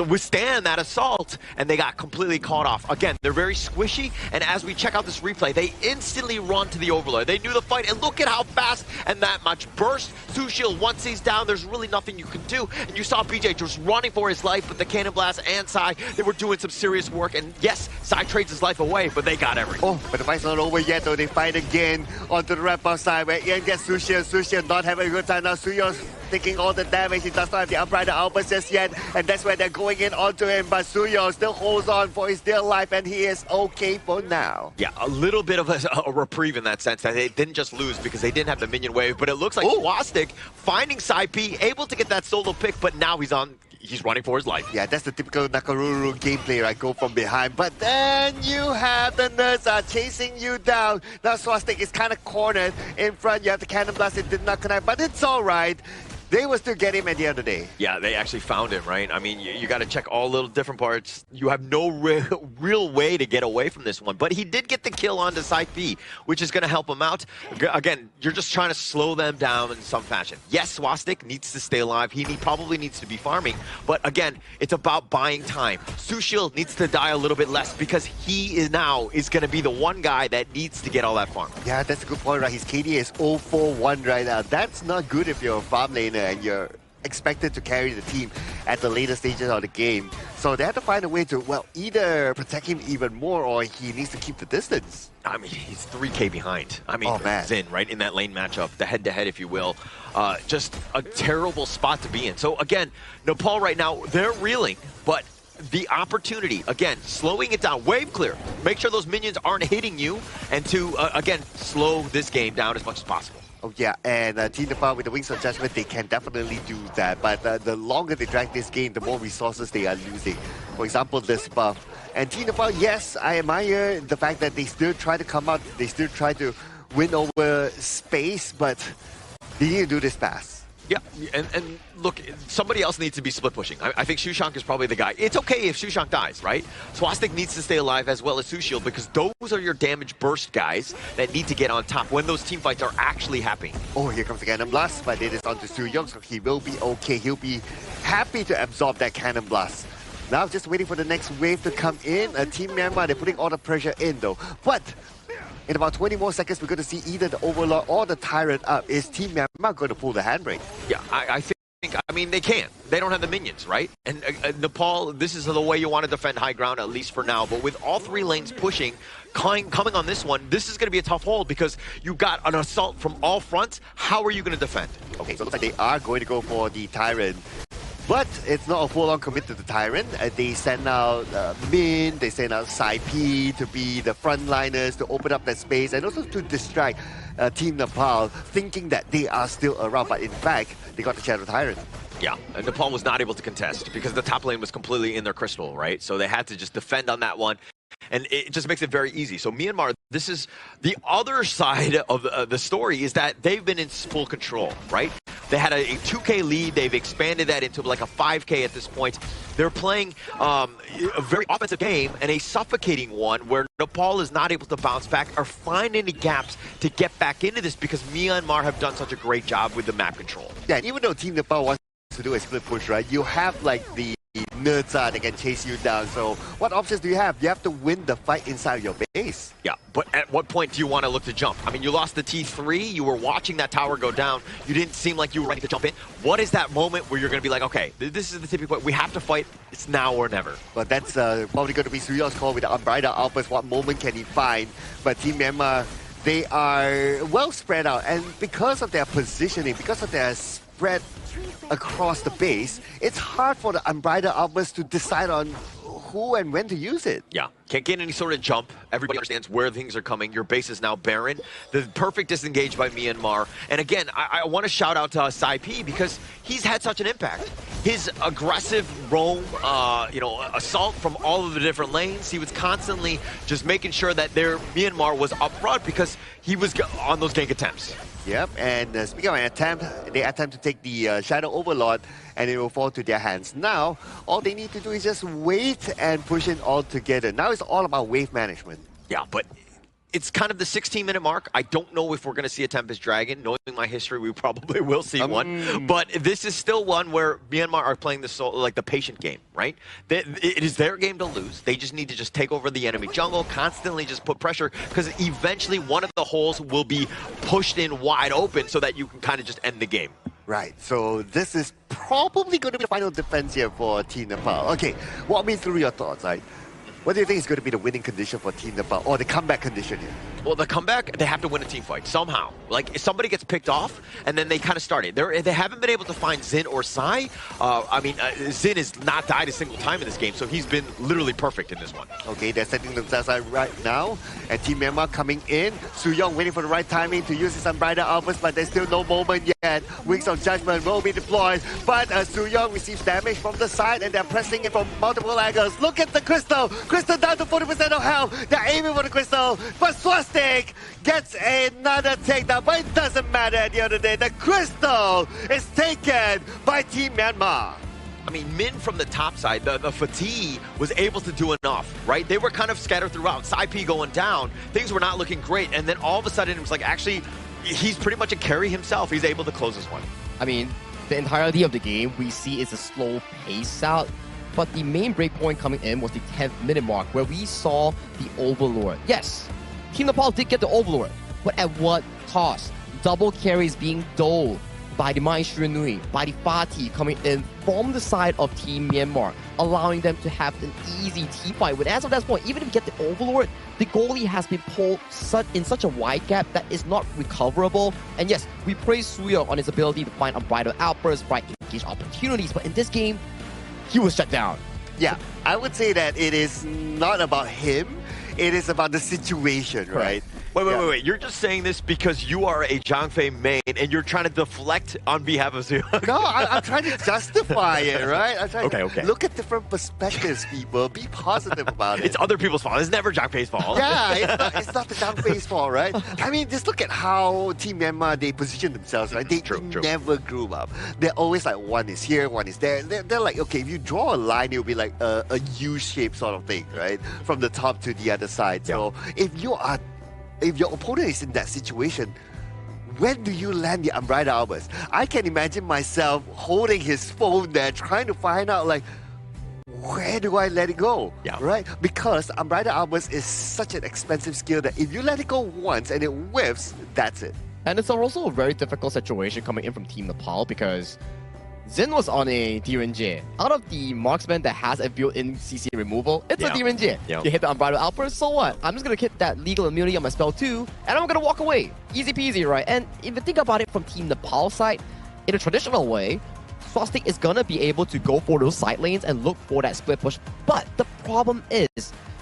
withstand that assault, and they got completely caught off. Again, they're very squishy, and as we check out this replay, they instantly run to the Overlord. They knew the fight, and look at how fast and that much burst. Sushil, once he's down, there's really nothing you can do. And you saw BJ just running for his life, but the Cannon Blast and Sai, they were doing some serious work. And yes, Sai trades his life away, but they got everything. Oh, but the fight's not over yet, though. They fight again onto the wrap-up side where Ian gets Sushil. Sushil not having a good time now. Suyo's taking all the damage. He does not have the Unbridled Outburst just yet, and that's where they're going in onto him. But Suyo still holds on for his dear life, and he is okay for now. Yeah, a little bit of a reprieve in that sense that they didn't just lose because they didn't have the minion wave, but it looks like Swastik finding Sai P, able to get that solo pick, but now he's running for his life. Yeah, that's the typical Nakaruru gameplay, right? Go from behind. But then you have the nerds are chasing you down. Now Swastik is kind of cornered in front. You have the Cannon Blast. It did not connect, but it's all right. They will still get him at the end of the day. Yeah, they actually found him, right? I mean, you got to check all little different parts. You have no real way to get away from this one. But he did get the kill onto Side B, which is going to help him out. Again, you're just trying to slow them down in some fashion. Yes, Swastik needs to stay alive. He probably needs to be farming. But again, it's about buying time. Sushil needs to die a little bit less because he is going to be the one guy that needs to get all that farm. Yeah, that's a good point, right? His KD is 0-4-1 right now. That's not good if you're a farm laner and you're expected to carry the team at the later stages of the game. So they have to find a way to, well, either protect him even more or he needs to keep the distance. I mean, he's 3K behind. I mean, oh, man. Zin, right, in that lane matchup, the head-to-head, if you will. Just a terrible spot to be in. So, again, Nepal right now, they're reeling, but the opportunity, again, slowing it down, wave clear, make sure those minions aren't hitting you, and to, again, slow this game down as much as possible. Oh yeah, and Team Nepal with the Wings of Judgment, they can definitely do that. But the longer they drag this game, the more resources they are losing. For example, this buff. And Team Nepal, yes, I admire the fact that they still try to come out, they still try to win over space, but they need to do this fast. Yeah, and look, somebody else needs to be split pushing. I think Shushank is probably the guy. It's okay if Shushank dies, right? Swastik needs to stay alive as well as Sushil because those are your damage burst guys that need to get on top when those team fights are actually happening. Oh, here comes the Cannon Blast, but it is on to Suyong, so he will be okay. He'll be happy to absorb that Cannon Blast. Now just waiting for the next wave to come in. Team Myanmar, they're putting all the pressure in though. But in about 20 more seconds, we're going to see either the Overlord or the Tyrant up. Is Team Myanmar going to pull the handbrake? Yeah, I mean, they can. They don't have the minions, right? And Nepal, this is the way you want to defend high ground, at least for now. But with all three lanes pushing, coming on this one, this is going to be a tough hold because you got an assault from all fronts. How are you going to defend? Okay, so it looks like they are going to go for the Tyrant. But it's not a full-on commit to the Tyrant. They send out Min, they send out Sai P to be the frontliners, to open up that space, and also to distract Team Nepal, thinking that they are still around, but in fact, they got the Shadow Tyrant. Yeah, and Nepal was not able to contest because the top lane was completely in their crystal, right? So they had to just defend on that one. And it just makes it very easy. So Myanmar, this is the other side of the story is that they've been in full control, right? They had a 2K lead. They've expanded that into like a 5K at this point. They're playing a very offensive game and a suffocating one where Nepal is not able to bounce back or find any gaps to get back into this because Myanmar have done such a great job with the map control. Yeah, and even though Team Nepal wants to do a split push, right? You have like the nerds that can chase you down. So what options do you have? You have to win the fight inside your base. Yeah, but at what point do you want to look to jump? I mean, you lost the T3, you were watching that tower go down, you didn't seem like you were ready to jump in. What is that moment where you're going to be like, okay, this is the tipping point, we have to fight, it's now or never? But that's probably going to be Suyong's call with the Unbridled Outburst. What moment can he find? But Team Myanmar, they are well spread out, and because of their positioning, because of their spread across the base, it's hard for the Unbridled Outburst to decide on who and when to use it. Yeah, can't get any sort of jump. Everybody understands where things are coming. Your base is now barren. The perfect disengage by Myanmar. And again, I want to shout out to Sai P because he's had such an impact. His aggressive roam, assault from all of the different lanes, he was constantly just making sure that their Myanmar was up front because he was on those gank attempts. Yep, and speaking of an attempt, they attempt to take the Shadow Overlord, and it will fall to their hands. Now, all they need to do is just wait and push it all together. Now it's all about wave management. Yeah, but it's kind of the 16-minute mark. I don't know if we're going to see a Tempest Dragon. Knowing my history, we probably will see one. But this is still one where Myanmar are playing the patient game, right? It is their game to lose. They just need to just take over the enemy jungle, constantly just put pressure, because eventually one of the holes will be pushed in wide open so that you can kind of just end the game. Right, so this is probably going to be the final defense here for Team Nepal. Okay, walk me through your thoughts, right? What do you think is going to be the winning condition for Team Nepal, or the comeback condition here? Well, the comeback, they have to win a team fight somehow. Like, if somebody gets picked off, and then they kind of start it. They haven't been able to find Xin or Sai. Xin has not died a single time in this game, so he's been literally perfect in this one. Okay, they're setting themselves up right now, and Team Myanmar coming in. Soo-young waiting for the right timing to use his Unbridled Outburst, but there's still no moment yet. Wings of Judgment will be deployed, but Soo-young receives damage from the side, and they're pressing it from multiple angles. Look at the Crystal! Crystal down to 40% of health. They're aiming for the Crystal, but Swastik gets another takedown, but it doesn't matter at the end of the day. The Crystal is taken by Team Myanmar. I mean, Min from the top side, the fatigue was able to do enough, right? They were kind of scattered throughout. Sai-P going down, things were not looking great, and then all of a sudden it was like, actually, he's pretty much a carry himself. He's able to close this one. I mean, the entirety of the game we see is a slow pace out, but the main breakpoint coming in was the 10th minute mark, where we saw the Overlord. Yes, Team Nepal did get the Overlord, but at what cost? Double carries being doled by the Maestro Nui, by the Fatih coming in from the side of Team Myanmar, allowing them to have an easy team fight. But as of that point, even if you get the Overlord, the goalie has been pulled in such a wide gap that is not recoverable. And yes, we praise Soo-young on his ability to find unbridled outbursts, right, engage opportunities, but in this game, he was shut down. Yeah, I would say that it is not about him, it is about the situation, right? Wait. You're just saying this because you are a Zhang Fei main and you're trying to deflect on behalf of Soo-young. No, I'm trying to justify it, right? I'm trying to look at different perspectives, people. Be positive about it. It's other people's fault. It's never Zhang Fei's fault. Yeah, it's not the Zhang Fei's fault, right? I mean, just look at how Team Myanmar, they position themselves, right? They never grew up. They're always like, one is here, one is there. They're like, okay, if you draw a line, it'll be like a U-shape sort of thing, right? From the top to the other side. So if your opponent is in that situation, when do you land the Unbridled Outburst? I can imagine myself holding his phone there, trying to find out, like, where do I let it go? Right? Because Unbridled Outburst is such an expensive skill that if you let it go once and it whiffs, that's it. And it's also a very difficult situation coming in from Team Nepal, because Xin was on a DRNG. Out of the marksman that has a built-in CC removal, it's a DRNG. You hit the Unbridled Outburst, so what? I'm just going to hit that legal immunity on my spell too, and I'm going to walk away. Easy peasy, right? And if you think about it from Team Nepal side, in a traditional way, Swastik is going to be able to go for those side lanes and look for that split push. But the problem is,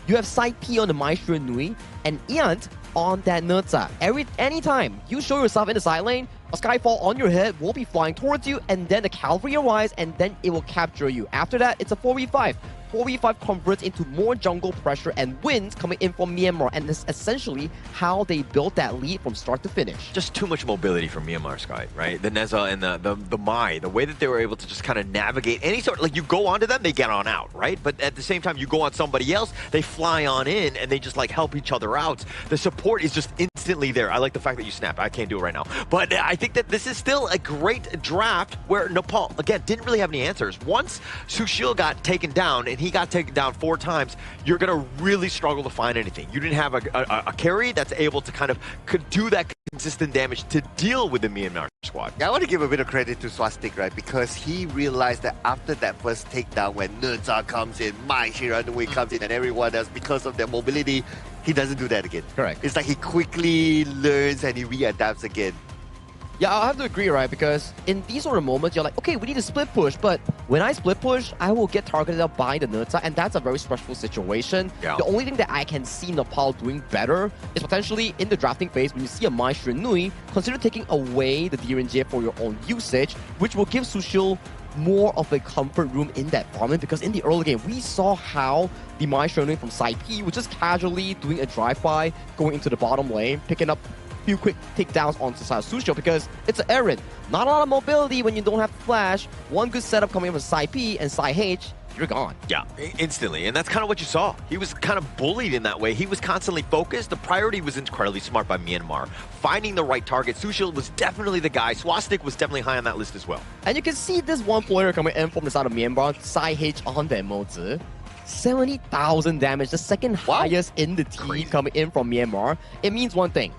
you have Sai-P on the Maestro Nui and Iant on that Nurza. Anytime you show yourself in the side lane, a Skyfall on your head will be flying towards you, and then the cavalry arrives, and then it will capture you. After that, it's a 4v5. 4v5 converts into more jungle pressure and wins coming in from Myanmar, and this is essentially how they built that lead from start to finish. Just too much mobility from Myanmar, Sky, right? The Neza and the Mai, the way that they were able to just kind of navigate any sort, like you go onto them, they get on out, right? But at the same time, you go on somebody else, they fly on in, and they just like help each other out. The support is just instantly there. I like the fact that you snap. I can't do it right now. But I think that this is still a great draft where Nepal, again, didn't really have any answers. Once Sushil got taken down, and he got taken down 4 times, you're going to really struggle to find anything. You didn't have a carry that's able to kind of do that consistent damage to deal with the Myanmar squad. Yeah, I want to give a bit of credit to Swastik, right? Because he realized that after that first takedown, when Nurza comes in, Mai Shiranui comes in, and everyone else, because of their mobility, he doesn't do that again. Correct. It's like he quickly learns and he readapts again. Yeah, I'll have to agree, right? Because in these sort of moments, you're like, okay, we need to split push, but when I split push, I will get targeted up by the Nurza, and that's a very stressful situation. Yeah. The only thing that I can see Nepal doing better is potentially in the drafting phase, when you see a Maestro Nui, consider taking away the DRNG for your own usage, which will give Sushil more of a comfort room in that farming, because in the early game, we saw how the Maestro Nui from Sai-P was just casually doing a drive-by, going into the bottom lane, picking up few quick takedowns on Side Susho because it's an errand. Not a lot of mobility when you don't have flash. One good setup coming from Side P and Side H, you're gone. Yeah, instantly. And that's kind of what you saw. He was kind of bullied in that way. He was constantly focused. The priority was incredibly smart by Myanmar. Finding the right target. Sushil was definitely the guy. Swastik was definitely high on that list as well. And you can see this one player coming in from the side of Myanmar, Side H on their mozi. 70,000 damage, the second highest in the team coming in from Myanmar. It means one thing.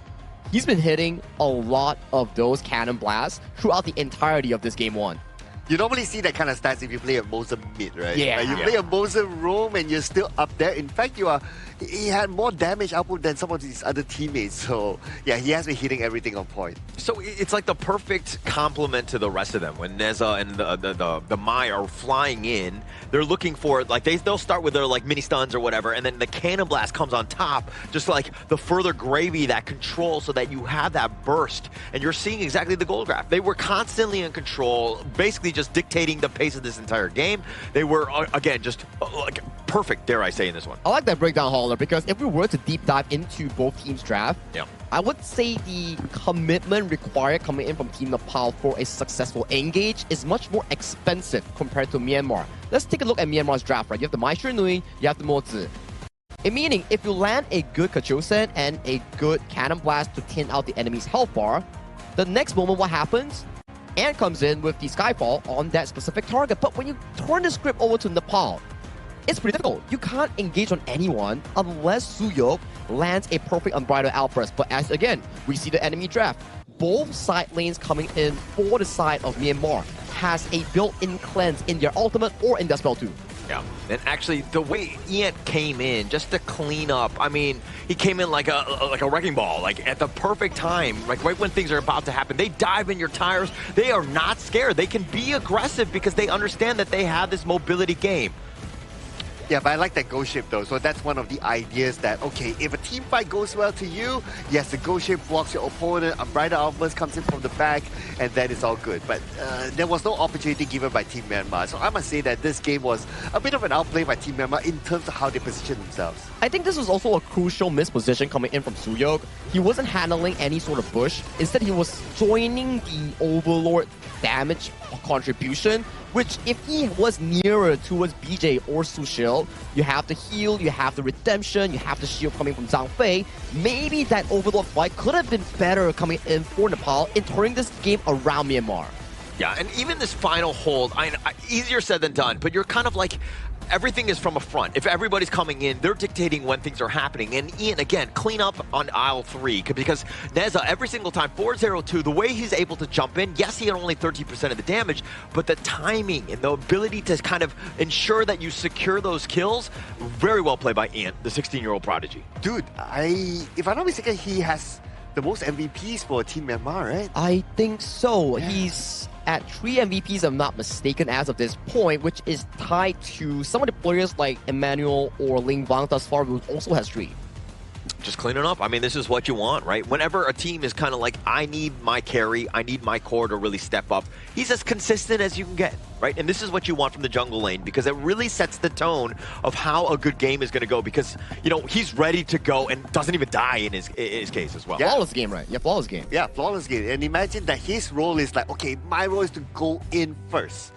He's been hitting a lot of those cannon blasts throughout the entirety of this game one. You normally see that kind of stats if you play a Moser mid, right? Yeah. Like you play a Moser roam and you're still up there. In fact, he had more damage output than some of his other teammates. So yeah, he has been hitting everything on point. So it's like the perfect complement to the rest of them. When Neza and the Mai are flying in, they're looking for, like, they'll start with their like mini stuns or whatever, and then the cannon blast comes on top, just like the further gravy, that control, so that you have that burst. And you're seeing exactly the goal graph. They were constantly in control, basically just dictating the pace of this entire game. They were, again, just like perfect, dare I say, in this one. I like that breakdown, Hauler, because if we were to deep dive into both teams' draft, yeah, I would say the commitment required coming in from Team Nepal for a successful engage is much more expensive compared to Myanmar. Let's take a look at Myanmar's draft, right? You have the Maestro Nui, you have the Mozi. Meaning, if you land a good Kachosen and a good Cannon Blast to thin out the enemy's health bar, the next moment what happens? Ant comes in with the Skyfall on that specific target. But when you turn the script over to Nepal, it's pretty difficult. You can't engage on anyone unless Suyok lands a perfect Unbridled Outburst. But as again, we see the enemy draft. Both side lanes coming in for the side of Myanmar has a built-in cleanse in their ultimate or in their spell too. Yeah, and actually the way Ian came in just to clean up, I mean, he came in like a wrecking ball, like at the perfect time, like right when things are about to happen. They dive in your tires. They are not scared. They can be aggressive because they understand that they have this mobility game. Yeah, but I like that ghost ship though. So that's one of the ideas that, okay, if a team fight goes well to you, yes, the ghost ship blocks your opponent, a brighter outburst comes in from the back, and then it's all good. But there was no opportunity given by Team Myanmar. So I must say that this game was a bit of an outplay by Team Myanmar in terms of how they position themselves. I think this was also a crucial misposition coming in from Suyok. He wasn't handling any sort of bush. Instead, he was joining the Overlord damage contribution, which if he was nearer towards BJ or Sushil, you have the heal, you have the redemption, you have the shield coming from Zhang Fei. Maybe that Overlord fight could have been better coming in for Nepal in turning this game around Myanmar. Yeah, and even this final hold, easier said than done, but you're kind of like, everything is from a front. If everybody's coming in, they're dictating when things are happening. And Ian, again, clean up on aisle 3, because Neza, every single time, 4-0-2, the way he's able to jump in, yes, he had only 13% of the damage, but the timing and the ability to kind of ensure that you secure those kills, very well played by Ian, the 16-year-old prodigy. Dude, if I'm not mistaken, he has the most MVPs for Team Myanmar, right? I think so. Yeah. He's at 3 MVPs, if I'm not mistaken, as of this point, which is tied to some of the players like Emmanuel or Ling Wang thus far, who also has 3. Just cleaning up. I mean, this is what you want, right? Whenever a team is kind of like, I need my carry, I need my core to really step up, he's as consistent as you can get, right? And this is what you want from the jungle lane, because it really sets the tone of how a good game is going to go, because, you know, he's ready to go and doesn't even die in his case as well. Yeah. Flawless game, right? Yeah, flawless game. Yeah, flawless game. And imagine that his role is like, okay, my role is to go in first.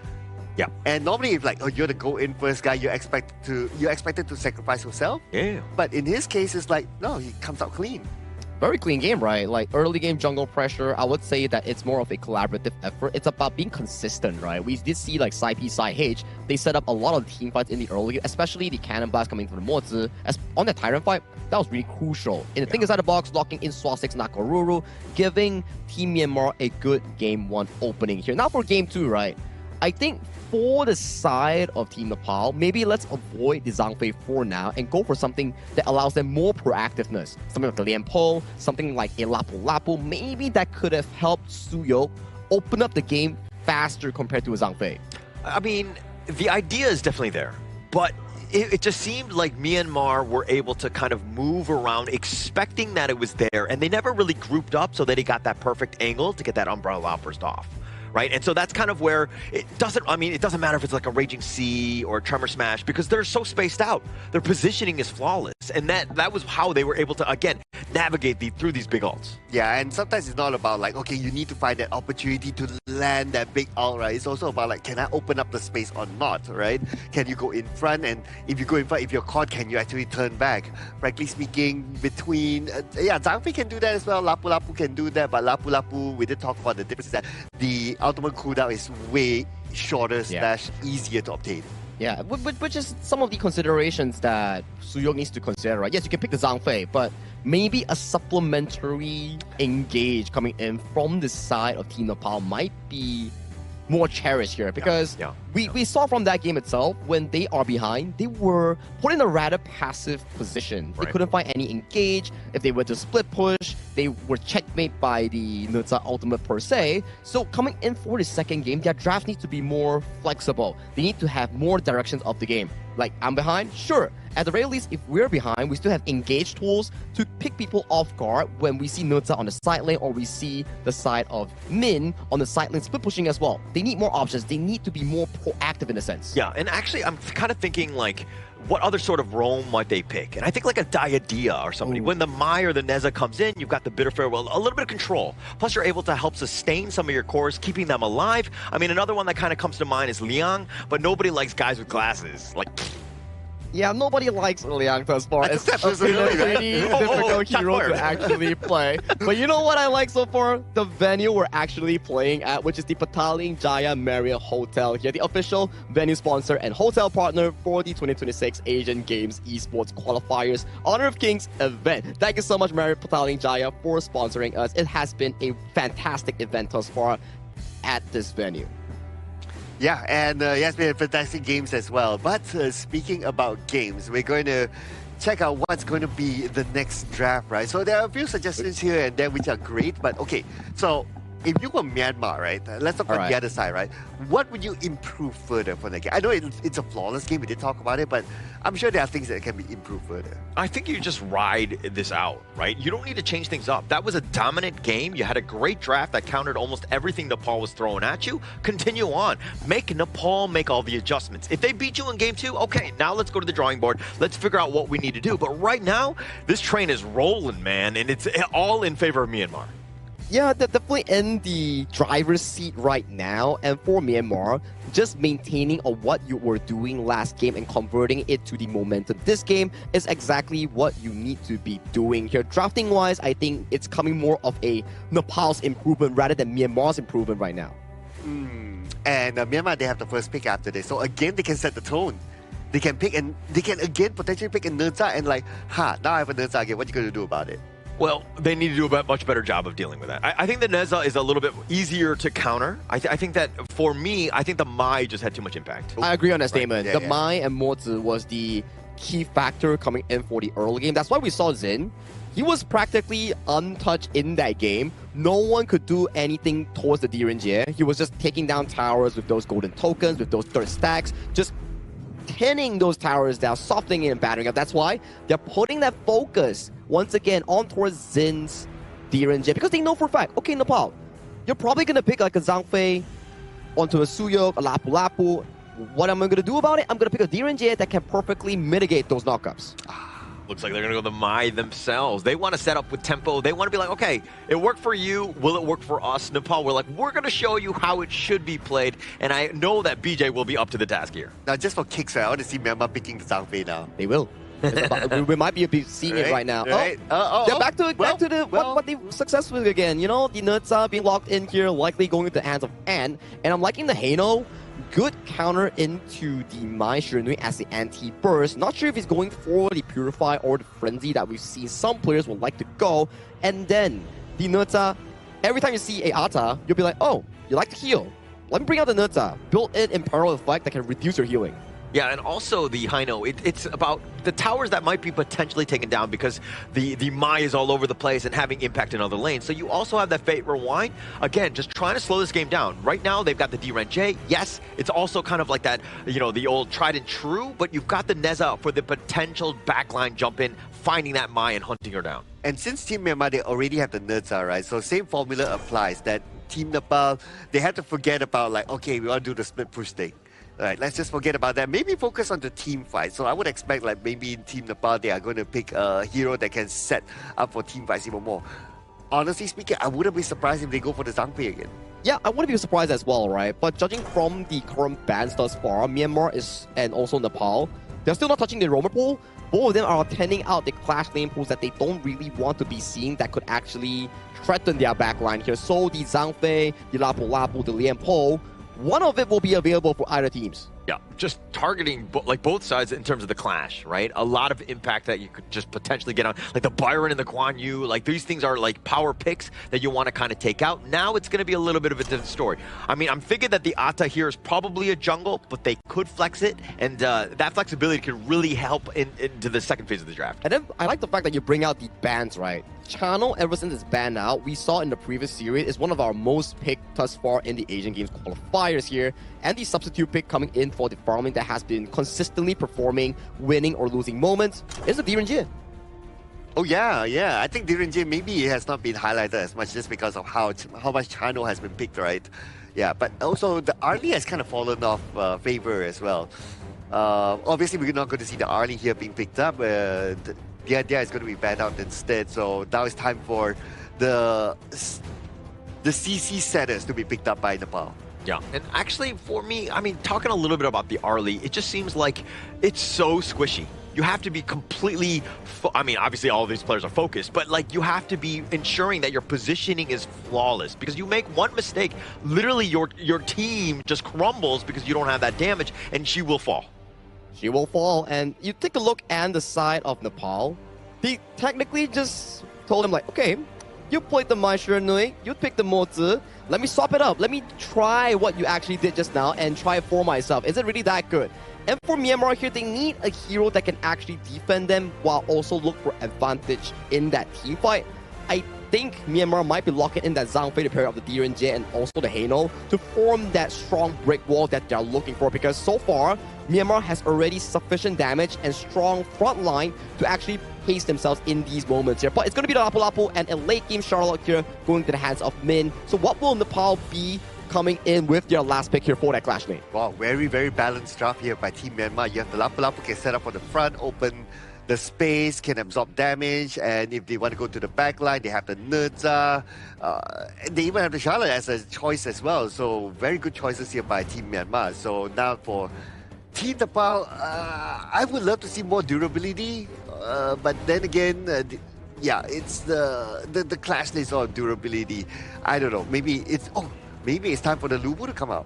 Yeah. And normally, if like, oh, you're the go in first guy, you're expected to sacrifice yourself. Yeah. But in his case, it's like, no, he comes out clean. Very clean game, right? Like early game jungle pressure, I would say that it's more of a collaborative effort. It's about being consistent, right? We did see like Side P, Side H, they set up a lot of team fights in the early game, especially the cannon blast coming from the Mozi. On the Tyrant fight, that was really crucial. In the thing inside the box, locking in Swastik's Nakoruru, giving Team Myanmar a good game 1 opening here. Now for game 2, right? I think for the side of Team Nepal, maybe let's avoid the Zhang Fei for now and go for something that allows them more proactiveness. Something like the Lian Po, something like a Lapu Lapu. Maybe that could have helped Suyok open up the game faster compared to a Zhang Fei. I mean, the idea is definitely there, but it just seemed like Myanmar were able to kind of move around expecting that it was there, and they never really grouped up so that he got that perfect angle to get that umbrella outburst off. Right? And so that's kind of where it doesn't matter if it's like a Raging Sea or a Tremor Smash, because they're so spaced out. Their positioning is flawless. yes, and that was how they were able to, again, navigate through these big ults. Yeah, and sometimes it's not about like, okay, you need to find that opportunity to land that big ult, right? It's also about like, can I open up the space or not, right? Can you go in front? And if you go in front, if you're caught, can you actually turn back? Frankly speaking, between, Zhang Fei can do that as well, Lapu Lapu can do that, but Lapu Lapu, we did talk about the difference that the ultimate cooldown is way shorter / easier to obtain. Yeah, which is some of the considerations that Suyong needs to consider, right? Yes, you can pick the Zhang Fei, but maybe a supplementary engage coming in from the side of Team Nepal might be more cherished here, because we saw from that game itself, when they are behind, they were put in a rather passive position. They couldn't find any engage. If they were to split push, they were checkmate by the Nutsa ultimate per se. So coming in for the second game, their draft needs to be more flexible. They need to have more directions of the game. Like, I'm behind? Sure. At the very least, if we're behind, we still have engage tools to pick people off guard when we see Nutsa on the side lane, or we see the side of Min on the side lane split pushing as well. They need more options. They need to be more proactive in a sense. Yeah, and actually, I'm kind of thinking, like, what other sort of roam might they pick? And I think like a Diadia or somebody. When the Mai or the Neza comes in, you've got the Bitter Farewell, a little bit of control. Plus, you're able to help sustain some of your cores, keeping them alive. I mean, another one that kind of comes to mind is Liang, but nobody likes guys with glasses. Like, yeah, nobody likes Liang thus far. It's a pretty difficult hero to actually play. But you know what I like so far? The venue we're actually playing at, which is the Petaling Jaya Marriott Hotel here, the official venue sponsor and hotel partner for the 2026 Asian Games Esports Qualifiers Honor of Kings event. Thank you so much, Marriott Petaling Jaya, for sponsoring us. It has been a fantastic event thus far at this venue. Yeah, and it has been fantastic games as well. But speaking about games, we're going to check out what's going to be the next draft, right? So there are a few suggestions here and there which are great, but okay. So if you were Myanmar, right? Let's talk about the other side, right? What would you improve further for the game? I know it's a flawless game, we did talk about it, but I'm sure there are things that can be improved further. I think you just ride this out, right? You don't need to change things up. That was a dominant game. You had a great draft that countered almost everything Nepal was throwing at you. Continue on. Make Nepal make all the adjustments. If they beat you in game 2, okay, now let's go to the drawing board. Let's figure out what we need to do. But right now, this train is rolling, man, and it's all in favor of Myanmar. Yeah, they're definitely in the driver's seat right now. And for Myanmar, just maintaining what you were doing last game and converting it to the momentum this game is exactly what you need to be doing here. Drafting-wise, I think it's coming more of a Nepal's improvement rather than Myanmar's improvement right now. And Myanmar, they have the first pick after this. So again, they can set the tone. They can pick, and they can again potentially pick a Nurza and like, now I have a Nurza again. What are you going to do about it? Well, they need to do a much better job of dealing with that. I think the Neza is a little bit easier to counter. I think that, for me, I think the Mai just had too much impact. I agree on that statement. The Mai and Mozi was the key factor coming in for the early game. That's why we saw Xin. He was practically untouched in that game. No one could do anything towards the Direnjie. He was just taking down towers with those golden tokens, with those third stacks, just pinning those towers down, softening it and battering up. That's why they're putting that focus once again on towards Zin's Direnjie, because they know for a fact, okay, Nepal, you're probably going to pick like a Zhang Fei onto a Suyok, a Lapu Lapu. What am I going to do about it? I'm going to pick a Direnjie that can perfectly mitigate those knockups. Looks like they're going to go the Mai themselves. They want to set up with tempo. They want to be like, okay, it worked for you. Will it work for us? Nepal, we're like, we're going to show you how it should be played. And I know that BJ will be up to the task here. Now, just for kicks, I want to see Myanmar picking Zhang Fei now. They will. We might be seeing it right now. Right. Back to what they successfully again. You know, the Nutsa being locked in here, likely going into the hands of Anne. And I'm liking the Hano. Good counter into the Mai Shiranui as the anti-burst. Not sure if he's going for the Purify or the Frenzy that we've seen some players would like to go. And then the Nutsa, every time you see a Ata, you'll be like, oh, you like to heal. Let me bring out the Nutsa. Built-in Imperial effect that can reduce your healing. Yeah, and also the Hino, it's about the towers that might be potentially taken down because the Mai is all over the place and having impact in other lanes. So you also have that Fate Rewind. Again, just trying to slow this game down. Right now, they've got the Direnjie. Yes, it's also kind of like that, you know, the old tried and true, but you've got the Neza for the potential backline jump in, finding that Mai and hunting her down. And since Team Myanmar, they already have the Nurza, right? So same formula applies, that Team Nepal, they have to forget about like, okay, we want to do the split push thing. Right, let's just forget about that. Maybe focus on the team fight. So I would expect like maybe in Team Nepal, they are going to pick a hero that can set up for team fights even more. Honestly speaking, I wouldn't be surprised if they go for the Zhang Fei again. Yeah, I wouldn't be surprised as well, right? But judging from the current bans thus far, Myanmar and also Nepal, they're still not touching the roamer pool. Both of them are tending out the clash lane pools that they don't really want to be seeing that could actually threaten their backline here. So the Zhang Fei, the Lapu Lapu, the Lian Po, one of it will be available for either teams. Yeah, just targeting both sides in terms of the clash, right? A lot of impact that you could just potentially get on, like the Byron and the Guan Yu. Like these things are like power picks that you want to kind of take out. Now it's going to be a little bit of a different story. I mean, I'm figuring that the Ata here is probably a jungle, but they could flex it, and that flexibility could really help into the second phase of the draft. And then I like the fact that you bring out the bans, right? Channel, ever since it's banned out, we saw in the previous series, is one of our most picked thus far in the Asian Games qualifiers here. And the substitute pick coming in for the farming that has been consistently performing, winning or losing moments is the Direnjie. Oh yeah. I think Direnjie maybe it has not been highlighted as much just because of how much Chano has been picked, right? Yeah, but also the Arlie has kind of fallen off favor as well. Obviously, we're not going to see the Arlie here being picked up. The idea is going to be banned out instead. So now it's time for the CC setters to be picked up by Nepal. Yeah, and actually for me, I mean, talking a little bit about the Arlie, it just seems like it's so squishy. You have to be completely, I mean, obviously all of these players are focused, but like you have to be ensuring that your positioning is flawless, because you make one mistake, literally your team just crumbles because you don't have that damage, and she will fall. She will fall, and you take a look at the side of Nepal. He technically just told him like, okay, you played the Mai Shi Nui, you picked the Mo Zi, let me swap it up. Let me try what you actually did just now and try it for myself. Is it really that good? And for Myanmar here, they need a hero that can actually defend them while also look for advantage in that team fight. I think Myanmar might be locking in that Zhang Fei pair of the Direnjie and also the Haino to form that strong break wall that they're looking for, because so far, Myanmar has already sufficient damage and strong front line to actually pace themselves in these moments here. But it's going to be the Lapu Lapu and a late game Charlotte here going to the hands of Min. So what will Nepal be coming in with their last pick here for that clash lane? Wow, very, very balanced draft here by Team Myanmar. You have the Lapu Lapu can set up on the front, open the space, can absorb damage, and if they want to go to the back line, they have the Nurza. And they even have the Charlotte as a choice as well. So very good choices here by Team Myanmar. So now for Team Nepal, I would love to see more durability, but then again, yeah, it's the clash list on durability. I don't know. Maybe it's time for the Lubu to come out.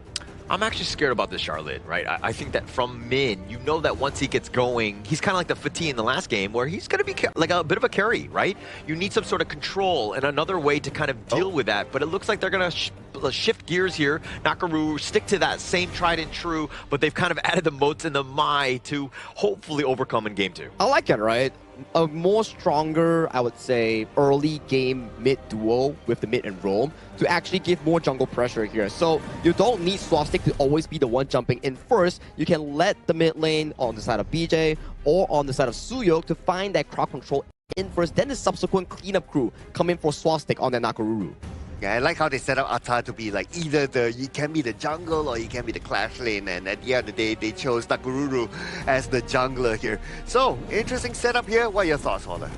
I'm actually scared about this Charlotte, right? I think that from Min, you know that once he gets going, he's kind of like the Fatih in the last game, where he's going to be like a bit of a carry, right? You need some sort of control and another way to kind of deal with that. But it looks like they're going to shift gears here. Nakaru stick to that same tried and true, but they've kind of added the moats and the Mai to hopefully overcome in game 2. I like it, right? A more stronger, I would say, early game mid duo with the mid and roam to actually give more jungle pressure here. So you don't need Swastik to always be the one jumping in first. You can let the mid lane on the side of BJ or on the side of Suyok to find that crowd control in first, then the subsequent cleanup crew come in for Swastik on that Nakaruru. Yeah, I like how they set up Atta to be like either you can be the jungle or you can be the clash lane, and at the end of the day, they chose Nakaruru as the jungler here. So, interesting setup here. What are your thoughts, Holler?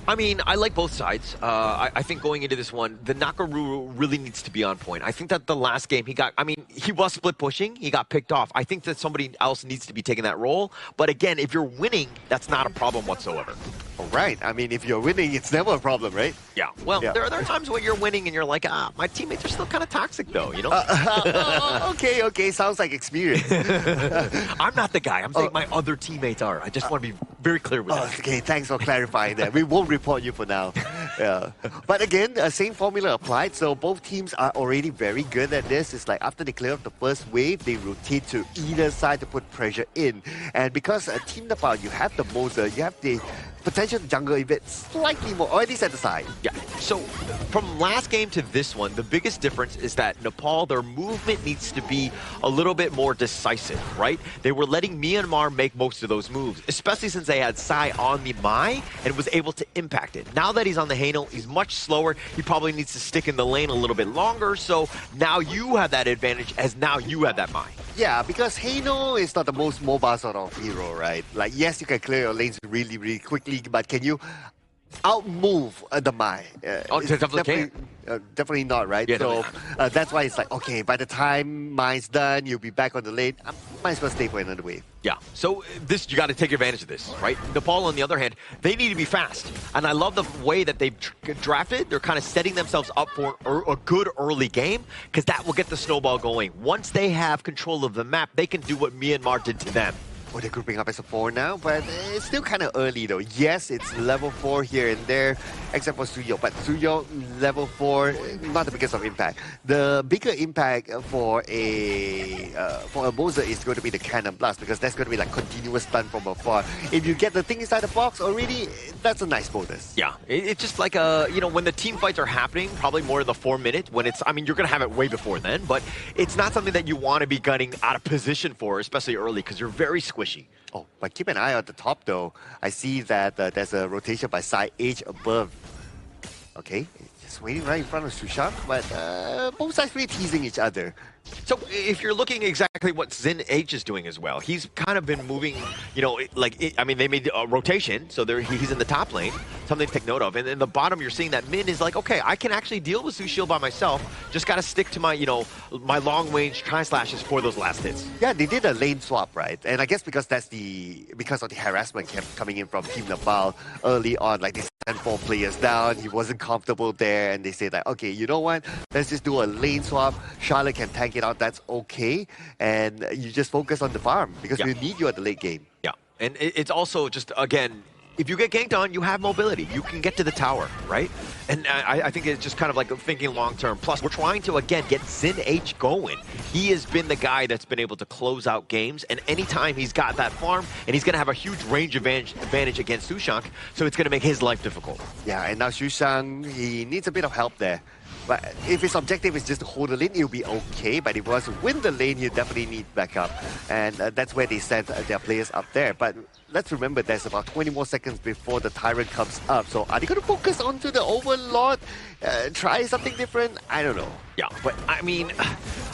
I mean, I like both sides. I think going into this one, the Nakaruru really needs to be on point. I think that the last game he was split pushing, he got picked off. I think that somebody else needs to be taking that role. But again, if you're winning, that's not a problem whatsoever. All right. I mean, if you're winning, it's never a problem, right? Yeah. Well, yeah. There are times when you're winning and you're like, my teammates are still kind of toxic though, you know? Okay. Sounds like experience. I'm not the guy. I'm saying my other teammates are. I just want to be very clear with that. Okay, thanks for clarifying that. We won't report you for now. Yeah. But again, same formula applied. So both teams are already very good at this. It's like after they clear up the first wave, they rotate to either side to put pressure in. And because Team Nepal, you have the Moser, you have the potential jungle event slightly more, or at least at the side. Yeah, so from last game to this one, the biggest difference is that Nepal, their movement needs to be a little bit more decisive, right? They were letting Myanmar make most of those moves, especially since they had Sai on the Mai and was able to impact it. Now that he's on the Haino, he's much slower. He probably needs to stick in the lane a little bit longer, so now you have that advantage as now you have that Mai. Yeah, because Heino is not the most mobile sort of hero, right? Like, yes, you can clear your lanes really, really quickly, but can you outmove the Mai? Definitely not, right? Yeah, so that's why it's like, okay, by the time Mai's done, you'll be back on the lane. I might as well stay for another wave. Yeah, so this, you got to take advantage of this, right? Nepal, on the other hand, they need to be fast. And I love the way that they've drafted. They're kind of setting themselves up for a good early game, because that will get the snowball going. Once they have control of the map, they can do what Myanmar did to them. Oh, they're grouping up as a 4 now, but it's still kind of early though. Yes, it's level 4 here and there, except for Suyo. But Suyo, level 4, not the biggest of impact. The bigger impact for a Moza is going to be the Cannon Blast, because that's going to be like continuous stun from afar. If you get the thing inside the box already, that's a nice bonus. Yeah, it's just like you know, when the team fights are happening, probably more in the 4 minutes, when it's, I mean, you're going to have it way before then, but it's not something that you want to be gunning out of position for, especially early, because you're very squishy. Oh, but keep an eye on the top though. I see that there's a rotation by side H above. Okay, just waiting right in front of Sushant, but both sides really teasing each other. So if you're looking exactly what Zin H is doing as well, he's kind of been moving, you know, I mean, they made a rotation, so he's in the top lane, something to take note of. And in the bottom, you're seeing that Min is like, okay, I can actually deal with Sushil by myself, just got to stick to my, you know, my long-range tri-slashes for those last hits. Yeah, they did a lane swap, right? And I guess because of the harassment kept coming in from Team Nepal early on, like they sent 4 players down, he wasn't comfortable there, and they said like, okay, you know what, let's just do a lane swap, Charlotte can tank it out, that's okay, and you just focus on the farm, because we need you at the late game. Yeah, and it's also just, again, if you get ganked on, you have mobility. You can get to the tower, right? And I think it's just kind of like thinking long-term. Plus, we're trying to, again, get Zin H going. He has been the guy that's been able to close out games, and anytime he's got that farm, and he's going to have a huge range advantage against Sushank, so it's going to make his life difficult. Yeah, and now Sushank, he needs a bit of help there. But if his objective is just to hold the lane, he'll be okay. But if he wants to win the lane, he'll definitely need backup. And that's where they send their players up there. But let's remember, there's about 20 more seconds before the Tyrant comes up. So are they going to focus onto the Overlord? Try something different? I don't know. Yeah, but I mean,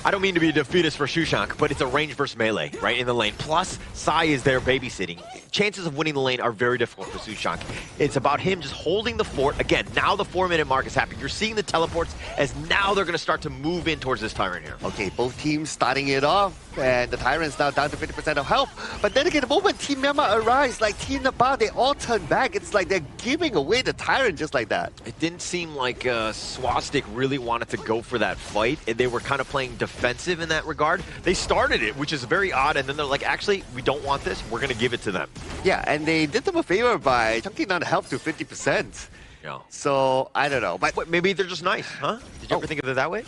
I don't mean to be a defeatist for Sushank, but it's a range versus melee, right, in the lane. Plus, Sai is there babysitting. Chances of winning the lane are very difficult for Sushank. It's about him just holding the fort. Again, now the 4-minute mark is happening. You're seeing the teleports as now they're going to start to move in towards this Tyrant here. Okay, both teams starting it off, and the Tyrant's now down to 50% of health. But then again, the moment Team Myanmar arrives, like Team Nepal, they all turn back. It's like they're giving away the Tyrant just like that. It didn't seem like Swastik really wanted to go for that fight. They were kind of playing defensive in that regard. They started it, which is very odd, and then they're like, actually, we don't want this. We're going to give it to them. Yeah, and they did them a favor by chunking down the health to 50%. Yeah. So, I don't know. But maybe they're just nice, huh? Did you ever think of it that way?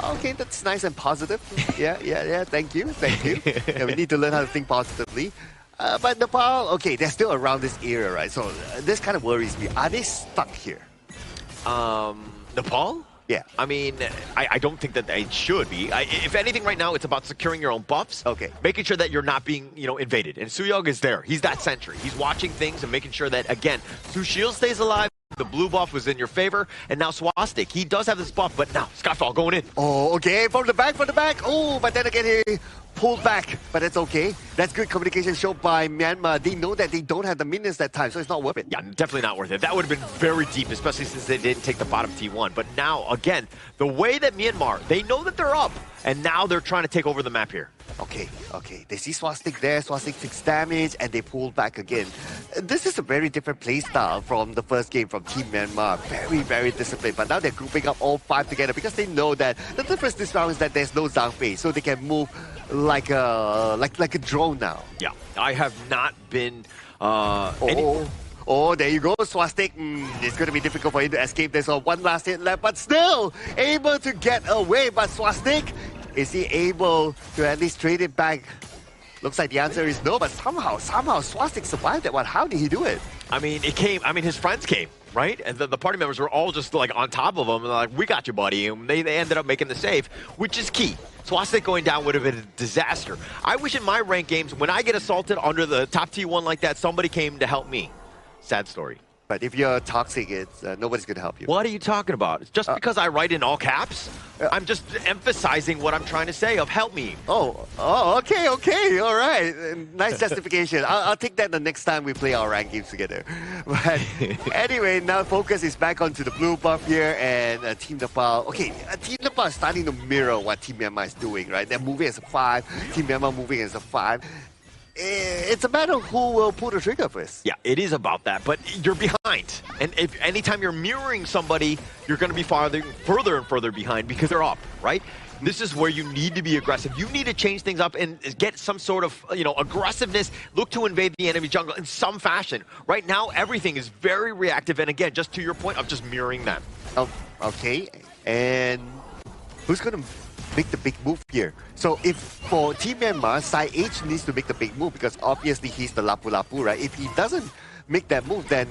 Okay, that's nice and positive. Yeah, thank you. Yeah, we need to learn how to think positively. But Nepal, okay, they're still around this area, right? So this kind of worries me. Are they stuck here? Nepal? Yeah. I mean, I don't think that they should be. If anything, right now, it's about securing your own buffs. Okay. Making sure that you're not being, you know, invaded. And Suyog is there. He's that sentry. He's watching things and making sure that, again, Sushil stays alive. The blue buff was in your favor, and now Swastik, he does have this buff, but now Skyfall going in. Oh, okay, from the back. Oh, but then again, he pulled back, but it's okay. That's good communication shown by Myanmar. They know that they don't have the minions that time, so it's not worth it. Yeah, definitely not worth it. That would have been very deep, especially since they didn't take the bottom T1. But now, again, the way that Myanmar, they know that they're up, and now they're trying to take over the map here. Okay. They see Swastik there, Swastik takes damage, and they pull back again. This is a very different playstyle from the first game from Team Myanmar. Very, very disciplined. But now they're grouping up all 5 together because they know that the difference this round is that there's no down phase, so they can move like a drone now. Yeah, I have not been... Oh, there you go, Swastik. It's going to be difficult for him to escape. There's one last hit left, but still able to get away. But Swastik, is he able to at least trade it back? Looks like the answer is no, but somehow Swastik survived that one. How did he do it? I mean, his friends came, right? And the party members were all just like on top of him, and they're like, we got you, buddy. And they ended up making the save, which is key. Swastik going down would have been a disaster. I wish in my ranked games, when I get assaulted under the top T1 like that, somebody came to help me. Sad story. But if you're toxic, it's nobody's going to help you. What are you talking about? Just because I write in all caps? I'm just emphasizing what I'm trying to say of help me. Oh, okay, all right. Nice justification. I'll take that the next time we play our ranked games together. But anyway, now focus is back onto the blue buff here and Team Nepal. Okay, Team Nepal is starting to mirror what Team Myanmar is doing, right? They're moving as a 5, Team Myanmar moving as a 5. It's a matter of who will pull the trigger first. Yeah, it is about that, but you're behind. And if anytime you're mirroring somebody, you're going to be further and further behind because they're up, right? This is where you need to be aggressive. You need to change things up and get some sort of, aggressiveness. Look to invade the enemy jungle in some fashion. Right now, everything is very reactive. And again, just to your point of just mirroring them. Oh, okay, and who's going to make the big move here? So if for Team Myanmar, Sai H needs to make the big move because obviously he's the Lapu Lapu, right? If he doesn't make that move, then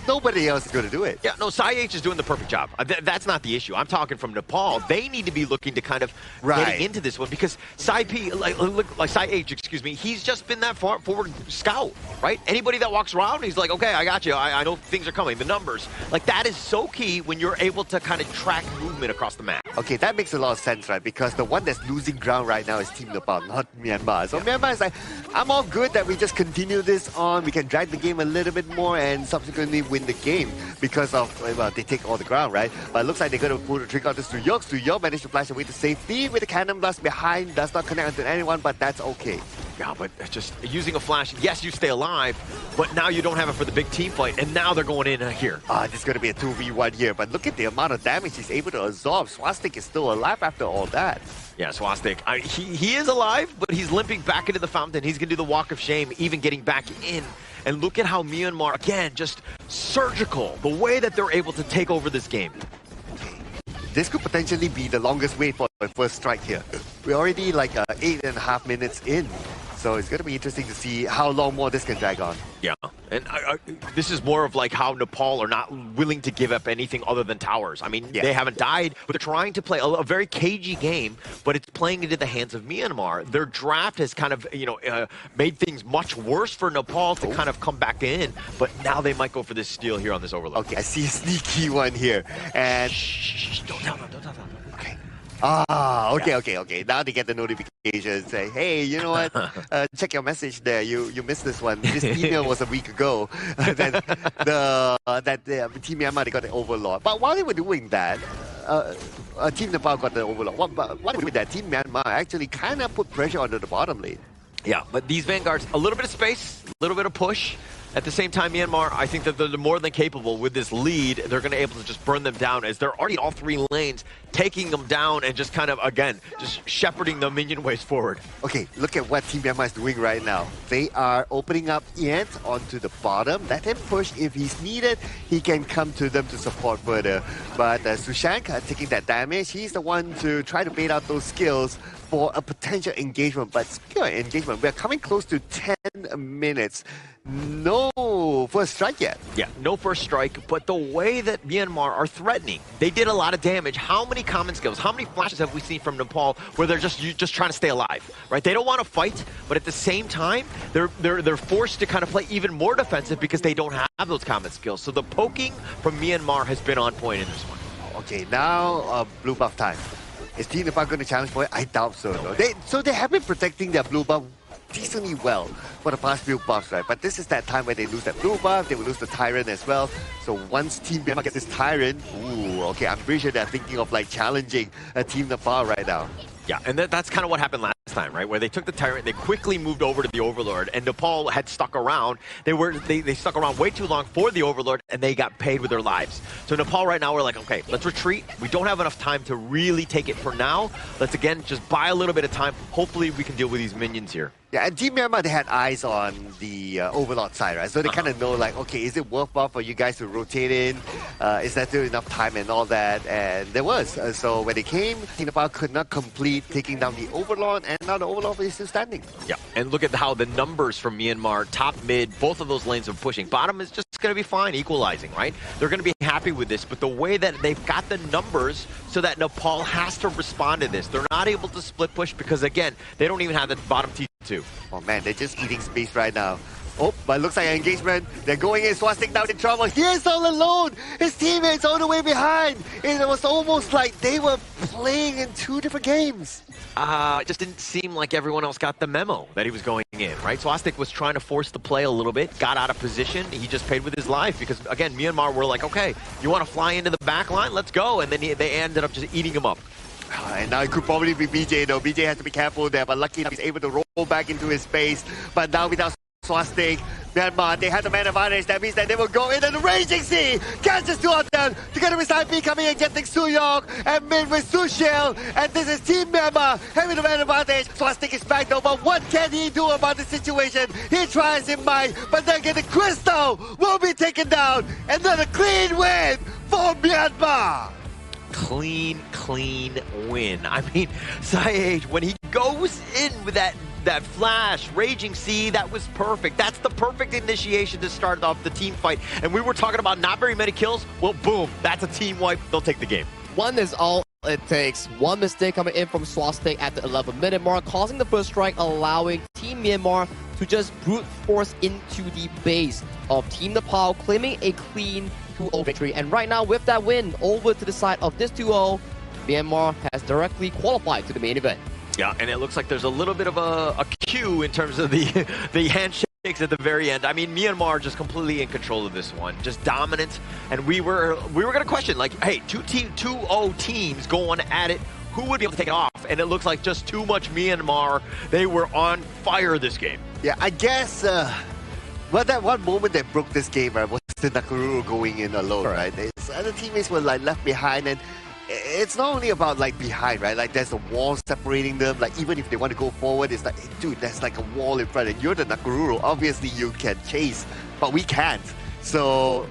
nobody else is going to do it. Yeah, no, Sai H is doing the perfect job. That's not the issue. I'm talking from Nepal. They need to be looking to kind of getting into this one because Sai H, excuse me, he's just been that forward scout, right? Anybody that walks around, he's like, okay, I got you. I know things are coming. The numbers. Like, that is so key when you're able to kind of track movement across the map. Okay, that makes a lot of sense, right? Because the one that's losing ground right now is Team Nepal, not Myanmar. So Myanmar is like, I'm all good that we just continue this on. We can drag the game a little bit more and subsequently win the game because of, they take all the ground, right? But it looks like they're going to pull the trigger on this to York. So York managed to flash away to safety with the cannon blast behind. Does not connect onto anyone, but that's okay. Yeah, but just using a flash, yes, you stay alive, but now you don't have it for the big team fight, and now they're going in here. This is going to be a 2v1 here, but look at the amount of damage he's able to absorb. Swastik is still alive after all that. Yeah, Swastik, he is alive, but he's limping back into the fountain. He's going to do the walk of shame, even getting back in. And look at how Myanmar, again, just surgical, the way that they're able to take over this game. This could potentially be the longest wait for the first strike here. We're already like 8.5 minutes in. So it's going to be interesting to see how long more this can drag on. Yeah, and this is more of like how Nepal are not willing to give up anything other than towers. I mean, they haven't died, but they're trying to play a very cagey game, but it's playing into the hands of Myanmar. Their draft has kind of, made things much worse for Nepal to kind of come back in, but now they might go for this steal here on this overload. Okay, I see a sneaky one here. And don't tell them, don't tell them. Okay. Okay. Now they get the notification say, hey, you know what? Check your message there. You missed this one. This email was a week ago. Then Team Myanmar, they got the overlord. But while they were doing that, Team Nepal got the overlord. While they were doing that, Team Myanmar actually kind of put pressure onto the bottom lane. Yeah, but these Vanguards, a little bit of space, a little bit of push. At the same time, Myanmar, I think that they're more than capable with this lead. They're going to be able to just burn them down as they're already all 3 lanes, taking them down and just kind of, again, just shepherding the minion waves forward. Okay, look at what Team Myanmar is doing right now. They are opening up Yant onto the bottom. Let him push. If he's needed, he can come to them to support further. But Sushank taking that damage, he's the one to try to bait out those skills for a potential engagement. But skill engagement, we're coming close to 10 minutes. No first strike yet. Yeah, no first strike, but the way that Myanmar are threatening, they did a lot of damage. How many common skills, how many flashes have we seen from Nepal where they're just trying to stay alive, right? They don't want to fight, but at the same time, they're forced to kind of play even more defensive because they don't have those common skills. So the poking from Myanmar has been on point in this one. Okay, now blue buff time. Is Team Nepal going to challenge for it? I doubt so. No. They have been protecting their blue buff decently well for the past few buffs, right? But this is that time where they lose that blue buff, they will lose the Tyrant as well. So once Team Myanmar gets this Tyrant, okay, I'm pretty sure they're thinking of like challenging Team Nepal right now. Yeah, and that's kind of what happened last time, right? Where they took the Tyrant, they quickly moved over to the Overlord, and Nepal had stuck around. They stuck around way too long for the Overlord, and they got paid with their lives. So Nepal right now, we're like, okay, let's retreat. We don't have enough time to really take it for now. Let's, again, just buy a little bit of time. Hopefully we can deal with these minions here. Yeah, and Team Myanmar, they had eyes on the Overlord side, right? So they kind of know, like, okay, is it worthwhile for you guys to rotate in? Is there still enough time and all that? And there was. So when they came, Team Nepal could not complete taking down the Overlord, and now the Overlord is still standing. Yeah, and look at how the numbers from Myanmar, top, mid, both of those lanes are pushing. Bottom is just going to be fine, equalizing, right? They're going to be happy with this, but the way that they've got the numbers so that Nepal has to respond to this. They're not able to split push because, again, they don't even have the bottom T2. Oh man, they're just eating space right now. Oh, but it looks like an engagement. They're going in. Swastik now in trouble. He is all alone. His teammates all the way behind. It was almost like they were playing in two different games. It just didn't seem like everyone else got the memo that he was going in, right? Swastik was trying to force the play a little bit, got out of position. He just paid with his life because, again, Myanmar were like, okay, you want to fly into the back line? Let's go. And then they ended up just eating him up. And now it could probably be BJ though. BJ has to be careful there, but lucky enough he's able to roll back into his space. But now without Swastik, Myanmar, they had the man advantage. That means that they will go in and the Raging Sea catches two of them. Together with Side B coming in, getting Suyok and mid with Sushil. And this is Team Myanmar having the man advantage. Swastik is back though, but what can he do about the situation? He tries in mind, but then the Crystal will be taken down. Another clean win for Myanmar. Clean win. I mean, Saeed, when he goes in with that flash, Raging Sea, that was perfect. That's the perfect initiation to start off the team fight. And we were talking about not very many kills. Well, boom, that's a team wipe. They'll take the game. One is all it takes. One mistake coming in from Swastik at the 11-minute mark, causing the first strike, allowing Team Myanmar to just brute force into the base of Team Nepal, claiming a clean 2-0 victory. And right now, with that win over to the side of this 2-0, Myanmar has directly qualified to the main event. Yeah, and it looks like there's a little bit of a cue in terms of the handshakes at the very end. I mean, Myanmar just completely in control of this one, just dominant. And we were going to question, like, hey, 2-0 teams going at it. Who would be able to take it off? And it looks like just too much Myanmar. They were on fire this game. Yeah, I guess well, that one moment that broke this game, right, was the Nakaruru going in alone, right? His other teammates were like left behind, and it's not only about like behind, right? Like there's a wall separating them. Like even if they want to go forward, it's like, dude, there's like a wall in front, and you're the Nakaruru. Obviously, you can chase, but we can't. So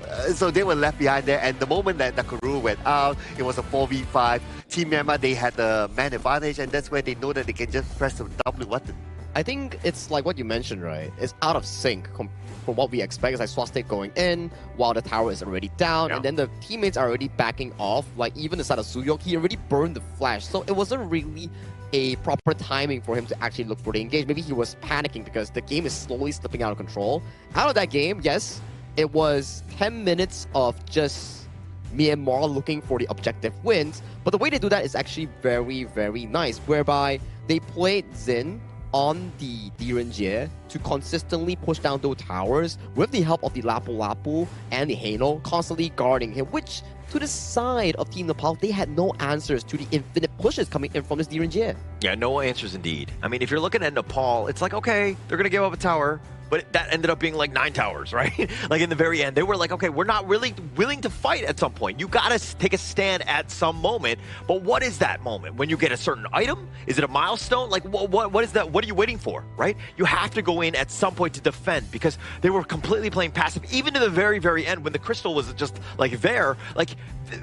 they were left behind there, and the moment that Nakaruru went out, it was a 4v5. Team Myanmar, they had the man advantage, and that's where they know that they can just press the W button. I think it's like what you mentioned, right? It's out of sync from what we expect. It's like Swastik going in while the tower is already down, and then the teammates are already backing off. Like even the side of Suyok, he already burned the flash, so it wasn't really a proper timing for him to actually look for the engage. Maybe he was panicking because the game is slowly slipping out of control. Out of that game, yes, it was 10 minutes of just Myanmar looking for the objective wins, but the way they do that is actually very, very nice, whereby they played Xin on the Direnjie to consistently push down those towers with the help of the Lapu Lapu and the Haino constantly guarding him, which to the side of Team Nepal, they had no answers to the infinite pushes coming in from this Direnjie. Yeah, no answers indeed. I mean, if you're looking at Nepal, it's like, okay, they're going to give up a tower, but that ended up being like 9 towers, right? Like in the very end, they were like, okay, we're not really willing to fight at some point. You got to take a stand at some moment. But what is that moment? When you get a certain item? Is it a milestone? Like what is that? What are you waiting for, right? You have to go in at some point to defend because they were completely playing passive, even to the very, very end when the crystal was just like there, like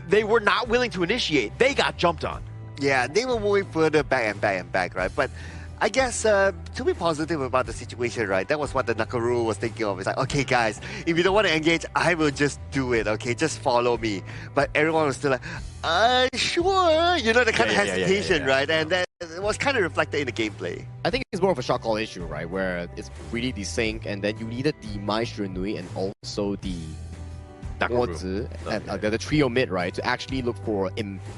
they were not willing to initiate. They got jumped on. Yeah, they were moving further back and back and back, right? But I guess to be positive about the situation, right? That was what the Nakaruru was thinking of. It's like, okay, guys, if you don't want to engage, I will just do it, okay? Just follow me. But everyone was still like, sure. You know, the kind of hesitation, right? And that was kind of reflected in the gameplay. I think it's more of a shot call issue, right? Where it's really desync, and then you needed the Mai Shunui and also the the trio mid, right, to actually look for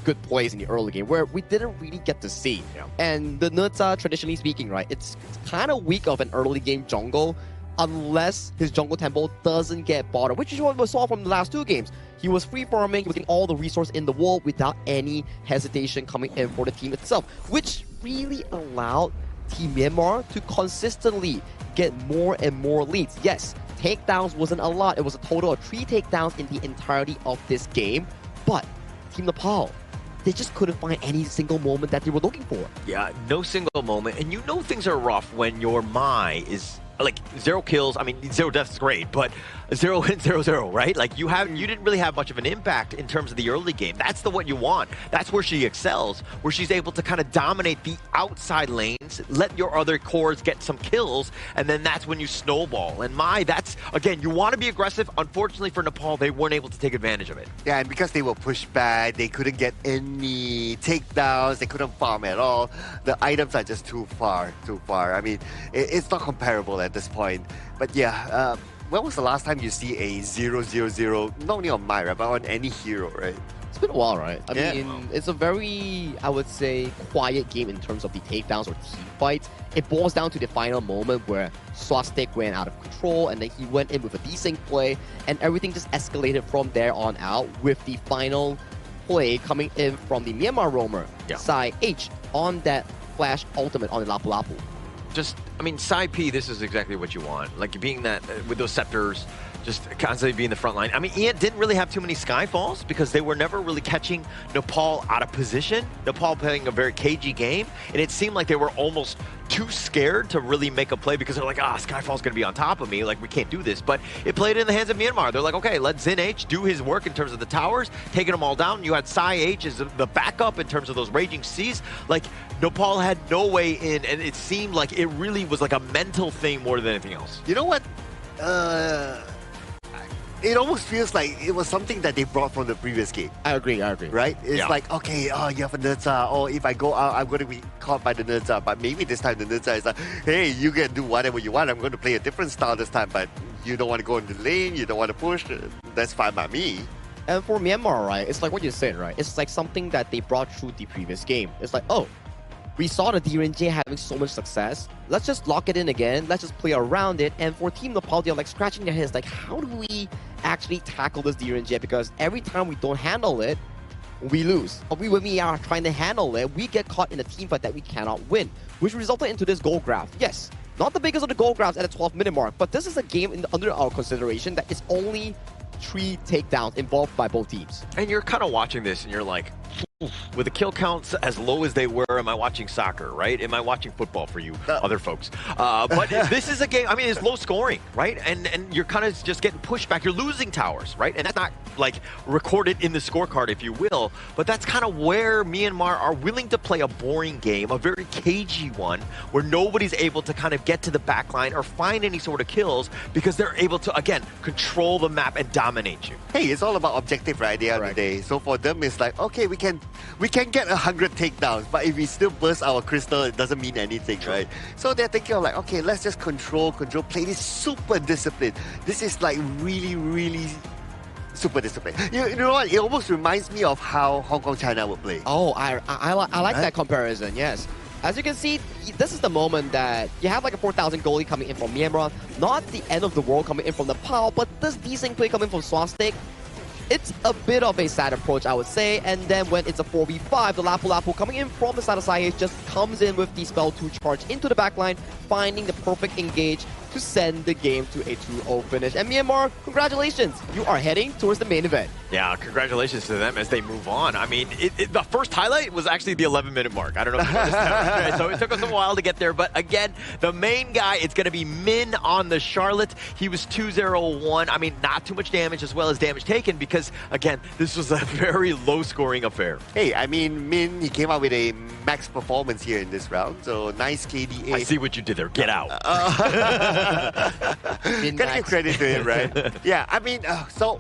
good plays in the early game where we didn't really get to see. And the Nurza, traditionally speaking, right, it's kind of weak of an early game jungle unless his jungle tempo doesn't get bottom, which is what we saw from the last 2 games. He was free farming, getting all the resource in the world without any hesitation coming in for the team itself, which really allowed Team Myanmar to consistently get more and more leads. Yes, takedowns wasn't a lot. It was a total of 3 takedowns in the entirety of this game. But Team Nepal, they just couldn't find any single moment that they were looking for. Yeah, no single moment. And you know things are rough when your Mai is like 0 kills. I mean, 0 deaths is great, but 0 and 0-0, right? Like you didn't really have much of an impact in terms of the early game. That's what you want. That's where she excels, where she's able to kind of dominate the outside lanes, let your other cores get some kills, and then that's when you snowball. And that's, again, you want to be aggressive. Unfortunately for Nepal, they weren't able to take advantage of it. Yeah, and because they were pushed back, they couldn't get any takedowns, they couldn't farm at all. The items are just too far. I mean, it's not comparable at at this point. But yeah, when was the last time you see a 0-0-0, not only on my, right, but on any hero, right? It's been a while, right? I mean, it's a very, I would say, quiet game in terms of the takedowns or team fights. It boils down to the final moment where Swastik went out of control and then he went in with a desync play and everything just escalated from there on out with the final play coming in from the Myanmar roamer, Sai H, on that flash ultimate on the Lapu Lapu. Just, I mean, Sai P, this is exactly what you want. Like, being that, with those scepters, just constantly being the front line. I mean, Ian didn't really have too many Skyfalls because they were never really catching Nepal out of position. Nepal playing a very cagey game, and it seemed like they were almost too scared to really make a play because they're like, Skyfall's gonna be on top of me, like, we can't do this. But it played in the hands of Myanmar. They're like, okay, let Zin H do his work in terms of the towers, taking them all down. You had Sai H as the backup in terms of those Raging Seas. Like, Nepal had no way in, and it seemed like it really was like a mental thing more than anything else. You know what? It almost feels like it was something that they brought from the previous game. I agree. Right? It's like, okay, you have a Nurza, or if I go out, I'm going to be caught by the Nurza. But maybe this time the Nurza is like, hey, you can do whatever you want. I'm going to play a different style this time, but you don't want to go in the lane, you don't want to push. That's fine by me. And for Myanmar, right, it's like what you said, right? It's like something that they brought through the previous game. It's like, oh, we saw the DRNJ having so much success. Let's just lock it in again. Let's just play around it. And for Team Nepal, they're like scratching their heads, like, how do we actually tackle this DRNJ? Because every time we don't handle it, we lose. When we are trying to handle it, we get caught in a team fight that we cannot win, which resulted into this goal graph. Yes, not the biggest of the goal graphs at the 12-minute mark, but this is a game under our consideration that is only 3 takedowns involved by both teams. And you're kind of watching this and you're like, with the kill counts as low as they were, am I watching soccer, right? Am I watching football for you other folks? But this is a game, I mean, it's low scoring, right? And you're kind of just getting pushed back. You're losing towers, right? And that's not like recorded in the scorecard, if you will, but that's kind of where Myanmar are willing to play a boring game, a very cagey one, where nobody's able to kind of get to the back line or find any sort of kills because they're able to, again, control the map and dominate you. Hey, it's all about objective, right, at the end of the day. So for them, it's like, okay, we can get 100 takedowns, but if we still burst our crystal, it doesn't mean anything, right? So they're thinking of like, okay, let's just control, play this super disciplined. This is like really super disciplined. You know what? It almost reminds me of how Hong Kong China would play. Oh, I like that comparison, yes. As you can see, this is the moment that you have like a 4,000 goalie coming in from Myanmar, not the end of the world coming in from Nepal, but this decent play coming from Swastik. It's a bit of a sad approach, I would say, and then when it's a 4v5, the Lapu Lapu coming in from the side of Sai just comes in with the spell 2 charge into the backline, finding the perfect engage to send the game to a 2-0 finish. And Myanmar, congratulations! You are heading towards the main event. Yeah, congratulations to them as they move on. I mean, the first highlight was actually the 11-minute mark. I don't know if you noticed that. Right? So it took us a while to get there, but again, the main guy, it's going to be Min on the Charlotte. He was 2-0-1. I mean, not too much damage as well as damage taken because, again, this was a very low-scoring affair. Hey, I mean, Min, he came out with a max performance here in this round, so nice KDA. I see what you did there. Get out. Gotta give credit to him, right? Yeah, I mean, so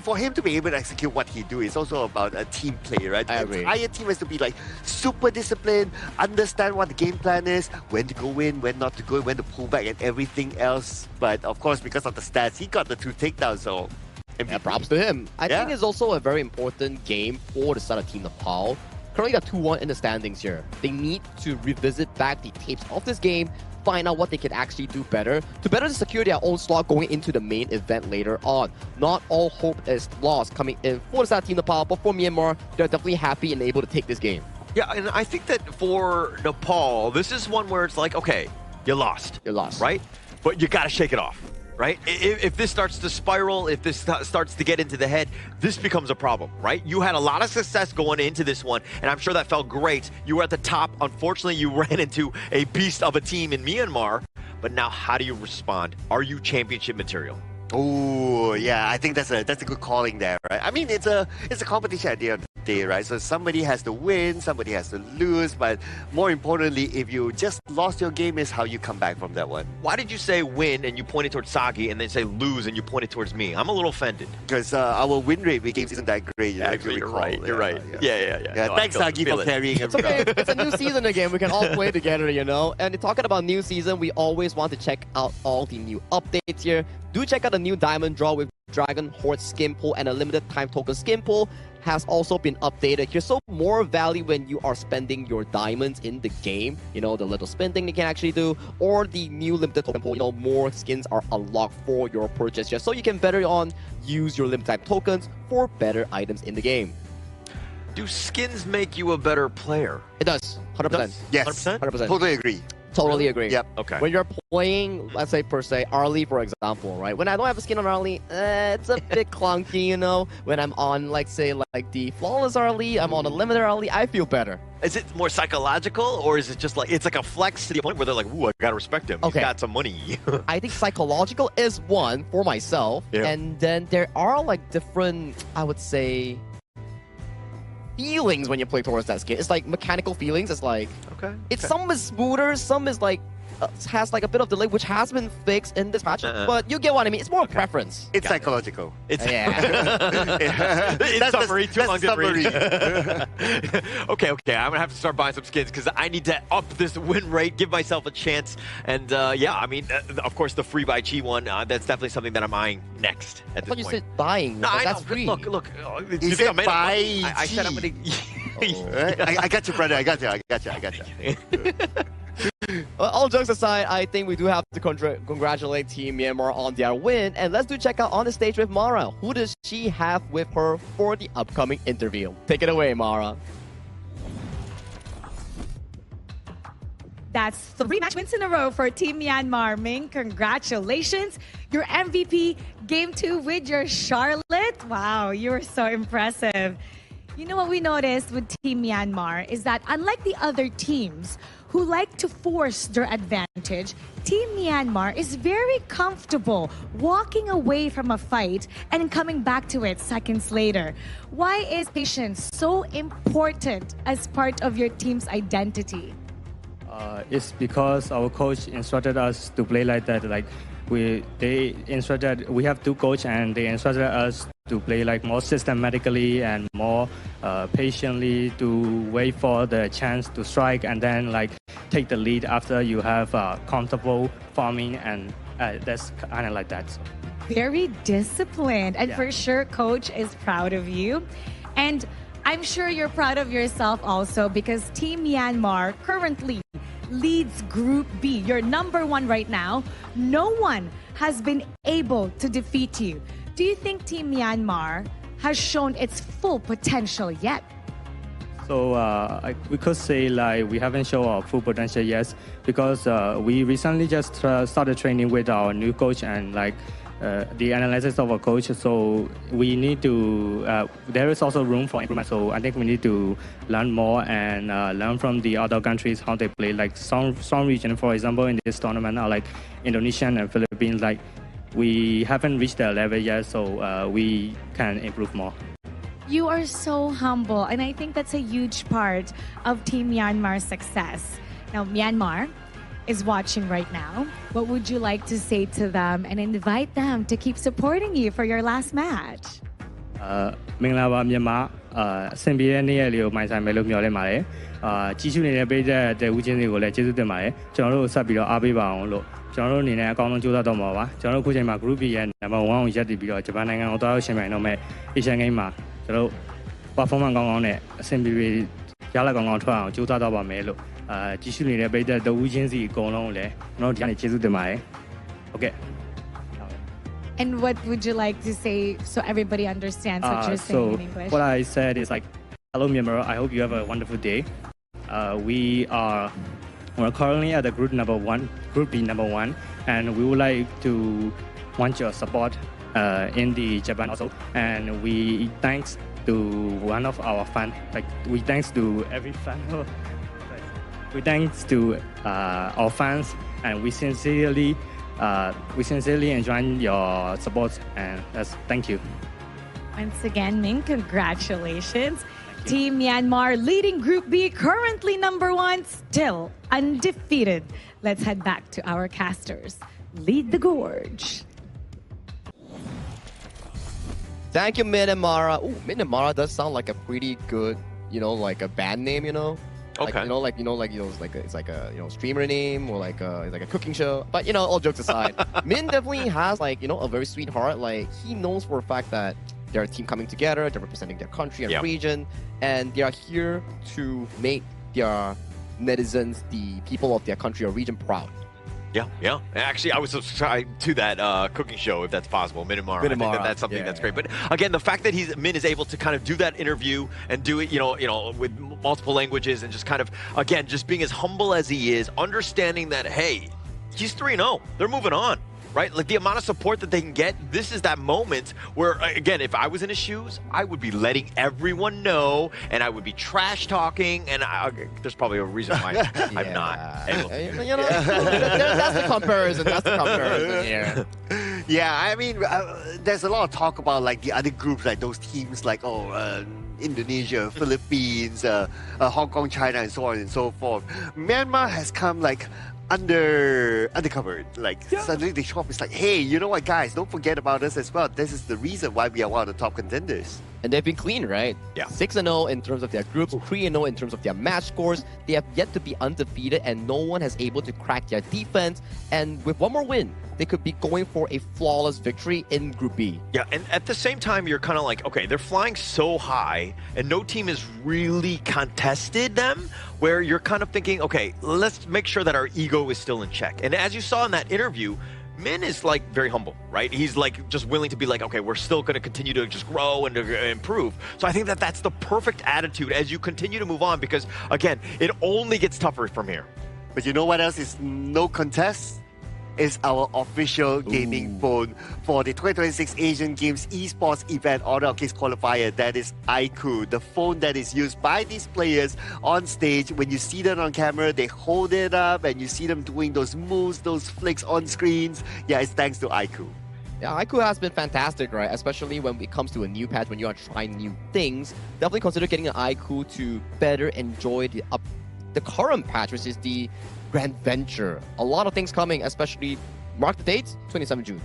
for him to be able to execute what he do is also about a team play, right? I agree. The entire team has to be like super disciplined, understand what the game plan is, when to go in, when not to go in, when to pull back and everything else. But of course, because of the stats, he got the 2 takedowns, so yeah, props to him. I think it's also a very important game for the side of Team Nepal. Currently got 2-1 in the standings here. They need to revisit back the tapes of this game, find out what they can actually do better to better secure their own slot going into the main event later on. Not all hope is lost coming in for the side of Team Nepal, but for Myanmar, they're definitely happy and able to take this game. Yeah, and I think that for Nepal, this is one where it's like, okay, you lost. You're lost. Right? But you got to shake it off. Right? If this starts to spiral, if this starts to get into the head, this becomes a problem, right? You had a lot of success going into this one, and I'm sure that felt great. You were at the top. Unfortunately, you ran into a beast of a team in Myanmar, but now how do you respond? Are you championship material? Oh, yeah, I think that's a good calling there, right? I mean, it's a competition at the end day, right? So somebody has to win, somebody has to lose, but more importantly, if you just lost your game, is how you come back from that one. Why did you say win and you pointed towards Sagi and then say lose and you pointed towards me? I'm a little offended. Because our win rate with games isn't that great. Actually, you're right. You're right. Yeah. No, thanks, Sagi, for carrying It's okay. It's a new season again. We can all play together, you know. And talking about new season, we always want to check out all the new updates here. Do check out the new diamond draw with Dragon Horde skin pool and a limited time token skin pool has also been updated here. So more value when you are spending your diamonds in the game. You know, the little spin thing you can actually do, or the new limited token pool. You know, more skins are unlocked for your purchase here, so you can better use your limited time tokens for better items in the game. Do skins make you a better player? It does. 100%. Yes. 100%. Totally agree. Totally agree. Yep. Okay. When you're playing, let's say per se, Arlie, for example, right? When I don't have a skin on Arlie, it's a bit clunky, you know? When I'm on, like, say, like the flawless Arlie, I'm on a limited Arlie, I feel better. Is it more psychological, or is it just like, it's like a flex to the point where they're like, ooh, I gotta respect him. Okay. He's got some money. I think psychological is one for myself. Yeah. And then there are, like, different, I would say, feelings when you play towards that skin. It's like mechanical feelings. It's like, some is smoother, some is like, has like a bit of delay, which has been fixed in this patch. But you get what I mean. It's more preference. It's psychological. It's That's summary. Too long to read. summary. Okay. I'm gonna have to start buying some skins because I need to up this win rate, give myself a chance. And yeah, I mean, of course, the free by Chi one. That's definitely something that I'm eyeing next at this point. You said buying. No, I that's know. free. Look. He said buy. I said I'm gonna. I got you, brother. I got you. Well, all jokes aside, I think we do have to congratulate Team Myanmar on their win. And let's do check out on the stage with Mara. Who does she have with her for the upcoming interview? Take it away, Mara. That's 3 match wins in a row for Team Myanmar. Ming, congratulations. Your MVP game 2 with your Charlotte. Wow, you were so impressive. You know what we noticed with Team Myanmar is that unlike the other teams who like to force their advantage, Team Myanmar is very comfortable walking away from a fight and coming back to it seconds later. Why is patience so important as part of your team's identity? It's because our coach instructed us to play like that. Like we have 2 coaches and they instructed us to play like more systematically and more patiently, to wait for the chance to strike and then like take the lead after you have comfortable farming, and that's kind of like that. So. Very disciplined, and for sure coach is proud of you. And I'm sure you're proud of yourself also, because Team Myanmar currently leads Group B. You're number 1 right now. No one has been able to defeat you. Do you think Team Myanmar has shown its full potential yet? So we could say like we haven't shown our full potential yet, because we recently just started training with our new coach and like the analysis of our coach. So we need to, there is also room for improvement. So I think we need to learn more and learn from the other countries how they play. Like some region, for example, in this tournament are like Indonesia and Philippines. Like we haven't reached their level yet, so we can improve more. You are so humble, and I think that's a huge part of Team Myanmar's success. Now, Myanmar is watching right now. What would you like to say to them and invite them to keep supporting you for your last match? မင်္ဂလာပါမြန်မာအဆင်ပြေတဲ့နေ့ရက်လေးကိုမိုင်ဆိုင်မယ်လို့မျှော်လင့်ပါတယ်ကြီးစုနေတဲ့ပြည်သက်တဲ့ဦးချင်းတွေကိုလည်းကျေးဇူးတင်ပါတယ်ကျွန်တော်တို့ဆက်ပြီးတော့အားပေးပါအောင်လို့ကျွန်တော်တို့အနေနဲ့အကောင်းဆုံးကြိုးစားတော့မှာပါကျွန်တော်တို့ခုချိန်မှာ Group B ရဲ့ number 1ကိုရပ်တည်ပြီးတော့ဂျပန်နိုင်ငံကိုတွားရောက်ရှင်ပြိုင်တော့မဲ့ Asian Game မှာကျွန်တော်တို့ performance ကောင်းကောင်းနဲ့အဆင်ပြေပြေရလဒ်ကောင်းကောင်းထွက်အောင်ကြိုးစားတော့ပါမယ်လို့ကြီးစုနေတဲ့ပြည်သက်တဲ့ဦးချင်းစီအကုန်လုံးကိုလည်းကျွန်တော်တို့ဒီကနေကျေးဇူးတင်ပါတယ်ဟုတ်ကဲ့ And what would you like to say so everybody understands what you're saying in English? What I said is like, hello Myanmar, I hope you have a wonderful day. We're currently at the Group B number 1, and we would like to want your support in the Japan also. And we thanks to one of our fans, like we thanks to every fan. We thanks to our fans, and we sincerely enjoy your support, and thank you. Once again, Ming, congratulations. Team Myanmar leading Group B, currently #1, still undefeated. Let's head back to our casters. Lead the gorge. Thank you, Minamara. Ooh, Minamara does sound like a pretty good, like a band name, Okay. It's like a streamer name or it's like a cooking show. But all jokes aside, Min definitely has a very sweet heart. Like he knows for a fact that they're a team coming together, they're representing their country and region, and they are here to make their netizens, the people of their country or region, proud. Yeah. Actually, I was subscribed to that cooking show, if that's possible, Minamara. I think that's something that's great. But again, the fact that Min is able to kind of do that interview and do it, with multiple languages and just kind of, again, just being as humble as he is, understanding that, hey, he's 3-0. They're moving on. Right? Like the amount of support that they can get, this is that moment where, again, if I was in his shoes, I would be letting everyone know and I would be trash talking, and there's probably a reason why I'm not able to. That's the comparison. That's the comparison here. Yeah, I mean, there's a lot of talk about like the other groups, like those teams like, Indonesia, Philippines, Hong Kong, China, and so on and so forth. Myanmar has come like undercovered. Suddenly they show up. It's like, hey, you know what, guys? Don't forget about us as well. This is the reason why we are one of the top contenders. And they've been clean, right? Yeah. 6-0 in terms of their groups, 3-0 in terms of their match scores. They have yet to be undefeated, and no one has able to crack their defense. And with one more win, they could be going for a flawless victory in Group B. Yeah, and at the same time, you're kind of like, okay, they're flying so high, and no team has really contested them, where you're kind of thinking, okay, let's make sure that our ego is still in check. And as you saw in that interview, Min is like very humble, right? He's like just willing to be like, okay, we're still going to continue to just grow and to improve. So I think that that's the perfect attitude as you continue to move on, because again, it only gets tougher from here. But you know what else is no contest? Is our official gaming phone for the 2026 Asian Games Esports event Honor of Kings qualifier. That is iQOO, the phone that is used by these players on stage. When you see them on camera, they hold it up and you see them doing those moves, those flicks on screens. Yeah, it's thanks to iQOO. Yeah, iQOO has been fantastic, right? Especially when it comes to a new patch, when you are trying new things. Definitely consider getting an iQOO to better enjoy the current patch, which is the Grand Venture. A lot of things coming, especially, mark the dates, 27 June.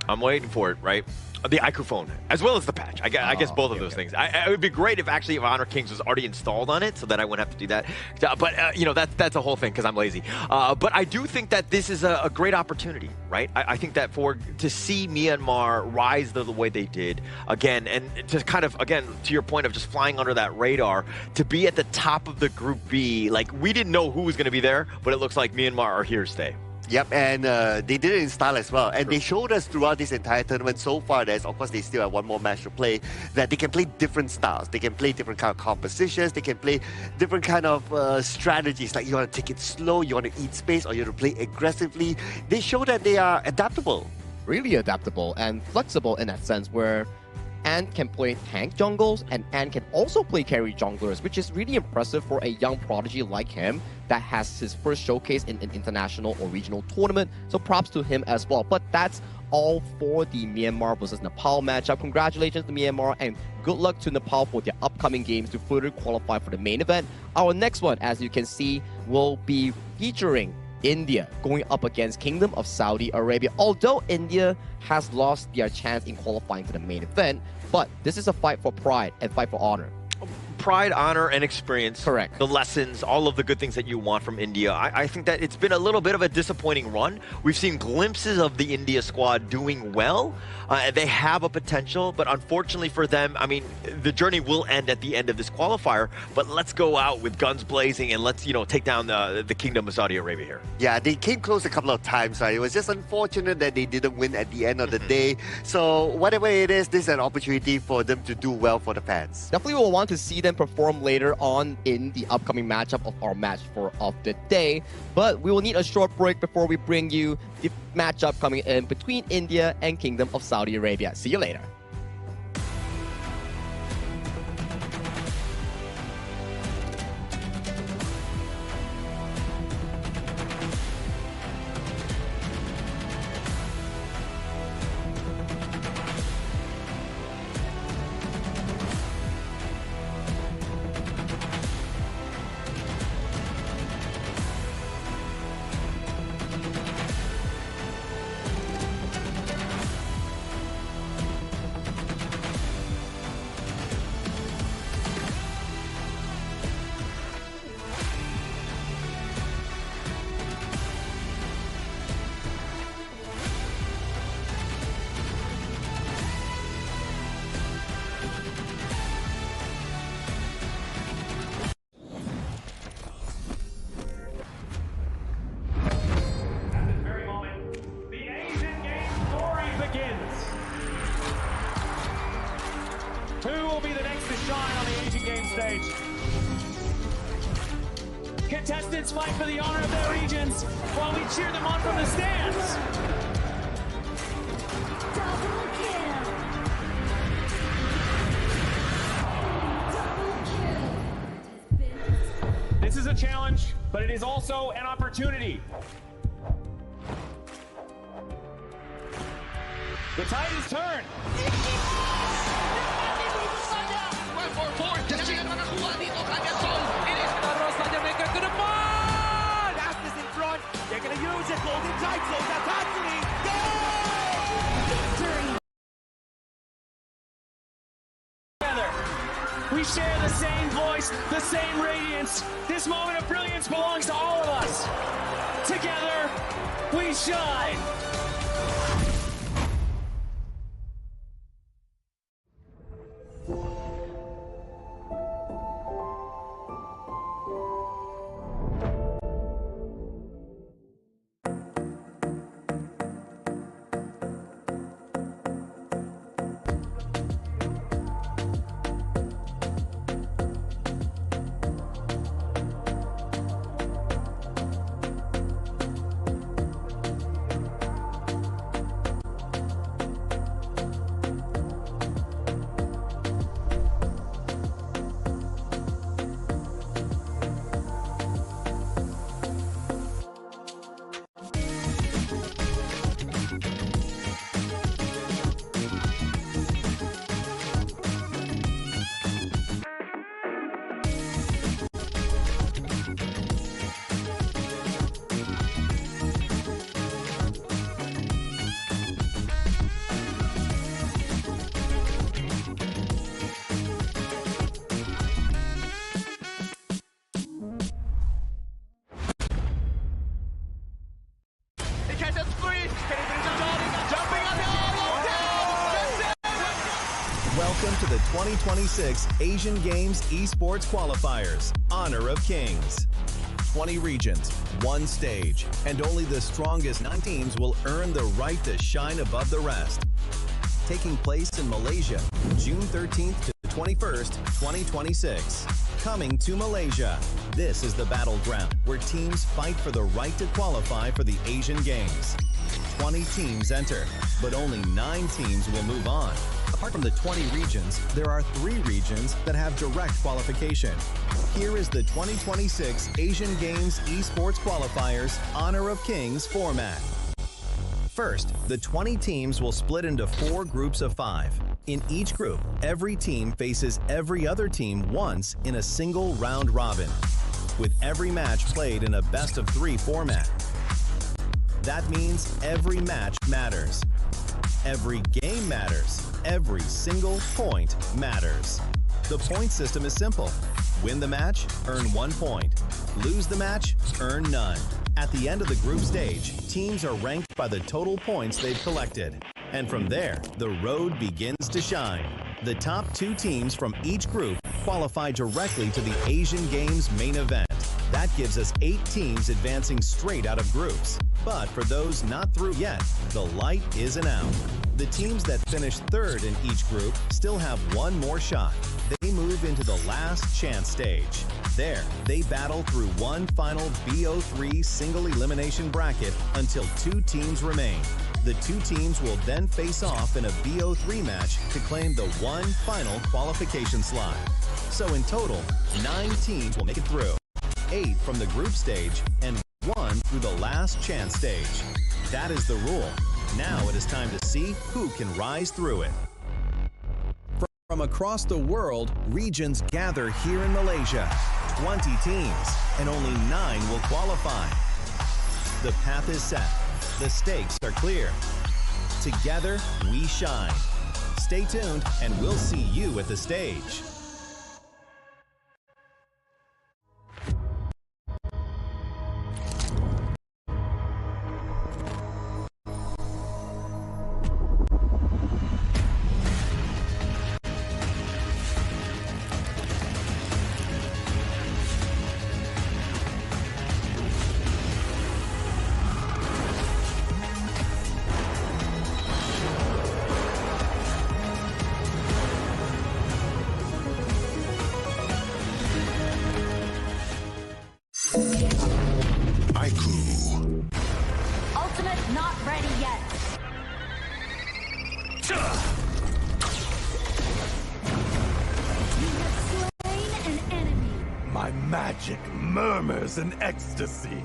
I'm waiting for it, right? The iQOO phone, as well as the patch. I guess both of those things. It would be great if actually Honor Kings was already installed on it, so that I wouldn't have to do that. But that's a whole thing because I'm lazy. But I do think that this is a great opportunity, right? I think that to see Myanmar rise the way they did again, and to kind of again to your point of just flying under that radar, to be at the top of the Group B. Like we didn't know who was going to be there, but it looks like Myanmar are here to stay. Yep, and they did it in style as well. And they showed us throughout this entire tournament so far, of course, they still have one more match to play, that they can play different styles. They can play different kind of compositions. They can play different kind of strategies. Like you want to take it slow, you want to eat space, or you want to play aggressively. They show that they are adaptable. Really adaptable and flexible in that sense, where Ant can play tank jungles, and Ant can also play carry junglers, which is really impressive for a young prodigy like him that has his first showcase in an international or regional tournament. So props to him as well. But that's all for the Myanmar versus Nepal matchup. Congratulations to Myanmar and good luck to Nepal for their upcoming games to further qualify for the main event. Our next one, as you can see, will be featuring India going up against Kingdom of Saudi Arabia. Although India has lost their chance in qualifying for the main event, but this is a fight for pride and fight for honor. Pride, honor, and experience. Correct. The lessons, all of the good things that you want from India. I think that it's been a little bit of a disappointing run. We've seen glimpses of the India squad doing well. They have a potential, but unfortunately for them, I mean, the journey will end at the end of this qualifier, but let's go out with guns blazing and let's, take down the Kingdom of Saudi Arabia here. Yeah, they came close a couple of times, right? It was just unfortunate that they didn't win at the end of the day. So whatever it is, this is an opportunity for them to do well for the fans. Definitely will want to see them perform later on in the upcoming matchup of our match of the day. But we will need a short break before we bring you the matchup coming in between India and Kingdom of Saudi Arabia. See you later. be the next to shine on the Asian Games stage? Contestants fight for the honor of their regions while we cheer them on from the stands. Double kill. This is a challenge, but it is also an opportunity. The tide is turned. Fastest in front. They're going to use it. Golden title. That's Anthony. Together, we share the same voice, the same radiance. This moment of brilliance belongs to all of us. Together, we shine. Welcome to the 2026 Asian Games Esports Qualifiers, Honor of Kings. 20 regions, one stage, and only the strongest 9 teams will earn the right to shine above the rest. Taking place in Malaysia, June 13th to 21st, 2026. Coming to Malaysia, this is the battleground where teams fight for the right to qualify for the Asian Games. 20 teams enter, but only 9 teams will move on. Apart from the 20 regions, there are 3 regions that have direct qualification. Here is the 2026 Asian Games Esports Qualifiers Honor of Kings format. First, the 20 teams will split into 4 groups of 5. In each group, every team faces every other team once in a single round robin, with every match played in a best-of-3 format. That means every match matters. Every game matters. Every single point matters. The point system is simple. Win the match, earn 1 point. Lose the match, earn none. At the end of the group stage, teams are ranked by the total points they've collected. And from there, the road begins to shine. The top 2 teams from each group qualify directly to the Asian Games main event. That gives us 8 teams advancing straight out of groups. But for those not through yet, the light isn't out. The teams that finish 3rd in each group still have 1 more shot. They move into the last chance stage. There, they battle through one final BO3 single elimination bracket until 2 teams remain. The 2 teams will then face off in a BO3 match to claim the one final qualification slot. So in total, 9 teams will make it through. 8 from the group stage and 1 through the last chance stage. That is the rule. Now it is time to see who can rise through it. From across the world, regions gather here in Malaysia. 20 teams, and only 9 will qualify. The path is set. The stakes are clear. Together, we shine. Stay tuned, and we'll see you at the stage. my crew. Ultimate not ready yet. You have slain an enemy. My magic murmurs in ecstasy.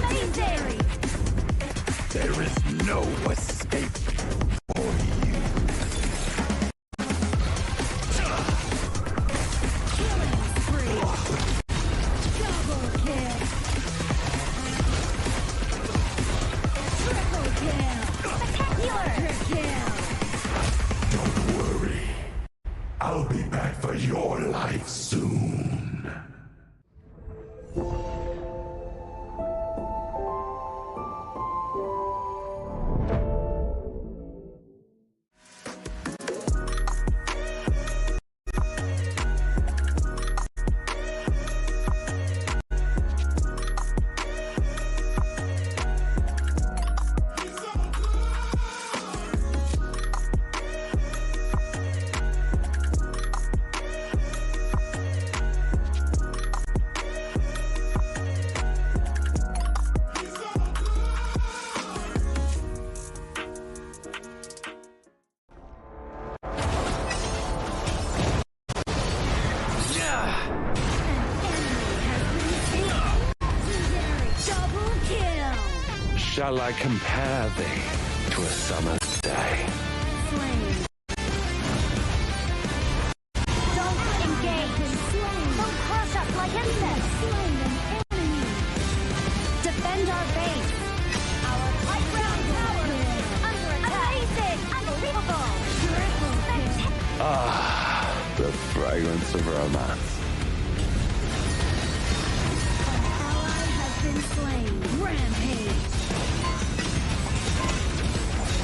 Legendary. There is no escape for you. Killing spree. Double kill. Triple kill. Spectacular kill. Don't worry. I'll be back for your life soon. Double kill. Shall I compare thee to a summer's day? Slain. Don't engage. Slain. Don't crush us like insects. Slain an enemy. Defend our base. Our high ground tower under attack. Amazing. Unbelievable. Triple kill. Ah, the fragrance of romance. Ally has been slain. Rampage.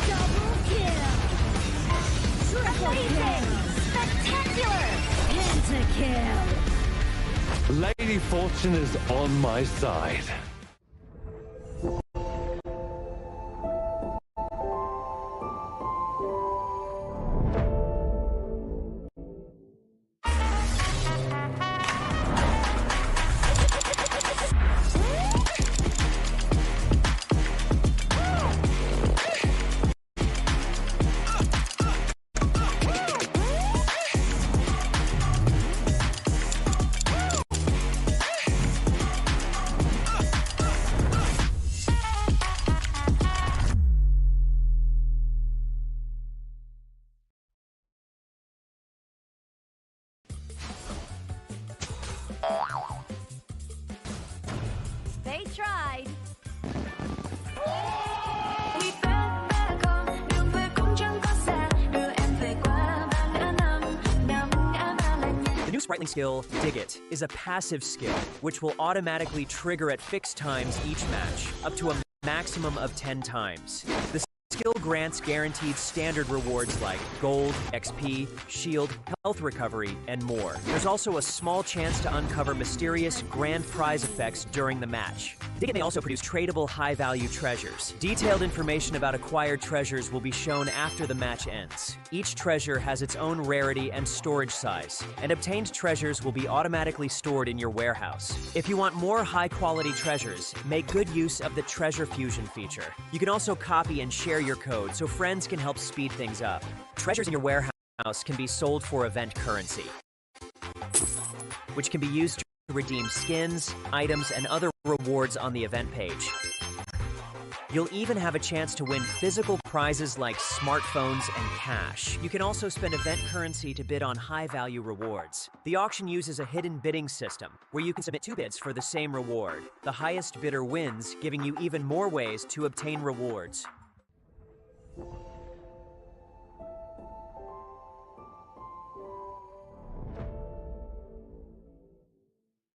Double kill. Triple kill. Spectacular. Pentakill. Lady Fortune is on my side. They tried. The new sprightly skill, Dig It, is a passive skill which will automatically trigger at fixed times each match, up to a maximum of 10 times. The skill grants guaranteed standard rewards like gold, XP, shield, health recovery, and more. There's also a small chance to uncover mysterious grand prize effects during the match. Dig It may also produce tradable high-value treasures. Detailed information about acquired treasures will be shown after the match ends. Each treasure has its own rarity and storage size, and obtained treasures will be automatically stored in your warehouse. If you want more high-quality treasures, make good use of the treasure fusion feature. You can also copy and share your code so friends can help speed things up. Treasures in your warehouse can be sold for event currency, which can be used to redeem skins, items, and other rewards on the event page. You'll even have a chance to win physical prizes like smartphones and cash. You can also spend event currency to bid on high-value rewards. The auction uses a hidden bidding system, where you can submit 2 bids for the same reward. The highest bidder wins, giving you even more ways to obtain rewards.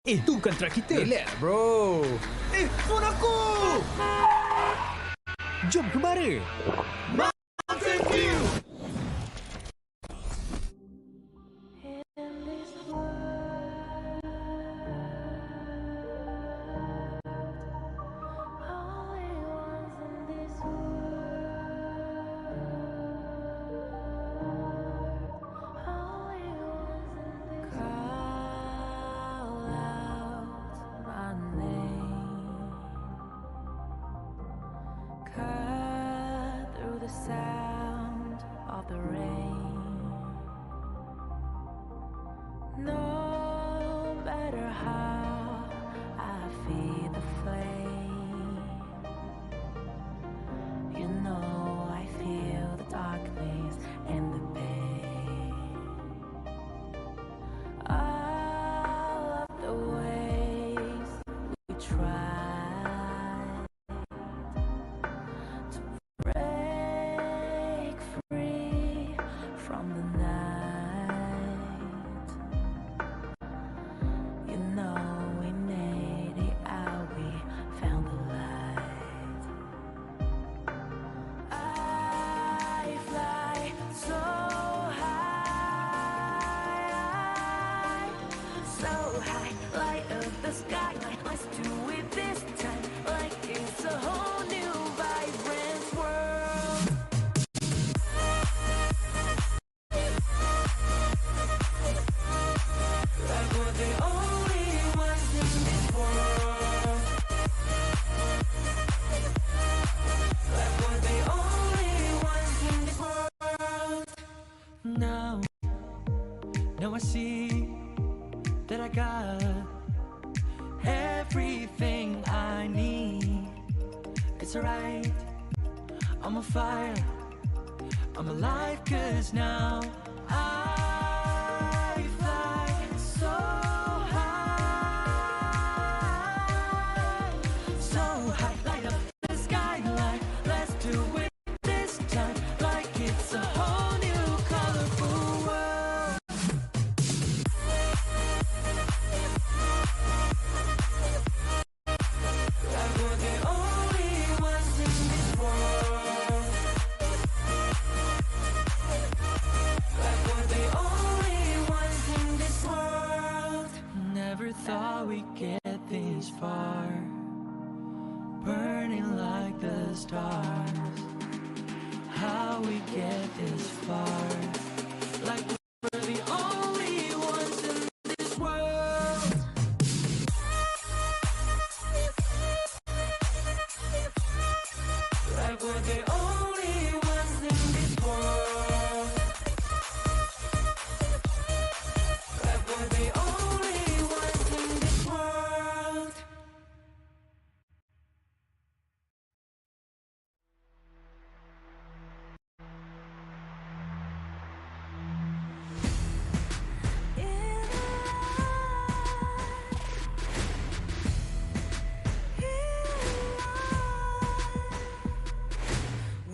Itu kontra kita. Relax, bro. Phone aku! Jom ke mana? Mountain View! from the night. You know we made it out, we found the light. I fly so high, light up the sky. Let's do it this time, like it's a whole new vibrant world. Like we're the only ones in this world. Like we're the only ones in this world. Now I see that I got everything I need. It's alright, I'm on fire, I'm alive, 'cause now I fly so high, light up the skyline. Let's do it this time, like it's a whole new colorful world. Like we're the only ones in this world. Like we're the only ones in this world. Never thought we'd get this far, burning like the stars. How we get this far? Like we're the only ones in this world. Like we're the only ones in this world. Like we're the only ones in this world.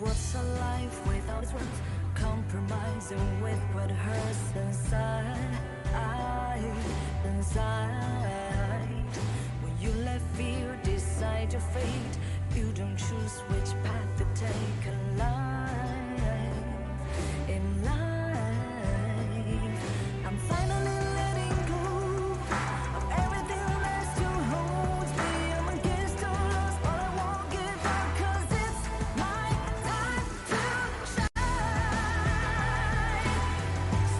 What's a life without its words? Compromising with what hurts inside. When you let fear decide your fate, you don't choose which path to take in life. I'm finally letting go of everything that still holds me. I'm against the loss, but I won't give up, 'cause it's my time to shine.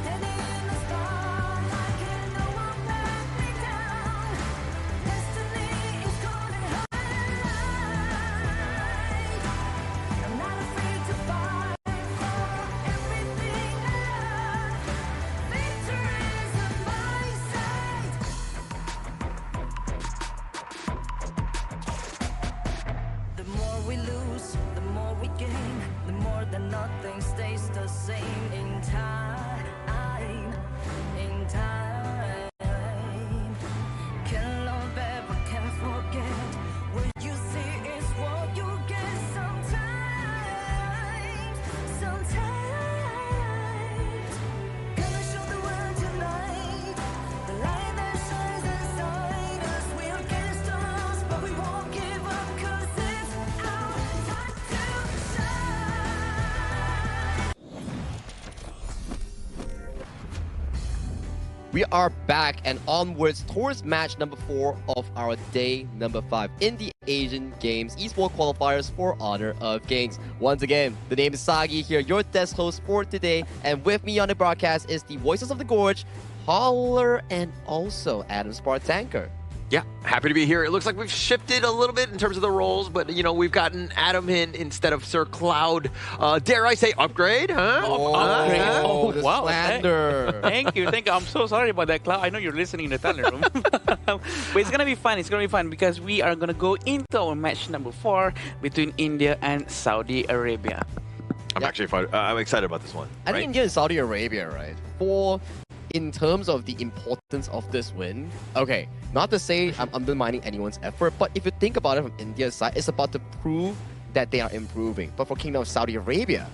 Standing in the spotlight, and no one let me down. Destiny is calling high. I'm not afraid to fight for everything I love. Victory is on my side. The more we lose, the more we gain. The more that nothing stays the same in time. Can love ever, can't forget. What you see is what you get sometimes. Gonna show the world tonight, the light that shines inside us. We're against the loss, but we won't give up, 'cause it's our time to shine. We are back and onwards towards match number 4 of our day number 5 in the Asian Games Esports Qualifiers for Honor of Kings. Once again, the name is Sagi here, your desk host for today, and with me on the broadcast is the Voices of the Gorge, Holler, and also Adam Spartanker. Yeah, happy to be here. It looks like we've shifted a little bit in terms of the roles, but you know, we've gotten Adam in instead of Sir Cloud. Dare I say upgrade, huh? Upgrade. the wow. slander. Thank you. I'm so sorry about that, Cloud. I know you're listening in the talent room. But it's going to be fun. It's going to be fun because we are going to go into our match number 4 between India and Saudi Arabia. I'm excited about this one. I think India and Saudi Arabia, right? In terms of the importance of this win, okay, not to say I'm undermining anyone's effort, but if you think about it from India's side, it's about to prove that they are improving. But for Kingdom of Saudi Arabia,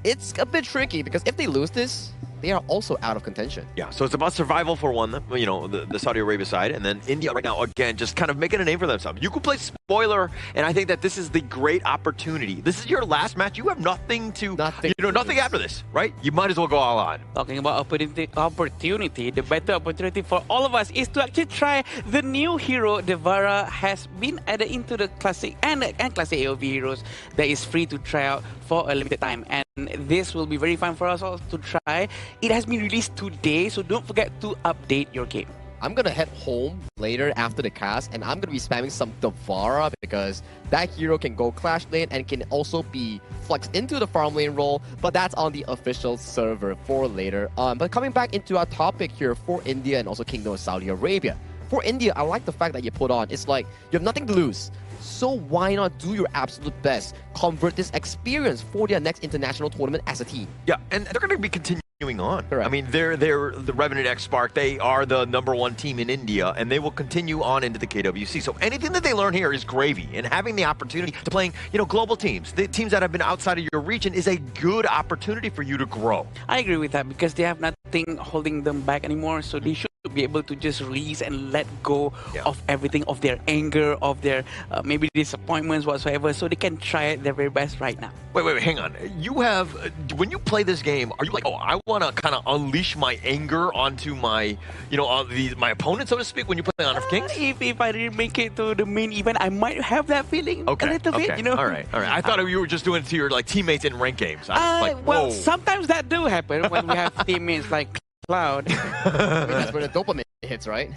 it's a bit tricky because if they lose this, they are also out of contention. Yeah, so it's about survival for one, you know, the Saudi Arabia side, and then India right now, again, just kind of making a name for themselves. You could play spoiler, and I think that this is the great opportunity. This is your last match. You have nothing after this, right? You might as well go all on. Talking about opportunity, the better opportunity for all of us is to actually try the new hero. Devara has been added into the classic and classic AOV heroes that is free to try out for a limited time. And this will be very fun for us all to try. It has been released today, so don't forget to update your game. I'm gonna head home later after the cast, and I'm gonna be spamming some Devara because that hero can go Clash lane and can also be flexed into the farm lane role, but that's on the official server for later on. But coming back into our topic here for India and also Kingdom of Saudi Arabia. For India, I like the fact that you put on, it's like, you have nothing to lose. So why not do your absolute best? Convert this experience for their next international tournament as a team. Yeah, and they're going to be continuing on. Correct. I mean, they're the Revenant X Spark. They are the #1 team in India, and they will continue on into the KWC. So anything that they learn here is gravy. And having the opportunity to playing, you know, global teams, the teams that have been outside of your region, is a good opportunity for you to grow. I agree with that because they have nothing holding them back anymore. So they should be able to just release and let go of everything, of their anger, of their maybe disappointments whatsoever, so they can try their very best right now. Wait, hang on. You have, when you play this game, are you like, oh, I want to kind of unleash my anger onto my, you know, my opponent, so to speak, when you play Honor of Kings? If I didn't make it to the main event, I might have that feeling a little bit, you know? All right. I thought you were just doing it to your like teammates in ranked games. I was like, whoa. Well, sometimes that do happen when we have teammates like Cloud. I mean, that's where the dopamine hits, right?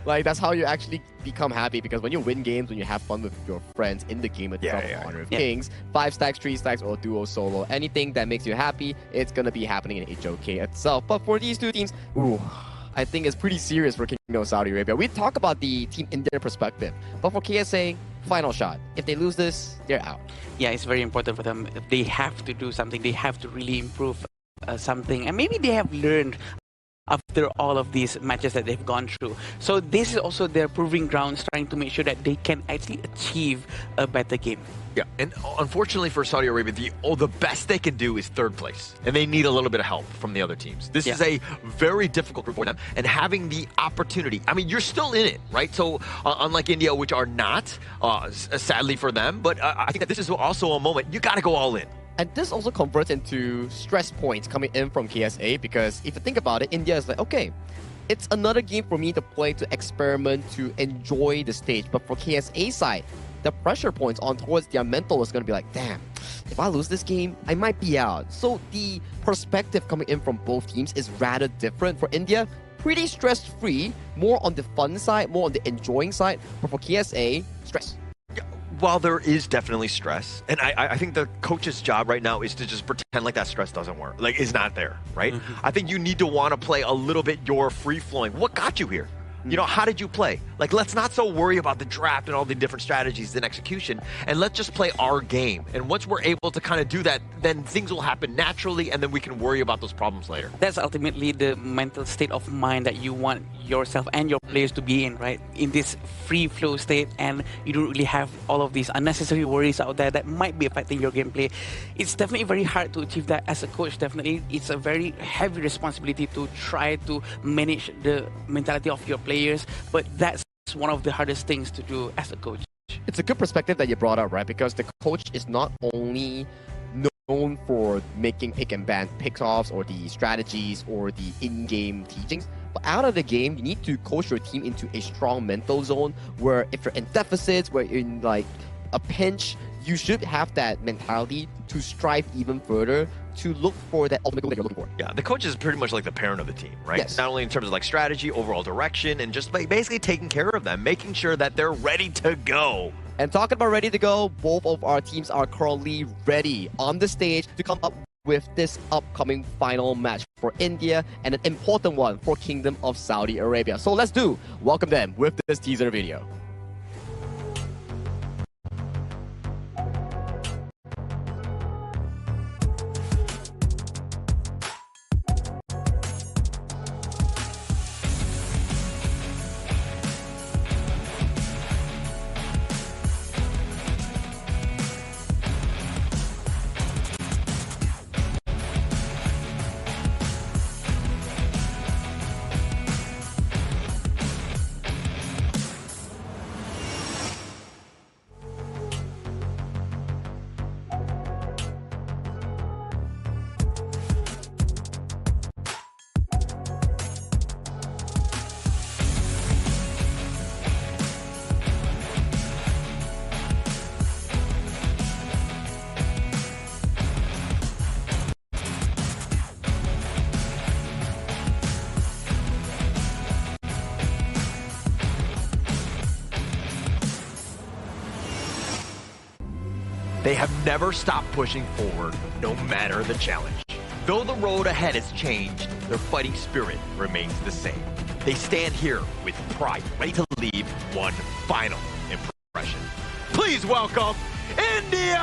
Like, that's how you actually become happy, because when you win games, when you have fun with your friends in the game itself, Honor of Kings, 5 stacks, 3 stacks, or duo solo, anything that makes you happy, it's gonna be happening in HOK itself. But for these two teams, I think it's pretty serious for Kingdom of Saudi Arabia. We talk about the Team India perspective, but for KSA, final shot. If they lose this, they're out. Yeah, it's very important for them. They have to do something. They have to really improve something, and maybe they have learned after all of these matches that they've gone through. So this is also their proving grounds, trying to make sure that they can actually achieve a better game. Yeah, and unfortunately for Saudi Arabia, the best they can do is 3rd place, and they need a little bit of help from the other teams. This is a very difficult group for them, and having the opportunity, I mean, you're still in it, right? So unlike India, which are not, sadly for them, but I think that this is also a moment you got to go all in. And this also converts into stress points coming in from KSA, because if you think about it, India is like, okay, it's another game for me to play, to experiment, to enjoy the stage. But for KSA side, the pressure points on towards their mental is going to be like, damn, if I lose this game, I might be out. So the perspective coming in from both teams is rather different. For India, pretty stress-free, more on the fun side, more on the enjoying side. But for KSA, stress. While there is definitely stress, and I think the coach's job right now is to just pretend like that stress doesn't work, like is not there, right? I think you need to want to play a little bit your free-flowing. What got you here? You know, how did you play? Like, let's not so worry about the draft and all the different strategies and execution, and let's just play our game. And once we're able to kind of do that, then things will happen naturally, and then we can worry about those problems later. That's ultimately the mental state of mind that you want yourself and your players to be in, right? In this free flow state, and you don't really have all of these unnecessary worries out there that might be affecting your gameplay. It's definitely very hard to achieve that as a coach. Definitely, it's a very heavy responsibility to try to manage the mentality of your players, but that's one of the hardest things to do as a coach. It's a good perspective that you brought up, right? Because the coach is not only known for making pick and ban pickoffs or the strategies or the in-game teachings, but out of the game, you need to coach your team into a strong mental zone where if you're in deficits, where you're in like a pinch, you should have that mentality to strive even further to look for that ultimate goal that you're looking for. Yeah, the coach is pretty much like the parent of the team, right? Yes. Not only in terms of like strategy, overall direction, and just like basically taking care of them, making sure that they're ready to go. And talking about ready to go, both of our teams are currently ready on the stage to come up with this upcoming final match for India and an important one for Kingdom of Saudi Arabia. So let's welcome them with this teaser video. They have never stopped pushing forward, no matter the challenge. Though the road ahead has changed, their fighting spirit remains the same. They stand here with pride, ready to leave one final impression. Please welcome India!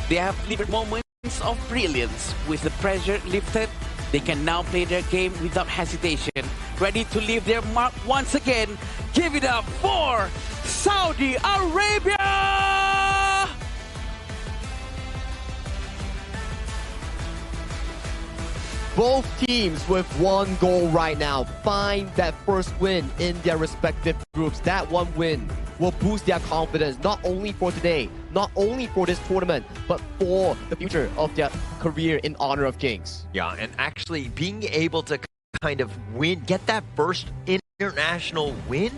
They have delivered moments of brilliance. With the pressure lifted, they can now play their game without hesitation, ready to leave their mark once again. Give it up for Saudi Arabia! Both teams with one goal right now. Find that first win in their respective groups. That one win will boost their confidence, not only for today, not only for this tournament, but for the future of their career in Honor of Kings. Yeah, and actually being able to kind of win, get that first international win,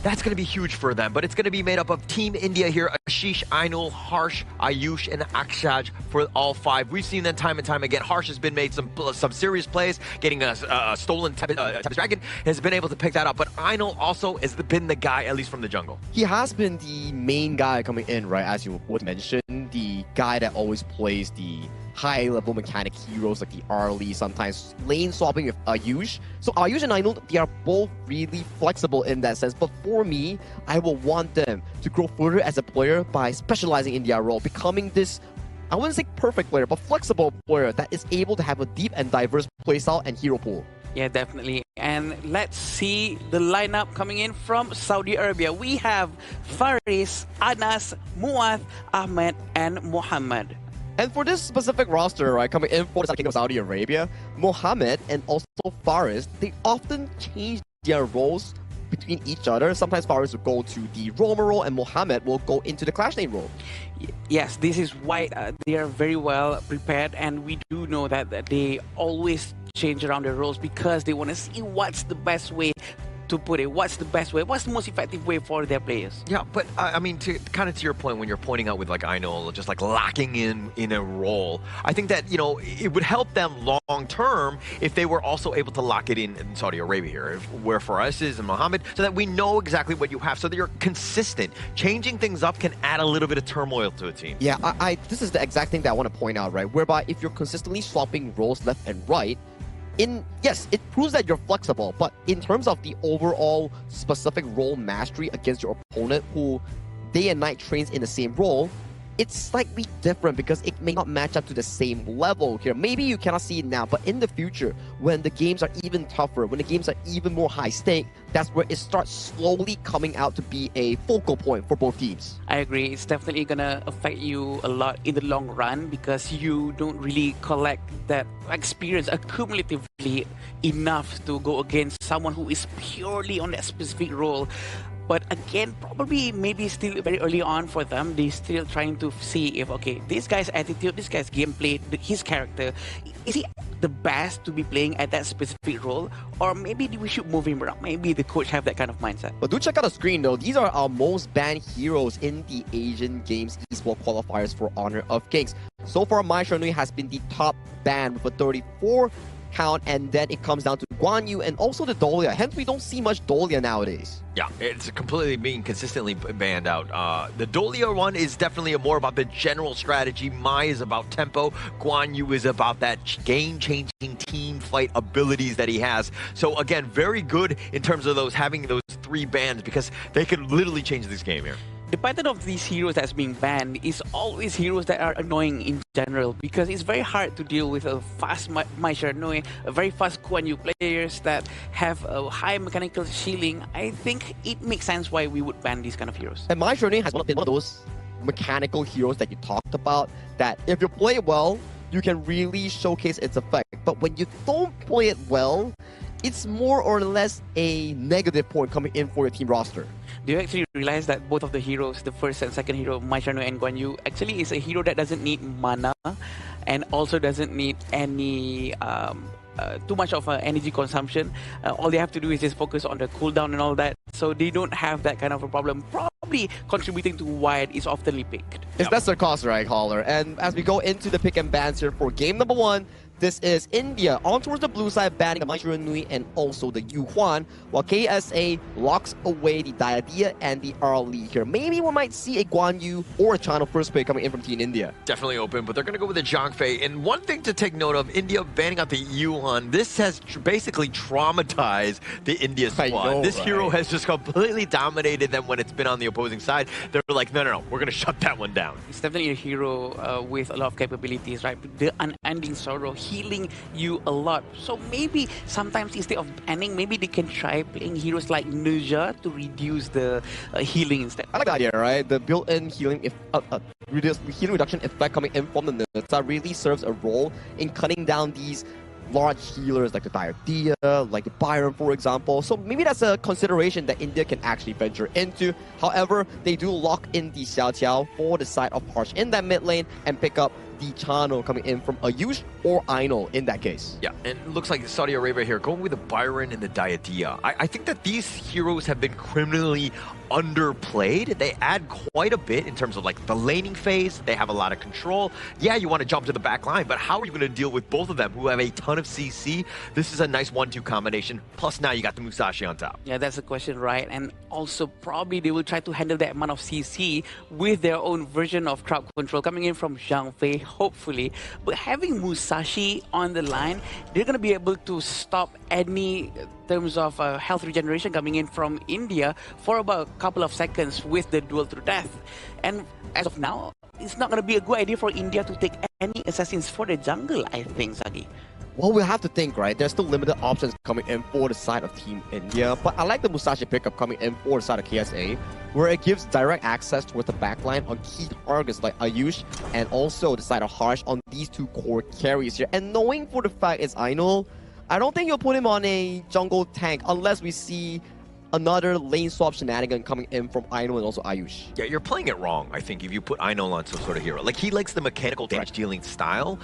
that's going to be huge for them. But it's going to be made up of Team India here. Ashish, Ainul, Harsh, Ayush, and Akshaj for all five. We've seen them time and time again. Harsh has been made some serious plays, getting a stolen Tempest Dragon, has been able to pick that up. But Ainul also has been the guy, at least from the jungle. He has been the main guy coming in, right? As you would mention, the guy that always plays the high-level mechanic heroes like the Arlie, sometimes lane swapping with Ayush. So Ayush and Ainul, they are both really flexible in that sense. But for me, I will want them to grow further as a player by specializing in their role, becoming this, I wouldn't say perfect player, but flexible player that is able to have a deep and diverse playstyle and hero pool. Yeah, definitely. And let's see the lineup coming in from Saudi Arabia. We have Faris, Anas, Muath, Ahmed, and Muhammad. And for this specific roster, right, coming in for the Kingdom of Saudi Arabia, Mohammed and also Faris, they often change their roles between each other. Sometimes Faris will go to the roamer role and Mohammed will go into the Clash Lane role. Yes, this is why they are very well prepared, and we do know that they always change around their roles because they want to see what's the best way to put it, what's the best way, what's the most effective way for their players. Yeah, but I mean, to your point, when you're pointing out with like Ainul, just like locking in a role, I think that, you know, it would help them long term if they were also able to lock it in Saudi Arabia here, where for us is Mohammed, so that we know exactly what you have, so that you're consistent. Changing things up can add a little bit of turmoil to a team. Yeah, this is the exact thing that I want to point out, right? Whereby if you're consistently swapping roles left and right, yes, it proves that you're flexible, but in terms of the overall specific role mastery against your opponent who day and night trains in the same role, it's slightly different because it may not match up to the same level here. Maybe you cannot see it now, but in the future, when the games are even tougher, when the games are even more high stake, that's where it starts slowly coming out to be a focal point for both teams. I agree. It's definitely going to affect you a lot in the long run because you don't really collect that experience accumulatively enough to go against someone who is purely on that specific role. But again, probably maybe still very early on for them. They're still trying to see if, okay, this guy's attitude, this guy's gameplay, his character, is he the best to be playing at that specific role? Or maybe we should move him around. Maybe the coach have that kind of mindset. But do check out the screen though. These are our most banned heroes in the Asian Games Esports Qualifiers for Honor of Kings. So far, Mai Shanui has been the top ban with a 34 count, and then it comes down to Guan Yu and also the Dahlia. Hence, we don't see much Dahlia nowadays. Yeah, it's completely being consistently banned out. The Dahlia one is definitely more about the general strategy. Mai is about tempo. Guan Yu is about that game-changing team fight abilities that he has. So again, very good in terms of having those 3 bans because they could literally change this game here. The pattern of these heroes that's being banned is always heroes that are annoying in general because it's very hard to deal with a fast Mai Shanui, a very fast Guan Yu players that have a high mechanical shielding. I think it makes sense why we would ban these kind of heroes. And Mai Shanui has been one of those mechanical heroes that you talked about that if you play it well, you can really showcase its effect. But when you don't play it well, it's more or less a negative point coming in for your team roster. Do you actually realize that both of the heroes, the first and second hero, Mai Shanui and Guan Yu, actually is a hero that doesn't need mana and also doesn't need any too much of energy consumption. All they have to do is just focus on the cooldown and all that. So they don't have that kind of a problem, probably contributing to why it is oftenly picked. It's best their cost, right, Caller? And as we go into the pick and bans here for game number 1, This is India on towards the blue side, banning the Manchurian Nui and also the Yuhuan, while KSA locks away the Diadia and the Early here. Maybe we might see a Guan Yu or a Chano first pick coming in from Team India. Definitely open, but they're going to go with the Zhangfei. And one thing to take note of, India banning out the Yuan, this has basically traumatized the India squad. This hero has just completely dominated them when it's been on the opposing side. They're like, no, we're going to shut that one down. It's definitely a hero with a lot of capabilities, right? The unending sorrow, healing you a lot. So maybe sometimes instead of banning, maybe they can try playing heroes like Ninja to reduce the healing instead. I like the idea, right? The built-in healing healing reduction effect coming in from the Nursa really serves a role in cutting down these large healers like the Diadia, like the Byron, for example. So maybe that's a consideration that India can actually venture into. However, they do lock in the Xiao Qiao for the side of Harsh in that mid lane and pick up the Chano coming in from Ayush or Aino in that case. Yeah, and it looks like Saudi Arabia here going with the Byron and the Diadia. I think that these heroes have been criminally underplayed. They add quite a bit in terms of like the laning phase. They have a lot of control. Yeah, you want to jump to the back line, but how are you going to deal with both of them who have a ton of CC? This is a nice 1-2 combination. Plus now you got the Musashi on top. Yeah, that's the question, right? And also probably they will try to handle that amount of CC with their own version of crowd control coming in from Zhangfei, hopefully. But having Musashi on the line, they're going to be able to stop any terms of health regeneration coming in from India for about a couple of seconds with the duel to death. And as of now, it's not going to be a good idea for India to take any assassins for the jungle, I think, Sagi. Well, we have to think, right? There's still limited options coming in for the side of Team India, but I like the Musashi pickup coming in for the side of KSA, where it gives direct access towards the backline on key targets like Ayush and also the side of Harsh on these two core carries here. And knowing for the fact it's Ainul, I don't think you'll put him on a jungle tank unless we see another lane swap shenanigan coming in from Aino and also Ayush. Yeah, you're playing it wrong, I think, if you put Aino on some sort of hero. Like, he likes the mechanical damage dealing style.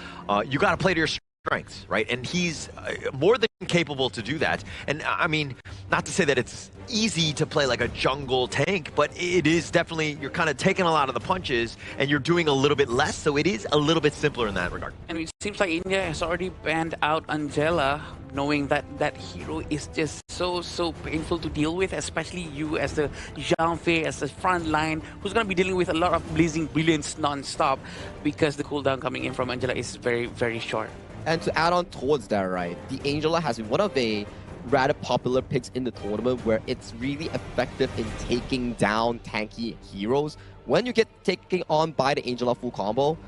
You got to play to your strengths, right? And he's more than capable to do that. And I mean, not to say that it's easy to play like a jungle tank, but it is definitely, you're kind of taking a lot of the punches and you're doing a little bit less, so it is a little bit simpler in that regard. And it seems like India has already banned out Angela, knowing that that hero is just so painful to deal with, especially you as the Zhangfei, as the front line, who's going to be dealing with a lot of blazing brilliance non-stop because the cooldown coming in from Angela is very short. And to add on towards that, right, the Angela has been one of the rather popular picks in the tournament where it's really effective in taking down tanky heroes. When you get taken on by the Angela full combo,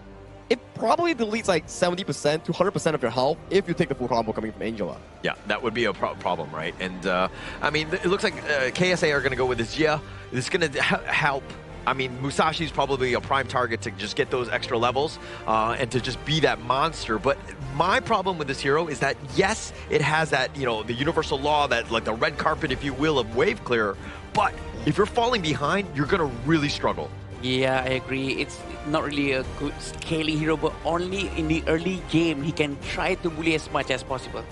it probably deletes like 70% to 100% of your health if you take the full combo coming from Angela. Yeah, that would be a problem, right? And I mean, it looks like KSA are going to go with this. Yeah, it's going to help. I mean, Musashi's probably a prime target to just get those extra levels and to just be that monster. But my problem with this hero is that, yes, it has that, you know, the universal law, that like the red carpet, if you will, of wave clear. But if you're falling behind, you're going to really struggle. Yeah, I agree. It's not really a good scaling hero, but only in the early game, he can try to bully as much as possible.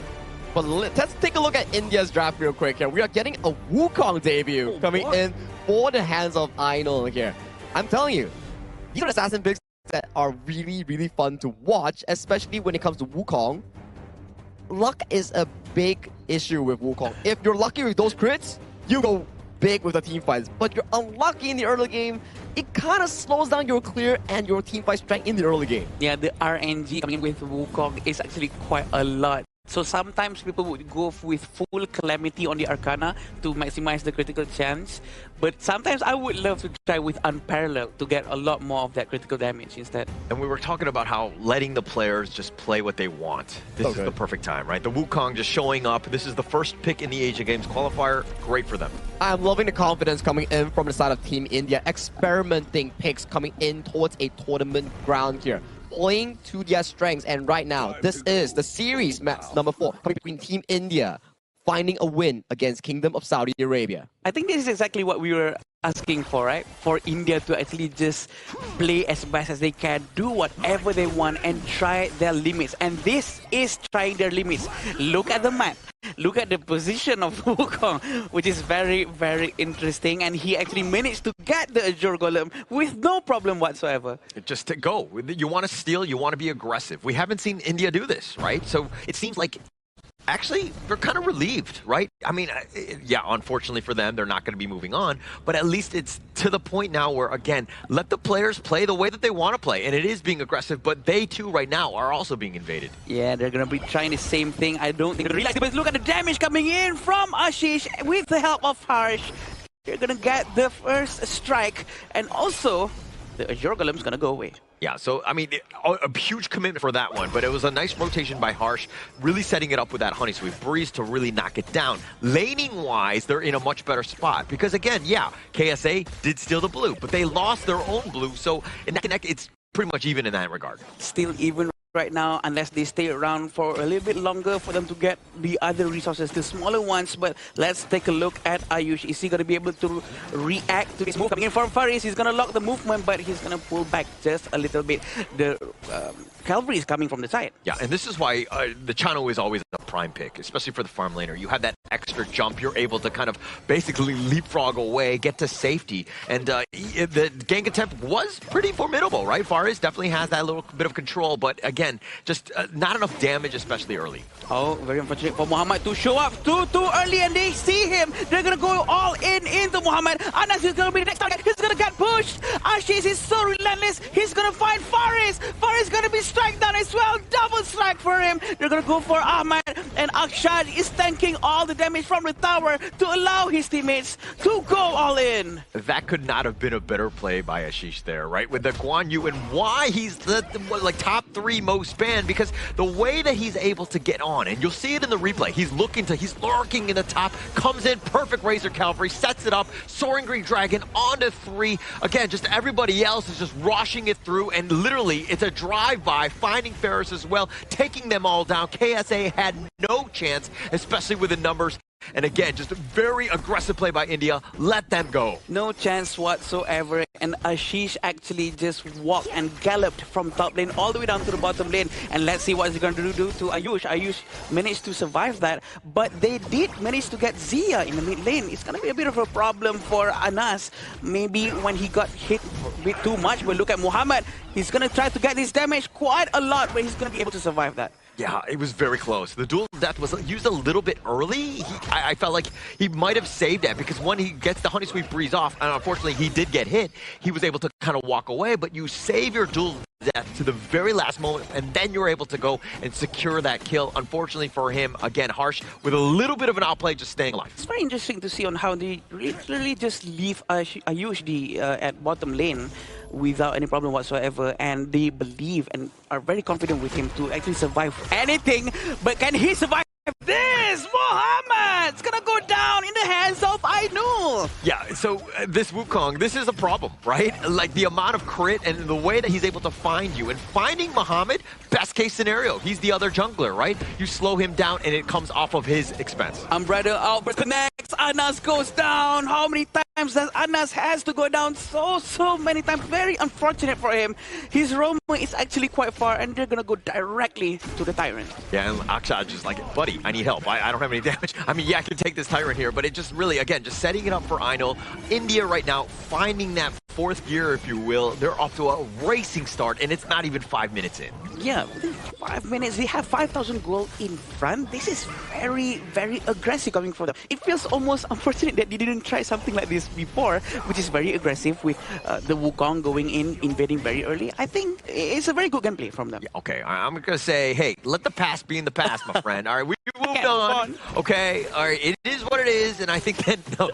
But let's take a look at India's draft real quick here. We are getting a Wukong debut coming in for the hands of Aino here. I'm telling you, these are assassin picks that are really fun to watch, especially when it comes to Wukong. Luck is a big issue with Wukong. If you're lucky with those crits, you go big with the team fights. But you're unlucky in the early game, it kind of slows down your clear and your team fight strength in the early game. Yeah, the RNG coming in with Wukong is actually quite a lot. So sometimes people would go with full Calamity on the Arcana to maximize the critical chance. But sometimes I would love to try with Unparalleled to get a lot more of that critical damage instead. And we were talking about how letting the players just play what they want. This is the perfect time, right? The Wukong just showing up. This is the first pick in the Asian Games qualifier. Great for them. I'm loving the confidence coming in from the side of Team India. Experimenting picks coming in towards a tournament ground here. Playing to their strengths, and right now, this is the series match number 4 coming between Team India finding a win against Kingdom of Saudi Arabia. I think this is exactly what we were asking for, right? For India to actually just play as best as they can, do whatever they want and try their limits. And this is trying their limits. Look at the map. Look at the position of Wukong, which is very, very interesting. And he actually managed to get the Azure Golem with no problem whatsoever. Just to go. You want to steal, you want to be aggressive. We haven't seen India do this, right? So it seems like actually, they're kind of relieved, right? I mean, yeah, unfortunately for them, they're not going to be moving on, but at least it's to the point now where, again, let the players play the way that they want to play, and it is being aggressive, but they too right now are also being invaded. Yeah, they're going to be trying the same thing. I don't think they realize it, but look at the damage coming in from Ashish with the help of Harsh. They're going to get the first strike, and also the Azure Golem is going to go away. Yeah, so, I mean, a huge commitment for that one, but it was a nice rotation by Harsh, really setting it up with that Honey Sweep Breeze to really knock it down. Laning-wise, they're in a much better spot, because again, yeah, KSA did steal the blue, but they lost their own blue, so in that connect, it's pretty much even in that regard. Still even right now, unless they stay around for a little bit longer for them to get the other resources, the smaller ones. But let's take a look at Ayush. Is he going to be able to react to this move coming in from Faris? He's going to lock the movement, but he's going to pull back just a little bit. The cavalry is coming from the side. Yeah, and this is why the Chano is always a prime pick, especially for the farm laner. You have that extra jump. You're able to kind of basically leapfrog away, get to safety. And the gank attempt was pretty formidable, right? Faris definitely has that little bit of control, but again, just not enough damage, especially early. Oh, very unfortunate for Muhammad to show up too early, and they see him. They're going to go all in into Muhammad. Anas is going to be the next target. He's going to get pushed. Ashish is so relentless. He's going to find Faris. Faris is going to be strike down as well. Double strike for him. They're going to go for Ahmad, and Akshad is tanking all the damage from the tower to allow his teammates to go all in. That could not have been a better play by Ashish there, right? With the Guan Yu, and why he's the like top 3 most banned, because the way that he's able to get on, and you'll see it in the replay, he's lurking in the top, comes in, perfect Razor Cavalry, sets it up, Soaring Green Dragon onto 3. Again, just everybody else is just rushing it through, and literally it's a drive-by, finding Ferris as well, taking them all down. KSA had no chance, especially with the numbers. And again, just a very aggressive play by India. Let them go. No chance whatsoever. And Ashish actually just walked and galloped from top lane all the way down to the bottom lane. And let's see what he's going to do to Ayush. Ayush managed to survive that. But they did manage to get Zia in the mid lane. It's going to be a bit of a problem for Anas. Maybe when he got hit a bit too much. But look at Muhammad. He's going to try to get this damage quite a lot. But he's going to be able to survive that. Yeah, it was very close. The dual death was used a little bit early. I felt like he might have saved that, because when he gets the Honey Sweep Breeze off, and unfortunately he did get hit, he was able to kind of walk away, but you save your dual death to the very last moment, and then you're able to go and secure that kill. Unfortunately for him, again, Harsh with a little bit of an outplay, just staying alive. It's very interesting to see on how they literally just leave Ayush at bottom lane without any problem whatsoever, and they believe and are very confident with him to actually survive anything. But can he survive this? Muhammad's gonna go down in the hands of Ainul. Yeah, so this Wukong, this is a problem, right? Like the amount of crit and the way that he's able to find you. And finding Muhammad, best case scenario, he's the other jungler, right? You slow him down and it comes off of his expense. Umbrella outburst connects, Anas goes down. How many times does Anas has to go down? So many times. Very unfortunate for him. His roam is actually quite far, and they're gonna go directly to the Tyrant. Yeah, and Akshad just like, buddy, I need help. I don't have any damage. I mean, yeah, I can take this Tyrant here, but it just really, again, just setting it up for Ainul. India right now, finding that 4th gear, if you will. They're off to a racing start, and it's not even 5 minutes in. Yeah, within 5 minutes, they have 5,000 gold in front. This is very, very aggressive coming from them. It feels almost unfortunate that they didn't try something like this before, which is very aggressive with the Wukong going in, invading very early. I think it's a very good gameplay from them. Yeah, okay, I'm going to say, hey, let the past be in the past, my friend. All right, we moved on. Okay, all right, it is what it is, and I think that, no,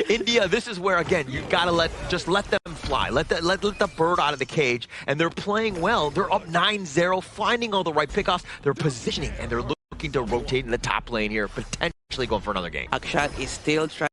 India, this is where, again, you got to let them fly. Let the bird out of the cage, and they're playing well. They're up 9-0, finding all the right pickoffs. They're positioning, and they're looking to rotate in the top lane here, potentially going for another game. Akshad is still trying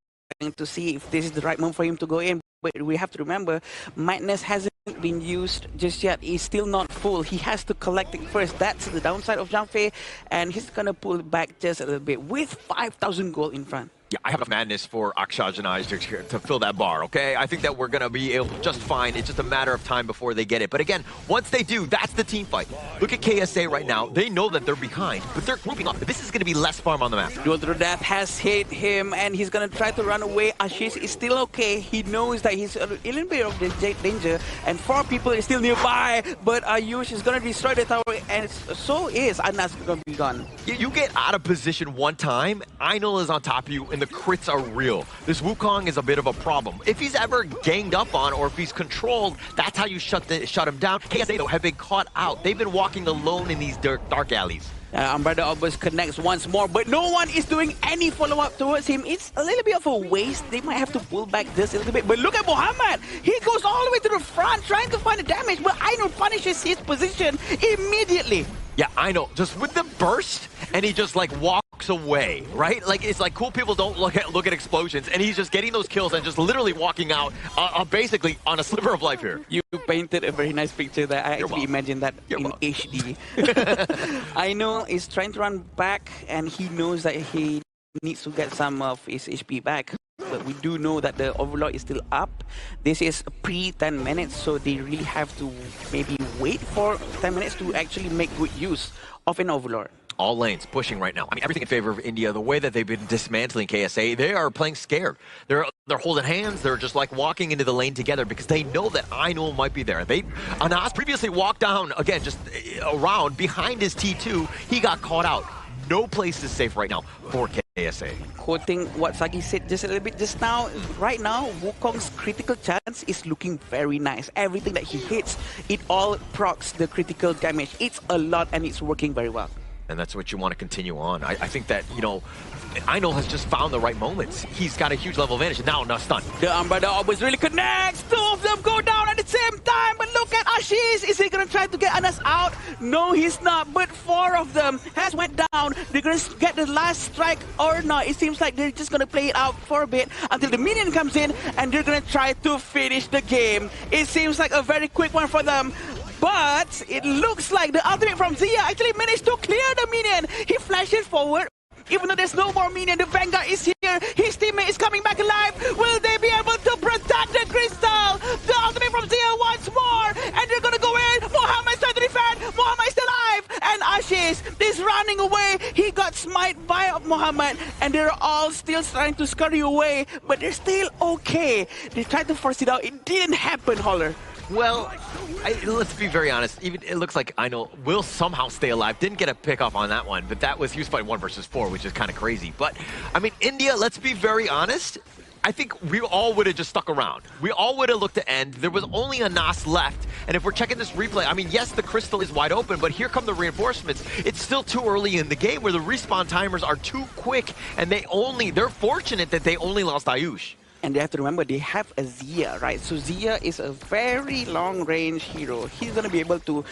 to see if this is the right move for him to go in. But we have to remember, Madness hasn't been used just yet. He's still not full. He has to collect it first. That's the downside of Zhang Fei, and he's gonna pull it back just a little bit with 5,000 gold in front. Yeah, I have enough madness for Akshaj and I to fill that bar, okay? I think that we're going to be able just fine. It's just a matter of time before they get it. But again, once they do, that's the team fight. Look at KSA right now. They know that they're behind, but they're grouping up. This is going to be less farm on the map. Duel to Death has hit him, and he's going to try to run away. Ashish is still okay. He knows that he's a little bit of danger, and 4 people are still nearby, but Ayush is going to destroy the tower, and so is Anas going to be gone. You get out of position one time, Einol is on top of you, and the crits are real. This Wukong is a bit of a problem. If he's ever ganged up on, or if he's controlled, that's how you shut him down. KSA, though, have been caught out. They've been walking alone in these dark alleys. Umbrella almost connects once more, but no one is doing any follow-up towards him. It's a little bit of a waste. They might have to pull back just a little bit. But look at Muhammad. He goes all the way to the front trying to find the damage, but Ainul punishes his position immediately. Yeah, I know. Just with the burst, and he just like walks away, right? Like it's like cool people don't look at explosions, and he's just getting those kills and just literally walking out, basically on a sliver of life here. You painted a very nice picture there. I actually imagined that in HD. Ainul is trying to run back, and he knows that he needs to get some of his HP back. But we do know that the Overlord is still up. This is pre-10 minutes, so they really have to maybe wait for 10 minutes to actually make good use of an Overlord. All lanes pushing right now. I mean, everything in favor of India. The way that they've been dismantling KSA, they are playing scared. They're holding hands. They're just like walking into the lane together because they know that Ainul might be there. Anas previously walked down, again, just around behind his T2. He got caught out. No place is safe right now for KSA. Quoting what Sagi said just a little bit just now, right now, Wukong's critical chance is looking very nice. Everything that he hits, it all procs the critical damage. It's a lot and it's working very well. And that's what you want to continue on. I think that, you know, Ainul has just found the right moments. He's got a huge level advantage, and now stun. The Umbrella always really connects. 2 of them go down at the same time, but look at Ashish. Is he going to try to get Anas out? No, he's not, but 4 of them has went down. They're going to get the last strike or not. It seems like they're just going to play it out for a bit until the minion comes in, and they're going to try to finish the game. It seems like a very quick one for them. But it looks like the ultimate from Zia actually managed to clear the minion. He flashes forward. Even though there's no more minion, the Vanguard is here. His teammate is coming back alive. Will they be able to protect the crystal? The ultimate from Zia once more. And they're going to go in. Muhammad's trying to defend. Muhammad's still alive. And Ashish is running away. He got smite by Muhammad. And they're all still trying to scurry away. But they're still okay. They tried to force it out. It didn't happen, Holler. Well, let's be very honest. Even it looks like Ainul will somehow stay alive. Didn't get a pick off on that one, but that was he was fighting 1 versus 4, which is kind of crazy. But I mean, India. Let's be very honest. I think we all would have just stuck around. We all would have looked to end. There was only a Nas left, and if we're checking this replay, I mean, yes, the crystal is wide open, but here come the reinforcements. It's still too early in the game where the respawn timers are too quick, and they're fortunate that they only lost Ayush. And they have to remember they have a Zia, right? So Zia is a very long-range hero. He's going to be able to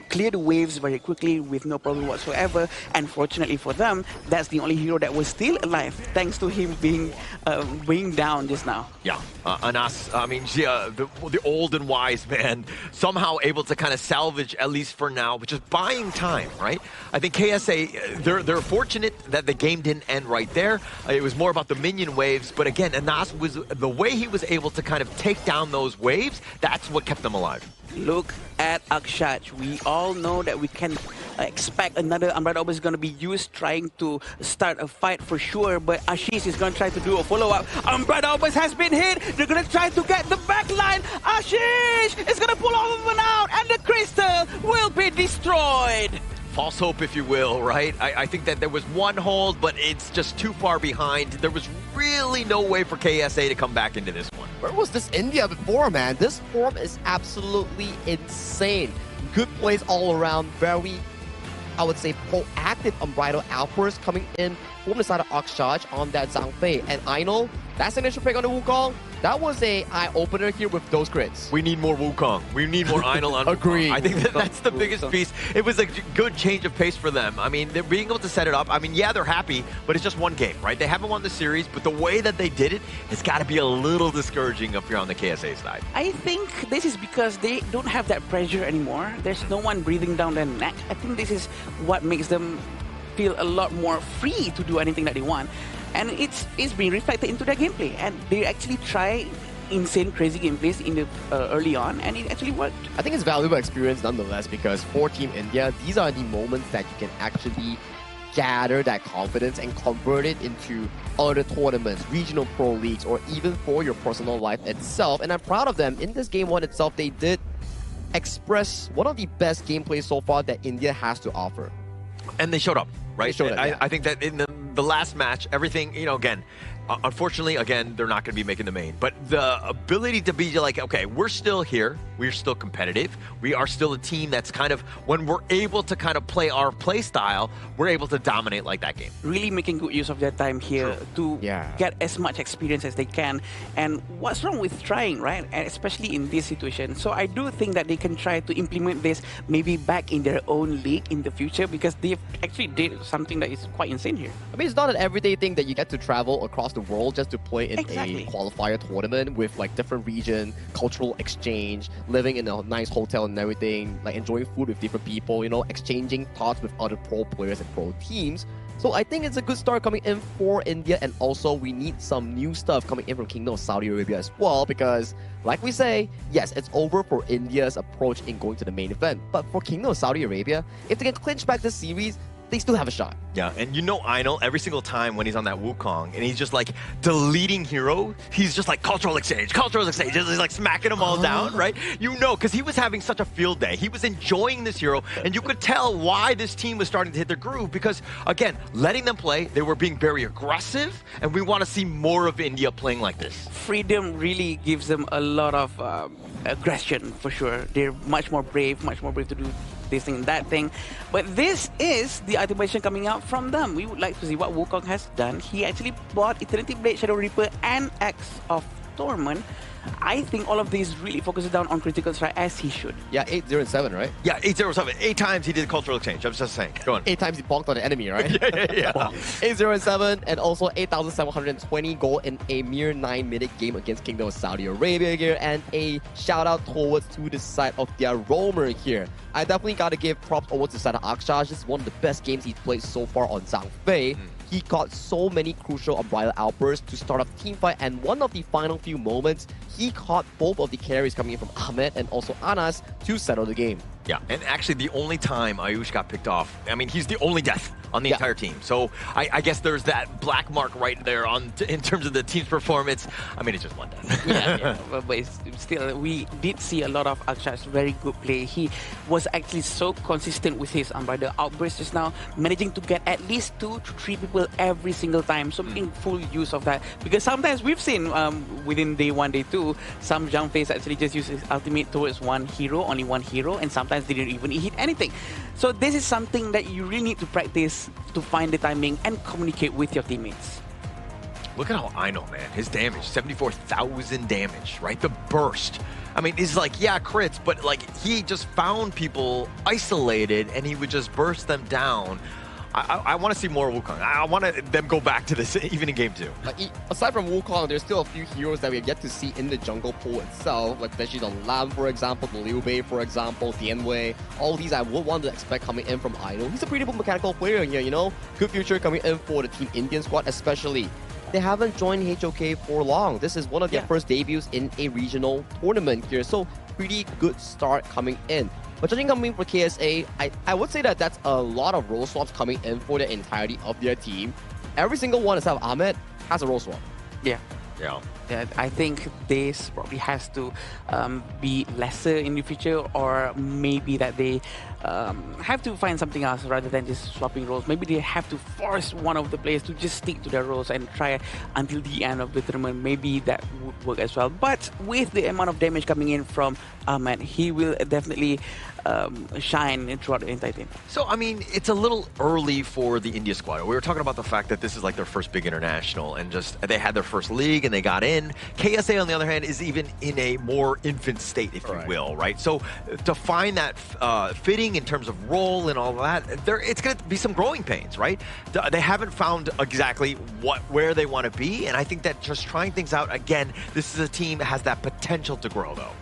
clear the waves very quickly with no problem whatsoever. And fortunately for them, that's the only hero that was still alive, thanks to him being down just now. Yeah, Anas, I mean, Zia, the old and wise man, somehow able to kind of salvage, at least for now, which is buying time, right? I think KSA, they're fortunate that the game didn't end right there. It was more about the minion waves, but again, Anas the way he was able to kind of take down those waves, that's what kept them alive. Look at Akshaj. We all know that we can expect another Umbrella Orb is going to be used trying to start a fight for sure, but Ashish is going to try to do a follow-up. Umbrella Orb has been hit. They're going to try to get the back line. Ashish is going to pull all of them out, and the crystal will be destroyed. False hope, if you will, right? I think that there was one hold, but it's just too far behind. There was really no way for KSA to come back into this one. Where was this India before, man? This form is absolutely insane. Good plays all around. Very, I would say, proactive unbridled outbursts coming in from the side of Akshaj on that Zhang Fei. And Ainul, That signature pick on the Wukong, that was a eye-opener here with those crits. We need more Wukong. We need more Einel on Agreed. I think that's the biggest piece. It was a good change of pace for them. I mean, they're being able to set it up. I mean, yeah, they're happy, but it's just one game, right? They haven't won the series, but the way that they did it has got to be a little discouraging if you're on the KSA side. I think this is because they don't have that pressure anymore. There's no one breathing down their neck. I think this is what makes them feel a lot more free to do anything that they want. And it's being reflected into their gameplay. And they actually try insane, crazy gameplays in the early on, and it actually worked. I think it's valuable experience nonetheless, because for Team India, these are the moments that you can actually gather that confidence and convert it into other tournaments, regional pro leagues, or even for your personal life itself. And I'm proud of them. In this game one itself, they did express one of the best gameplays so far that India has to offer. And they showed up, right? They showed up, yeah. I think that in the last match, everything, you know, again, unfortunately, again, they're not going to be making the main. But the ability to be like, okay, we're still here. We're still competitive. We are still a team that's kind of, when we're able to kind of play our play style, we're able to dominate like that game. Really making good use of their time here to get as much experience as they can. And what's wrong with trying, right? And especially in this situation. So I do think that they can try to implement this maybe back in their own league in the future, because they've actually did something that is quite insane here. I mean, it's not an everyday thing that you get to travel across the world just to play in a qualifier tournament with like different region, cultural exchange, living in a nice hotel and everything, like enjoying food with different people, you know, exchanging thoughts with other pro players and pro teams. So I think it's a good start coming in for India, and also we need some new stuff coming in from Kingdom of Saudi Arabia as well, because like we say, yes, it's over for India's approach in going to the main event, but for Kingdom of Saudi Arabia, if they can clinch back this series, they still have a shot. Yeah, and you know Einel, every single time when he's on that Wukong and he's just like deleting hero, he's just like cultural exchange, he's like smacking them all down, right? You know, because he was having such a field day. He was enjoying this hero, and you could tell why this team was starting to hit their groove, because, again, letting them play, they were being very aggressive, and we want to see more of India playing like this. Freedom really gives them a lot of aggression, for sure. They're much more brave to do this thing and that thing. But this is the ultimation coming out from them. We would like to see what Wukong has done. He actually bought Eternity Blade, Shadow Reaper, and Axe of Torment. I think all of these really focuses down on critical strike, as he should. Yeah, 8-0-7, right? Yeah, 8-0-7. 8 times he did cultural exchange. I was just saying. Go on. 8 times he bonked on the enemy, right? yeah. 8-0-7, and also 8,720 gold in a mere 9-minute game against Kingdom of Saudi Arabia here. And a shout out towards to the side of their roamer here. I definitely got to give props over to the side of Akshaj. This is one of the best games he's played so far on Zhang Fei. He got so many crucial unbridled outbursts to start off the team fight, and one of the final few moments, he caught both of the carries coming in from Ahmed and also Anas to settle the game. Yeah, and actually the only time Ayush got picked off, I mean, he's the only death on the entire team. So I guess there's that black mark right there in terms of the team's performance. I mean, it's just one death. yeah, but still, we did see a lot of Akshaj's very good play. He was actually so consistent with his unbridled outbursts just now, managing to get at least 2 to 3 people every single time. So making full use of that. Because sometimes we've seen within day 1, day 2, some Zhang Fei's actually just use his ultimate towards one hero, only one hero, and sometimes they didn't even hit anything. So this is something that you really need to practice to find the timing and communicate with your teammates. Look at how Einel, man, his damage, 74,000 damage, right? The burst. I mean, it's like, yeah, crits, but like he just found people isolated and he would just burst them down. I want to see more Wukong. I want them go back to this even in game 2. Like, aside from Wukong, there's still a few heroes that we have yet to see in the jungle pool itself, like especially the Lam, for example, the Liu Bei, for example, Tianwei. All these I would want to expect coming in from Idol. He's a pretty good mechanical player here, you know? Good future coming in for the Team Indian squad, especially. They haven't joined HOK for long. This is one of their first debuts in a regional tournament here, so pretty good start coming in. But judging coming for KSA, I would say that that's a lot of role swaps coming in for the entirety of their team. Every single one, except Ahmed, has a role swap. Yeah. Yeah. that I think this probably has to be lesser in the future, or maybe that they have to find something else rather than just swapping roles. Maybe they have to force one of the players to just stick to their roles and try until the end of the tournament. Maybe that would work as well. But with the amount of damage coming in from Ahmed, he will definitely shine throughout the entire team. So, I mean, it's a little early for the India squad. We were talking about the fact that this is like their first big international, and just they had their first league and they got in. KSA, on the other hand, is even in a more infant state, if you will, right? So to find that fitting in terms of role and all that, it's going to be some growing pains, right? They haven't found exactly where they want to be, and I think that just trying things out, again, this is a team that has that potential to grow, though.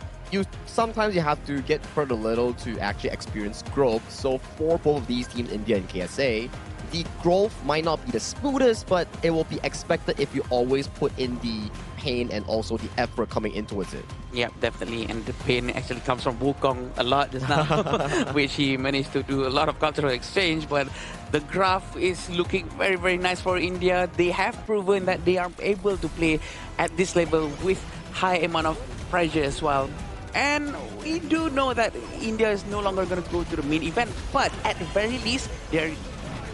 Sometimes you have to get hurt a little to actually experience growth. So for both of these teams, India and KSA, the growth might not be the smoothest, but it will be expected if you always put in the pain and also the effort coming in towards it. Yeah, definitely. And the pain actually comes from Wukong a lot just now, which he managed to do a lot of cultural exchange. But the graph is looking very, very nice for India. They have proven that they are able to play at this level with high amount of pressure as well. And we do know that India is no longer going to go to the main event, but at the very least, they're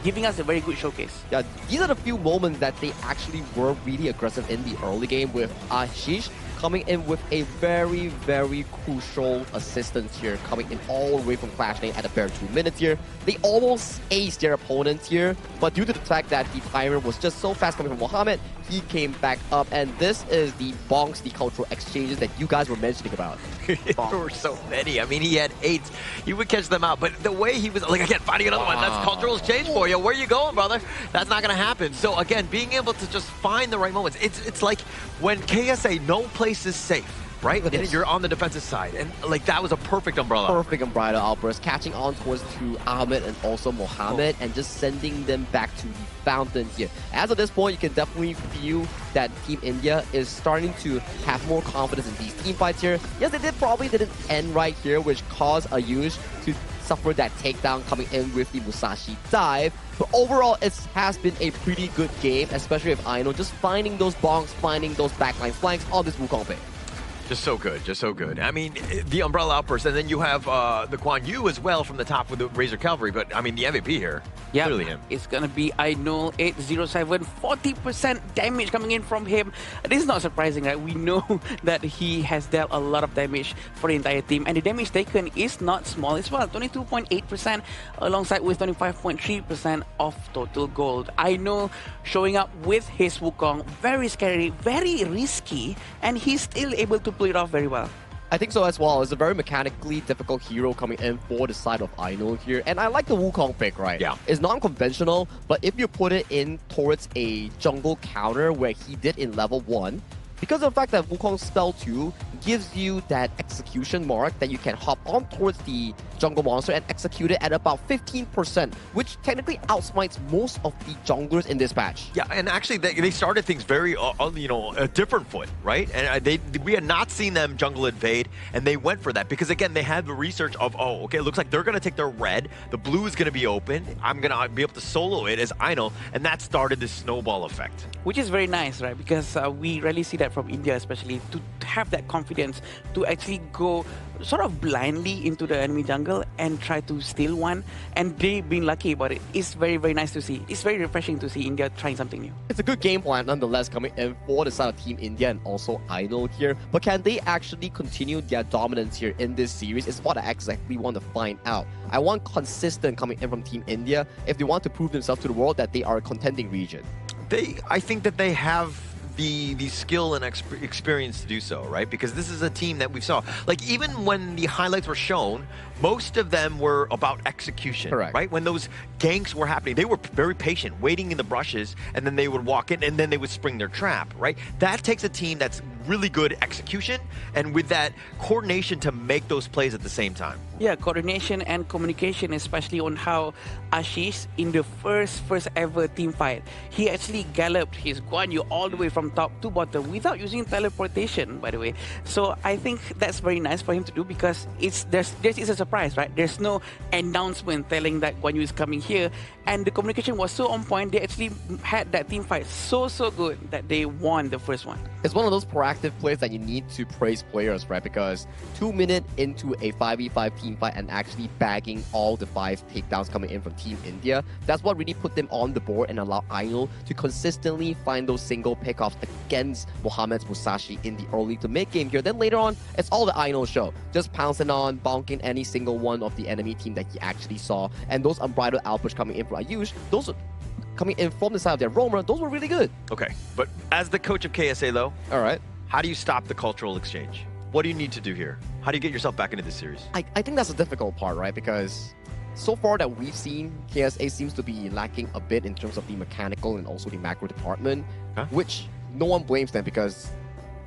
giving us a very good showcase. Yeah, these are the few moments that they actually were really aggressive in the early game, with Ashish coming in with a very, very crucial assistance here, coming in all the way from Clash Lane at the bare 2 minutes here. They almost aced their opponents here, but due to the fact that the timer was just so fast coming from Mohammed, he came back up, and this is the bonks, the cultural exchanges that you guys were mentioning about. There were so many. I mean, he had 8. You would catch them out, but the way he was, like, again, finding another one, that's cultural exchange for you. Where you going, brother? That's not going to happen. So, again, being able to just find the right moments. It's like when KSA, no place is safe. Right? And you're on the defensive side. And like that was a perfect umbrella. Perfect umbrella outburst, catching on towards to Ahmed and also Mohammed and just sending them back to the fountain here. As of this point, you can definitely feel that Team India is starting to have more confidence in these team fights here. Yes, they probably didn't end right here, which caused Ayush to suffer that takedown coming in with the Musashi dive. But overall, it has been a pretty good game, especially with Aino just finding those bonks, finding those backline flanks on this Wukong pick. Just so good, just so good. I mean, the umbrella outburst, and then you have the Guan Yu as well from the top with the Razor Cavalry, but I mean, the MVP here, clearly him. It's going to be Aino 807, 40% damage coming in from him. This is not surprising, right? We know that he has dealt a lot of damage for the entire team, and the damage taken is not small as well, 22.8% alongside with 25.3% of total gold. Aino showing up with his Wukong, very scary, very risky, and he's still able to pull it off very well. I think so as well. It's a very mechanically difficult hero coming in for the side of Aino here. And I like the Wukong pick, right? Yeah. It's non-conventional, but if you put it in towards a jungle counter where he did in level 1, because of the fact that Wukong spell 2 gives you that execution mark that you can hop on towards the jungle monster and execute it at about 15%, which technically outsmites most of the junglers in this patch. Yeah, and actually they started things very, a different foot, right? And we had not seen them jungle invade, and they went for that because, again, they had the research of, oh, okay, it looks like they're going to take their red, the blue is going to be open, I'm going to be able to solo it as Aino, and that started this snowball effect. Which is very nice, right? Because we rarely see that from India, especially, to have that confidence to actually go sort of blindly into the enemy jungle and try to steal one, and they've been lucky about it. It's very, very nice to see. It's very refreshing to see India trying something new. It's a good game plan nonetheless coming in for the side of Team India and also Aino here, but can they actually continue their dominance here in this series is what I exactly want to find out. I want consistent coming in from Team India if they want to prove themselves to the world that they are a contending region. I think that they have the skill and experience to do so, right? Because this is a team that we saw. Like, even when the highlights were shown, most of them were about execution, right? When those ganks were happening, they were very patient, waiting in the brushes, and then they would walk in, and then they would spring their trap, right? That takes a team that's really good execution and with that coordination to make those plays at the same time. Yeah, coordination and communication, especially on how Ashish, in the first ever team fight, he actually galloped his Guan Yu all the way from top to bottom without using teleportation, by the way. So I think that's very nice for him to do because this is a surprise, right? There's no announcement telling that Guan Yu is coming here, and the communication was so on point. They actually had that team fight so good that they won the first one. It's one of those proactive plays that you need to praise players, right? Because 2 minutes into a 5v5 team fight and actually bagging all the 5 takedowns coming in from Team India, that's what really put them on the board and allowed Ainul to consistently find those single pickoffs against Mohamed's Musashi in the early to mid game here. Then later on, it's all the Ainul show. Just pouncing on, bonking any single one of the enemy team that he actually saw. And those unbridled outputs coming in from Ayush, those coming in from the side of their roamer, those were really good. Okay, but as the coach of KSA though, all right, how do you stop the cultural exchange? What do you need to do here? How do you get yourself back into this series? I think that's a difficult part, right? Because so far that we've seen, KSA seems to be lacking a bit in terms of the mechanical and also the macro department, which no one blames them because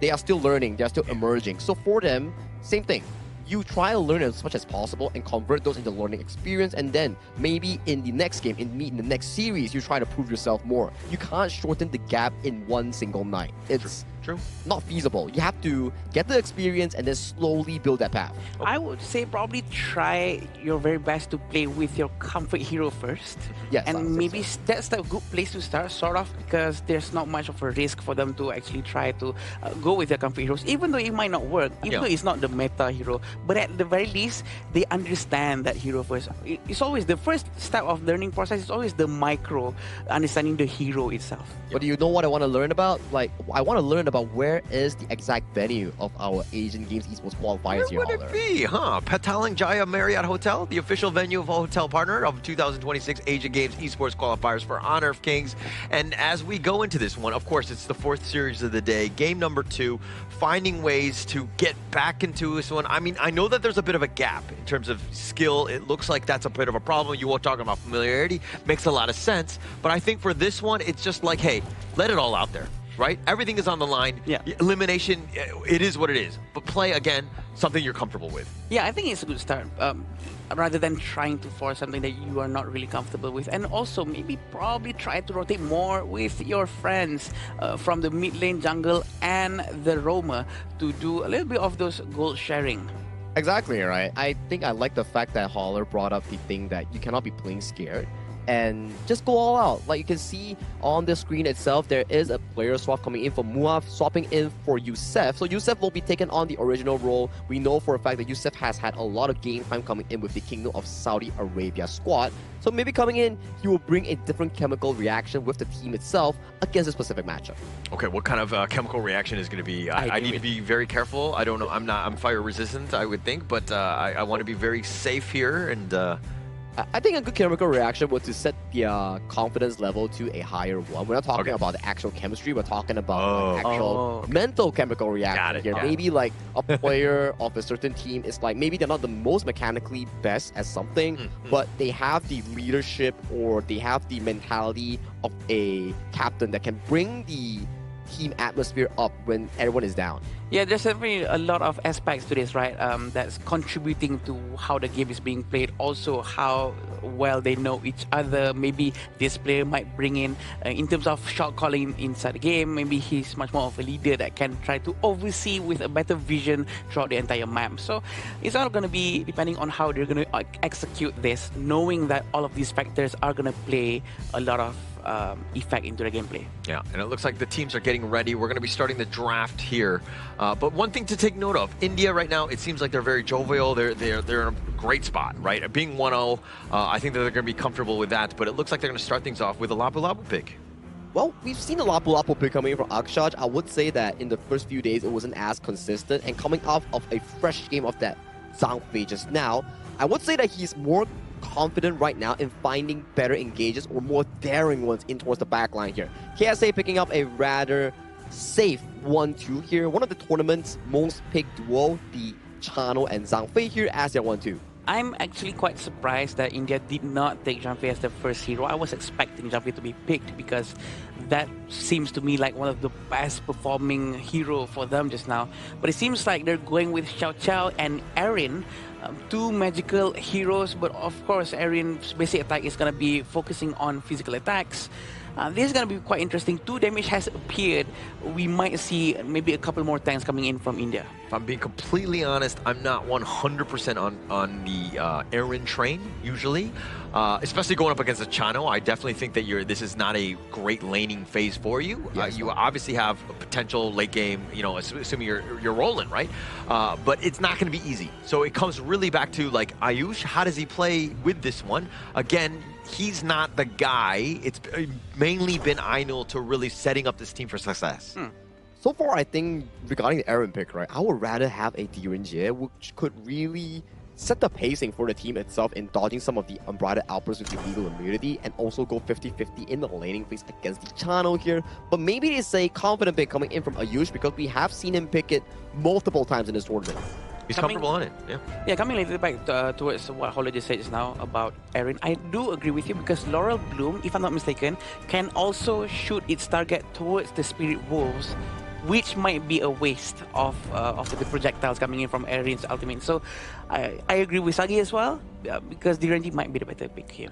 they are still learning, they're still emerging. So for them, same thing. You try to learn as much as possible and convert those into learning experience, and then maybe in the next game, in the next series, you try to prove yourself more. You can't shorten the gap in one single night. It's True. Not feasible. You have to get the experience and then slowly build that path. I would say probably try your very best to play with your comfort hero first. Yes, and maybe that's the good place to start, sort of, because there's not much of a risk for them to actually try to go with their comfort heroes, even though it might not work, even though it's not the meta hero. But at the very least, they understand that hero first. It's always the first step of learning process. Is always the micro understanding the hero itself. But do you know what I want to learn about? Like, I want to learn about where is the exact venue of our Asian Games Esports qualifiers here. Where would it be, huh? Petaling Jaya Marriott Hotel, the official venue of a hotel partner of 2026 Asian Games Esports qualifiers for Honor of Kings. And as we go into this one, of course, it's the 4th series of the day, game number 2, finding ways to get back into this one. I mean, I know that there's a bit of a gap in terms of skill. It looks like that's a bit of a problem. You were talking about familiarity, makes a lot of sense. But I think for this one, it's just like, hey, let it all out there. Right? Everything is on the line. Yeah. Elimination, it is what it is. But play, again, something you're comfortable with. Yeah, I think it's a good start. Rather than trying to force something that you are not really comfortable with. And also, maybe probably try to rotate more with your friends from the mid lane, jungle, and the roamer to do a little bit of those gold sharing. Exactly, right? I think I like the fact that Holler brought up the thing that you cannot be playing scared. And just go all out. Like you can see on the screen itself, there is a player swap coming in for Muaf, swapping in for Youssef. So Youssef will be taken on the original role. We know for a fact that Youssef has had a lot of game time coming in with the Kingdom of Saudi Arabia squad. So maybe coming in, he will bring a different chemical reaction with the team itself against a specific matchup. Okay, what kind of chemical reaction is going to be? I need to be very careful. I don't know. I'm fire resistant, I would think, but I want to be very safe here and. I think a good chemical reaction was to set the confidence level to a higher one. We're not talking about the actual chemistry. We're talking about actual mental chemical reaction here. Maybe like a player of a certain team is like, maybe they're not the most mechanically best at something, but they have the leadership or they have the mentality of a captain that can bring the team atmosphere up when everyone is down. Yeah, there's definitely a lot of aspects to this, right? That's contributing to how the game is being played. Also, how well they know each other. Maybe this player might bring in terms of shot calling inside the game. Maybe he's much more of a leader that can try to oversee with a better vision throughout the entire map. So it's all going to be depending on how they're going to execute this, knowing that all of these factors are going to play a lot of effect into the gameplay. Yeah, and it looks like the teams are getting ready. We're going to be starting the draft here. But one thing to take note of, India right now, it seems like they're very jovial. They're in a great spot, right? Being 1-0, I think that they're going to be comfortable with that. But it looks like they're going to start things off with a Lapu Lapu pick. Well, we've seen the Lapu Lapu pick coming in from Akshaj. I would say that in the first few days, it wasn't as consistent. And coming off of a fresh game of that Zhang Fei just now, I would say that he's more confident right now in finding better engages or more daring ones in towards the backline here. KSA picking up a rather safe 1-2 here. One of the tournament's most picked duo, the Chano and Zhang Fei here as their 1-2. I'm actually quite surprised that India did not take Janfe as the first hero. I was expecting Janfe to be picked because that seems to me like one of the best performing hero for them just now. But it seems like they're going with Xiao Xiao and Erin, two magical heroes. But of course, Erin's basic attack is going to be focusing on physical attacks. This is going to be quite interesting. 2 damage has appeared. We might see maybe a couple more tanks coming in from India. If I'm being completely honest, I'm not 100% on the Erin train usually, especially going up against a Chano. I definitely think that this is not a great laning phase for you. Yes, you obviously have a potential late game, you know, assuming you're rolling, right? But it's not going to be easy. So it comes really back to like Ayush. How does he play with this one? Again, he's not the guy. It's mainly been Ainul to really setting up this team for success. So far, I think regarding the Aaron pick, right, I would rather have a Direnjie, which could really set the pacing for the team itself in dodging some of the unbridled outbursts with illegal immunity and also go 50-50 in the laning phase against the Chano here. But maybe it's a confident pick coming in from Ayush because we have seen him pick it multiple times in this tournament. He's comfortable on it, yeah. Yeah, coming a little back towards what Holly just said just now about Erin, I do agree with you because Laurel Bloom, if I'm not mistaken, can also shoot its target towards the Spirit Wolves, which might be a waste of the projectiles coming in from Erin's ultimate. So I agree with Sagi as well, because Direnji might be the better pick here.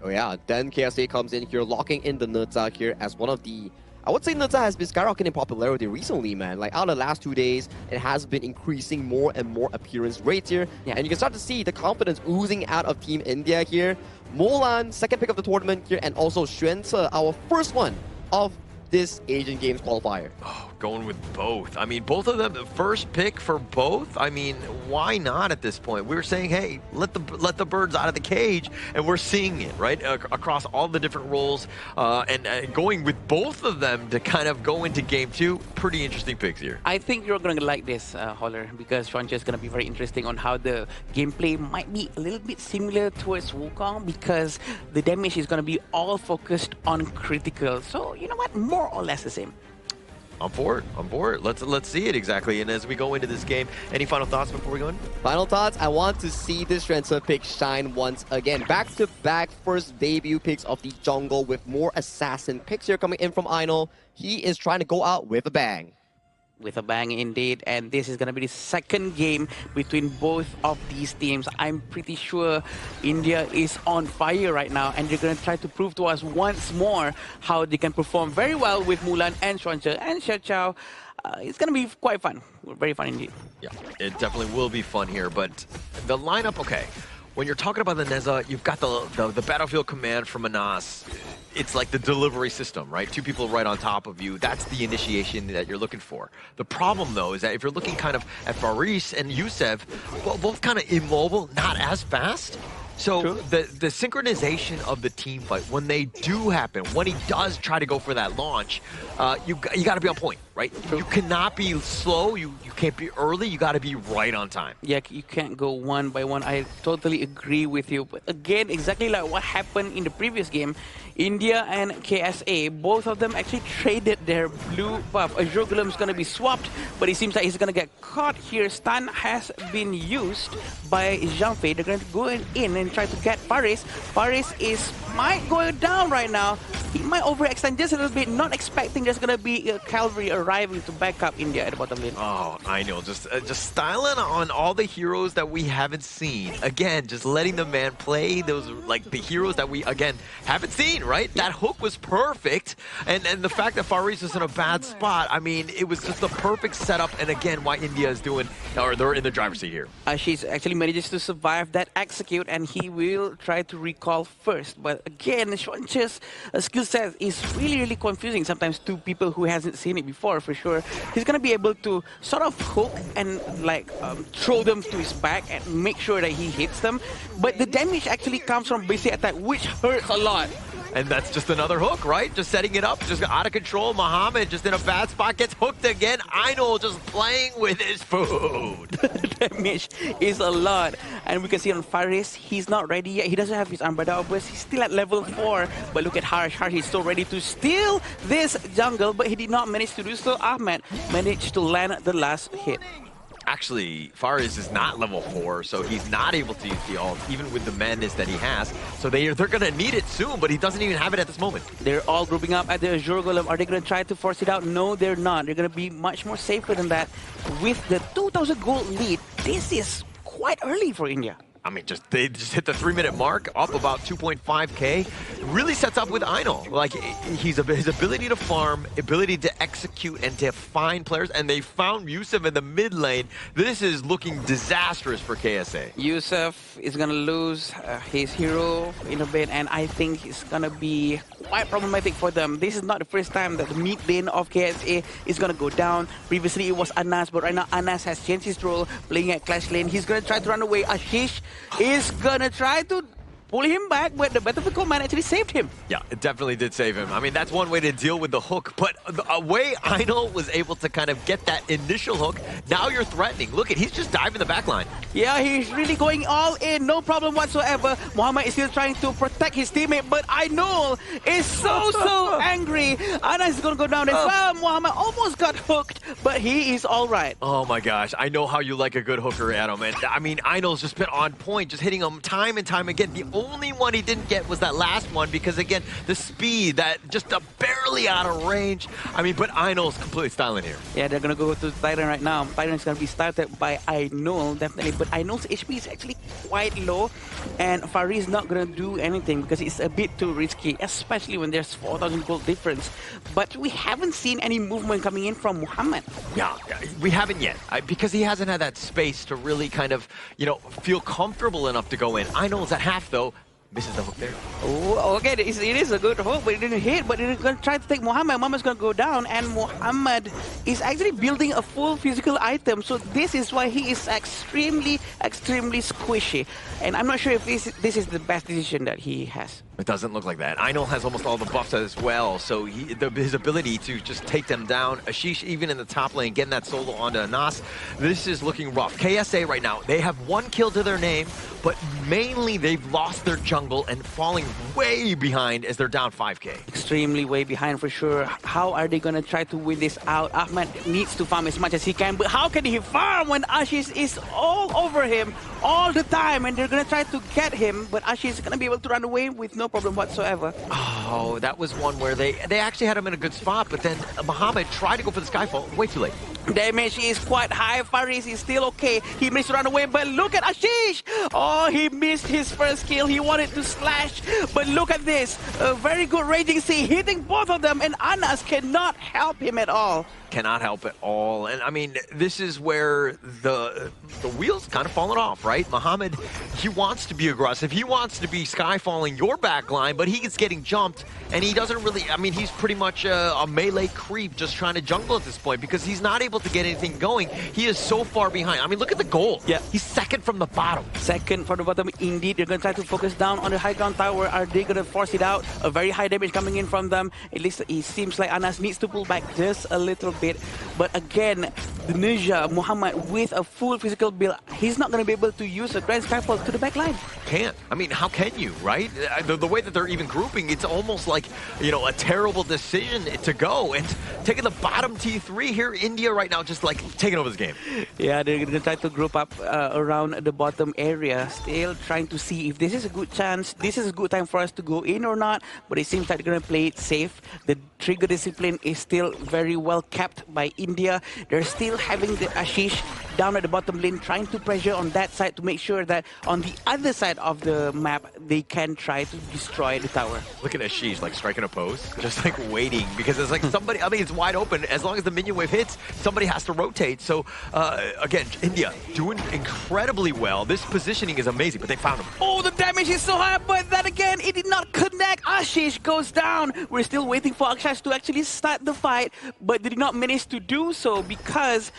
Oh yeah, then KSA comes in here, locking in the Nurza here as one of the... I would say Nurza has been skyrocketing in popularity recently, man. Like, out of the last 2 days, it has been increasing more and more appearance rates here. Yeah. And you can start to see the confidence oozing out of Team India here. Molan, second pick of the tournament here, and also Xuanze, our first one of this Asian Games qualifier. Oh, going with both. I mean, both of them, the first pick for both. I mean, why not at this point? We were saying, hey, let the birds out of the cage, and we're seeing it, right? Across all the different roles, and going with both of them to kind of go into game 2. Pretty interesting picks here. I think you're going to like this, Holler, because Xuanze is going to be very interesting on how the gameplay might be a little bit similar towards Wukong because the damage is going to be all focused on critical. So, you know what? More or less the same. I'm for it. I'm for it. Let's see it exactly. And as we go into this game, any final thoughts before we go in? Final thoughts? I want to see this Xuanze pick shine once again. Back-to-back first debut picks of the jungle with more assassin picks here coming in from Ainul. He is trying to go out with a bang. With a bang indeed, and this is going to be the second game between both of these teams. I'm pretty sure India is on fire right now, and they're going to try to prove to us once more how they can perform very well with Mulan and Xuanze and Xiao Xiao. It's going to be quite fun, very fun indeed. Yeah, it definitely will be fun here, but the lineup, okay. When you're talking about the Neza, you've got the battlefield command from Manas. It's like the delivery system, right? 2 people right on top of you. That's the initiation that you're looking for. The problem, though, is that if you're looking kind of at Faris and Yusef, well, both kind of immobile, not as fast. So the synchronization of the team fight, when they do happen, when he does try to go for that launch, you got to be on point, right? You cannot be slow, you can't be early, you got to be right on time. Yeah, you can't go one by one. I totally agree with you. But again, exactly like what happened in the previous game, India and KSA, both of them actually traded their blue buff. Azure Golem is going to be swapped, but it seems like he's going to get caught here. Stun has been used by Janfe. They're going to go in and try to get Faris. Faris might go down right now. He might overextend just a little bit, not expecting there's going to be a cavalry arriving to back up India at the bottom lane. Oh, I know. Just styling on all the heroes that we haven't seen. Again, just letting the man play those, like, the heroes that we, again, haven't seen, right? That hook was perfect. And the fact that Faris is in a bad spot, I mean, it was just the perfect setup. And again, why India is doing, or they're in the driver's seat here. She's actually manages to survive that execute, and he will try to recall first. But again, Xuanze's skill set is really, really confusing sometimes to people who hasn't seen it before, for sure. He's going to be able to sort of hook and like throw them to his back and make sure that he hits them. But the damage actually comes from basic attack, which hurts a lot. And that's just another hook, right? Just setting it up, just out of control. Muhammad just in a bad spot, gets hooked again. Ainul just playing with his food. The damage is a lot. And we can see on Faris, he's not ready yet. He doesn't have his Umbrella outburst. He's still at level 4. But look at Harsh. Harsh is still ready to steal this jungle, but he did not manage to do so. Ahmed managed to land the last hit. Actually, Faris is not level 4, so he's not able to use the ult, even with the madness that he has. So they're going to need it soon, but he doesn't even have it at this moment. They're all grouping up at the Azure Golem. Are they going to try to force it out? No, they're not. They're going to be much more safer than that. With the 2,000 gold lead, this is quite early for India. I mean, they just hit the 3-minute mark, up about 2.5k. Really sets up with Einol. Like, his ability to farm, ability to execute, and to find players. And they found Yusuf in the mid lane. This is looking disastrous for KSA. Yusuf is going to lose his hero in a bit, and I think it's going to be quite problematic for them. This is not the first time that the mid lane of KSA is going to go down. Previously, it was Anas, but right now Anas has changed his role, playing at Clash lane. He's going to try to run away. Ashish is gonna try to pull him back, but the Battlefield Command actually saved him. Yeah, it definitely did save him. I mean, that's one way to deal with the hook, but a way Einol was able to kind of get that initial hook, now you're threatening. Look at, he's just diving the back line. Yeah, he's really going all in, no problem whatsoever. Muhammad is still trying to protect his teammate, but Einol is so angry. Anas is gonna go down as well. Muhammad almost got hooked, but he is all right. Oh my gosh, I know how you like a good hooker, Adam. And I mean, Einol's just been on point, just hitting him time and time again. The only one he didn't get was that last one because, again, the speed, that just barely out of range. I mean, but Einol's completely styling here. Yeah, they're going to go to Titan right now. Titan is going to be started by Einol, definitely. But Einol's HP is actually quite low. And Faris is not going to do anything because it's a bit too risky, especially when there's 4,000 gold difference. But we haven't seen any movement coming in from Muhammad. Yeah, we haven't yet. Because he hasn't had that space to really kind of, you know, feel comfortable enough to go in. Einol's at half, though. Misses the hook there. Oh, okay, it is a good hook, but it didn't hit. But it's going to try to take Muhammad. Muhammad's going to go down, and Muhammad is actually building a full physical item. So this is why he is extremely squishy. And I'm not sure if this is the best decision that he has. It doesn't look like that. Einol has almost all the buffs as well, so his ability to just take them down. Ashish, even in the top lane, getting that solo onto Anas. This is looking rough. KSA right now, they have 1 kill to their name, but mainly they've lost their jungle and falling way behind as they're down 5k. Extremely way behind for sure. How are they going to try to win this out? Ahmed needs to farm as much as he can, but how can he farm when Ashish is all over him all the time? And they're going to try to get him, but Ashish is going to be able to run away with no problem whatsoever. Oh, that was one where they actually had him in a good spot, but then Muhammad tried to go for the Skyfall. Way too late. Damage is quite high. Faris is still okay. He managed to run away, but look at Ashish. Oh, he missed his first kill. He wanted to slash, but look at this. A very good Raging Sea hitting both of them, and Anas cannot help him at all. Cannot help at all. And I mean, this is where the wheels kind of fallen off, right? Muhammad, he wants to be aggressive. He wants to be skyfalling your back line, but he gets getting jumped, and he doesn't really, I mean, he's pretty much a melee creep just trying to jungle at this point because he's not able to get anything going. He is so far behind. I mean, look at the goal. Yeah. He's second from the bottom. Second from the bottom, indeed. They're going to try to focus down on the high ground tower. Are they going to force it out? A very high damage coming in from them. At least it seems like Anas needs to pull back just a little bit. But again, the Ninja, Muhammad, with a full physical build, he's not going to be able to use a Grand Skyfall to the back line. Can't. I mean, how can you, right? The way that they're even grouping, it's almost like, you know, a terrible decision to go. And taking the bottom T3 here, India right now just like taking over this game. Yeah, they're going to try to group up around the bottom area, still trying to see if this is a good chance, this is a good time for us to go in or not. But it seems like they're going to play it safe. The trigger discipline is still very well kept by India. They're still having the Ashish down at the bottom lane, trying to pressure on that side to make sure that on the other side of the map, they can try to destroy the tower. Look at Ashish, like striking a pose, just like waiting, because it's like somebody, I mean, it's wide open. As long as the minion wave hits, somebody has to rotate. So, again, India doing incredibly well. This positioning is amazing, but they found him. Oh, the damage is so high, but then again, it did not connect. Ashish goes down. We're still waiting for Akshash to actually start the fight, but they did not manage to do so because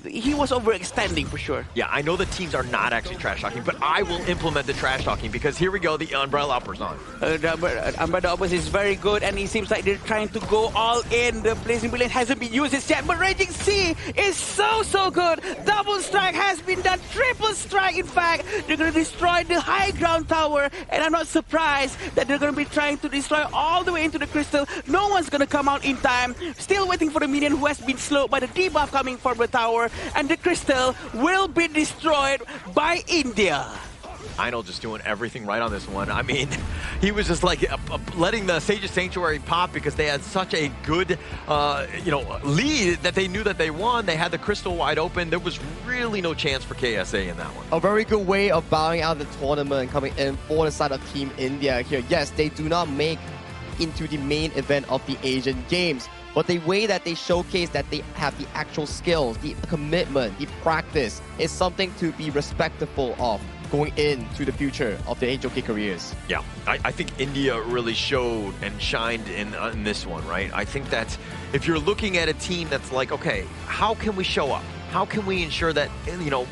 he was overextending for sure. Yeah, I know the teams are not actually trash talking, but I will implement the trash talking because here we go, the Umbrella Uppers on. The Umbrella Uppers is very good, and it seems like they're trying to go all in. The Blazing Brilliant hasn't been used yet, but Raging Sea is so good. Double strike has been done, triple strike in fact. They're going to destroy the high ground tower, and I'm not surprised that they're going to be trying to destroy all the way into the crystal. No one's going to to come out in time. Still waiting for the minion who has been slowed by the debuff coming from the tower. And the crystal will be destroyed by India. Einol just doing everything right on this one. I mean, he was just like letting the Sage's Sanctuary pop because they had such a good, lead that they knew that they won. They had the crystal wide open. There was really no chance for KSA in that one. A very good way of bowing out the tournament and coming in for the side of Team India here. Yes, they do not make into the main event of the Asian Games, but the way that they showcase that they have the actual skills, the commitment, the practice is something to be respectful of going into the future of the HOK careers. Yeah, I think India really showed and shined in this one, right? I think that if you're looking at a team that's like, okay, how can we show up? How can we ensure that,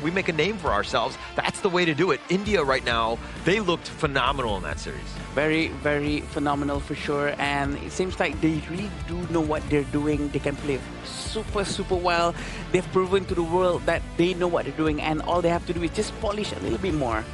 we make a name for ourselves? That's the way to do it. India right now, they looked phenomenal in that series. Very, very phenomenal for sure. And it seems like they really do know what they're doing. They can play super, super well. They've proven to the world that they know what they're doing. And all they have to do is just polish a little bit more.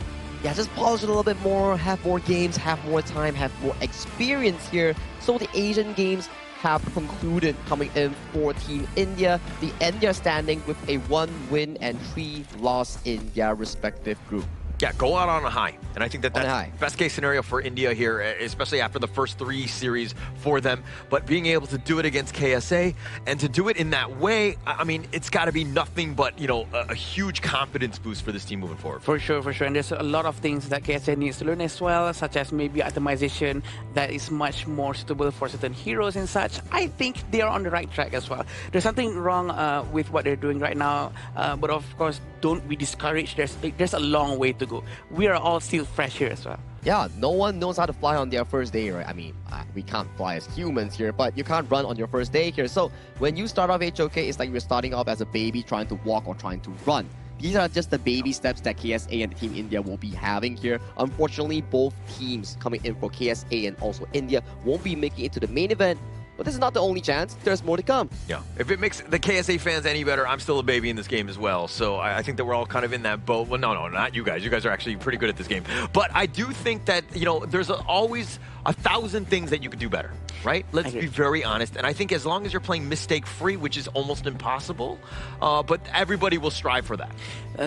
Yeah, just polish it a little bit more, have more games, have more time, have more experience here. So the Asian Games have concluded coming in for Team India. The India standing with a 1-win and 3-loss in their respective group. Yeah, go out on a high. And I think that that's best case scenario for India here, especially after the first 3 series for them. But being able to do it against KSA and to do it in that way, I mean, it's got to be nothing but, a huge confidence boost for this team moving forward. For sure, for sure. And there's a lot of things that KSA needs to learn as well, such as maybe itemization that is much more suitable for certain heroes and such. I think they are on the right track as well. There's something wrong with what they're doing right now, but of course, don't be discouraged. There's a long way to go. We are all still fresh here as well. Yeah, no one knows how to fly on their first day, right? I mean, we can't fly as humans here, but you can't run on your first day here. So when you start off HOK, it's like you're starting off as a baby trying to walk or trying to run. These are just the baby steps that KSA and Team India will be having here. Unfortunately, both teams coming in for KSA and also India won't be making it to the main event. But this is not the only chance. There's more to come. Yeah. If it makes the KSA fans any better, I'm still a baby in this game as well. So I think that we're all kind of in that boat. Well, no, not you guys. You guys are actually pretty good at this game. But I do think that, there's always 1,000 things that you could do better, right? Let's be very honest. And I think as long as you're playing mistake-free, which is almost impossible, but everybody will strive for that.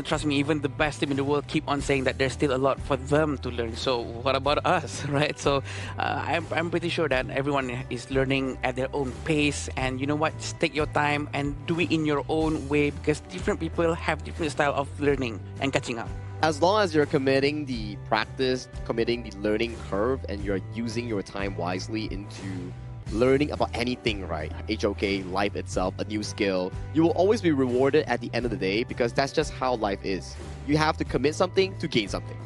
Trust me, even the best team in the world keep on saying that there's still a lot for them to learn. So what about us, right? So I'm pretty sure that everyone is learning at their own pace. And you know what? Just take your time and do it in your own way, because different people have different style of learning and catching up. As long as you're committing the practice, committing the learning curve, and you're using your time wisely into learning about anything, right? HOK, life itself, a new skill, you will always be rewarded at the end of the day, because that's just how life is. You have to commit something to gain something.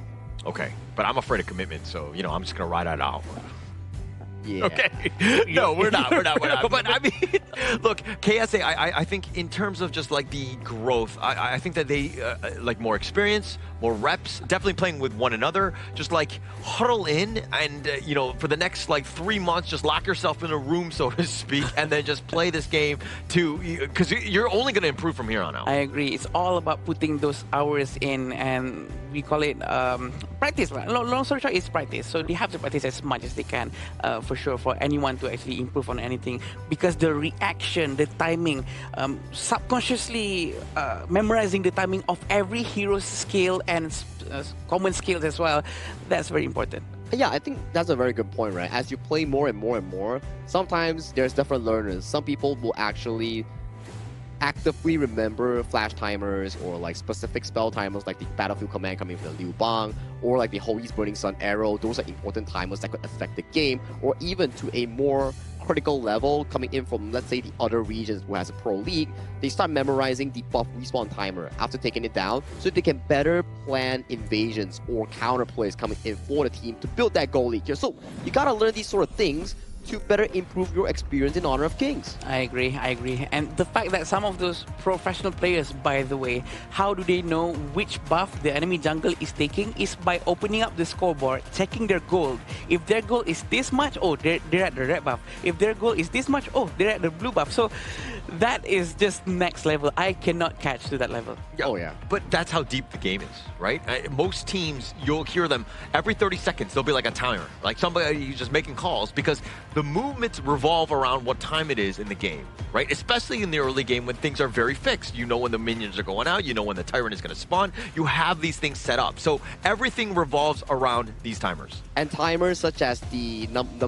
Okay, but I'm afraid of commitment, so, I'm just going to ride it out. Yeah. Okay. No, we're not. But I mean, look, KSA, I think in terms of just like the growth, I think that they like more experience, more reps, definitely playing with one another, just like huddle in and, for the next like 3 months, just lock yourself in a room, so to speak, and then just play this game because you're only going to improve from here on out. I agree. It's all about putting those hours in, and we call it practice. Right? Long story short, it's practice. So they have to practice as much as they can, for sure, for anyone to actually improve on anything, because the reaction, the timing, subconsciously memorizing the timing of every hero's skill and common skills as well, that's very important. Yeah, I think that's a very good point, right? As you play more and more and more, sometimes there's different learners. Some people will actually actively remember flash timers or like specific spell timers, like the battlefield command coming from the Liu Bang, or like the Holy's Burning Sun arrow. Those are important timers that could affect the game, or even to a more critical level coming in from, let's say, the other regions who has a pro league. They start memorizing the buff respawn timer after taking it down, so they can better plan invasions or counter plays coming in for the team to build that goal league here. So you gotta learn these sort of things to better improve your experience in Honor of Kings. I agree. And the fact that some of those professional players, by the way, how do they know which buff the enemy jungle is taking is by opening up the scoreboard, checking their gold. If their gold is this much, oh, they're at the red buff. If their gold is this much, oh, they're at the blue buff. So that is just next level. I cannot catch to that level. Oh yeah. But that's how deep the game is, right? Most teams, you'll hear them every 30 seconds. There'll be like a timer, like somebody just making calls, because the movements revolve around what time it is in the game, right? Especially in the early game when things are very fixed. You know when the minions are going out. You know when the tyrant is going to spawn. You have these things set up. So everything revolves around these timers. And timers such as the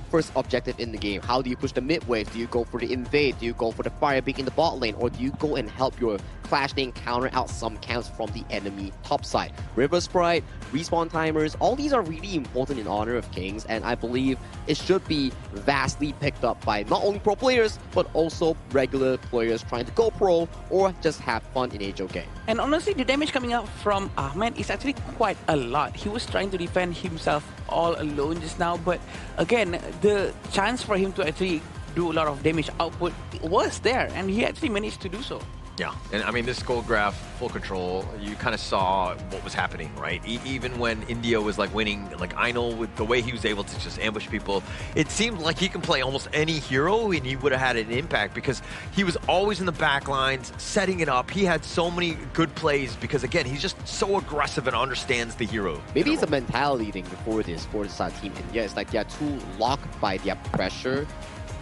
first objective in the game. How do you push the mid wave? Do you go for the invade? Do you go for the fire beak in the bot lane? Or do you go and help your Clash lane counter out some camps from the enemy top side? River Sprite, respawn timers, all these are really important in Honor of Kings, and I believe it should be vastly picked up by not only pro players, but also regular players trying to go pro or just have fun in HOK. And honestly, the damage coming out from Ahmed is actually quite a lot. He was trying to defend himself all alone just now, but again, the chance for him to actually do a lot of damage output was there, and he actually managed to do so. Yeah, and I mean, this gold graph, full control, you kind of saw what was happening, right? Even when India was like winning, like Einol, with the way he was able to just ambush people, it seemed like he can play almost any hero and he would have had an impact because he was always in the back lines, setting it up. He had so many good plays because, again, he's just so aggressive and understands the hero. Maybe it's a mentality thing for this team India. It's like they are too locked by their pressure.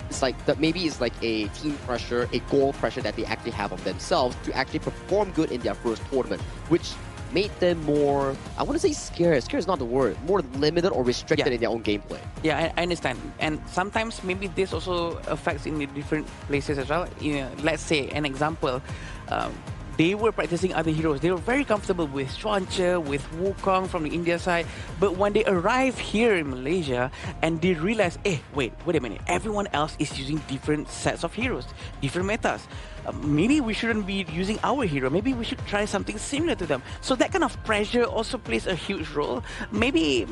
It's like that. Maybe it's like a team pressure, a goal pressure that they actually have on themselves to actually perform good in their first tournament, which made them more, I wouldn't say scared. Scared is not the word. More limited or restricted in their own gameplay. Yeah, I understand. And sometimes maybe this also affects in the different places as well. You know, let's say an example. They were practicing other heroes. They were very comfortable with Chuancha, with Wukong from the India side. But when they arrive here in Malaysia and they realize, hey, wait a minute. Everyone else is using different sets of heroes, different metas. Maybe we shouldn't be using our hero. Maybe we should try something similar to them. So that kind of pressure also plays a huge role. Maybe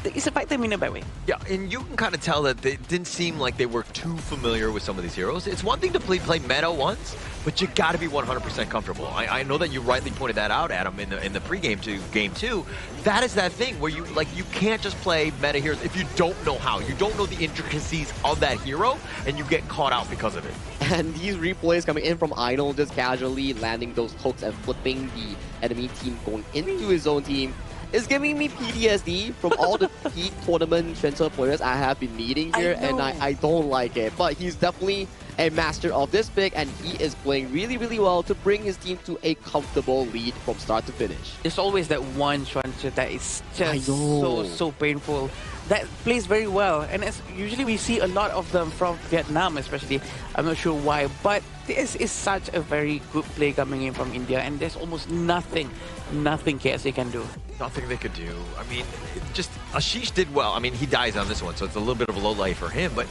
it's affected them in a bad way. Yeah, and you can kind of tell that they didn't seem like they were too familiar with some of these heroes. It's one thing to play meta once, but you got to be 100% comfortable. I know that you rightly pointed that out, Adam, in the pregame to game 2. That is that thing where you can't just play meta heroes if you don't know how. You don't know the intricacies of that hero, and you get caught out because of it. And these replays coming in from Einol, just casually landing those hooks and flipping the enemy team going into his own team, is giving me PTSD from all the peak tournament Shense players I have been meeting here, and I don't like it. But he's definitely a master of this pick, and he is playing really, really well to bring his team to a comfortable lead from start to finish. There's always that one Shuancha that is just so painful. That plays very well, and it's usually we see a lot of them from Vietnam especially. I'm not sure why, but this is such a very good play coming in from India, and there's almost nothing KSA can do. Nothing they could do. I mean, just Ashish did well. I mean, he dies on this one, so it's a little bit of a low light for him, but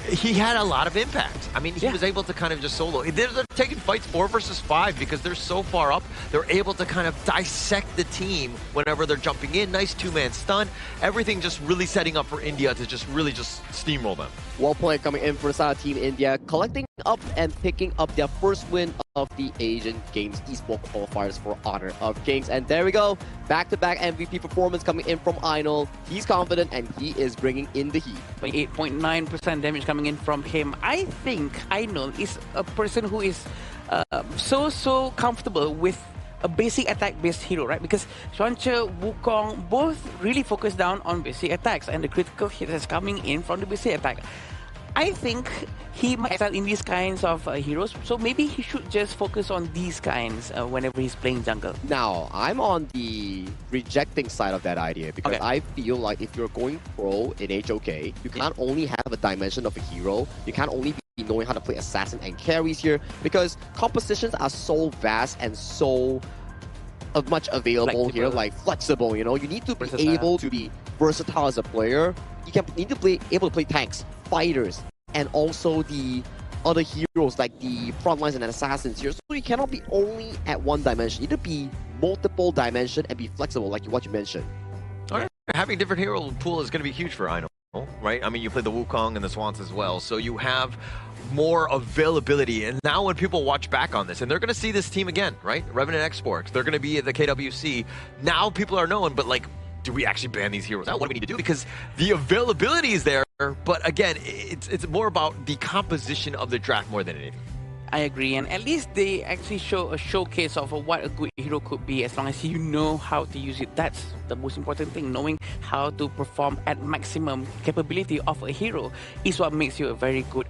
he had a lot of impact. I mean, he was able to kind of just solo. They're taking fights 4 versus 5 because they're so far up. They're able to kind of dissect the team whenever they're jumping in. Nice 2-man stun. Everything just really setting up for India to just really just steamroll them. Well played coming in for Team India, collecting up and picking up their first win of the Asian Games Esports Qualifiers for Honor of Kings. And there we go, back-to-back MVP performance coming in from Einol. He's confident and he is bringing in the heat. 8.9% damage coming in from him. I think Einol is a person who is so comfortable with a basic attack-based hero, right? Because Chuancha, Wukong, both really focus down on basic attacks, and the critical hit is coming in from the basic attack. I think he might excel in these kinds of heroes, so maybe he should just focus on these kinds whenever he's playing jungle. Now, I'm on the rejecting side of that idea because I feel like if you're going pro in HOK, you can't only have a dimension of a hero, you can't only be knowing how to play assassin and carries here because compositions are so vast and so much available here, like flexible, you know. You need to be able to be versatile as a player. You need to be able to play tanks, fighters, and also the other heroes like the frontlines and assassins here. So you cannot be only at one dimension. You need to be multiple dimension and be flexible, like what you mentioned. All right. Having different hero pool is going to be huge for Einol, right? I mean, you play the Wukong and the Swans as well, so you have more availability. And now when people watch back on this, and they're going to see this team again, right? Revenant Exports, they're going to be at the KWC. Now people are knowing, but like, do we actually ban these heroes? Now, what do we need to do? Because the availability is there, but again, it's more about the composition of the draft more than anything. I agree, and at least they actually show a showcase of what a good hero could be as long as you know how to use it. That's the most important thing. Knowing how to perform at maximum capability of a hero is what makes you a very good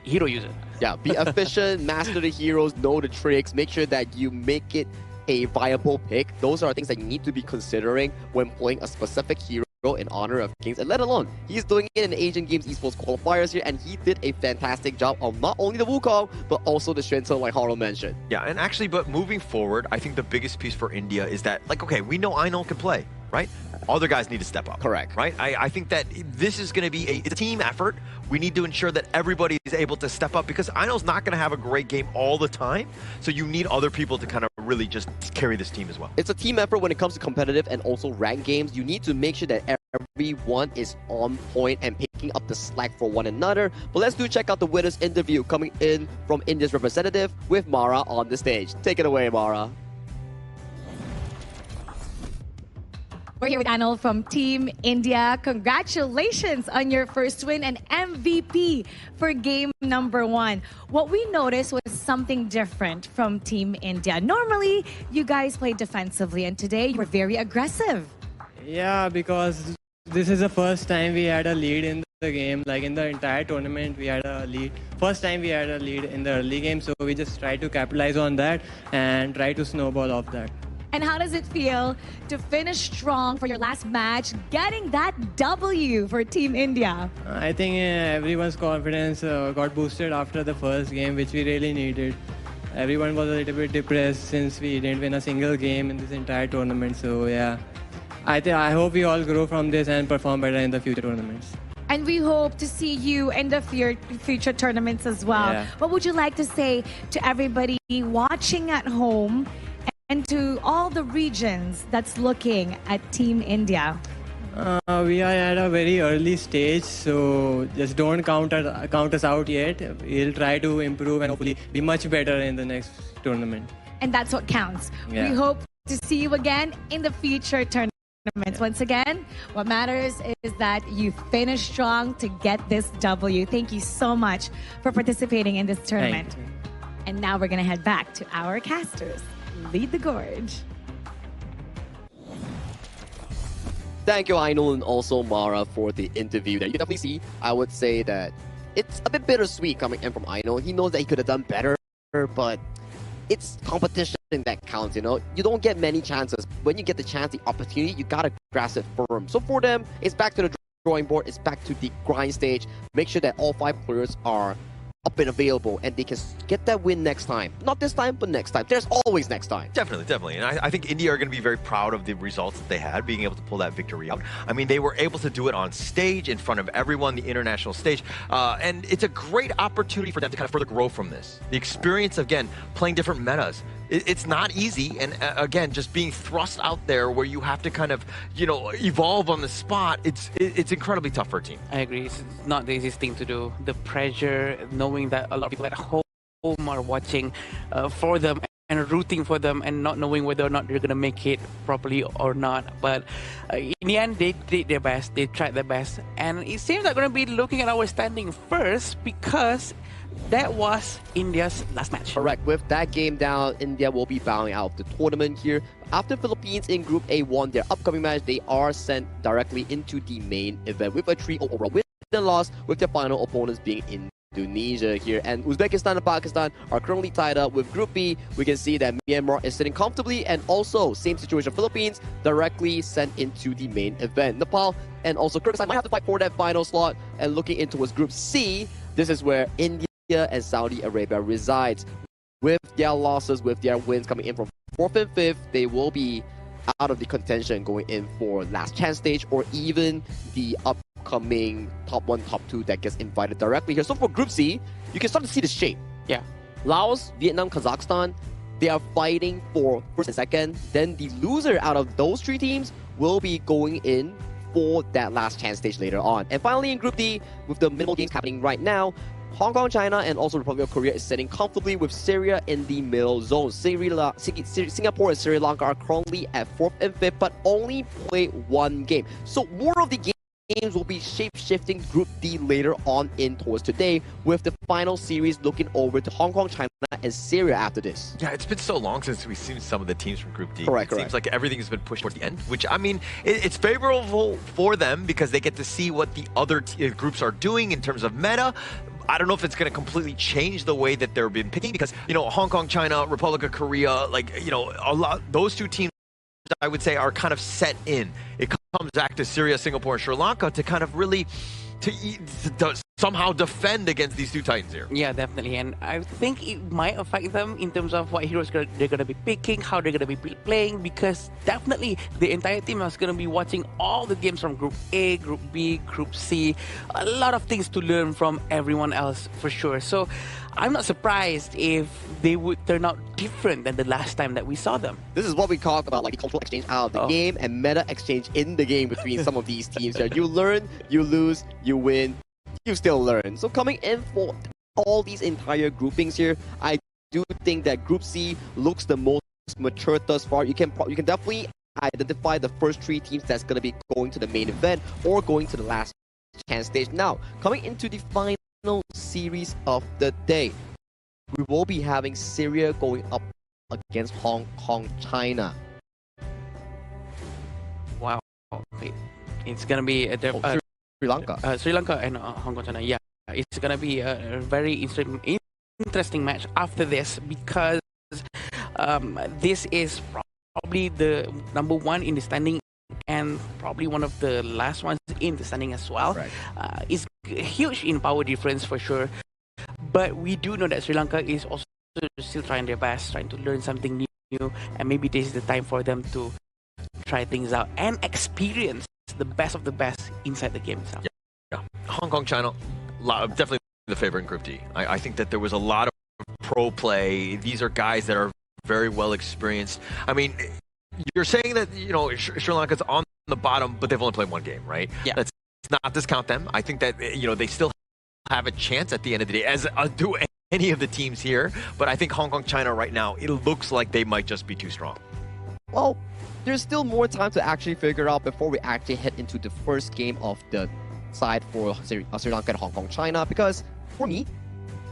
hero user. Yeah, be efficient, master the heroes, know the tricks, make sure that you make it a viable pick. Those are things that you need to be considering when playing a specific hero in Honor of Kings, and let alone he's doing it in the Asian Games Esports Qualifiers here, and he did a fantastic job on not only the Wukong but also the Shinto, like Harlow mentioned. Yeah, and actually, but moving forward, I think the biggest piece for India is that, like, okay, we know Einol can play, right? Other guys need to step up. Correct. Right? I think that this is going to be a team effort. We need to ensure that everybody is able to step up, because Einol's not going to have a great game all the time. So you need other people to kind of really just carry this team as well. It's a team effort when it comes to competitive and also ranked games. You need to make sure that everyone is on point and picking up the slack for one another. But let's check out the winner's interview coming in from India's representative with Mara on the stage. Take it away, Mara. We're here with Anil from Team India. Congratulations on your first win and MVP for game number 1. What we noticed was something different from Team India. Normally, you guys play defensively, and today you were very aggressive. Yeah, because this is the first time we had a lead in the game. Like in the entire tournament, we had a lead. First time we had a lead in the early game, so we just tried to capitalize on that and try to snowball off that. And how does it feel to finish strong for your last match, getting that W for Team India? I think everyone's confidence got boosted after the first game, which we really needed. Everyone was a little bit depressed since we didn't win a single game in this entire tournament. So yeah, I hope we all grow from this and perform better in the future tournaments. And we hope to see you in the future tournaments as well. Yeah. What would you like to say to everybody watching at home and to all the regions that's looking at Team India? We are at a very early stage, so just don't count us out yet. We'll try to improve and hopefully be much better in the next tournament. And that's what counts. Yeah. We hope to see you again in the future tournaments. Yeah. Once again, what matters is that you finish strong to get this W. Thank you so much for participating in this tournament. And now we're going to head back to our casters. Lead the gorge. Thank you, Ainul, and also Mara for the interview that you definitely see. I would say that it's a bit bittersweet coming in from Ainul. He knows that he could have done better, but it's competition that counts, you know? You don't get many chances. When you get the chance, the opportunity, you gotta grasp it firm. So for them, it's back to the drawing board. It's back to the grind stage. Make sure that all 5 players are up and available, and they can get that win next time. Not this time, but next time. There's always next time. Definitely. And I think India are going to be very proud of the results that they had, being able to pull that victory out. I mean, they were able to do it on stage, in front of everyone, the international stage. And it's a great opportunity for them to kind of further grow from this. The experience, again, playing different metas. It's not easy, and again, just being thrust out there where you have to kind of, you know, evolve on the spot. It's incredibly tough for a team. I agree. It's not the easiest thing to do. The pressure, knowing that a lot of people at home are watching for them and rooting for them, and not knowing whether or not they're gonna make it properly or not. But in the end, they did their best. They tried their best, and it seems like we're gonna be looking at our standing first, because that was India's last match. Correct. With that game down, India will be bowing out of the tournament here. After Philippines in Group A won their upcoming match, they are sent directly into the main event with a 3-0 overall win and loss, with their final opponents being Indonesia here. And Uzbekistan and Pakistan are currently tied up with Group B. We can see that Myanmar is sitting comfortably, and also same situation, Philippines directly sent into the main event. Nepal and also Kyrgyzstan might have to fight for that final slot. And looking into Group C, this is where India and Saudi Arabia resides. With their losses, with their wins coming in from 4th and 5th, they will be out of the contention going in for last chance stage, or even the upcoming top 1, top 2 that gets invited directly here. So for Group C, you can start to see the shape. Yeah. Laos, Vietnam, Kazakhstan, they are fighting for 1st and 2nd. Then the loser out of those 3 teams will be going in for that last chance stage later on. And finally in Group D, with the minimal games happening right now, Hong Kong, China, and also Republic of Korea is sitting comfortably with Syria in the middle zone. Singapore and Sri Lanka are currently at 4th and 5th, but only play 1 game. So more of the games will be shape-shifting Group D later on in towards today, with the final series looking over to Hong Kong, China, and Syria after this. Yeah, it's been so long since we've seen some of the teams from Group D. Correct. Seems like everything's been pushed towards the end, which, I mean, it's favorable for them because they get to see what the other groups are doing in terms of meta. I don't know if it's going to completely change the way that they've been picking because, you know, Hong Kong, China, Republic of Korea, like, you know, those two teams, I would say, are kind of set in. It comes back to Syria, Singapore, and Sri Lanka to kind of really to somehow defend against these two titans here. Yeah, definitely. And I think it might affect them in terms of what heroes they're going to be picking, how they're going to be playing, because definitely the entire team is going to be watching all the games from Group A, Group B, Group C. A lot of things to learn from everyone else for sure. So I'm not surprised if they would turn out different than the last time that we saw them. This is what we talk about, like the cultural exchange out of the game and meta exchange in the game between some of these teams. You learn, you lose, you win, you still learn. So coming in for all these entire groupings here, I do think that Group C looks the most mature thus far. You can definitely identify the first three teams that's going to be going to the main event or going to the last chance stage. Now, coming into the final series of the day, we will be having Syria going up against Hong Kong, China. Wow. Wait. It's going to be Sri Lanka. Sri Lanka and Hong Kong, China. Yeah, it's going to be a very interesting match after this because this is probably the number one in the standing and probably one of the last ones in the standing as well. Right. It's huge in power difference for sure, but we do know that Sri Lanka is also still trying their best, trying to learn something new, and maybe this is the time for them to try things out and experience the best of the best inside the game itself. Yeah. Hong Kong, China, definitely the favorite in Group D. I think that there was a lot of pro play. These are guys that are very well experienced. I mean, you're saying that, you know, Sri Lanka's on the bottom, but they've only played one game, right? Yeah. Let's not discount them. I think that, you know, they still have a chance at the end of the day, as do any of the teams here. But I think Hong Kong, China right now, it looks like they might just be too strong. Well, there's still more time to actually figure out before we actually head into the first game of the side for Sri Lanka and Hong Kong, China. Because for me,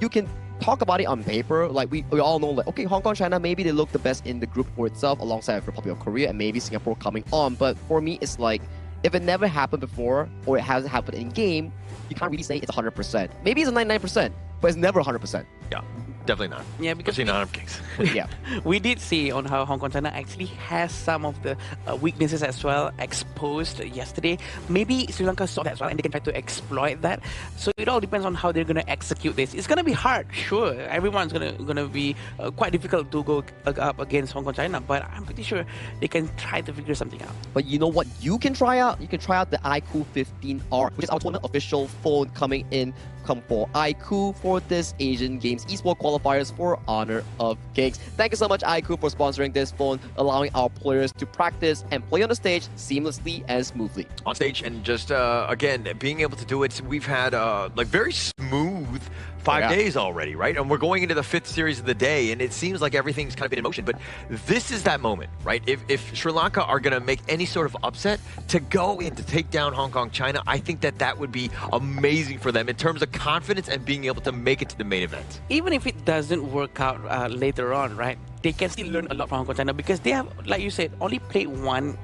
you can talk about it on paper, like we all know, like, okay, Hong Kong, China, maybe they look the best in the group for itself alongside Republic of Korea and maybe Singapore coming on. But for me, it's like, if it never happened before or it hasn't happened in game, you can't really say it's 100%. Maybe it's a 99%, but it's never 100%. Yeah, definitely not. Yeah, because especially not of Kings. Yeah, we did see on how Hong Kong, China actually has some of the weaknesses as well exposed yesterday. Maybe Sri Lanka saw that as well and they can try to exploit that. So it all depends on how they're going to execute this. It's going to be hard, sure. Everyone's going to be quite difficult to go up against Hong Kong, China, but I'm pretty sure they can try to figure something out. But you know what you can try out? You can try out the iQOO 15R, which is our tournament official phone coming in. Come for iQOO for this Asian Games Esports Qualifiers for Honor of Kings. Thank you so much, iQOO, for sponsoring this phone, allowing our players to practice and play on the stage seamlessly and smoothly. On stage and just, again, being able to do it, we've had, like, very smooth 5 days already, right? And we're going into the 5th series of the day, and it seems like everything's kind of been in motion. But this is that moment, right? If Sri Lanka are going to make any sort of upset, to go in to take down Hong Kong, China, I think that that would be amazing for them in terms of confidence and being able to make it to the main event. Even if it doesn't work out later on, right? They can still learn a lot from Hong Kong, China because they have, like you said, only played one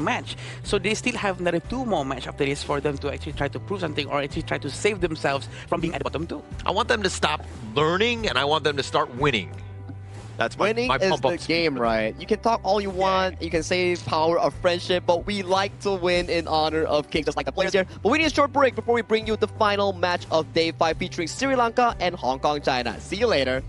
match. So they still have another 2 more matches after this for them to actually try to prove something or actually try to save themselves from being at the bottom too. I want them to stop learning and I want them to start winning. That's winning my is the game, right? You can talk all you want, you can say power of friendship, but we like to win in honor of Kings, just like the players here. But we need a short break before we bring you the final match of Day 5 featuring Sri Lanka and Hong Kong, China. See you later.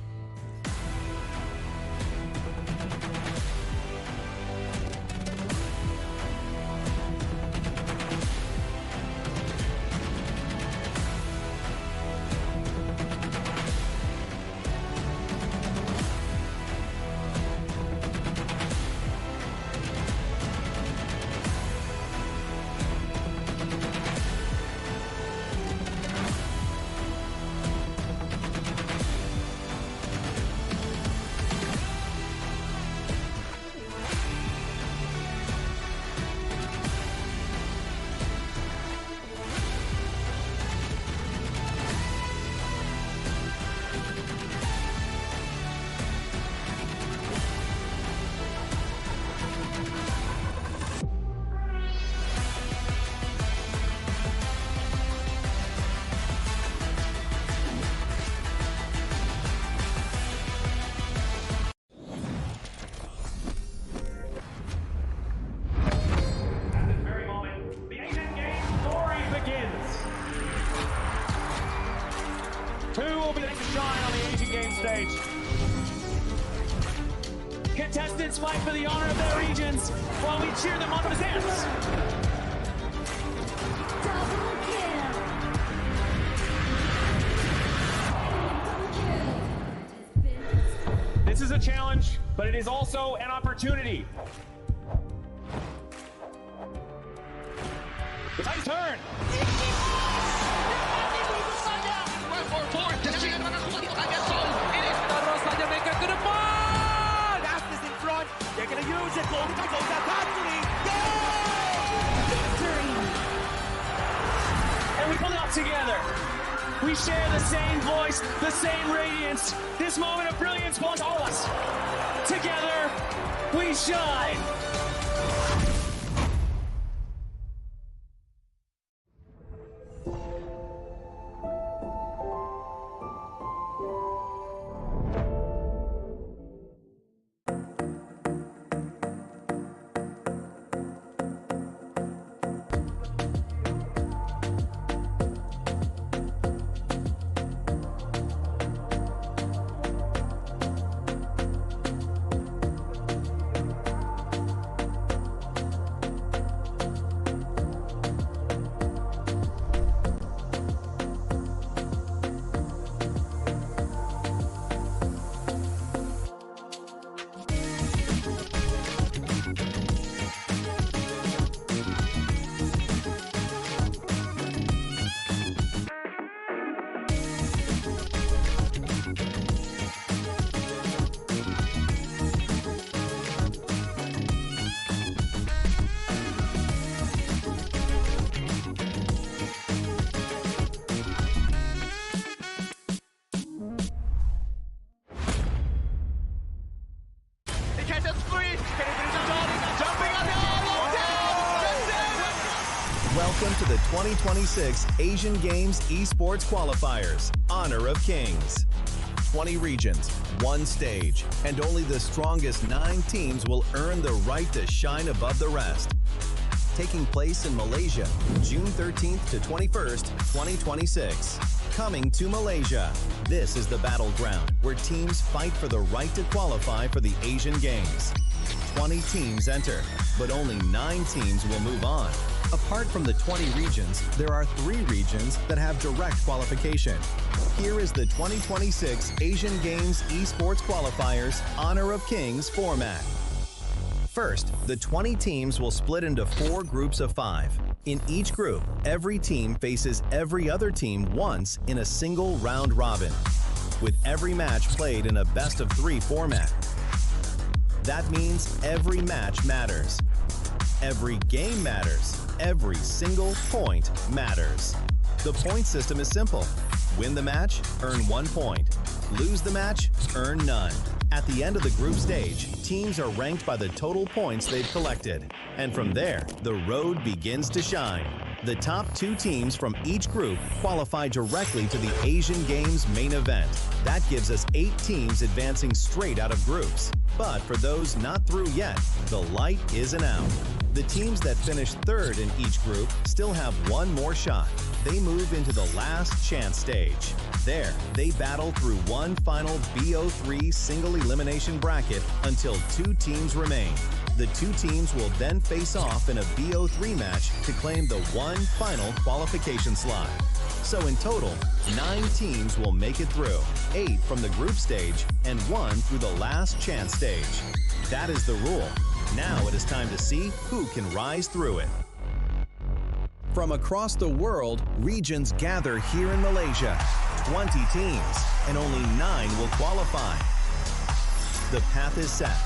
shine on the Asian Games stage. Contestants fight for the honor of their regions while we cheer them on to the dance. This is a challenge, but it is also an opportunity. It's my turn. Fastest in front. They're going to use it. Golden title. And we pull it out together. We share the same voice, the same radiance. This moment of brilliance belongs to all of us. Together, we shine. Welcome to the 2026 Asian Games Esports Qualifiers, Honor of Kings. 20 regions, one stage, and only the strongest 9 teams will earn the right to shine above the rest. Taking place in Malaysia, June 13th to 21st, 2026. Coming to Malaysia. This is the battleground where teams fight for the right to qualify for the Asian Games. 20 teams enter, but only 9 teams will move on. Apart from the 20 regions, there are 3 regions that have direct qualification. Here is the 2026 Asian Games Esports Qualifiers Honor of Kings format. First, the 20 teams will split into 4 groups of 5. In each group, every team faces every other team once in a single round robin, with every match played in a best-of-3 format. That means every match matters. Every game matters. Every single point matters. The point system is simple. Win the match, earn 1 point. Lose the match, earn none. At the end of the group stage, teams are ranked by the total points they've collected. And from there, the road begins to shine. The top 2 teams from each group qualify directly to the Asian Games main event. That gives us 8 teams advancing straight out of groups. But for those not through yet, the light isn't out. The teams that finish 3rd in each group still have 1 more shot. They move into the last chance stage. There, they battle through one final BO3 single elimination bracket until 2 teams remain. The 2 teams will then face off in a BO3 match to claim the one final qualification slot. So in total, 9 teams will make it through, 8 from the group stage and 1 through the last chance stage. That is the rule. Now it is time to see who can rise through it. From across the world, regions gather here in Malaysia. 20 teams, and only 9 will qualify. The path is set.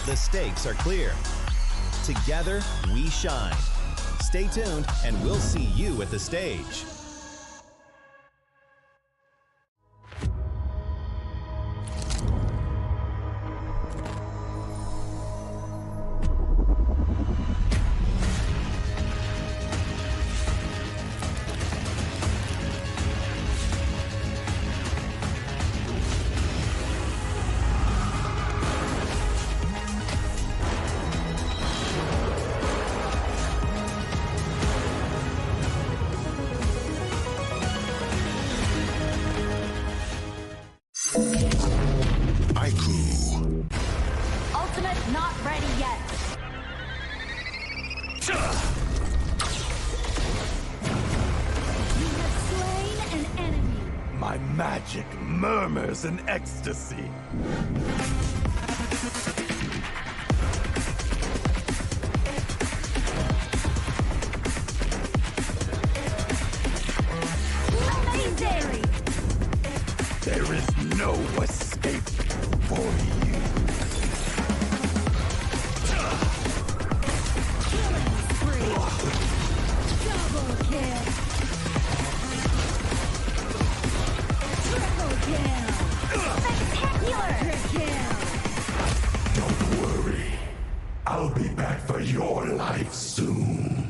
The stakes are clear. Together, we shine. Stay tuned, and we'll see you at the stage. Slain an enemy. My magic murmurs in ecstasy. Legendary. There is no escape for you. Killing spree. Double kill. Triple kill. Spectacular kill. Don't worry. I'll be back for your life soon.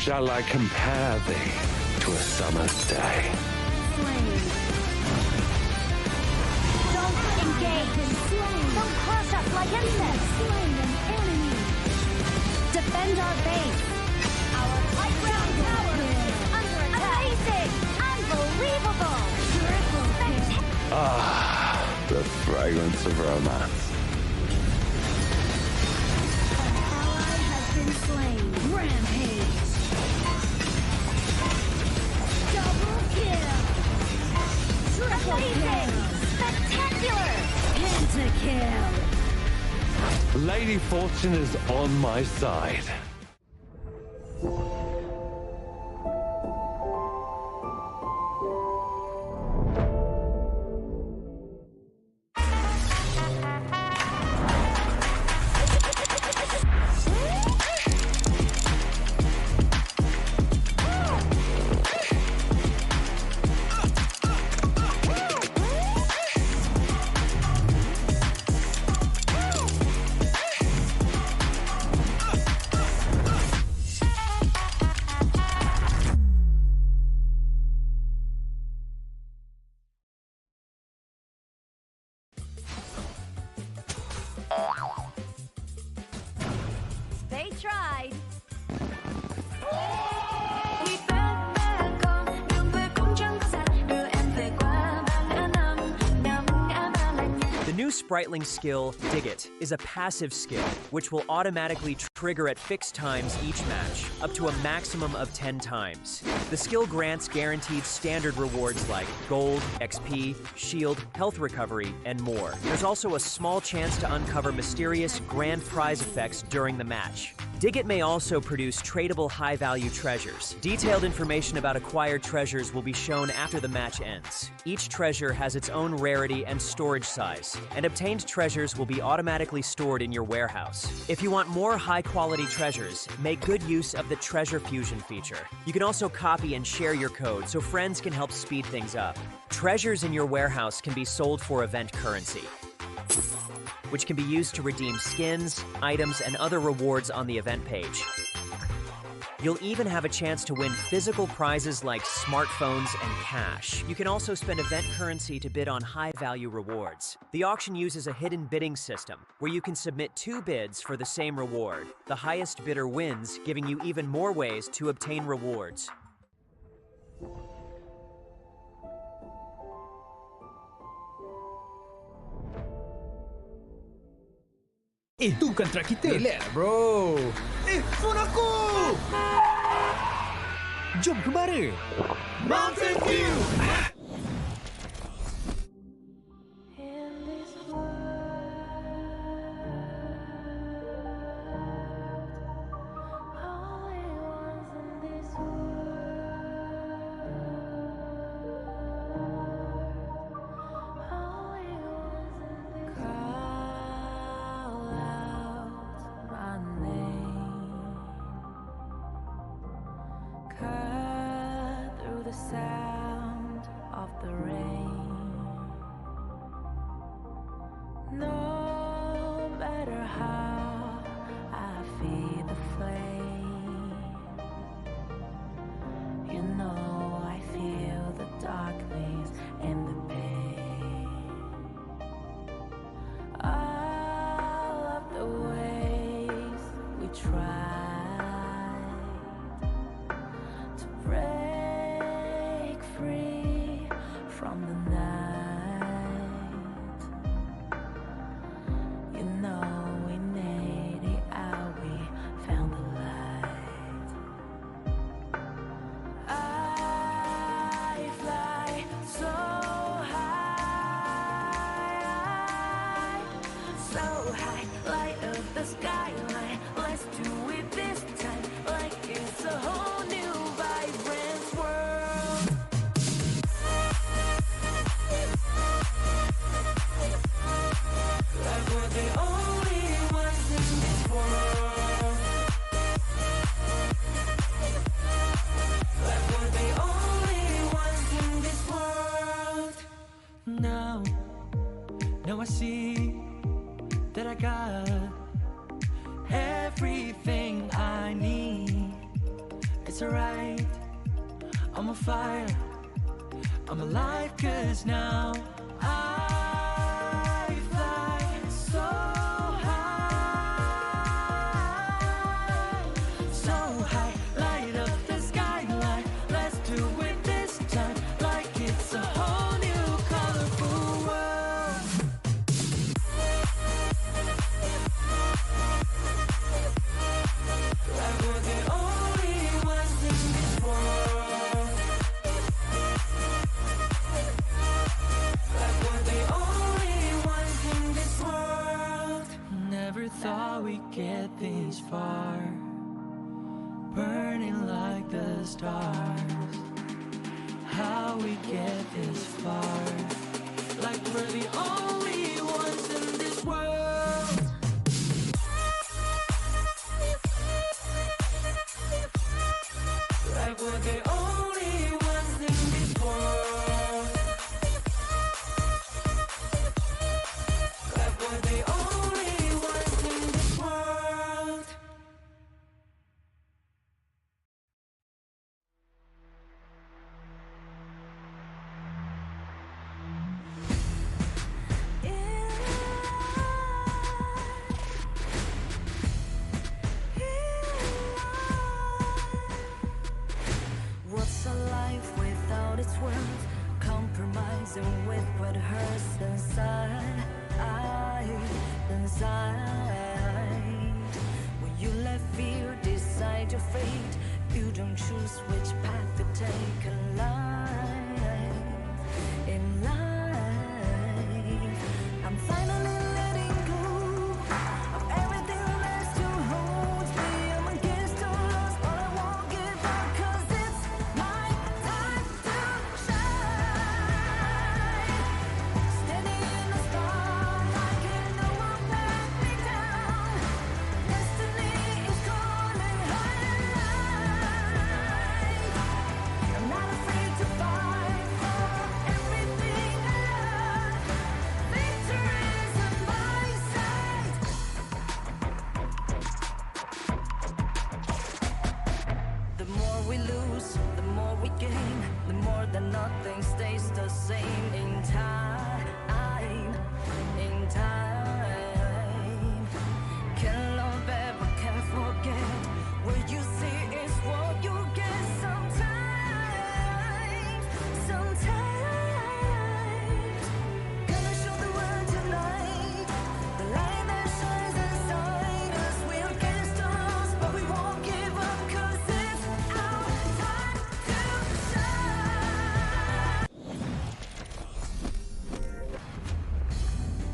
Shall I compare thee to a summer's day? Don't engage. Don't crush us like insects. Slain an enemy. Defend our base. Our high ground tower is under attack. Amazing. Unbelievable. Triple kill. Ah, the fragrance of romance. An ally has been slain. Rampage. Double kill. Triple kill. Spectacular. Pentakill. Lady Fortune is on my side. They tried. The new Spritling skill, Dig It, is a passive skill which will automatically trigger at fixed times each match, up to a maximum of 10 times. The skill grants guaranteed standard rewards like gold, XP, shield, health recovery, and more. There's also a small chance to uncover mysterious grand prize effects during the match. Dig It may also produce tradable high-value treasures. Detailed information about acquired treasures will be shown after the match ends. Each treasure has its own rarity and storage size, and obtained treasures will be automatically stored in your warehouse. If you want more high-quality treasures, make good use of the Treasure Fusion feature. You can also copy and share your code so friends can help speed things up. Treasures in your warehouse can be sold for event currency, which can be used to redeem skins, items, and other rewards on the event page. You'll even have a chance to win physical prizes like smartphones and cash. You can also spend event currency to bid on high-value rewards. The auction uses a hidden bidding system, where you can submit 2 bids for the same reward. The highest bidder wins, giving you even more ways to obtain rewards. Itu kan track kita. Relax bro. Phone aku. Jom ke bara. Mountain View. No matter how I feed the flame, you know I feel the darkness and the pain. All of the ways we tried to break free from the night. You know we made it out, we found the light. I fly so high, light of the skyline. Let's do it this time, like it's a whole new vibrant world. Like we're the only ones in this world. Like we're the only ones in this world. Now I see that I got everything I need. It's alright, I'm on fire, I'm alive, 'cause now I fly so high, light up the skyline. Let's do it this time, like it's a whole new colorful world. Like we're the only ones in this world. Like we're the only ones in this world. Never thought we'd get this far, burning like the stars. How we get this far, like we're the only ones in this world. Like we're the only ones in this world. Like we're the only ones in this world. What's a life without its worth? Compromising with what hurts inside. When you let fear decide your fate, you don't choose which path to take in life. I'm finally letting go of everything that still holds me. I'm against all odds, but I won't give up, 'cause it's my time to shine. Standing in the spotlight, can no one back me down. Destiny is calling high. I'm not afraid to fight for everything I love. Victory's on my side. The more we lose, the more we gain. The more that nothing stays the same in time. Can't love ever, can't forget. What you see is what you get sometimes. Gonna show the world tonight, the light that shines inside us. We're against the odds, but we won't give up, 'cause it's our time to shine.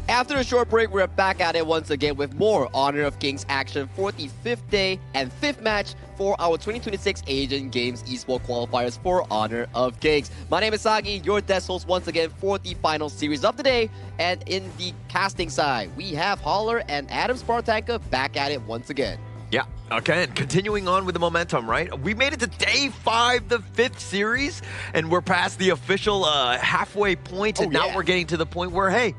After a short break, we're back at it once again with more Honor of Kings action for the 5th day and 5th match for our 2026 Asian Games Esports Qualifiers for Honor of Kings. My name is Sagi, your desk host once again for the final series of the day. And in the casting side, we have Holler and Adam Spartanka back at it once again. Yeah, again, continuing on with the momentum, right? We made it to day 5, the 5th series, and we're past the official halfway point, and now we're getting to the point where, hey,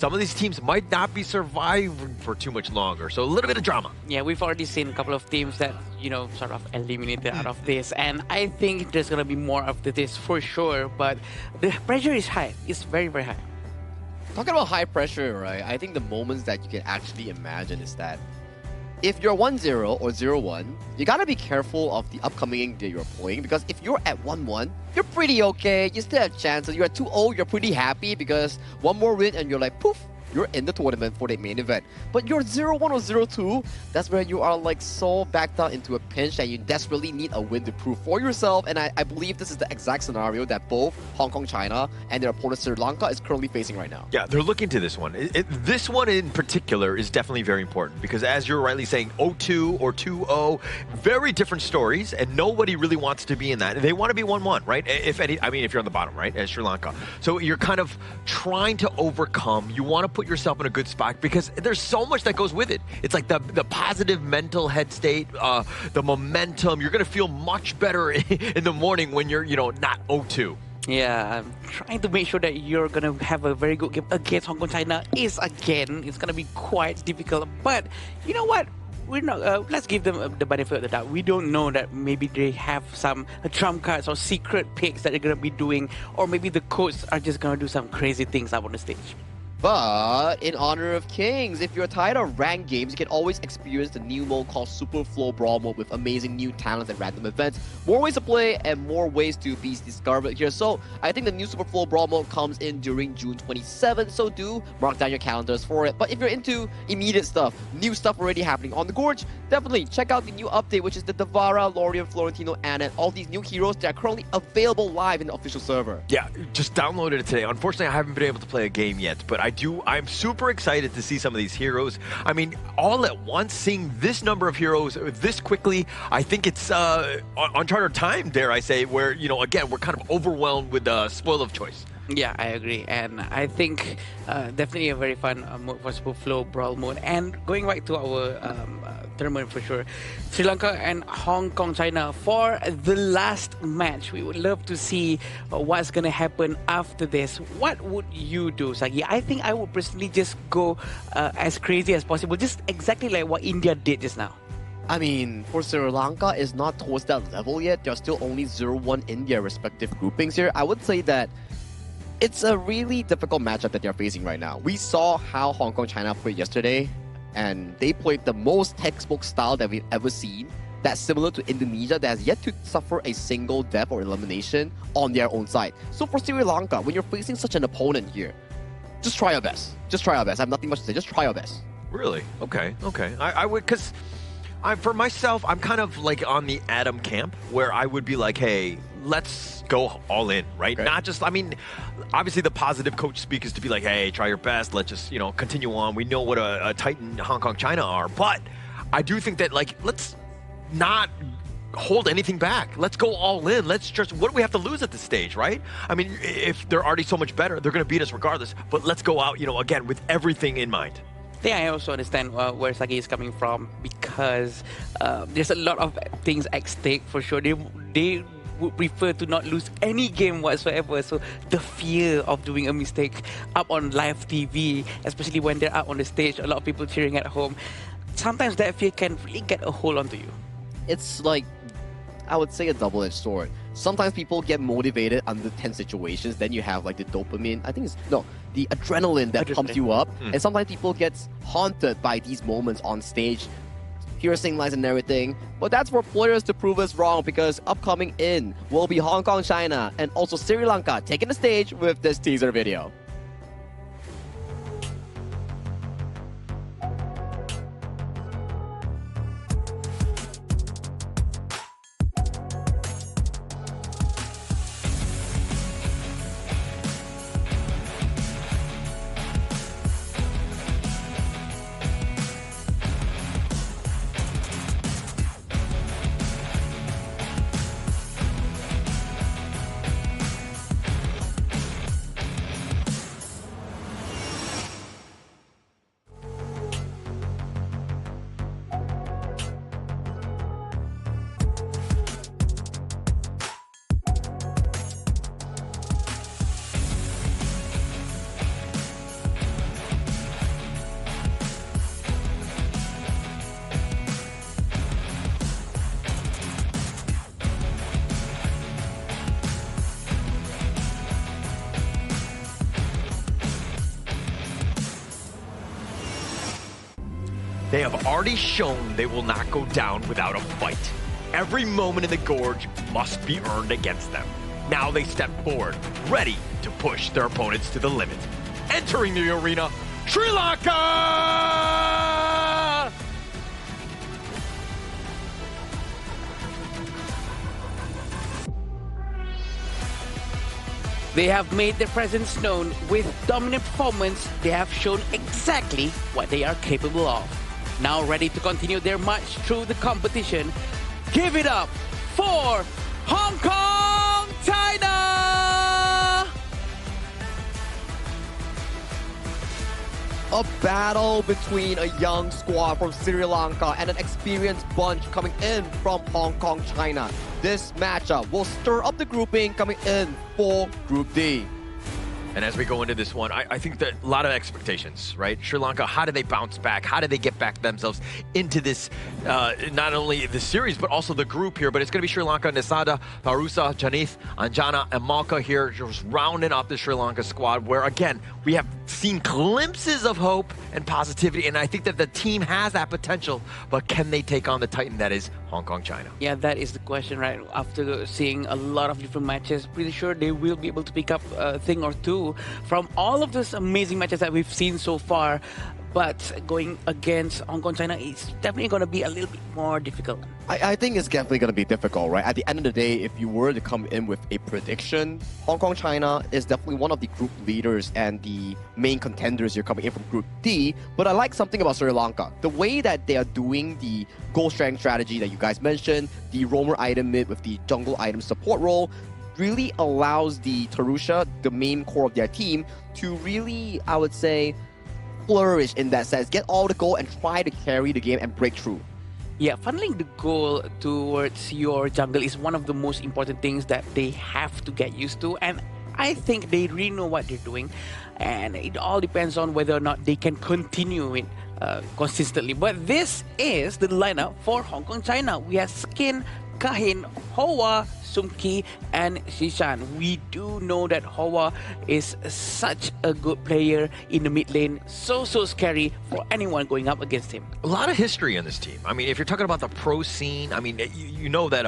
some of these teams might not be surviving for too much longer. So a little bit of drama. Yeah, we've already seen a couple of teams that, sort of eliminated out of this. And I think there's going to be more after this for sure. But the pressure is high. It's very, very high. Talking about high pressure, right? I think the moments that you can actually imagine is that if you're 1-0 or 0-1, you gotta be careful of the upcoming game that you're playing, because if you're at 1-1, you're pretty okay. You still have chances. You're at 2-0, you're pretty happy because one more win and you're like, poof, you're in the tournament for the main event. But you're 0-1 or 0-2, that's where you are like so backed out into a pinch that you desperately need a win to prove for yourself. And I believe this is the exact scenario that both Hong Kong, China, and their opponent Sri Lanka is currently facing right now. Yeah, they're looking to this one. This one in particular is definitely very important because, as you're rightly saying, 0-2 or 2-0, very different stories, and nobody really wants to be in that. They want to be 1-1, right? If you're on the bottom, right, as Sri Lanka. So you're kind of trying to overcome. You want to put yourself in a good spot because there's so much that goes with it. It's like the positive mental head state, the momentum. You're going to feel much better in the morning when you're, not 0-2. Yeah, I'm trying to make sure that you're going to have a very good game against Hong Kong, China. It's going to be quite difficult. But you know what? We're not. Let's give them the benefit of the doubt. We don't know that maybe they have some trump cards or secret picks that they're going to be doing, or maybe the coaches are just going to do some crazy things up on the stage. But in honor of Kings, if you're tired of ranked games, you can always experience the new mode called Super Flow Brawl mode with amazing new talents and random events. More ways to play and more ways to be discovered here. So I think the new Super Flow Brawl mode comes in during June 27th, so do mark down your calendars for it. But if you're into immediate stuff, new stuff already happening on the Gorge, definitely check out the new update, which is the Davara, Lorian, Florentino, and all these new heroes that are currently available live in the official server. Yeah, just downloaded it today. Unfortunately, I haven't been able to play a game yet, but I'm super excited to see some of these heroes. I mean, all at once, seeing this number of heroes this quickly, I think it's uncharted time, dare I say, where, again, we're kind of overwhelmed with the spoil of choice. Yeah, I agree. And I think definitely a very fun mode for Super Flow Brawl mode. And going back to our tournament for sure, Sri Lanka and Hong Kong, China, for the last match, we would love to see what's going to happen after this. What would you do, Sagi? I think I would personally just go as crazy as possible, just exactly like what India did just now. I mean, for Sri Lanka, it's not towards that level yet. They're still only 0-1 in their respective groupings here. I would say that it's a really difficult matchup that they're facing right now. We saw how Hong Kong, China played yesterday, and they played the most textbook style that we've ever seen. That's similar to Indonesia, that has yet to suffer a single death or elimination on their own side. So for Sri Lanka, when you're facing such an opponent here, just try your best. Just try your best. I have nothing much to say. Just try your best. Really? Okay. I would, because for myself, I'm kind of like on the Adam camp, where I would be like, hey, let's go all in, right? Okay. Not just, obviously the positive coach speak is to be like, hey, try your best. Let's just, continue on. We know what a titan Hong Kong, China are. But I do think that, let's not hold anything back. Let's go all in. Let's just, what do we have to lose at this stage, right? I mean, if they're already so much better, they're going to beat us regardless. But let's go out, again, with everything in mind. Yeah, I also understand where Sagi is coming from, because there's a lot of things at stake for sure. They would prefer to not lose any game whatsoever. So the fear of doing a mistake up on live TV, especially when they're out on the stage, a lot of people cheering at home, sometimes that fear can really get a hold onto you. It's like, I would say, a double-edged sword. Sometimes people get motivated under tense situations. Then you have like the dopamine. I think the adrenaline that pumps you up. And sometimes people get haunted by these moments on stage, piercing lines and everything. But that's for players to prove us wrong, because upcoming in will be Hong Kong, China, and also Sri Lanka taking the stage with this teaser video. They have already shown they will not go down without a fight. Every moment in the gorge must be earned against them. Now they step forward, ready to push their opponents to the limit. Entering the arena, Sri Lanka! They have made their presence known with dominant performance. They have shown exactly what they are capable of. Now ready to continue their march through the competition. Give it up for Hong Kong, China! A battle between a young squad from Sri Lanka and an experienced bunch coming in from Hong Kong, China. This matchup will stir up the grouping coming in for Group D. And as we go into this one, I think that a lot of expectations, right? Sri Lanka, how do they bounce back? How do they get back themselves into this, not only the series, but also the group here? But it's going to be Sri Lanka, Nisada, Parusa, Janith, Anjana, and Malka here, just rounding off the Sri Lanka squad, where, again, we have seen glimpses of hope and positivity, and I think that the team has that potential, but can they take on the Titan that is Hong Kong, China? Yeah, that is the question, right? After seeing a lot of different matches, pretty sure they will be able to pick up a thing or two from all of those amazing matches that we've seen so far. But going against Hong Kong, China is definitely going to be a little bit more difficult. I think it's definitely going to be difficult, right? At the end of the day, if you were to come in with a prediction, Hong Kong, China is definitely one of the group leaders and the main contenders you're coming in from Group D. But I like something about Sri Lanka. The way that they are doing the goal strength strategy that you guys mentioned, the roamer item mid with the jungle item support role, really allows the Tarusha, the main core of their team, to really, I would say, flourish in that sense. Get all the goal and try to carry the game and break through. Yeah, funneling the goal towards your jungle is one of the most important things that they have to get used to. And I think they really know what they're doing. And it all depends on whether or not they can continue it consistently. But this is the lineup for Hong Kong, China. We have Skin, Kahin, Hoa, Sumki, and Shishan. We do know that Hoa is such a good player in the mid lane. So scary for anyone going up against him. A lot of history in this team. I mean, if you're talking about the pro scene, I mean, you know that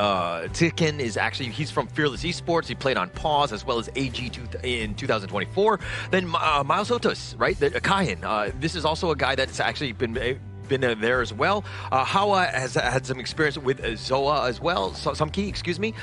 Tikin is actually, he's from Fearless Esports. He played on Pause as well as AG in 2024. Then Miles Otus, right? Kahin. This is also a guy that's actually been there as well. Hawa has had some experience with Zoa as well, Sumki, excuse me.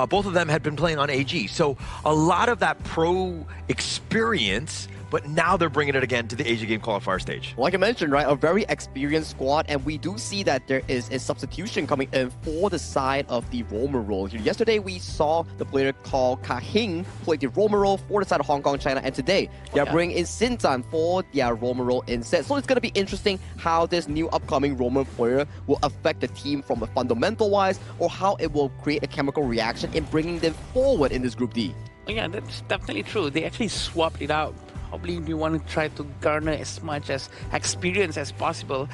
Both of them had been playing on AG. So a lot of that pro experience, but now they're bringing it again to the Asia Game Qualifier stage. Like I mentioned, right, a very experienced squad, and we do see that there is a substitution coming in for the side of the roamer role. Yesterday, we saw the player called Kahing play the roamer role for the side of Hong Kong, China, and today they're bringing in Sintan for their roamer role instead. So it's going to be interesting how this new upcoming roamer player will affect the team from a fundamental-wise, or how it will create a chemical reaction in bringing them forward in this Group D. Yeah, that's definitely true. They actually swapped it out. Probably we want to try to garner as much as experience as possible.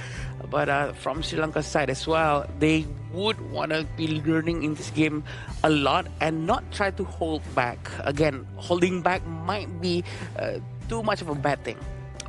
But from Sri Lanka's side as well, they would want to be learning in this game a lot and not try to hold back. Again, holding back might be too much of a bad thing.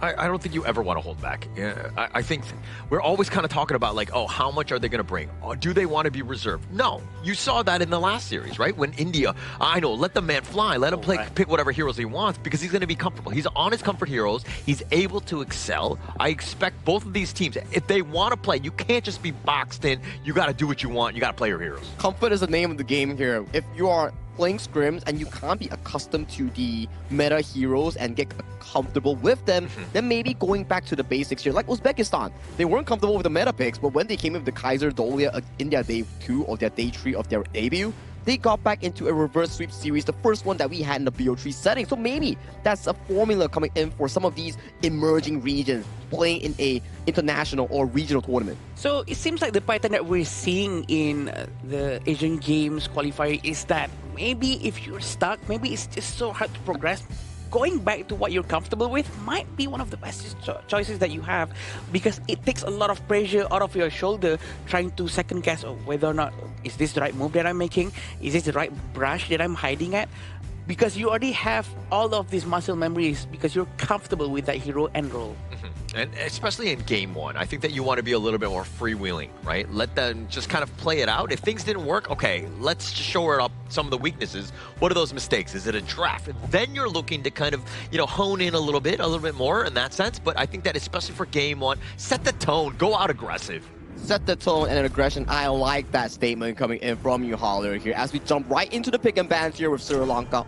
I don't think you ever want to hold back. I think we're always kind of talking about like, oh, how much are they going to bring? Or do they want to be reserved? No. You saw that in the last series, right? When India, I know, let the man fly. Let him pick whatever heroes he wants because he's going to be comfortable. He's on his comfort heroes. He's able to excel. I expect both of these teams, if they want to play, you can't just be boxed in. You got to do what you want. You got to play your heroes. Comfort is the name of the game here. If you are playing scrims and you can't be accustomed to the meta heroes and get comfortable with them, then maybe going back to the basics here, like Uzbekistan. They weren't comfortable with the meta picks, but when they came in with the Kaiser Dolia in their day 2 or their day 3 of their debut, they got back into a reverse sweep series, the first one that we had in the BO3 setting. So maybe that's a formula coming in for some of these emerging regions playing in a international or regional tournament. So it seems like the pattern that we're seeing in the Asian Games qualifier is that maybe if you're stuck, maybe it's just so hard to progress. Going back to what you're comfortable with might be one of the best choices that you have, because it takes a lot of pressure out of your shoulder trying to second guess whether or not is this the right move that I'm making, is this the right brush that I'm hiding at, because you already have all of these muscle memories because you're comfortable with that hero and role. And especially in game one, I think that you want to be a little bit more freewheeling, right? Let them just kind of play it out. If things didn't work, okay, let's just shore up some of the weaknesses. What are those mistakes? Is it a draft? Then you're looking to kind of, hone in a little bit more in that sense. But I think that especially for game one, set the tone, go out aggressive. Set the tone and aggression. I like that statement coming in from you, Holler, here. As we jump right into the pick and bans here with Sri Lanka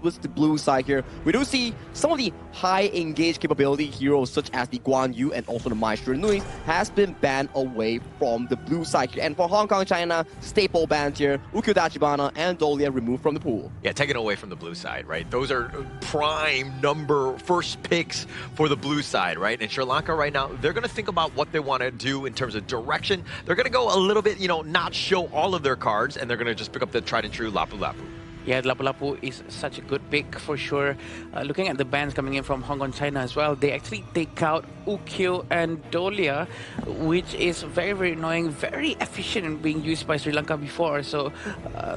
with the blue side here. We do see some of the high engaged capability heroes such as the Guan Yu and also the Maestro Nui has been banned away from the blue side here. And for Hong Kong, China, staple bans here, Ukyo Dachibana and Dolia removed from the pool. Yeah, taken away from the blue side, right? Those are prime first picks for the blue side, right? And Sri Lanka right now, they're going to think about what they want to do in terms of direction. They're going to go a little bit, not show all of their cards, and they're going to just pick up the tried and true Lapu Lapu. Yeah, Lapu Lapu is such a good pick for sure. Looking at the bans coming in from Hong Kong, China as well, they actually take out Ukyo and Dolia, which is very, very annoying, very efficient in being used by Sri Lanka before. So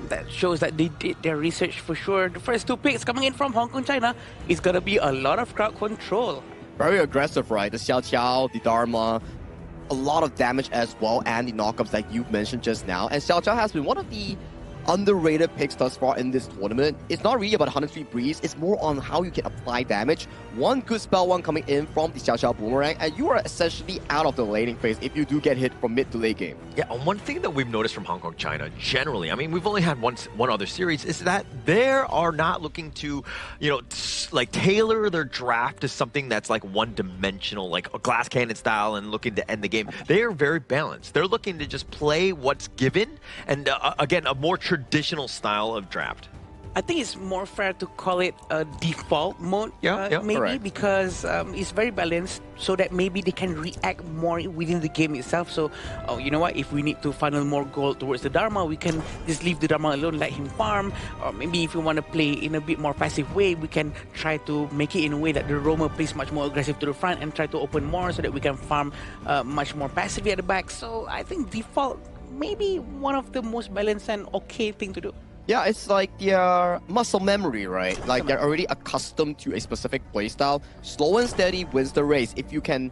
that shows that they did their research for sure. The first two picks coming in from Hong Kong, China is going to be a lot of crowd control. Very aggressive, right? The Xiao Xiao, the Dharma, a lot of damage as well, and the knockups that you mentioned just now. And Xiao Xiao has been one of the underrated picks thus far in this tournament. It's not really about 103 breeze, it's more on how you can apply damage. One good spell one coming in from the Xiao Xiao Boomerang, and you are essentially out of the laning phase if you do get hit from mid to late game. Yeah, one thing that we've noticed from Hong Kong, China, generally, I mean, we've only had one other series, is that they are not looking to, tailor their draft to something that's like one-dimensional, like a glass cannon style and looking to end the game. They are very balanced. They're looking to just play what's given, and again, a more traditional style of draft. I think it's more fair to call it a default mode, maybe, correct. Because it's very balanced, so that maybe they can react more within the game itself. So, you know what, if we need to funnel more gold towards the Dharma, we can just leave the Dharma alone, let him farm. Or maybe if we want to play in a bit more passive way, we can try to make it in a way that the Roamer plays much more aggressive to the front and try to open more so that we can farm much more passively at the back. So I think default maybe one of the most balanced and okay thing to do. Yeah, it's like their muscle memory, right? Like they're already accustomed to a specific playstyle. Slow and steady wins the race. If you can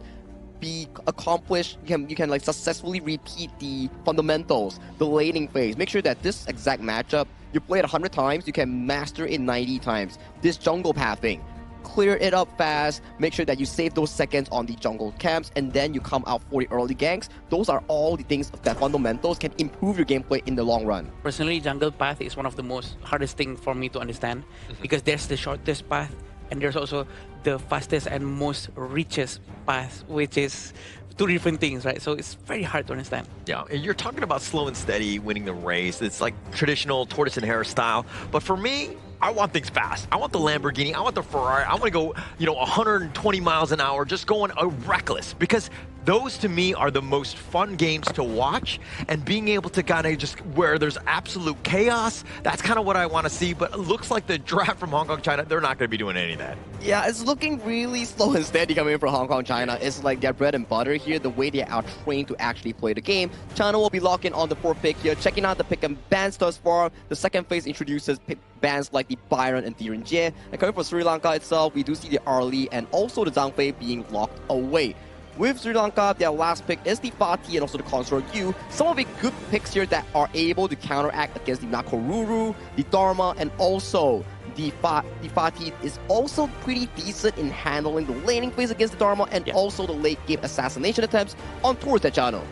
be accomplished, you can like successfully repeat the fundamentals, the laning phase. Make sure that this exact matchup, you play it 100 times, you can master it 90 times. This jungle pathing, clear it up fast, make sure that you save those seconds on the jungle camps, and then you come out for the early ganks. Those are all the things that fundamentals can improve your gameplay in the long run. Personally, jungle path is one of the most hardest thing for me to understand, because there's the shortest path and there's also the fastest and most richest path, which is two different things, right? So it's very hard to understand. Yeah, and you're talking about slow and steady winning the race. It's like traditional tortoise and hare style. But for me, I want things fast. I want the Lamborghini. I want the Ferrari. I want to go, 120 miles an hour, just going reckless. Because those, to me, are the most fun games to watch. And being able to kind of just where there's absolute chaos, that's kind of what I want to see. But it looks like the draft from Hong Kong, China, they're not going to be doing any of that. Yeah, it's looking really slow and steady coming in from Hong Kong, China. It's like their bread and butter here, the way they are trained to actually play the game. China will be locking on the fourth pick here, checking out the pick and bans thus far. The second phase introduces bans like the Byron and Dhiren Jie. And coming from Sri Lanka itself, we do see the Arlie and also the Zhang Fei being locked away. With Sri Lanka, their last pick is the Fatih and also the Consort Yu. Some of the good picks here that are able to counteract against the Nakoruru, the Dharma, and also the Fatih is also pretty decent in handling the laning phase against the Dharma and also the late game assassination attempts on towards that channel.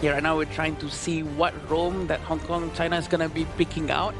Yeah, right now we're trying to see what roam that Hong Kong, China is going to be picking out.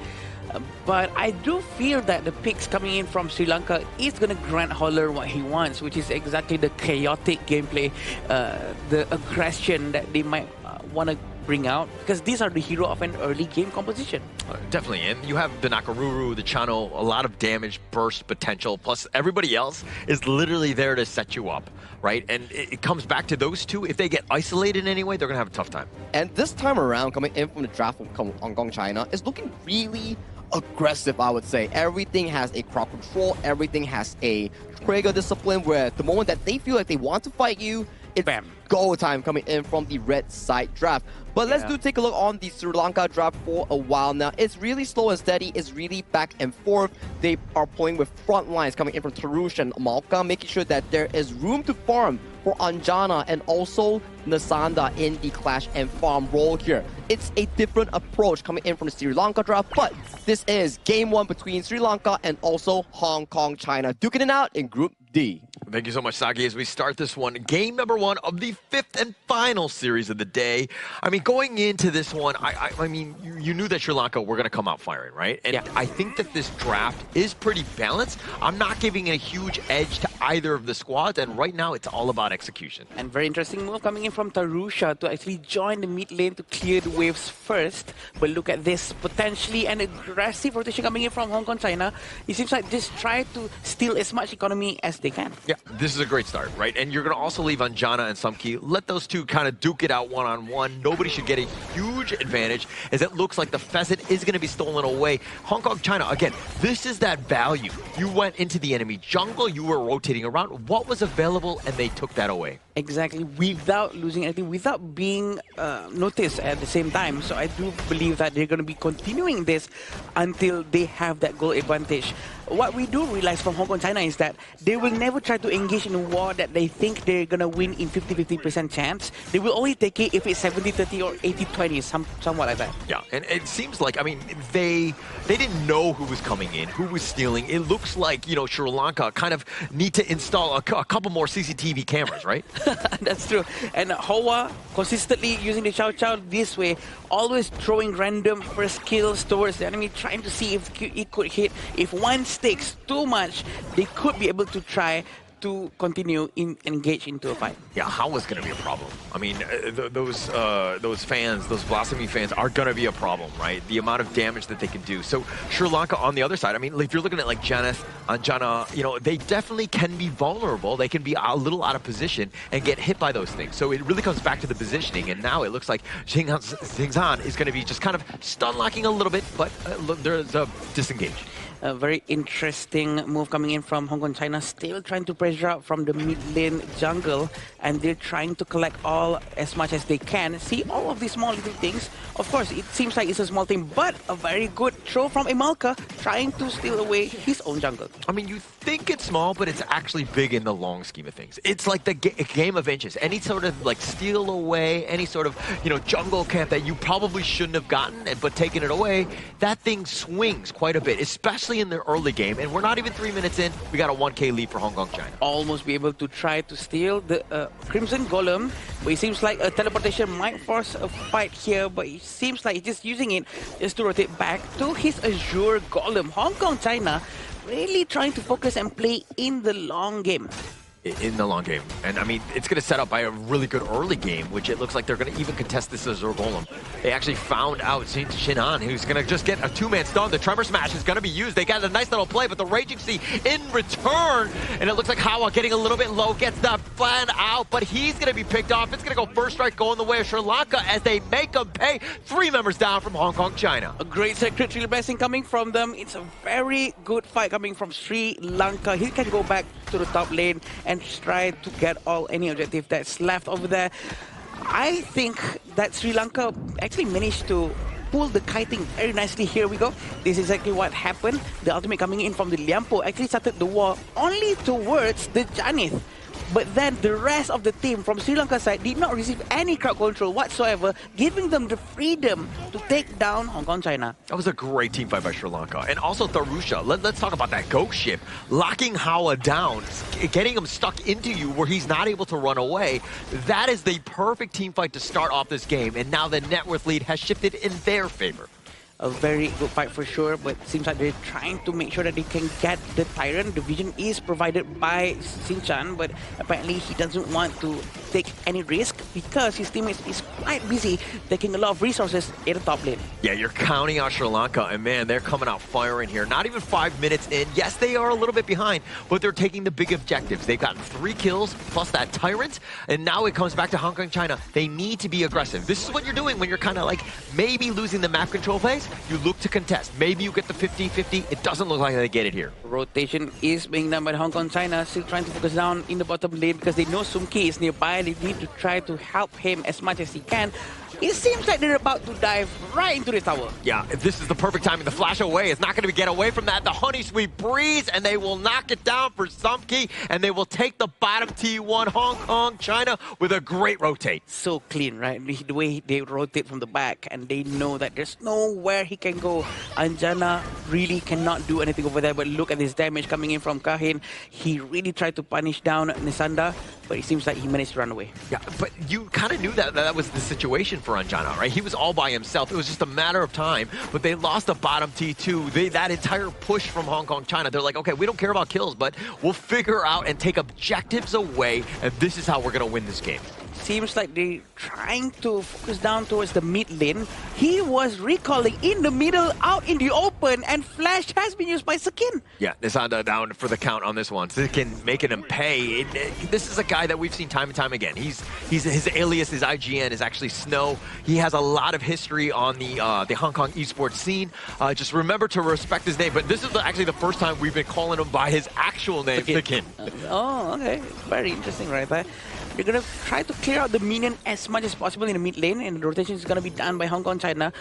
But I do fear that the picks coming in from Sri Lanka is going to grant Holler what he wants, which is exactly the chaotic gameplay, the aggression that they might want to bring out, because these are the hero of an early game composition. Definitely, and you have the Nakoruru, the Chano, a lot of damage burst potential, plus everybody else is literally there to set you up, right? And it comes back to those two. If they get isolated in any way, they're going to have a tough time. And this time around, coming in from the draft from Hong Kong, China, is looking really aggressive, I would say. Everything has a crowd control, everything has a trigger discipline where the moment that they feel like they want to fight you, it's go time coming in from the red side draft. But let's do take a look on the Sri Lanka draft for a while now. It's really slow and steady. It's really back and forth. They are playing with front lines coming in from Tarush and Malka, making sure that there is room to farm for Anjana and also Nasanda in the clash and farm role here. It's a different approach coming in from the Sri Lanka draft, but this is game one between Sri Lanka and also Hong Kong, China, duking it out in Group D. Thank you so much, Saki, as we start this one. Game number one of the fifth and final series of the day. I mean, going into this one, I mean, you knew that Sri Lanka were going to come out firing, right? And I think that this draft is pretty balanced. I'm not giving a huge edge to either of the squads, and right now it's all about execution. And very interesting move coming in from Tarusha to actually join the mid lane to clear the waves first. But look at this, potentially an aggressive rotation coming in from Hong Kong, China. It seems like just try to steal as much economy as they can. Yeah, this is a great start, right? And you're going to also leave Anjana and Sumki. Let those two kind of duke it out one-on-one. Nobody should get a huge advantage, as it looks like the pheasant is going to be stolen away. Hong Kong, China, again, this is that value. You went into the enemy jungle, you were rotating around. What was available, and they took that away. Exactly, without losing anything, without being noticed at the same time. So I do believe that they're going to be continuing this until they have that goal advantage. What we do realize from Hong Kong, China is that they will never try to engage in a war that they think they're going to win in 50-50% chance. They will only take it if it's 70-30 or 80-20, somewhat like that. Yeah, and it seems like, I mean, they didn't know who was coming in, who was stealing. It looks like, you know, Sri Lanka kind of need to install a couple more CCTV cameras, right? That's true. And Hoa consistently using the Chow Chow this way, always throwing random first kills towards the enemy, trying to see if it could hit. If one stakes too much, they could be able to try to continue engage into a fight. Yeah, how is going to be a problem? I mean, those fans, those Blasphemy fans are going to be a problem, right? The amount of damage that they can do. So Sri Lanka on the other side, I mean, if you're looking at like Janeth, Anjana, you know, they definitely can be vulnerable. They can be a little out of position and get hit by those things. So it really comes back to the positioning. And now it looks like Xinghan is going to be just kind of stun locking a little bit, but there's a disengage. A very interesting move coming in from Hong Kong, China, still trying to pressure out from the mid lane jungle, and they're trying to collect all as much as they can. See all of these small little things. Of course, it seems like it's a small thing, but a very good throw from Imalka, trying to steal away his own jungle. I mean, you think it's small, but it's actually big in the long scheme of things. It's like the game of inches. Any sort of like steal away, any sort of, you know, jungle camp that you probably shouldn't have gotten, but taking it away, that thing swings quite a bit, especially in the early game. And we're not even 3 minutes in. We got a 1K lead for Hong Kong, China. Almost be able to try to steal the Crimson Golem, but it seems like a teleportation might force a fight here, but it seems like he's just using it just to rotate back to his Azure Golem. Hong Kong, China really trying to focus and play in the long game. In the long game. And I mean, it's going to set up by a really good early game, which it looks like they're going to even contest this Azure Golem. They actually found out Shinhan, who's going to just get a two-man stun. The Tremor Smash is going to be used. They got a nice little play, but the Raging Sea in return. And it looks like Hawa getting a little bit low, gets the plan out, but he's going to be picked off. It's going to go first strike going the way of Sri Lanka as they make them pay. 3 members down from Hong Kong, China. A great Sacred Tree Blessing coming from them. It's a very good fight coming from Sri Lanka. He can go back to the top lane and try to get any objective that's left over there. I think that Sri Lanka actually managed to pull the kiting very nicely. Here we go. This is exactly what happened. The ultimate coming in from the Liampo actually started the war only towards the Janith. But then the rest of the team from Sri Lanka side did not receive any crowd control whatsoever, giving them the freedom to take down Hong Kong, China. That was a great team fight by Sri Lanka. And also Tharusha, let's talk about that ghost ship. Locking Hawa down, getting him stuck into you where he's not able to run away. That is the perfect team fight to start off this game. And now the net worth lead has shifted in their favor. A very good fight for sure, but it seems like they're trying to make sure that they can get the Tyrant. The vision is provided by Sinchan, but apparently he doesn't want to take any risk because his teammate is quite busy taking a lot of resources in the top lane. Yeah, you're counting out Sri Lanka, and man, they're coming out firing here. Not even 5 minutes in. Yes, they are a little bit behind, but they're taking the big objectives. They've gotten 3 kills plus that Tyrant, and now it comes back to Hong Kong, China. They need to be aggressive. This is what you're doing when you're kind of like maybe losing the map control phase. is you look to contest. Maybe you get the 50-50. It doesn't look like they get it here. Rotation is being done by Hong Kong China, still trying to focus down in the bottom lane because they know Sumki is nearby. They need to try to help him as much as he can. It seems like they're about to dive right into the tower. Yeah, this is the perfect timing. The flash away is not going to get away from that. The honey sweet breeze, and they will knock it down for Sumki, and they will take the bottom T1. Hong Kong China with a great rotate. So clean, right? The way they rotate from the back, and they know that there's nowhere he can go. Anjana really cannot do anything over there, but look at this damage coming in from Kahin. He really tried to punish down Nisanda, but it seems like he managed to run away. Yeah, but you kind of knew that was the situation for Anjana, right? He was all by himself. It was just a matter of time, but they lost the bottom T2. That entire push from Hong Kong China, they're like, okay, we don't care about kills, but we'll figure out and take objectives away, and this is how we're going to win this game. Seems like they're trying to focus down towards the mid lane. He was recalling in the middle, out in the open, and Flash has been used by Sakin. Yeah, Nisanda down for the count on this one. Sakin making him pay. This is a guy that we've seen time and time again. His alias, his IGN, is actually Snow. He has a lot of history on the Hong Kong esports scene. Just remember to respect his name. But this is actually the first time we've been calling him by his actual name, Sakin. Oh, okay. Very interesting right there. They're going to try to clear out the minion as much as possible in the mid lane, and the rotation is going to be done by Hong Kong China,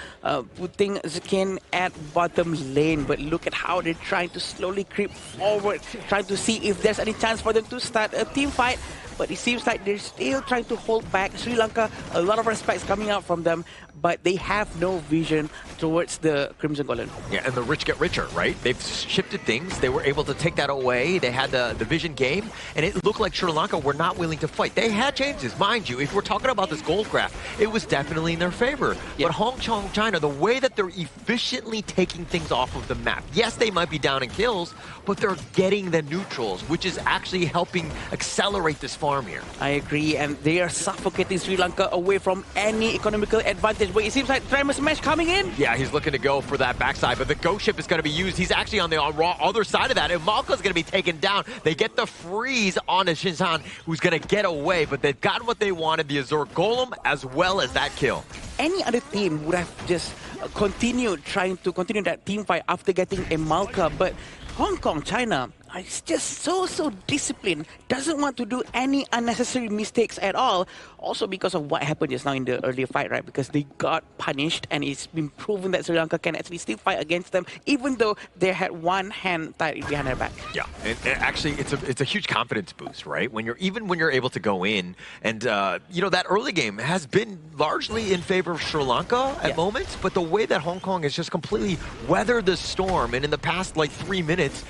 putting Zakin at bottom lane. But look at how they're trying to slowly creep forward, trying to see if there's any chance for them to start a team fight. But it seems like they're still trying to hold back. Sri Lanka, a lot of respect coming out from them, but they have no vision towards the Crimson Golden. Yeah, and the rich get richer, right? They've shifted things. They were able to take that away. They had the vision game, and it looked like Sri Lanka were not willing to fight. They had chances, mind you. If we're talking about this gold graph, it was definitely in their favor. Yeah. But Hong Kong China, the way that they're efficiently taking things off of the map, yes, they might be down in kills, but they're getting the neutrals, which is actually helping accelerate this farm here. I agree, and they are suffocating Sri Lanka away from any economical advantage. But it seems like Tremor Smash coming in. Yeah, he's looking to go for that backside, but the ghost ship is going to be used. He's actually on the other side of that, and Malka's going to be taken down. They get the freeze on Shinzan, who's going to get away, but they've gotten what they wanted, the Azure Golem, as well as that kill. Any other team would have just continued trying to continue that team fight after getting a Malka, but Hong Kong China is just so disciplined, doesn't want to do any unnecessary mistakes at all. Also because of what happened just now in the earlier fight, right? Because they got punished, and it's been proven that Sri Lanka can actually still fight against them, even though they had one hand tied behind their back. Yeah, and actually, it's a huge confidence boost, right? When you're able to go in, and you know, that early game has been largely in favor of Sri Lanka at moments, but the way that Hong Kong has just completely weathered the storm, and in the past like 3 minutes,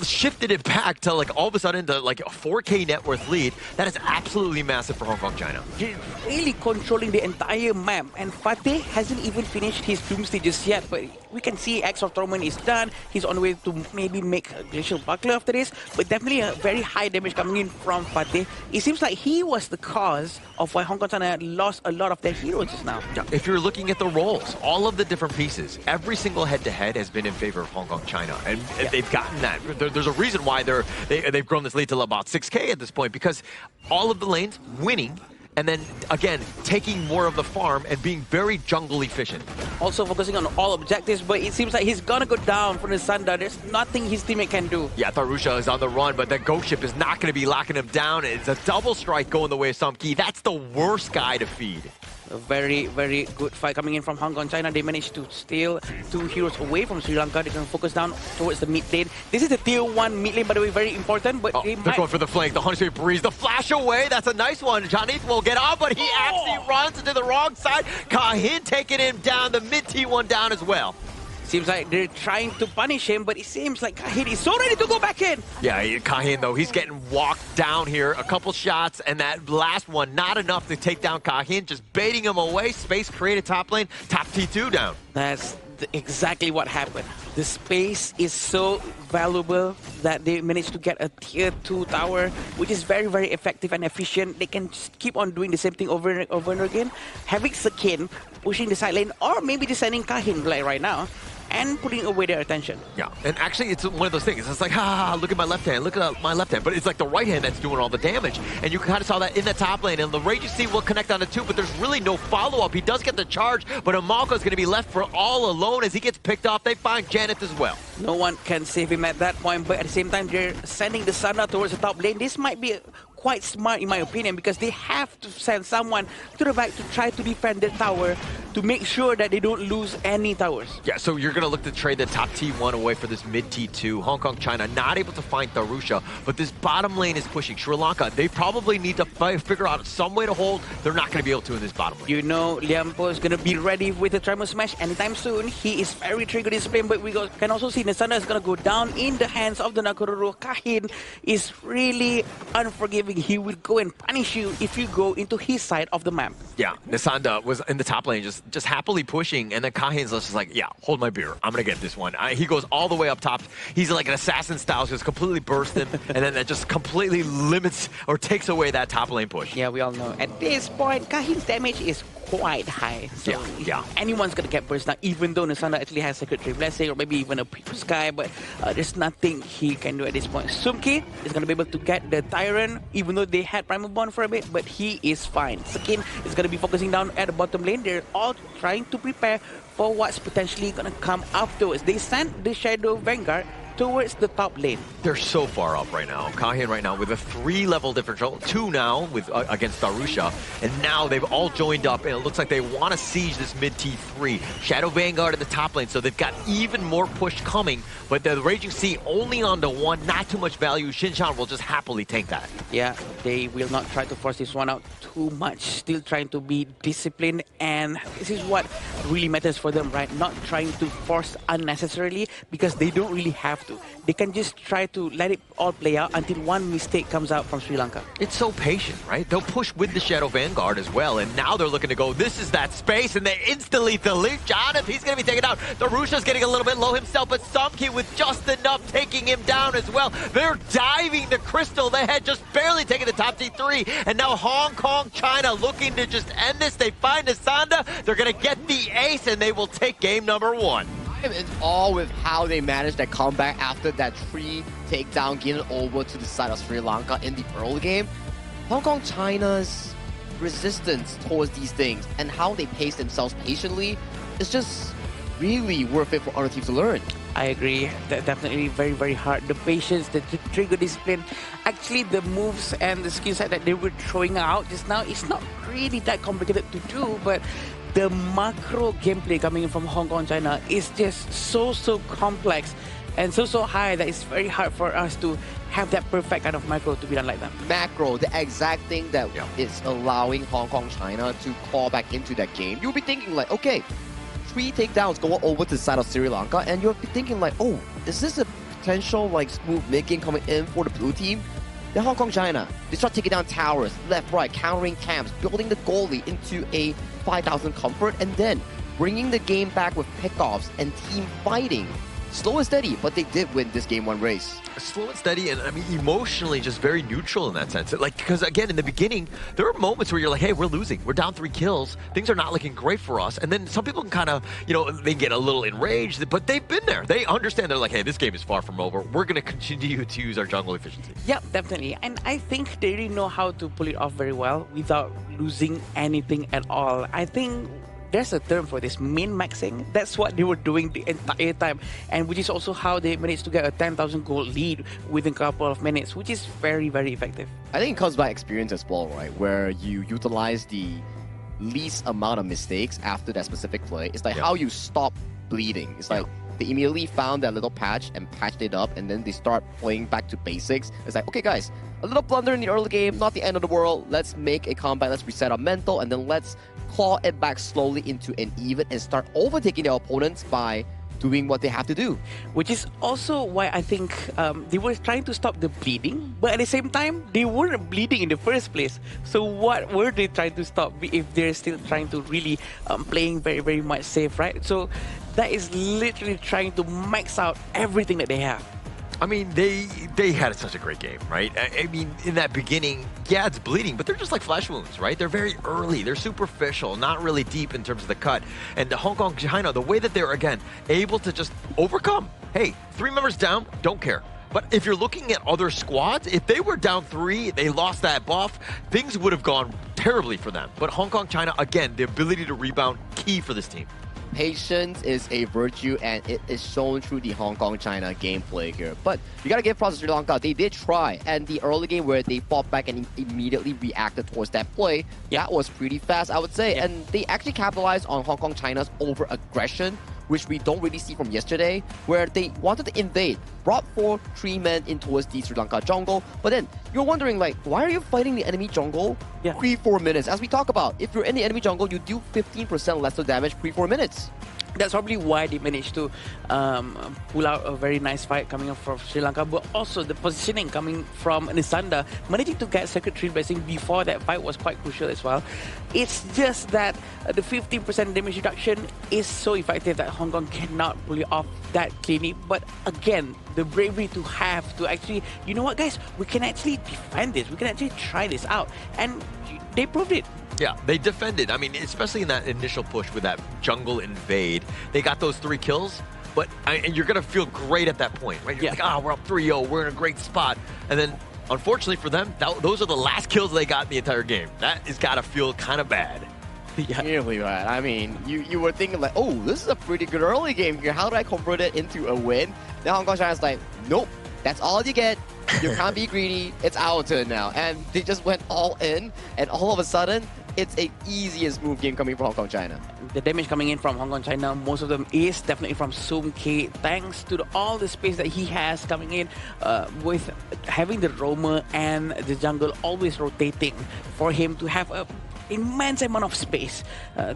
shifted it back to like all of a sudden to like a 4K net worth lead. That is absolutely massive for Hong Kong China. They're really controlling the entire map, and Fateh hasn't even finished his doomsday just yet, but we can see Axe of Torment is done. He's on the way to maybe make a Glacial Buckler after this, but definitely a very high damage coming in from Fateh. It seems like he was the cause of why Hong Kong China lost a lot of their heroes just now. Yeah, if you're looking at the roles, all of the different pieces, every single head-to-head has been in favor of Hong Kong China, and they've gotten that. There's a reason why they've grown this lead to about 6K at this point, because all of the lanes winning, and then, again, taking more of the farm and being very jungle efficient. Also focusing on all objectives, but it seems like he's gonna go down from the Sunda. There's nothing his teammate can do. Yeah, Tharusha is on the run, but the ghost ship is not gonna be locking him down. It's a double strike going the way of Sumki. That's the worst guy to feed. A very good fight coming in from Hong Kong China. They managed to steal 2 heroes away from Sri Lanka. They can focus down towards the mid lane. This is the tier 1 mid lane, by the way, very important. But they're going for the flank. The Honey Breeze, the flash away. That's a nice one. Janith will get off, but he actually runs into the wrong side. Kahin taking him down, the mid T1 down as well. Seems like they're trying to punish him, but it seems like Kahin is so ready to go back in. Yeah, Kahin, though, he's getting walked down here. A couple shots, and that last one, not enough to take down Kahin, just baiting him away. Space created top lane, top T2 down. That's exactly what happened. The space is so valuable that they managed to get a tier 2 tower, which is very effective and efficient. They can just keep on doing the same thing over and again. Having Sakin pushing the side lane, or maybe just sending Kahin like right now, and putting away their attention. Yeah, and actually it's one of those things. It's like, look at my left hand, look at my left hand. But it's like the right hand that's doing all the damage. And you kind of saw that in the top lane. And the Raging Sea will connect on the two, but there's really no follow-up. He does get the charge, but Amalka is going to be left for all alone as he gets picked off. They find Janet as well. No one can save him at that point, but at the same time, they're sending the Sana towards the top lane. This might be quite smart in my opinion, because they have to send someone to the back to try to defend the tower to make sure that they don't lose any towers. Yeah, so you're going to look to trade the top T1 away for this mid T2. Hong Kong, China, not able to find Darusha, but this bottom lane is pushing. Sri Lanka, they probably need to figure out some way to hold. They're not going to be able to in this bottom lane. You know, Liampo is going to be ready with the Tremor Smash anytime soon. He is very trigger disciplined, but we can also see Nasana is going to go down in the hands of the Nakororo. Kahin is really unforgiving. He will go and punish you if you go into his side of the map. Yeah, Nisanda was in the top lane just happily pushing, and then Kahin's just like, yeah, hold my beer. I'm going to get this one. He goes all the way up top. He's like an assassin style, just completely bursts him, and then that just completely limits or takes away that top lane push. Yeah, we all know. At this point, Kahin's damage is quite high. So yeah. Anyone's going to get burst now, even though Nisanda actually has Secretary Blessing or maybe even a Previous Sky, but there's nothing he can do at this point. Sumki is going to be able to get the Tyrant, even though they had Primal Bond for a bit, but he is fine. Sakin is going to be focusing down at the bottom lane. They're all trying to prepare for what's potentially going to come afterwards. They sent the Shadow Vanguard towards the top lane. They're so far up right now. Kahin right now with a 3-level differential, 2 now with against Darusha, and now they've all joined up, and it looks like they want to siege this mid T3. Shadow Vanguard at the top lane, so they've got even more push coming, but the Raging Sea only on the 1, not too much value. Shinchan will just happily tank that. Yeah, they will not try to force this one out too much, still trying to be disciplined, and this is what really matters for them, right? Not trying to force unnecessarily, because they don't really have to. They can just try to let it all play out until one mistake comes out from Sri Lanka. It's so patient, right? They'll push with the Shadow Vanguard as well, and now they're looking to go, this is that space, and they instantly delete Jonathan. He's going to be taken out. Darusha's getting a little bit low himself, but Sumki with just enough taking him down as well. They're diving the Crystal. They had just barely taken the top T3, and now Hong Kong, China looking to just end this. They find Nisanda. They're going to get the ace, and they will take game number 1. It's all with how they managed that comeback after that 3 takedown given over to the side of Sri Lanka in the early game. Hong Kong China's resistance towards these things and how they pace themselves patiently is just really worth it for other teams to learn. I agree. That definitely very, very hard. The patience, the trigger discipline. Actually, the moves and the skill set that they were throwing out just now, it's not really that complicated to do, but the macro gameplay coming in from Hong Kong, China is just so complex and so high that it's very hard for us to have that perfect kind of macro to be done like that. Macro, the exact thing that is allowing Hong Kong, China to call back into that game. You'll be thinking like, okay, 3 takedowns go over to the side of Sri Lanka, and you'll be thinking like, oh, is this a potential like smooth mid-game coming in for the blue team? The Hong Kong, China, they start taking down towers, left, right, countering camps, building the goalie into a 5,000 comfort, and then bringing the game back with pickoffs and team fighting. Slow and steady, but they did win this Game 1 race. Slow and steady, and I mean, emotionally just very neutral in that sense. Like, because again, in the beginning, there are moments where you're like, hey, we're losing. We're down 3 kills. Things are not looking great for us. And then some people can kind of, you know, they get a little enraged, but they've been there. They understand. They're like, hey, this game is far from over. We're going to continue to use our jungle efficiency. Yeah, definitely. And I think they really know how to pull it off very well without losing anything at all. I think there's a term for this, min-maxing. That's what they were doing the entire time, and which is also how they managed to get a 10,000 goal lead within a couple of minutes, which is very, very effective. I think it comes by experience as well, right? Where you utilize the least amount of mistakes after that specific play. It's like how you stop bleeding. It's like they immediately found that little patch and patched it up, and then they start playing back to basics. It's like, okay guys, a little blunder in the early game, not the end of the world. Let's make a comeback, let's reset our mental, and then let's claw it back slowly into an even and start overtaking their opponents by doing what they have to do. Which is also why I think they were trying to stop the bleeding, but at the same time, they weren't bleeding in the first place. So what were they trying to stop if they're still trying to really playing very, very much safe, right? So that is literally trying to max out everything that they have. I mean, they had such a great game, right? I mean, in that beginning, yeah, it's bleeding, but they're just like flesh wounds, right? They're very early, they're superficial, not really deep in terms of the cut. And the Hong Kong China, the way that they're, again, able to just overcome. Hey, 3 members down, don't care. But if you're looking at other squads, if they were down 3, they lost that buff, things would have gone terribly for them. But Hong Kong China, again, the ability to rebound, key for this team. Patience is a virtue, and it is shown through the Hong Kong China gameplay here. But you gotta give props to Sri Lanka. They did try, and the early game where they fought back and immediately reacted towards that play, that was pretty fast, I would say. And they actually capitalized on Hong Kong China's over-aggression, which we don't really see from yesterday, where they wanted to invade, brought 3 men in towards the Sri Lanka jungle. But then you're wondering, like, why are you fighting the enemy jungle 3-4 minutes? As we talk about, if you're in the enemy jungle, you do 15% lesser damage 3-4 minutes. That's probably why they managed to pull out a very nice fight coming up from Sri Lanka, but also the positioning coming from Nisanda, managing to get Circuit Tree Blessing before that fight was quite crucial as well. It's just that the 15% damage reduction is so effective that Hong Kong cannot pull it off that cleanly. But again, the bravery to have to actually, you know what guys, we can actually defend this, we can actually try this out, and they proved it. Yeah, they defended. I mean, especially in that initial push with that jungle invade, they got those 3 kills. But and you're gonna feel great at that point, right? You're like, we're up 3-0, we're in a great spot. And then, unfortunately for them, those are the last kills they got in the entire game. That has got to feel kind of bad. Really bad. I mean, you were thinking like, oh, this is a pretty good early game here. How do I convert it into a win? Now Hong Kong China's like, nope, that's all you get. You can't be greedy. It's our turn now. And they just went all in, and all of a sudden, it's a easiest move game coming from Hong Kong China. The damage coming in from Hong Kong China, most of them is definitely from Sum K, thanks to all the space that he has coming in with having the roamer and the jungle always rotating for him to have a immense amount of space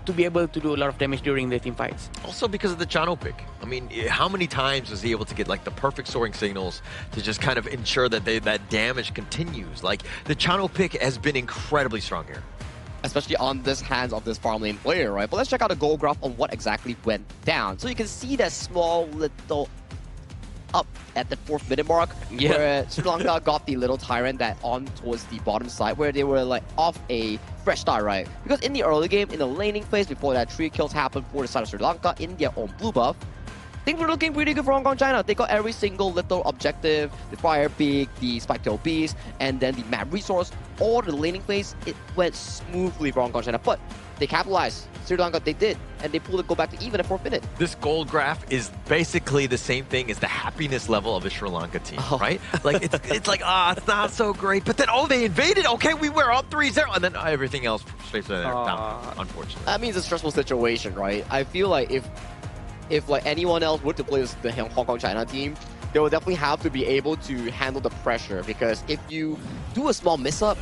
to be able to do a lot of damage during the team fights. Also because of the channel pick. I mean, how many times was he able to get like the perfect soaring signals to just kind of ensure that that damage continues? Like, the channel pick has been incredibly strong here. Especially on this hands of this farm lane player, right? But let's check out a goal graph on what exactly went down. So you can see that small little up at the 4th minute mark, where Sri Lanka got the little tyrant that on towards the bottom side, where they were like off a fresh start, right? Because in the early game, in the laning phase, before that 3 kills happened for the side of Sri Lanka in their own blue buff, things were looking pretty good for Hong Kong China. They got every single little objective, the Fire Beak, the Spike-tailed Beast, and then the map resource. All the laning phase, it went smoothly for Hong Kong China. But they capitalized. Sri Lanka, they did. And they pulled it go back to even at 4th minute. This gold graph is basically the same thing as the happiness level of a Sri Lanka team, right? Like, it's like, it's not so great. But then, they invaded. Okay, we were up 3-0. And then everything else straight down, unfortunately. That means a stressful situation, right? I feel like if like anyone else were to play the Hong Kong China team, they will definitely have to be able to handle the pressure, because if you do a small miss up,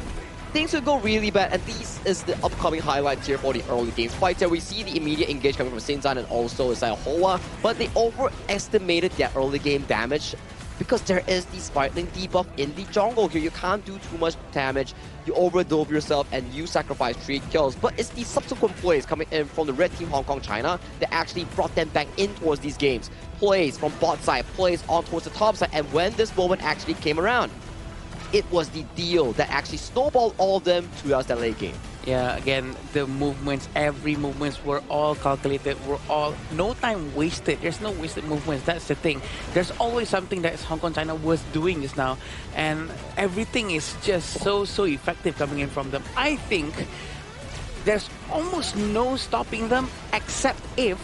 things will go really bad. And this is the upcoming highlights here for the early games fights. We see the immediate engage coming from Sinzan and also Isaiah Hoa, but they overestimated their early game damage because there is the Spitling debuff in the jungle here. You can't do too much damage. You overdove yourself and you sacrifice 3 kills. But it's the subsequent plays coming in from the red team Hong Kong China that actually brought them back in towards these games. Plays from bot side, plays on towards the top side. And when this moment actually came around, it was the deal that actually snowballed all of them towards the late game. Yeah, again, the movements, every movements were all calculated, were all, no time wasted. There's no wasted movements, that's the thing. There's always something that Hong Kong China was doing just now, and everything is just so effective coming in from them. I think there's almost no stopping them, except if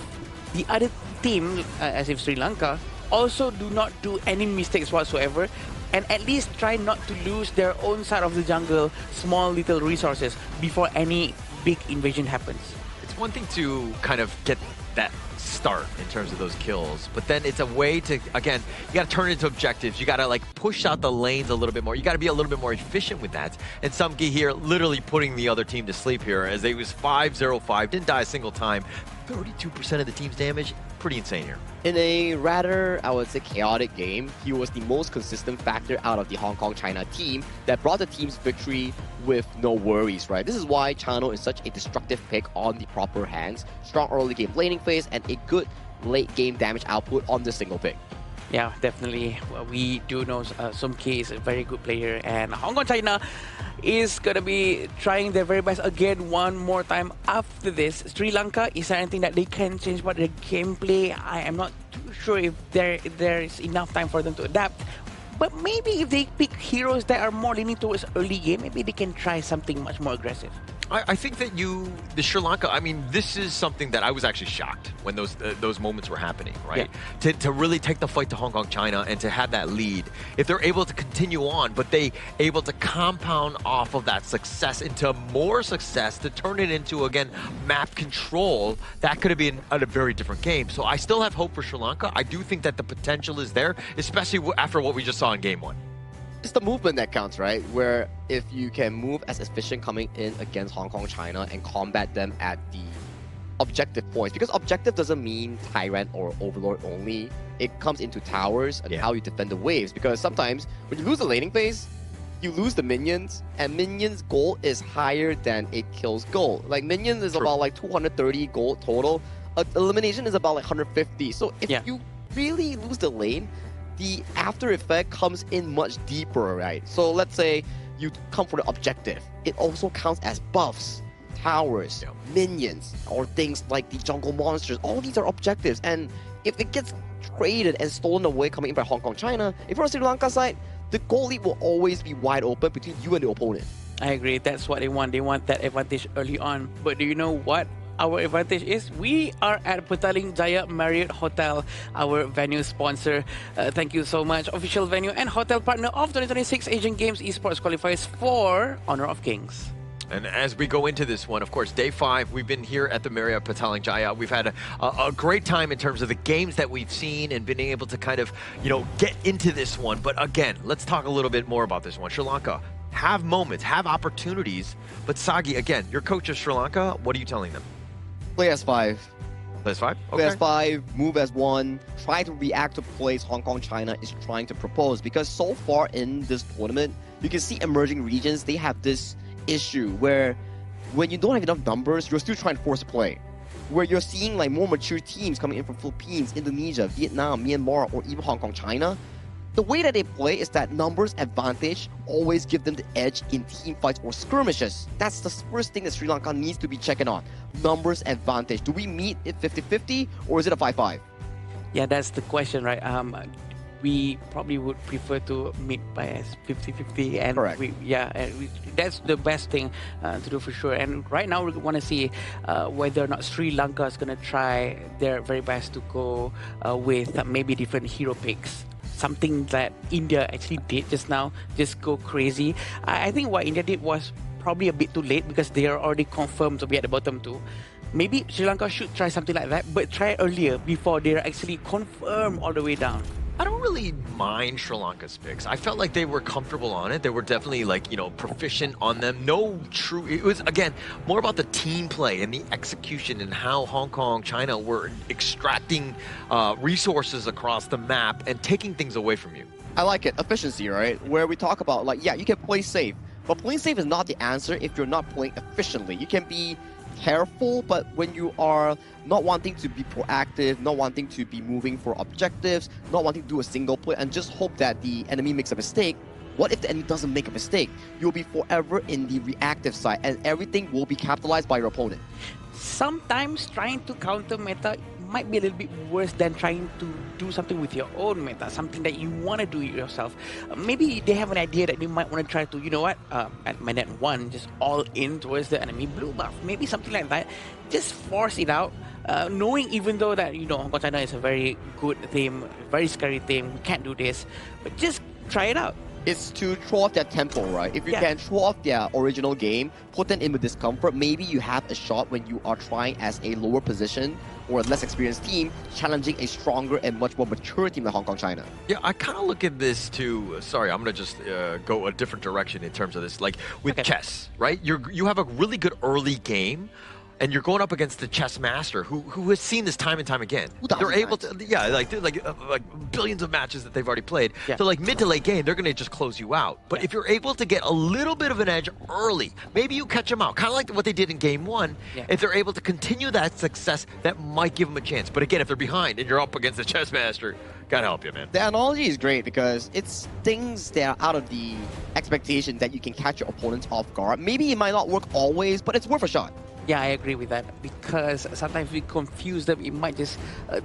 the other team, as if Sri Lanka, also do not do any mistakes whatsoever, and at least try not to lose their own side of the jungle, small little resources, before any big invasion happens. It's one thing to kind of get that start in terms of those kills, but then it's a way to, again, you got to turn it into objectives. You got to like push out the lanes a little bit more. You got to be a little bit more efficient with that. And Sumki here literally putting the other team to sleep here, as they was 5-0-5, didn't die a single time. 32% of the team's damage, pretty insane here. In a rather, I would say, chaotic game, he was the most consistent factor out of the Hong Kong China team that brought the team's victory with no worries, right? This is why Chano is such a destructive pick on the proper hands. Strong early game laning phase and a good late game damage output on the single pick. Yeah, definitely. We do know Sum K is a very good player, and Hong Kong China is going to be trying their very best again one more time after this. Sri Lanka, is there anything that they can change about their gameplay? I am not too sure if there is enough time for them to adapt. But maybe if they pick heroes that are more leaning towards early game, maybe they can try something much more aggressive. I think that the Sri Lanka, I mean, this is something that I was actually shocked when those moments were happening, right? Yeah. To really take the fight to Hong Kong, China, and to have that lead. If they're able to continue on, but they able to compound off of that success into more success to turn it into, again, map control, that could have been a very different game. So I still have hope for Sri Lanka. I do think that the potential is there, especially after what we just saw in Game 1. It's the movement that counts, right? Where if you can move as efficient coming in against Hong Kong, China and combat them at the objective points. Because objective doesn't mean Tyrant or Overlord only. It comes into towers and how you defend the waves. Because sometimes when you lose the laning phase, you lose the minions, and minions' goal is higher than it kills goal. Like minions is about like 230 gold total. Elimination is about like 150. So if you really lose the lane, the after effect comes in much deeper, right? So let's say you come for the objective. It also counts as buffs, towers, minions, or things like the jungle monsters. All these are objectives. And if it gets traded and stolen away coming in by Hong Kong, China, if you're on Sri Lanka side, the goal lead will always be wide open between you and the opponent. I agree. That's what they want. They want that advantage early on. But do you know what our advantage is? We are at Petaling Jaya Marriott Hotel, our venue sponsor. Thank you so much. Official venue and hotel partner of 2026 Asian Games Esports Qualifiers for Honor of Kings. And as we go into this one, of course, day 5, we've been here at the Marriott Petaling Jaya. We've had a great time in terms of the games that we've seen and been able to kind of, get into this one. But again, let's talk a little bit more about this one. Sri Lanka, have moments, have opportunities. But Sagi, again, your coach of Sri Lanka, what are you telling them? Play as 5. Play as 5? Okay. Play as 5, move as 1, try to react to plays Hong Kong, China is trying to propose. Because so far in this tournament, you can see emerging regions, they have this issue where when you don't have enough numbers, you're still trying to force a play. Where you're seeing like more mature teams coming in from Philippines, Indonesia, Vietnam, Myanmar, or even Hong Kong, China. The way that they play is that numbers advantage always give them the edge in team fights or skirmishes. That's the first thing that Sri Lanka needs to be checking on. Numbers advantage. Do we meet it 50-50 or is it a 5-5? Yeah, that's the question, right? We probably would prefer to meet by 50-50, and correct. That's the best thing to do for sure. And right now we want to see whether or not Sri Lanka is going to try their very best to go with maybe different hero picks. Something that India actually did just now, just go crazy. I think what India did was probably a bit too late because they are already confirmed to be at the bottom 2. Maybe Sri Lanka should try something like that, but try earlier before they're actually confirmed all the way down. I don't really mind Sri Lanka's picks. I felt like they were comfortable on it. They were definitely proficient on them. It was, again, more about the team play and the execution and how Hong Kong, China were extracting resources across the map and taking things away from you. I like it. Efficiency, right? Where we talk about, you can play safe. But playing safe is not the answer if you're not playing efficiently. You can be careful, but when you are not wanting to be proactive, not wanting to be moving for objectives, not wanting to do a single play and just hope that the enemy makes a mistake, what if the enemy doesn't make a mistake? You'll be forever in the reactive side and everything will be capitalized by your opponent. Sometimes trying to counter meta might be a little bit worse than trying to do something with your own meta, something that you want to do yourself. Maybe they have an idea that they might want to try to, at minute 1, just all in towards the enemy blue buff. Maybe something like that. Just force it out, knowing even though that, Hong Kong China is a very good team, very scary team, we can't do this, but just try it out. It's to throw off their tempo, right? If you can throw off their original game, put them in with discomfort, maybe you have a shot when you are trying as a lower position or a less experienced team, challenging a stronger and much more mature team like Hong Kong, China. Yeah, I kind of look at this too. Sorry, I'm going to just go a different direction in terms of this. Like with chess, right? You have a really good early game. and you're going up against the chess master who has seen this time and time again. They're able to, yeah, like billions of matches that they've already played. Yeah. So like mid to late game, they're going to just close you out. But if you're able to get a little bit of an edge early, maybe you catch them out, kind of like what they did in game one. Yeah. If they're able to continue that success, that might give them a chance. But again, if they're behind and you're up against the chess master, gotta help you, man. The analogy is great because it's things that are out of the expectation that you can catch your opponents off guard. Maybe it might not work always, but it's worth a shot. Yeah, I agree with that because sometimes we confuse them. It might just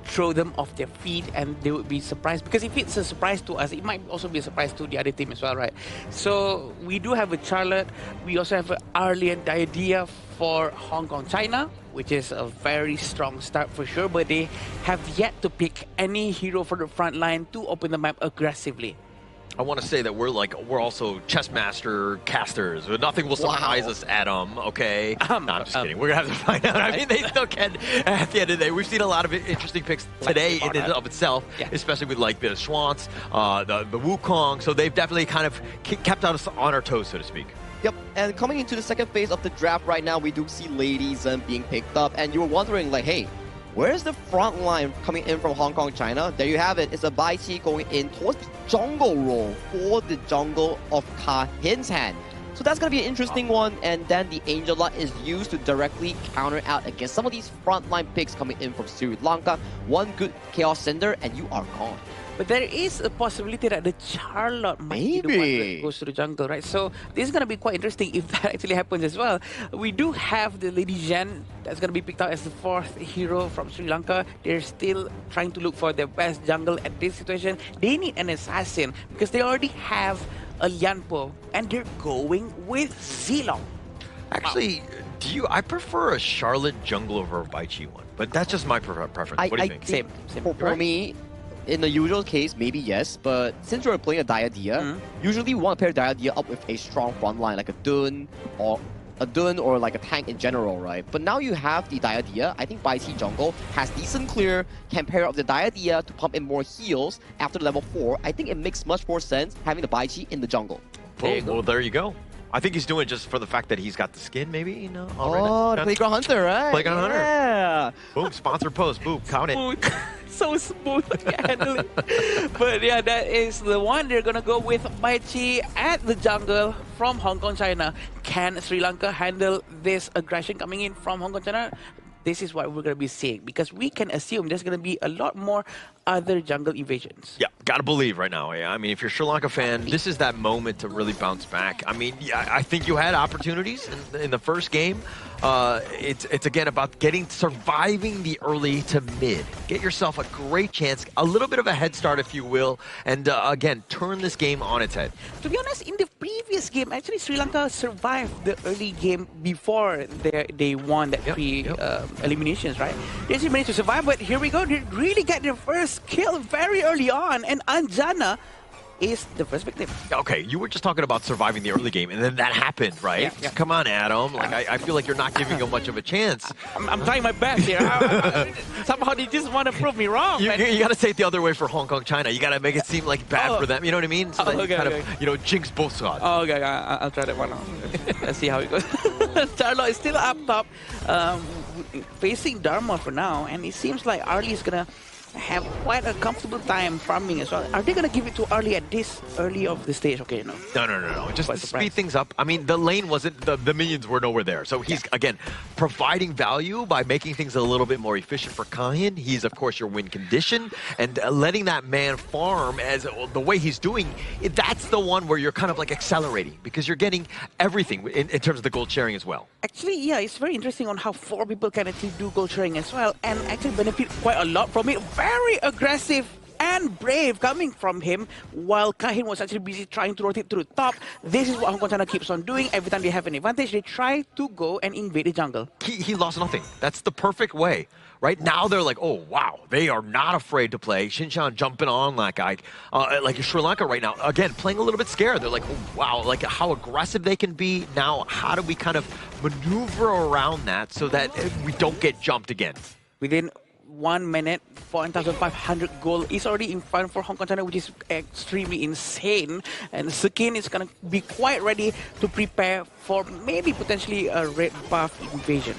throw them off their feet and they would be surprised. Because if it's a surprise to us, it might also be a surprise to the other team as well, right? So we do have a Charlotte. We also have an Arlian idea for Hong Kong, China, which is a very strong start for sure. But they have yet to pick any hero for the front line to open the map aggressively. I want to say that we're also chess master casters. Nothing will surprise us, Adam. Okay. No, I'm just kidding. We're gonna have to find out. I mean, they still can. At the end of the day, we've seen a lot of interesting picks today in and of itself, especially with like the Schwantz, the Wukong. So they've definitely kind of kept us on our toes, so to speak. Yep, and coming into the second phase of the draft right now, we do see Lady Zen being picked up, and you were wondering like, hey, where's the front line coming in from Hong Kong, China? There you have it. It's a Bai Qi going in towards the jungle role for the jungle of Ka Hin's hand. So that's going to be an interesting one. And then the Angel Lot is used to directly counter out against some of these frontline picks coming in from Sri Lanka. One good Chaos Cinder and you are gone. But there is a possibility that the Charlotte might be the one that goes to the jungle, right? So this is going to be quite interesting if that actually happens as well. We do have the Lady Zhen that's going to be picked out as the fourth hero from Sri Lanka. They're still trying to look for their best jungle at this situation. They need an assassin because they already have a Lianpo and they're going with Zilong. Actually, I prefer a Charlotte jungle over a Bai Qi one, but that's just my preference. What do you think? Same. For me, in the usual case, maybe yes, but since you're playing a Diadea, usually we want to pair Diadea up with a strong front line, like a Dun or like a tank in general, right? But now you have the Diadea. I think Bai Qi jungle has decent clear, can pair up the Diadea to pump in more heals after level 4. I think it makes much more sense having the Bai Qi in the jungle. Well, there you go. I think he's doing it just for the fact that he's got the skin, maybe, you know? The Playground Hunter, right? Playground Hunter. Yeah. Boom, sponsor post. Boom, count it. So smooth handling. But yeah, that is the one. They're going to go with Bai Qi at the jungle from Hong Kong, China. Can Sri Lanka handle this aggression coming in from Hong Kong, China? This is what we're going to be seeing because we can assume there's going to be a lot more other jungle evasions. Yeah, gotta believe right now. Yeah, I mean, if you're a Sri Lanka fan, this is that moment to really bounce back. I mean, yeah, I think you had opportunities in the first game. It's again about surviving the early to mid. Get yourself a great chance, a little bit of a head start, if you will, and again, turn this game on its head. To be honest, in the previous game, actually, Sri Lanka survived the early game before they won that eliminations, right? They actually managed to survive, but here we go. They really got their first kill very early on, and Anjana is the first victim. Okay, you were just talking about surviving the early game, and then that happened, right? Yeah. Come on, Adam. Like, I feel like you're not giving him much of a chance. I'm trying my best here. Somehow they just want to prove me wrong. You got to say it the other way for Hong Kong, China. You got to make it seem like bad for them. You know what I mean? So that you kind of, jinx both sides. Oh, okay, I'll try that one out. Let's see how it goes. Charlotte is still up top, facing Dharma for now, and it seems like Arlie is going to have quite a comfortable time farming as well. Are they going to give it too early at this early of the stage? Okay, no. No. Just to speed things up. I mean, the lane wasn't, the minions were nowhere there. So he's, again, providing value by making things a little bit more efficient for Kahin. He's, of course, your win condition. And letting that man farm as the way he's doing, that's the one where you're kind of like accelerating because you're getting everything in terms of the gold sharing as well. Actually, yeah, it's very interesting on how 4 people can actually do gold sharing as well and actually benefit quite a lot from it. Very aggressive and brave coming from him while Kahin was actually busy trying to rotate to the top. This is what Hong Kong China keeps on doing. Every time they have an advantage, they try to go and invade the jungle. He lost nothing. That's the perfect way. Right now, they're like, oh, wow, they are not afraid to play. Shinshan jumping on like Sri Lanka right now. Again, playing a little bit scared. They're like, oh, wow, like how aggressive they can be. Now, how do we kind of maneuver around that so that we don't get jumped again? Within 1 minute, 4,500 gold is already in front for Hong Kong China, which is extremely insane. And Sekin is going to be quite ready to prepare for maybe potentially a red buff invasion.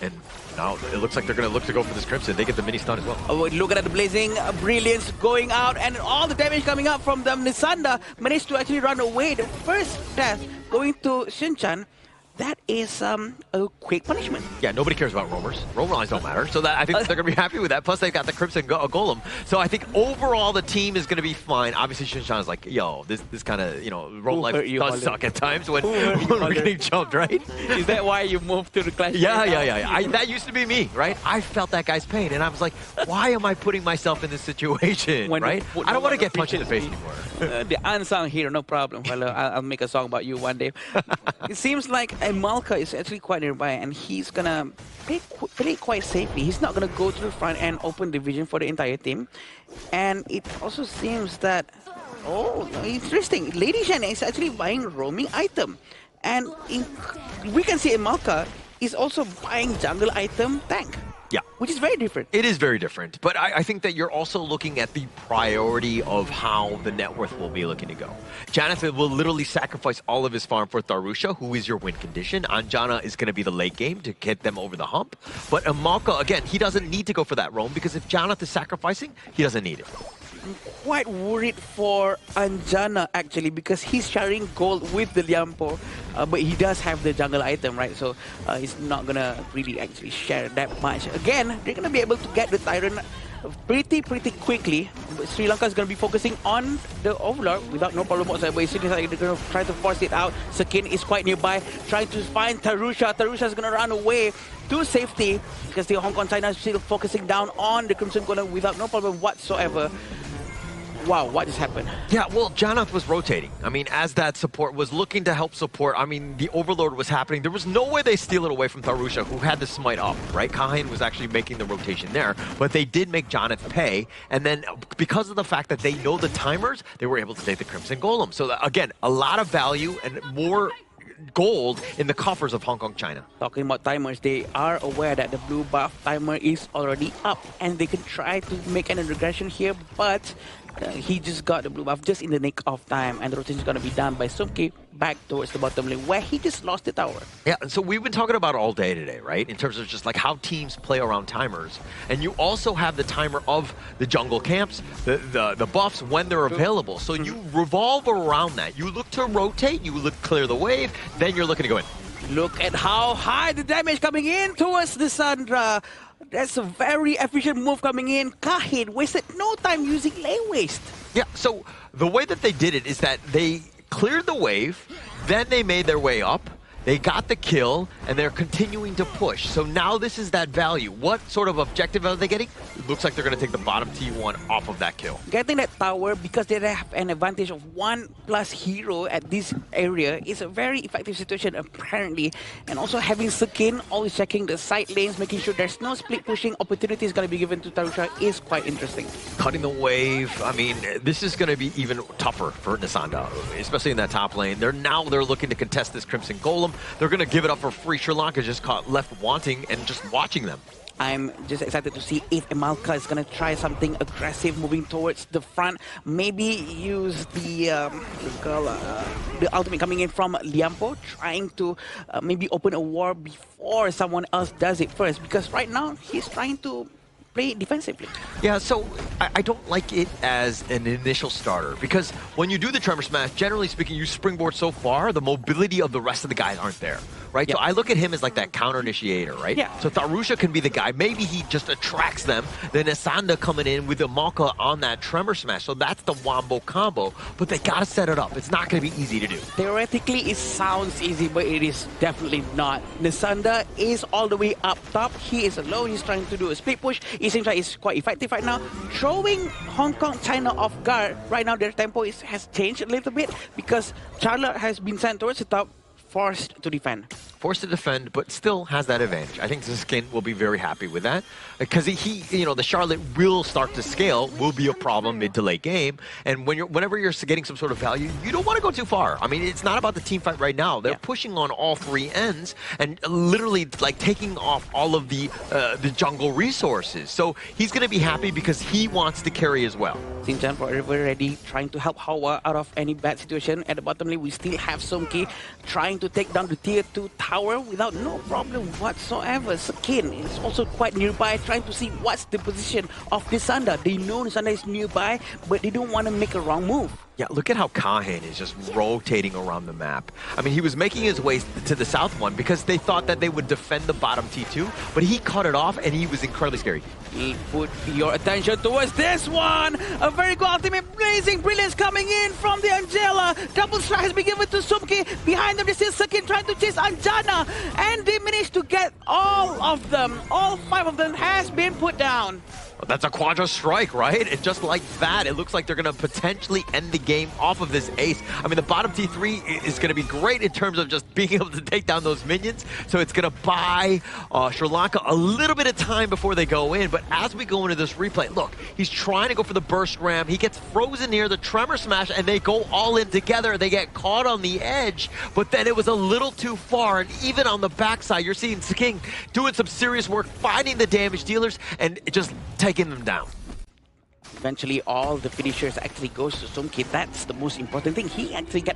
And now it looks like they're going to look to go for this Crimson. They get the mini stun as well. Oh, look at the blazing brilliance going out and all the damage coming up from them. Nisanda managed to actually run away. The first death going to Shinchan. That is a quick punishment. Yeah, nobody cares about roamers. Roam lines don't matter. So that I think they're going to be happy with that. Plus, they've got the Crimson Golem. So I think overall the team is going to be fine. Obviously, Shinshan is like, yo, this kind of, roam life does suck at times when we're getting jumped, right? Is that why you moved to the Clash? Yeah. That used to be me, right? I felt that guy's pain, and I was like, why am I putting myself in this situation, right? I don't want to get punched in the face anymore. The unsung hero, no problem. Well, I'll make a song about you one day. It seems like Malka is actually quite nearby, and he's gonna play quite safely. He's not gonna go to the front and open the vision for the entire team. And it also seems that, oh, interesting. Lady Shen is actually buying roaming item, and we can see Malka is also buying jungle item tank. Yeah. Which is very different. It is very different. But I think that you're also looking at the priority of how the net worth will be looking to go. Jonathan will literally sacrifice all of his farm for Tharusha, who is your win condition. Anjana is going to be the late game to get them over the hump. But Amalka, again, he doesn't need to go for that roam because if Jonathan is sacrificing, he doesn't need it. I'm quite worried for Anjana actually because he's sharing gold with the Liampo, but he does have the jungle item, right? So he's not gonna really actually share that much. Again, they're gonna be able to get the Tyrant pretty quickly. But Sri Lanka is gonna be focusing on the Overlord without no problem whatsoever. It seems like they're gonna try to force it out. Sakin is quite nearby, trying to find Tharusha. Tharusha is gonna run away to safety because the Hong Kong China is still focusing down on the Crimson Golem without no problem whatsoever. Wow, what just happened? Yeah, well, Janath was rotating. I mean, as that support was looking to help support, I mean, the Overlord was happening. There was no way they steal it away from Tharusha, who had the smite up, right? Kahin was actually making the rotation there, but they did make Janath pay, and then because of the fact that they know the timers, they were able to take the Crimson Golem. So again, a lot of value and more gold in the coffers of Hong Kong, China. Talking about timers, they are aware that the blue buff timer is already up, and they can try to make an regression here, but he just got the blue buff just in the nick of time, and the rotation is going to be done by Sumki back towards the bottom lane where he just lost the tower. Yeah, and so we've been talking about all day today, right? In terms of just like how teams play around timers. And you also have the timer of the jungle camps, the buffs when they're available. So you revolve around that. You look to rotate, you look clear the wave, then you're looking to go in. Look at how high the damage coming in towards the Sandra. That's a very efficient move coming in. Kahin wasted no time using lane waste. Yeah, so the way that they did it is that they cleared the wave, then they made their way up, they got the kill, and they're continuing to push. So now this is that value. What sort of objective are they getting? It looks like they're going to take the bottom T1 off of that kill. Getting that tower because they have an advantage of 1+ hero at this area is a very effective situation apparently. And also having Sakin always checking the side lanes, making sure there's no split pushing opportunities going to be given to Tharusha is quite interesting. Cutting the wave, I mean, this is going to be even tougher for Nisanda, especially in that top lane. They're looking to contest this Crimson Golem. They're going to give it up for free. Sri Lanka just caught left wanting and just watching them. I'm just excited to see if Emalka is going to try something aggressive moving towards the front. Maybe use the ultimate coming in from Liampo, trying to maybe open a war before someone else does it first. Because right now, he's trying to play defensively. Yeah, so I don't like it as an initial starter because when you do the Tremor Smash, generally speaking, you springboard so far, the mobility of the rest of the guys aren't there, right? Yep. So I look at him as like that counter initiator, right? Yeah. So Tharusha can be the guy. Maybe he just attracts them. Then Asanda coming in with Amalka on that Tremor Smash. So that's the Wombo combo, but they got to set it up. It's not going to be easy to do. Theoretically, it sounds easy, but it is definitely not. Nisanda is all the way up top. He is alone. He's trying to do a split push. It seems like it's quite effective right now. Throwing Hong Kong, China off guard. Right now, their tempo has changed a little bit because Charlotte has been sent towards the top, forced to defend. Forced to defend, but still has that advantage. I think Ziskin will be very happy with that because he, the Charlotte will start to scale, will be a problem mid to late game. And whenever you're getting some sort of value, you don't want to go too far. I mean, it's not about the team fight right now. They're pushing on all three ends and literally like taking off all of the jungle resources. So he's going to be happy because he wants to carry as well. Xinjiang forever ready, trying to help Hawa out of any bad situation. At the bottom lane, we still have Somki trying to take down the tier 2 tower without no problem whatsoever. Sakin is also quite nearby, trying to see what's the position of Nisanda. They know Nisanda is nearby, but they don't want to make a wrong move. Yeah, look at how Kahin is just rotating around the map. I mean, he was making his way to the south one because they thought that they would defend the bottom T2, but he cut it off and he was incredibly scary. Put your attention towards this one. A very good ultimate blazing brilliance coming in from the Angela. Double strike has been given to Sumki. Behind them, they see Sakin trying to chase Anjana, and they managed to get all of them. All 5 of them has been put down. Well, that's a quadra strike, right? And just like that, it looks like they're going to potentially end the game off of this ace. I mean, the bottom T3 is going to be great in terms of just being able to take down those minions. So it's going to buy Sri Lanka a little bit of time before they go in. But as we go into this replay, look, he's trying to go for the burst ram. He gets frozen near the tremor smash, and they go all in together. They get caught on the edge, but then it was a little too far. And even on the backside, you're seeing King doing some serious work, finding the damage dealers, and just taking them down. Eventually, all the finishers actually goes to Sumki. That's the most important thing. He actually got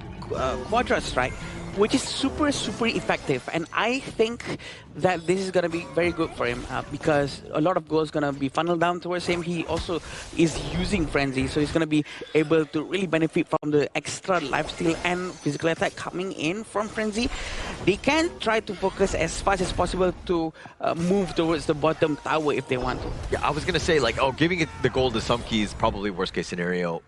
quadra strike, which is super effective. And I think that this is going to be very good for him because a lot of goals going to be funneled down towards him. He also is using Frenzy, so he's going to be able to really benefit from the extra lifesteal and physical attack coming in from Frenzy. They can try to focus as fast as possible to move towards the bottom tower if they want to. Yeah, I was going to say, like, oh, giving it the gold to Sumki is probably worst case scenario.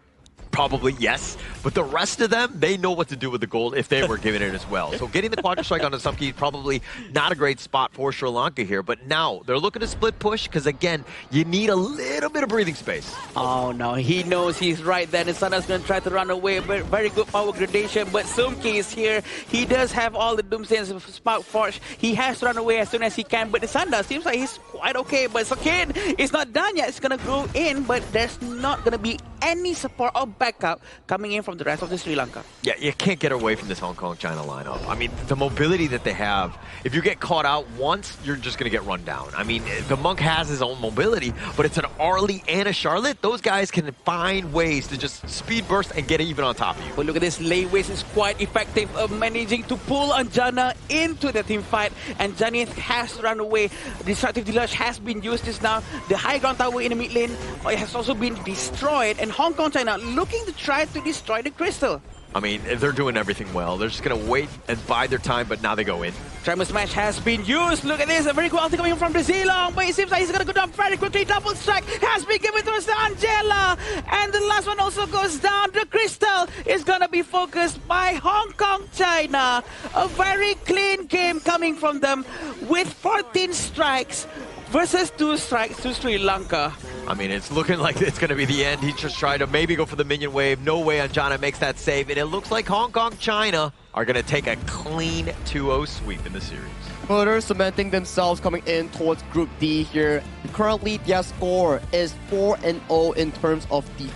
Probably, yes. But the rest of them, they know what to do with the gold if they were given it as well. So getting the quadra strike on the Sumki is probably not a great spot for Sri Lanka here. But now they're looking to split push because, again, you need a little bit of breathing space. Oh, no. He knows he's right there. Nisana's going to try to run away. But very good power gradation. But Sumki is here. He does have all the Doomsday and Spark Forge. He has to run away as soon as he can. But Nisanda seems like he's quite okay. But Sakin is not done yet. It's going to go in. But there's not going to be any support or backup coming in from the rest of the Sri Lanka. Yeah, you can't get away from this Hong Kong-China lineup. I mean, the mobility that they have, if you get caught out once, you're just going to get run down. I mean, the Monk has his own mobility, but it's an Arlie and a Charlotte. Those guys can find ways to just speed burst and get even on top of you. But look at this, Lei-Waste is quite effective of managing to pull Anjana into the team fight. And Janith has to run away. Destructive Deluge has been used just now. The high ground tower in the mid lane has also been destroyed. And Hong Kong-China looking to try to destroy the crystal. I mean, they're doing everything well. They're just going to wait and bide their time, but now they go in. Tremor Smash has been used. Look at this. A very good ulti coming from the Zilong, but it seems like he's going to go down very quickly. Double strike has been given towards the Angela. And the last one also goes down. The crystal is going to be focused by Hong Kong, China. A very clean game coming from them with 14 strikes versus 2 strikes to Sri Lanka. I mean, it's looking like it's going to be the end. He just tried to maybe go for the minion wave. No way Anjana makes that save. And it looks like Hong Kong, China are going to take a clean 2-0 sweep in the series. Further cementing themselves coming in towards Group D here. Currently, their score is 4-0 in terms of the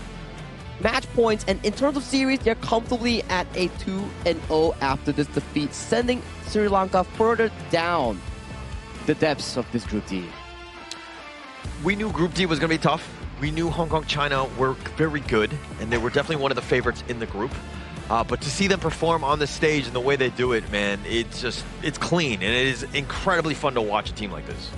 match points. And in terms of series, they're comfortably at a 2-0 after this defeat, sending Sri Lanka further down the depths of this Group D. We knew Group D was going to be tough. We knew Hong Kong, China were very good, and they were definitely one of the favorites in the group. But to see them perform on the stage and the way they do it, man, it's clean, and it is incredibly fun to watch a team like this.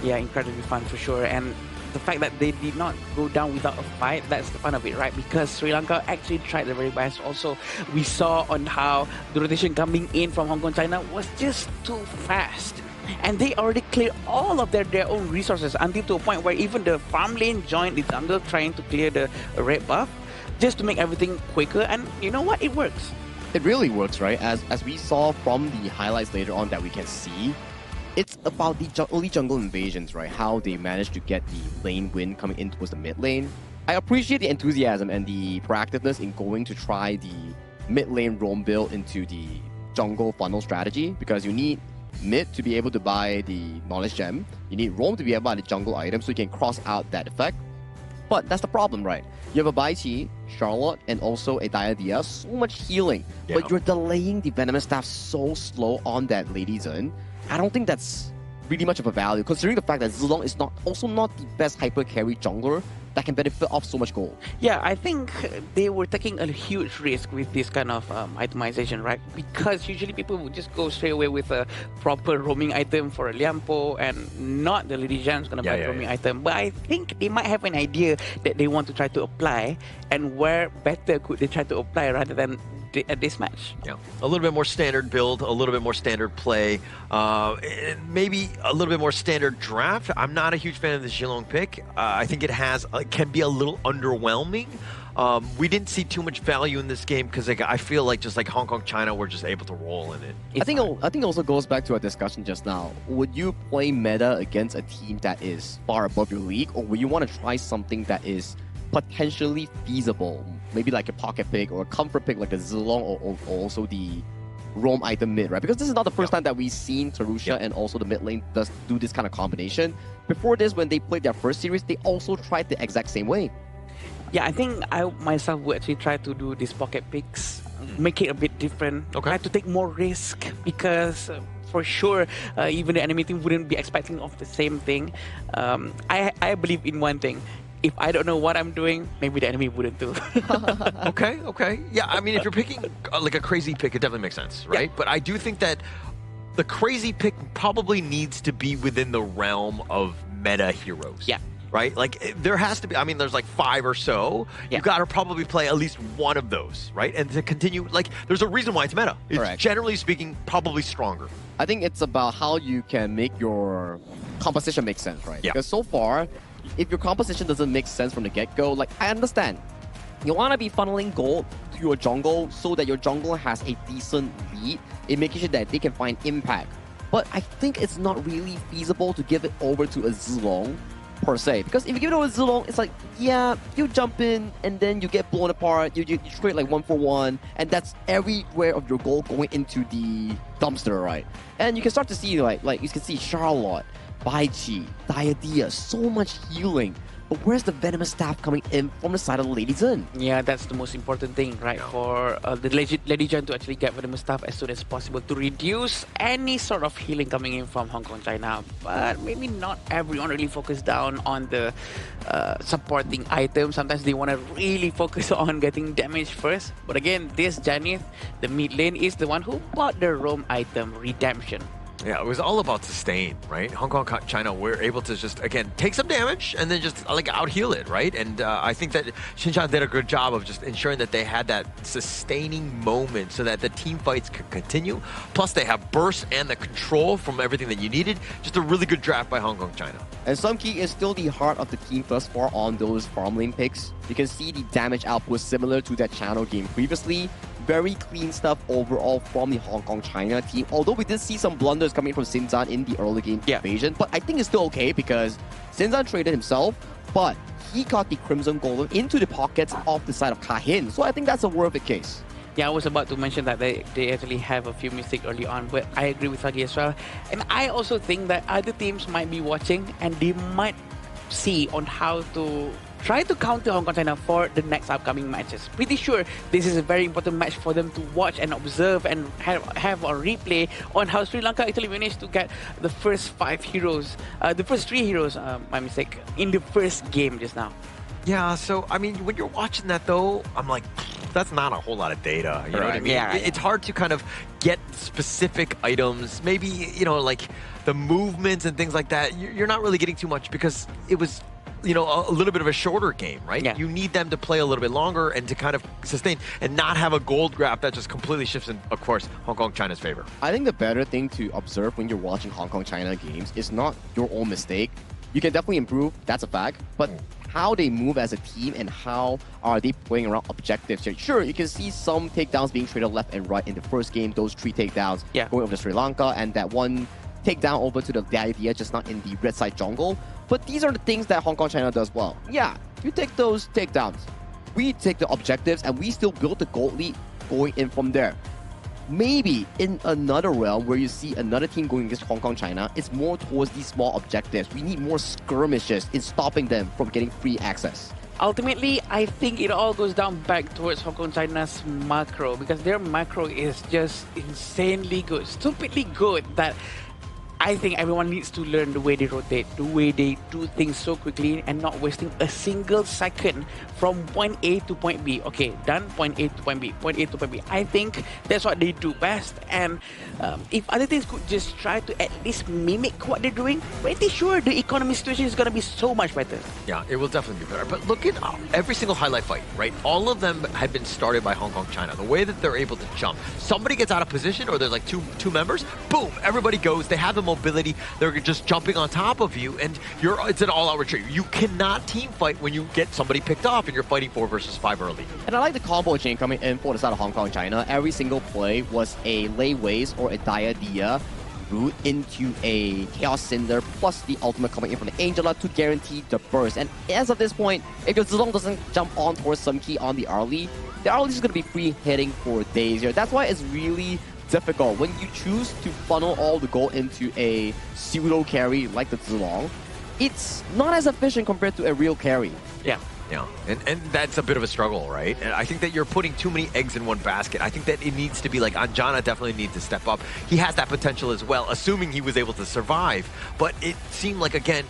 Yeah, incredibly fun for sure. And the fact that they did not go down without a fight, that's the fun of it, right? Because Sri Lanka actually tried their very best. Also, we saw on how the rotation coming in from Hong Kong, China was just too fast. And they already cleared all of their own resources until to a point where even the farm lane joined the jungle trying to clear the red buff just to make everything quicker. And you know what? It works. It really works, right? As we saw from the highlights later on that we can see, it's about the early jungle invasions, right? How they managed to get the lane win coming in towards the mid lane. I appreciate the enthusiasm and the proactiveness in going to try the mid lane roam build into the jungle funnel strategy, because you need mid to be able to buy the knowledge gem. You need roam to be able to buy the jungle item so you can cross out that effect. But that's the problem, right? You have a Bai Chi, Charlotte, and also a Diadia, so much healing. Yeah. But you're delaying the Venomous Staff so slow on that Lady Zone. I don't think that's really much of a value, considering the fact that Zilong is also not the best hyper carry jungler that can benefit off so much gold. Yeah, I think they were taking a huge risk with this kind of itemization, right? Because usually people would just go straight away with a proper roaming item for a Liampo and not the Lady Jan's going to buy the roaming item. But I think they might have an idea that they want to try to apply, and where better could they try to apply rather than at this match. Yeah, a little bit more standard build, a little bit more standard play, maybe a little bit more standard draft. I'm not a huge fan of the Zilong pick. I think it can be a little underwhelming. We didn't see too much value in this game because I feel like just like Hong Kong, China, we're just able to roll in it. I think it also goes back to our discussion just now. Would you play meta against a team that is far above your league, or would you want to try something that is potentially feasible, maybe like a pocket pick or a comfort pick like a Zilong, or also the roam item mid, right? Because this is not the first time that we've seen Tarusha and also the mid lane do this kind of combination. Before this, when they played their first series, they also tried the exact same way. Yeah, I think I myself would actually try to do these pocket picks, make it a bit different, try to take more risk, because for sure, even the enemy team wouldn't be expecting of the same thing. I believe in one thing. If I don't know what I'm doing, maybe the enemy wouldn't do. Okay. Yeah, I mean, if you're picking like a crazy pick, it definitely makes sense, right? But I do think that the crazy pick probably needs to be within the realm of meta heroes. Yeah. Right? Like, there has to be, I mean, there's like 5 or so. You got to probably play at least one of those, right? And to continue, like, there's a reason why it's meta. It's generally speaking, probably stronger. I think it's about how you can make your composition make sense, right? Yeah. Because so far, if your composition doesn't make sense from the get-go, like, I understand. You want to be funneling gold to your jungle so that your jungle has a decent lead in making sure that they can find impact. But I think it's not really feasible to give it over to a Zilong per se. Because if you give it over to Zilong, it's like, yeah, you jump in and then you get blown apart, you trade like 1-for-1, and that's everywhere of your gold going into the dumpster, right? And you can start to see, like you can see Charlotte, Baichi, Diadea, so much healing. But where's the venomous staff coming in from the side of the Lady Zhen? Yeah, that's the most important thing, right? For the Lady Zhen to actually get venomous staff as soon as possible to reduce any sort of healing coming in from Hong Kong, China. But maybe not everyone really focus down on the supporting items. Sometimes they want to really focus on getting damage first. But again, this Janith, the mid lane, is the one who bought the roam item, Redemption. Yeah, it was all about sustain, right? Hong Kong, China were able to just, again, take some damage and then just like out-heal it, right? And I think that Xinjiang did a good job of just ensuring that they had that sustaining moment so that the team fights could continue. Plus, they have burst and the control from everything that you needed. Just a really good draft by Hong Kong, China. And Sun Ki is still the heart of the team thus far on those farm lane picks. You can see the damage output similar to that channel game previously. Very clean stuff overall from the Hong Kong China team. Although we did see some blunders coming from Xinjiang in the early game invasion, but I think it's still okay because Xinjiang traded himself, but he got the Crimson Golem into the pockets off the side of Kahin. So I think that's a worth it case. Yeah, I was about to mention that they actually have a few mistakes early on, but I agree with Hagi as well. And I also think that other teams might be watching and they might see on how to try to counter Hong Kong China for the next upcoming matches. Pretty sure this is a very important match for them to watch and observe and have a replay on how Sri Lanka actually managed to get the first 5 heroes, the first 3 heroes, my mistake, in the first game just now. Yeah, so, I mean, when you're watching that, though, I'm like, that's not a whole lot of data. You know what I mean? Yeah, it's hard to kind of get specific items. Maybe, you know, like the movements and things like that. You're not really getting too much because it was, you know, a little bit of a shorter game, right? Yeah. You need them to play a little bit longer and to kind of sustain and not have a gold grab that just completely shifts in, of course, Hong Kong China's favor. I think the better thing to observe when you're watching Hong Kong China games is not your own mistake. You can definitely improve, that's a fact, but how they move as a team and how are they playing around objectives here. Sure, you can see some takedowns being traded left and right in the first game, those 3 takedowns going over to Sri Lanka, and that one takedown over to the Diadea, just not in the red side jungle. But these are the things that Hong Kong China does well. Yeah, you take those takedowns. We take the objectives and we still build the gold lead going in from there. Maybe in another realm where you see another team going against Hong Kong China, it's more towards these small objectives. We need more skirmishes in stopping them from getting free access. Ultimately, I think it all goes down back towards Hong Kong China's macro, because their macro is just insanely good, stupidly good, that I think everyone needs to learn the way they rotate, the way they do things so quickly and not wasting a single second from point A to point B. Okay, done, point A to point B, point A to point B. I think that's what they do best. And if other things could just try to at least mimic what they're doing, pretty sure the economy situation is going to be so much better. Yeah, it will definitely be better. But look at every single highlight fight, right? All of them have been started by Hong Kong, China. The way that they're able to jump. Somebody gets out of position or there's like two members, boom, everybody goes. They have the mobility. They're just jumping on top of you and it's an all-out retreat. You cannot team fight when you get somebody picked off and you're fighting 4 versus 5 early. And I like the combo chain coming in for the side of Hong Kong, China. Every single play was a Lei Wei's or a Dia route into a Chaos Cinder plus the ultimate coming in from the Angela to guarantee the burst. And as of this point, if your Zilong doesn't jump on towards some key on the early is going to be free hitting for days here. That's why it's really difficult when you choose to funnel all the gold into a pseudo carry like the Zilong. It's not as efficient compared to a real carry. Yeah. Yeah, and that's a bit of a struggle, right? And I think that you're putting too many eggs in one basket. I think that it needs to be like Anjana definitely needs to step up. He has that potential as well, assuming he was able to survive. But it seemed like, again,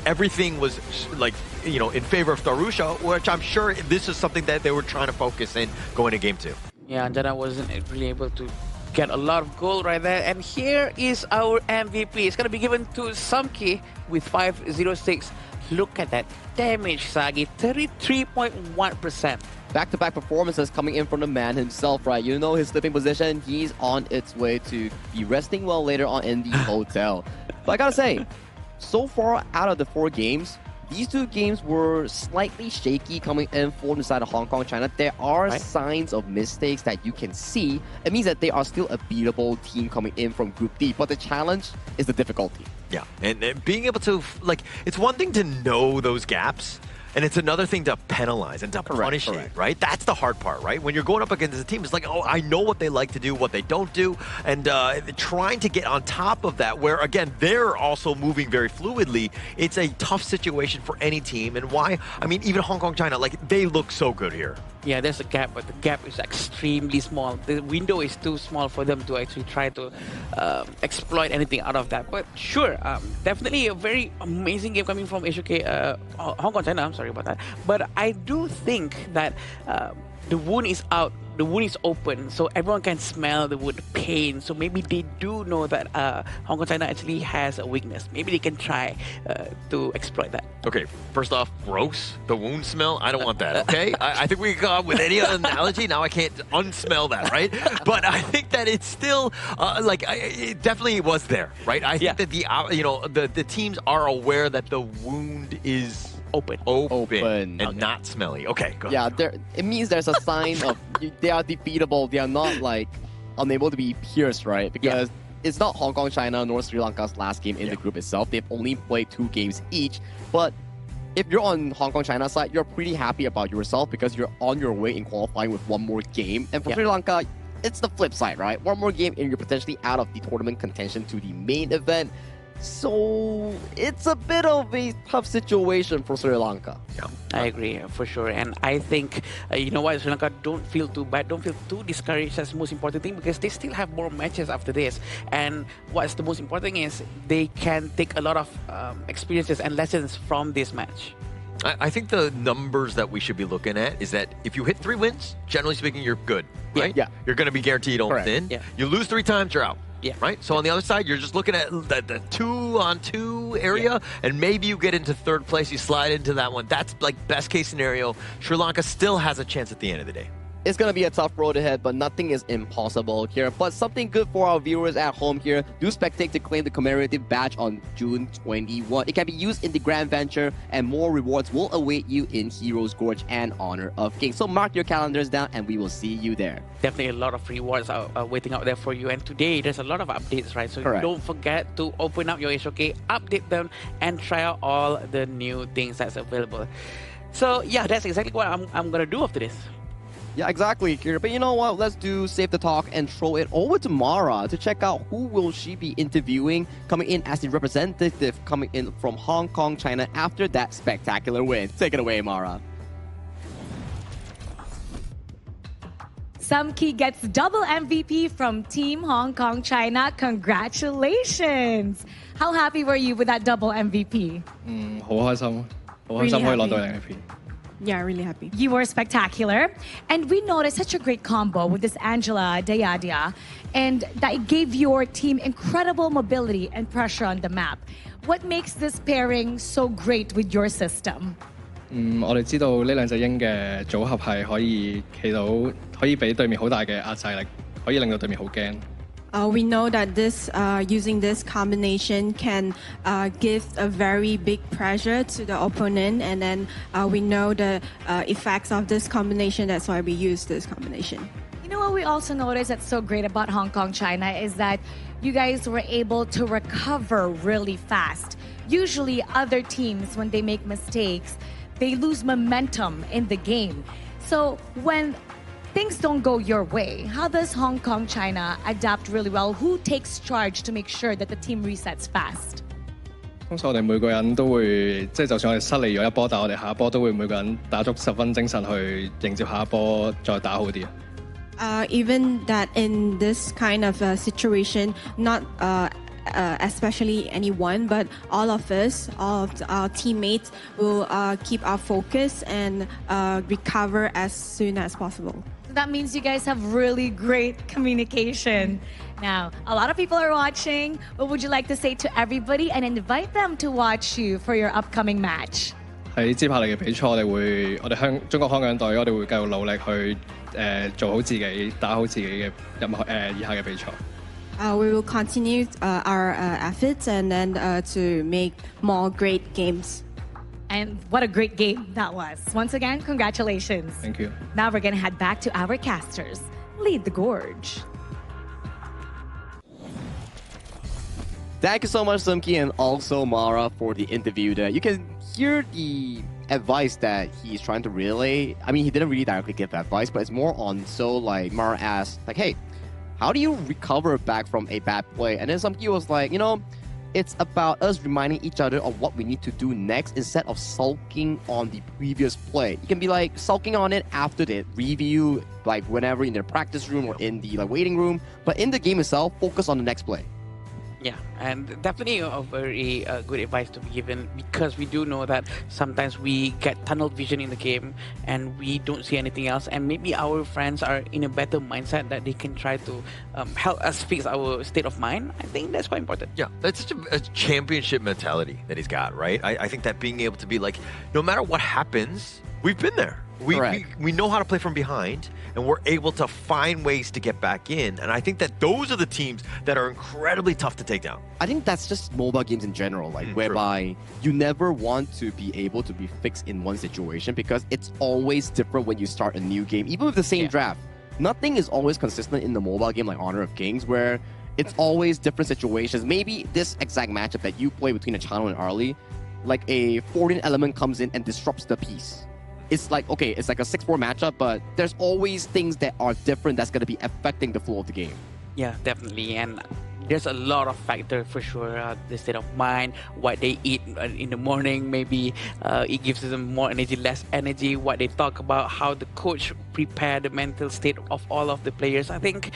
everything was like, you know, in favor of Tharusha, which I'm sure this is something that they were trying to focus in going to game 2. Yeah, Anjana wasn't really able to get a lot of gold right there. And here is our MVP. It's going to be given to Samki with 506. Look at that damage, Sagi, 33.1%. Back-to-back performances coming in from the man himself, right? You know his sleeping position. He's on its way to be resting well later on in the hotel. But I gotta say, so far out of the 4 games, these 2 games were slightly shaky coming in from the side of Hong Kong, China. There are signs of mistakes that you can see. It means that they are still a beatable team coming in from Group D. But the challenge is the difficulty. Yeah, and being able to, like, it's one thing to know those gaps, and it's another thing to penalize and to punish it, right? That's the hard part, right? When you're going up against a team, it's like, oh, I know what they like to do, what they don't do, and trying to get on top of that, where, again, they're also moving very fluidly. It's a tough situation for any team, and why? I mean, even Hong Kong, China, like, they look so good here. Yeah, there's a gap, but the gap is extremely small. The window is too small for them to actually try to exploit anything out of that. But sure, definitely a very amazing game coming from HOK, Hong Kong, China. I'm sorry about that. But I do think that the wound is out. The wound is open, so everyone can smell the wound pain. So maybe they do know that Hong Kong, China actually has a weakness. Maybe they can try to exploit that. Okay, first off, gross. The wound smell, I don't want that, okay? I think we can come up with any other analogy. Now I can't unsmell that, right? But I think that it's still, it definitely was there, right? I think that the teams are aware that the wound is open and not smelly. Okay, go ahead. Yeah, it means there's a sign of they are defeatable. They are not like unable to be pierced, right? Because it's not Hong Kong, China, nor Sri Lanka's last game in the group itself. They've only played 2 games each. But if you're on Hong Kong, China side, you're pretty happy about yourself because you're on your way in qualifying with 1 more game. And for Sri Lanka, it's the flip side, right? 1 more game and you're potentially out of the tournament contention to the main event. So it's a bit of a tough situation for Sri Lanka. Yeah, I agree for sure. And I think, you know what, Sri Lanka don't feel too bad, don't feel too discouraged. That's the most important thing because they still have more matches after this. And what's the most important thing is they can take a lot of experiences and lessons from this match. I think the numbers that we should be looking at is that if you hit 3 wins, generally speaking, you're good, right? Yeah. You're going to be guaranteed on thin. Yeah. You lose 3 times, you're out. Yeah. Right? So on the other side, you're just looking at the 2-on-2 area, and maybe you get into 3rd place, you slide into that one. That's like best case scenario. Sri Lanka still has a chance at the end of the day. It's going to be a tough road ahead, but nothing is impossible here. But something good for our viewers at home here. Do spectate to claim the commemorative badge on June 21. It can be used in the Grand Venture, and more rewards will await you in Heroes Gorge and Honor of Kings. So mark your calendars down, and we will see you there. Definitely a lot of rewards are waiting out there for you. And today, there's a lot of updates, right? So don't forget to open up your HOK, update them, and try out all the new things that's available. So yeah, that's exactly what I'm going to do after this. Yeah, exactly, Kira. But you know what? Let's do Save the Talk and throw it over to Mara to check out who will she be interviewing coming in as the representative coming in from Hong Kong, China after that spectacular win. Take it away, Mara. Sumki gets double MVP from Team Hong Kong China. Congratulations! How happy were you with that double MVP? 好開心，好開心可以攞到 MVP。 Yeah, really happy. You were spectacular. And we noticed such a great combo with this Angela Dayadia, and that it gave your team incredible mobility and pressure on the map. What makes this pairing so great with your system? 我哋知道呢兩隻鷹嘅組合係可以企到，可以俾對面好大嘅壓制力，可以令到對面好驚。 We know that this using this combination can give a very big pressure to the opponent, and then we know the effects of this combination. That's why we use this combination. You know what we also noticed that's so great about Hong Kong China is that you guys were able to recover really fast. Usually other teams, when they make mistakes, they lose momentum in the game. So when things don't go your way, how does Hong Kong China adapt really well? Who takes charge to make sure that the team resets fast? 通常我哋每個人都會，即係就算我哋失利咗一波，但係我哋下一波都會每個人打足10分精神去迎接下一波，再打好啲。 Even that in this kind of situation, not especially anyone, but all of us, all of our teammates will keep our focus and recover as soon as possible. That means you guys have really great communication. Now, a lot of people are watching. What would you like to say to everybody and invite them to watch you for your upcoming match? 喺接下嚟嘅比賽，我哋中國香港隊，我哋會繼續努力去做好自己，打好自己嘅以下嘅比賽。 We will continue our efforts and then to make more great games. And what a great game that was. Once again, congratulations. Thank you. Now we're going to head back to our casters. Lead the gorge. Thank you so much, Sumki, and also Mara for the interview. You can hear the advice that he's trying to relay. I mean, he didn't really directly give advice, but it's more on, so like Mara asked, like, hey, how do you recover back from a bad play? And then Sumki was like, you know, it's about us reminding each other of what we need to do next instead of sulking on the previous play. You can be like sulking on it after the review, like whenever in the practice room or in the waiting room. But in the game itself, focus on the next play. Yeah, and definitely a very good advice to be given, because we do know that sometimes we get tunnel vision in the game and we don't see anything else, and maybe our friends are in a better mindset that they can try to help us fix our state of mind. I think that's quite important. Yeah, that's such a championship mentality that he's got, right? I think that being able to be like, no matter what happens, we've been there. We know how to play from behind, and we're able to find ways to get back in. And I think that those are the teams that are incredibly tough to take down. I think that's just mobile games in general, like whereby you never want to be able to be fixed in one situation, because it's always different when you start a new game, even with the same draft. Nothing is always consistent in the mobile game like Honor of Kings, where it's always different situations. Maybe this exact matchup that you play between Achano and Arlie, like a 14 element comes in and disrupts the piece. It's like, okay, it's like a 6-4 matchup, but there's always things that are different that's going to be affecting the flow of the game. Yeah, definitely. And there's a lot of factors for sure. The state of mind, what they eat in the morning, maybe it gives them more energy, less energy, what they talk about, how the coach prepare the mental state of all of the players. I think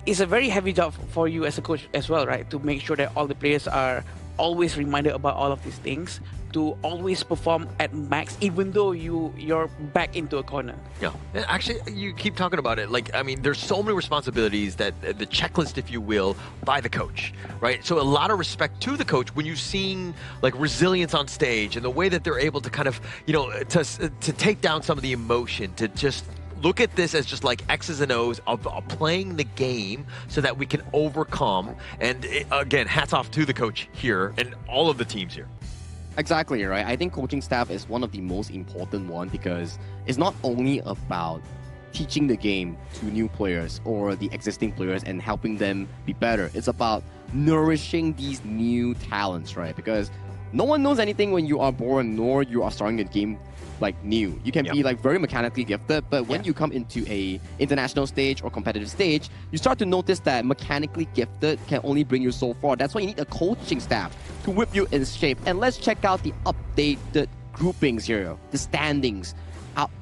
it's a very heavy job for you as a coach as well, right? To make sure that all the players are always reminded about all of these things, to always perform at max, even though you're back into a corner. Yeah, actually, you keep talking about it. Like, I mean, there's so many responsibilities that the checklist, if you will, by the coach, right? So a lot of respect to the coach when you're seeing like resilience on stage and the way that they're able to kind of, you know, to take down some of the emotion, to just look at this as just like X's and O's of playing the game so that we can overcome. And again, hats off to the coach here and all of the teams here. Exactly, right? I think coaching staff is one of the most important one, because it's not only about teaching the game to new players or the existing players and helping them be better. It's about nourishing these new talents, right? Because no one knows anything when you are born, nor you are starting a game like new. You can be like very mechanically gifted, but when you come into a international stage or competitive stage, you start to notice that mechanically gifted can only bring you so far. That's why you need a coaching staff to whip you in shape. And let's check out the updated groupings here, the standings.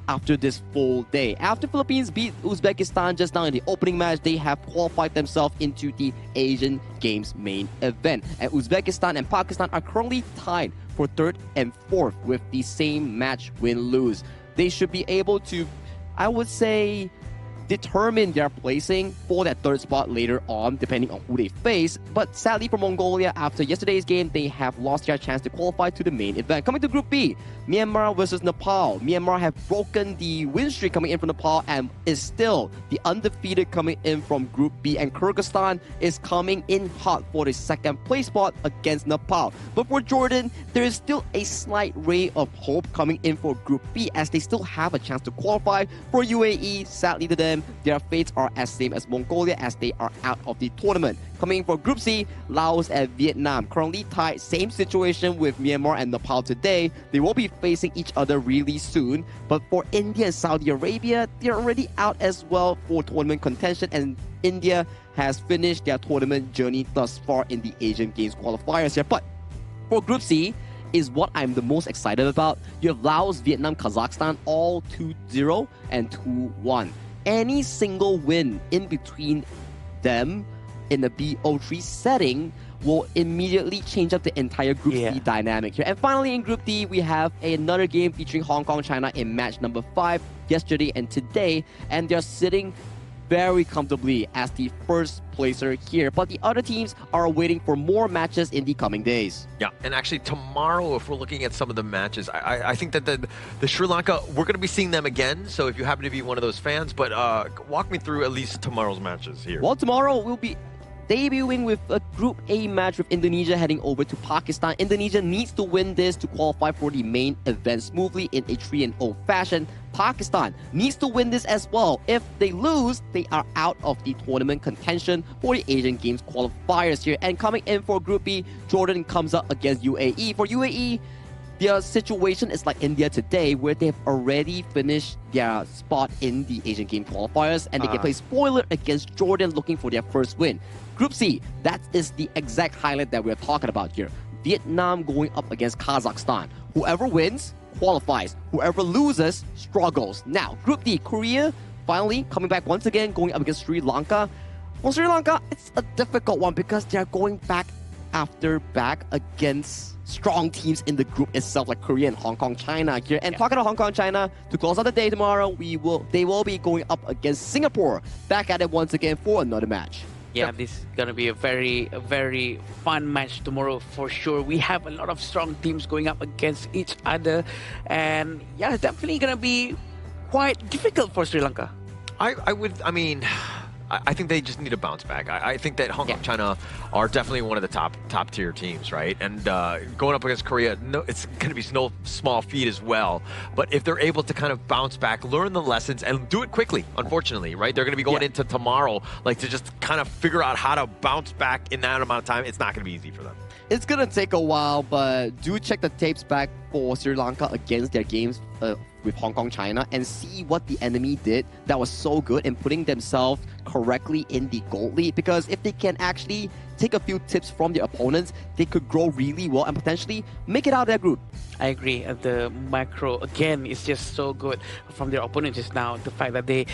after this full day. After Philippines beat Uzbekistan just now in the opening match, they have qualified themselves into the Asian Games main event. And Uzbekistan and Pakistan are currently tied for 3rd and 4th with the same match win-lose. They should be able to, I would say, determine their placing for that 3rd spot later on, depending on who they face. But sadly for Mongolia, after yesterday's game, they have lost their chance to qualify to the main event. Coming to Group B, Myanmar versus Nepal. Myanmar have broken the win streak coming in from Nepal and is still the undefeated coming in from Group B. And Kyrgyzstan is coming in hot for the 2nd place spot against Nepal. But for Jordan, there is still a slight ray of hope coming in for Group B as they still have a chance to qualify. For UAE, sadly to them, their fates are as same as Mongolia as they are out of the tournament. Coming for Group C, Laos and Vietnam. Currently tied, same situation with Myanmar and Nepal today. They will be facing each other really soon. But for India and Saudi Arabia, they're already out as well for tournament contention. And India has finished their tournament journey thus far in the Asian Games qualifiers here. But for Group C, is what I'm the most excited about. You have Laos, Vietnam, Kazakhstan, all 2-0 and 2-1. Any single win in between them in the BO3 setting will immediately change up the entire Group C dynamic here. And finally in Group D, we have another game featuring Hong Kong, China in match number 5 yesterday and today. And they're sitting very comfortably as the 1st placer here. But the other teams are waiting for more matches in the coming days. Yeah, and actually tomorrow, if we're looking at some of the matches, I think that the Sri Lanka, we're going to be seeing them again. So if you happen to be one of those fans, but walk me through at least tomorrow's matches here. Well, tomorrow we'll be debuting with a Group A match with Indonesia heading over to Pakistan. Indonesia needs to win this to qualify for the main event smoothly in a 3-0 fashion. Pakistan needs to win this as well. If they lose, they are out of the tournament contention for the Asian Games qualifiers here. And coming in for Group B, Jordan comes up against UAE. For UAE, their situation is like India today, where they've already finished their spot in the Asian Games qualifiers, and they can play spoiler against Jordan looking for their 1st win. Group C, that is the exact highlight that we're talking about here. Vietnam going up against Kazakhstan. Whoever wins, qualifies. Whoever loses, struggles. Now, Group D, Korea, finally coming back once again, going up against Sri Lanka. For Sri Lanka, it's a difficult one because they're going back after back against strong teams in the group itself, like Korea and Hong Kong, China here. And talking about Hong Kong, China, to close out the day tomorrow, they will be going up against Singapore. Back at it once again for another match. Yeah, this is going to be a very fun match tomorrow for sure. We have a lot of strong teams going up against each other. And yeah, it's definitely going to be quite difficult for Sri Lanka. I think they just need to bounce back. I think that Hong Kong, China are definitely one of the top tier teams, right? And going up against Korea, no, it's going to be no small feat as well. But if they're able to kind of bounce back, learn the lessons, and do it quickly, unfortunately, right? They're going to be going into tomorrow, like to just kind of figure out how to bounce back in that amount of time. It's not going to be easy for them. It's going to take a while, but do check the tapes back for Sri Lanka against their games with Hong Kong, China, and see what the enemy did that was so good in putting themselves correctly in the gold lead. Because if they can actually take a few tips from their opponents, they could grow really well and potentially make it out of their group. I agree. The macro, again, is just so good from their opponents just now. The fact that they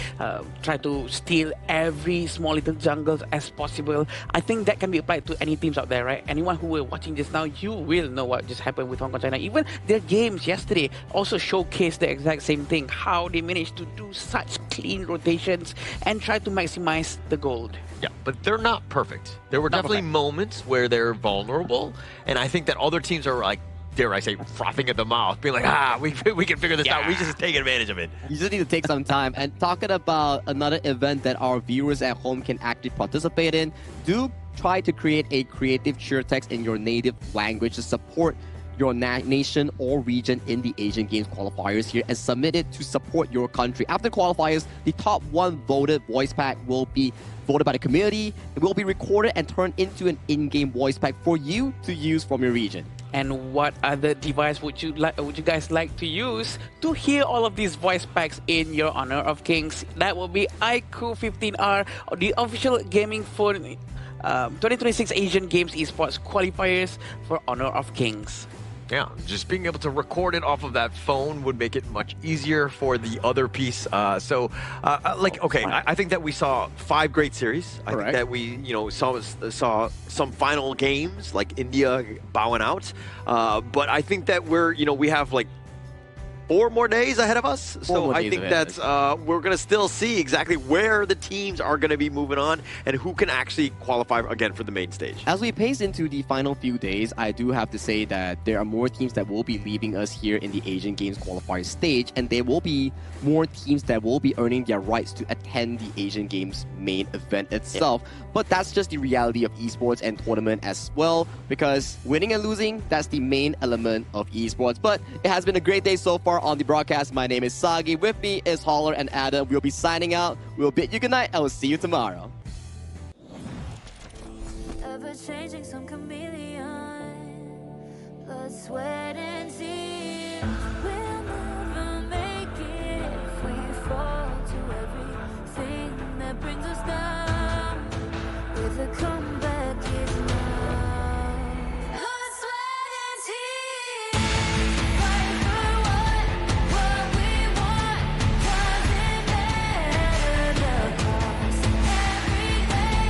try to steal every small little jungle as possible. I think that can be applied to any teams out there, right? Anyone who were watching this now, you will know what just happened with Hong Kong, China. Even their games yesterday also showcased the exact same thing. How they managed to do such clean rotations and try to maximize the gold. Yeah, but they're not perfect. There were definitely moments where they're vulnerable. And I think that other teams are like, dare I say, frothing at the mouth, being like, we can figure this out. We just take advantage of it. You just need to take some time. And talking about another event that our viewers at home can actually participate in, do try to create a creative cheer text in your native language to support your nation or region in the Asian Games qualifiers here and submit it to support your country. After qualifiers, the top 1 voted voice pack will be voted by the community. It will be recorded and turned into an in-game voice pack for you to use from your region. And what other device would you guys like to use to hear all of these voice packs in your Honor of Kings? That will be iQOO 15R, the official gaming phone 2026 Asian Games Esports qualifiers for Honor of Kings. Yeah, just being able to record it off of that phone would make it much easier for the other piece. I think that we saw 5 great series. I think that we, saw some final games like India bowing out. But I think that we have like 4 more days ahead of us. So I think that we're going to still see exactly where the teams are going to be moving on and who can actually qualify again for the main stage. As we pace into the final few days, I do have to say that there are more teams that will be leaving us here in the Asian Games qualifier stage, and there will be more teams that will be earning their rights to attend the Asian Games main event itself. But that's just the reality of esports and tournament as well, because winning and losing, that's the main element of esports. But it has been a great day so far on the broadcast. My name is Sagi. With me is Holler and Adam. We'll be signing out. We'll bid you good night. I will see you tomorrow. Ever changing, some chameleon, blood, sweat, and tears. We'll never make it if we fall to everything that brings us down. With a comeback is now. Blood, sweat, and tears. Fight for what we want. Doesn't matter the cost. Every day,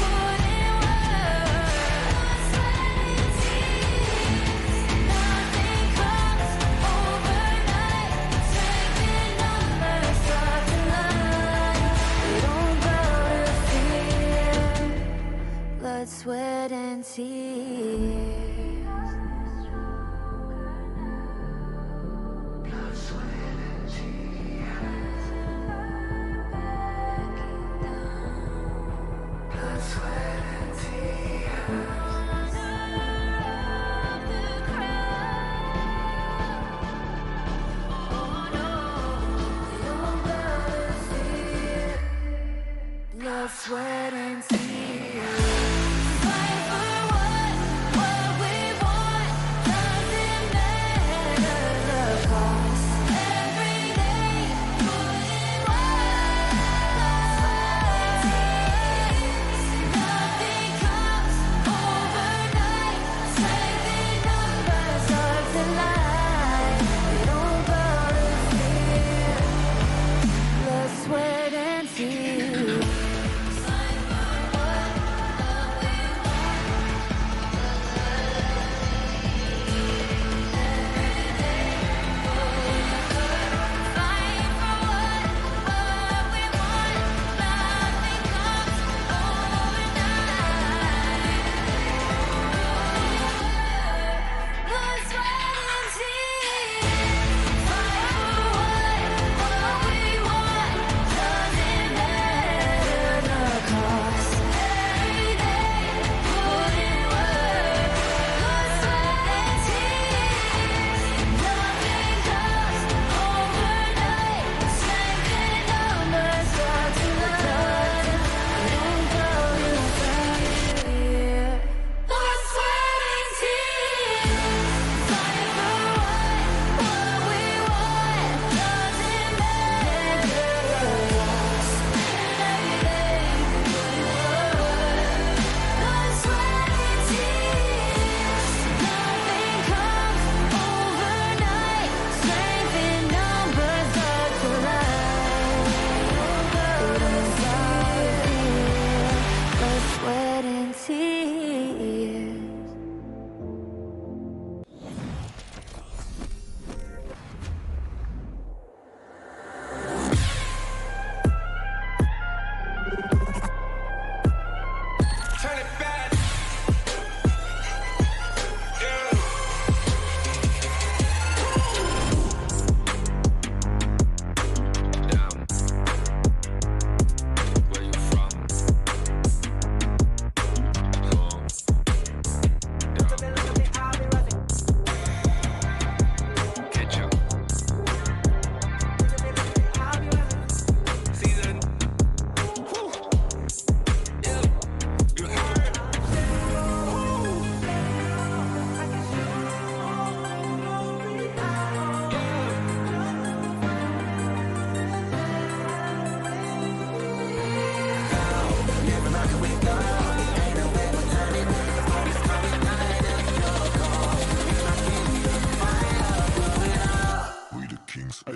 put in work. Blood, sweat, and tears. Nothing comes overnight.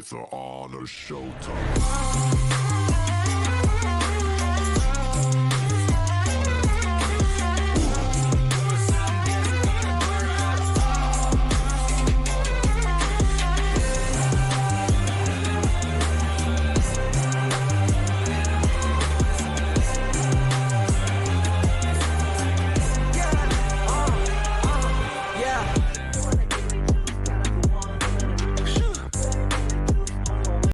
lights are on, a showtime.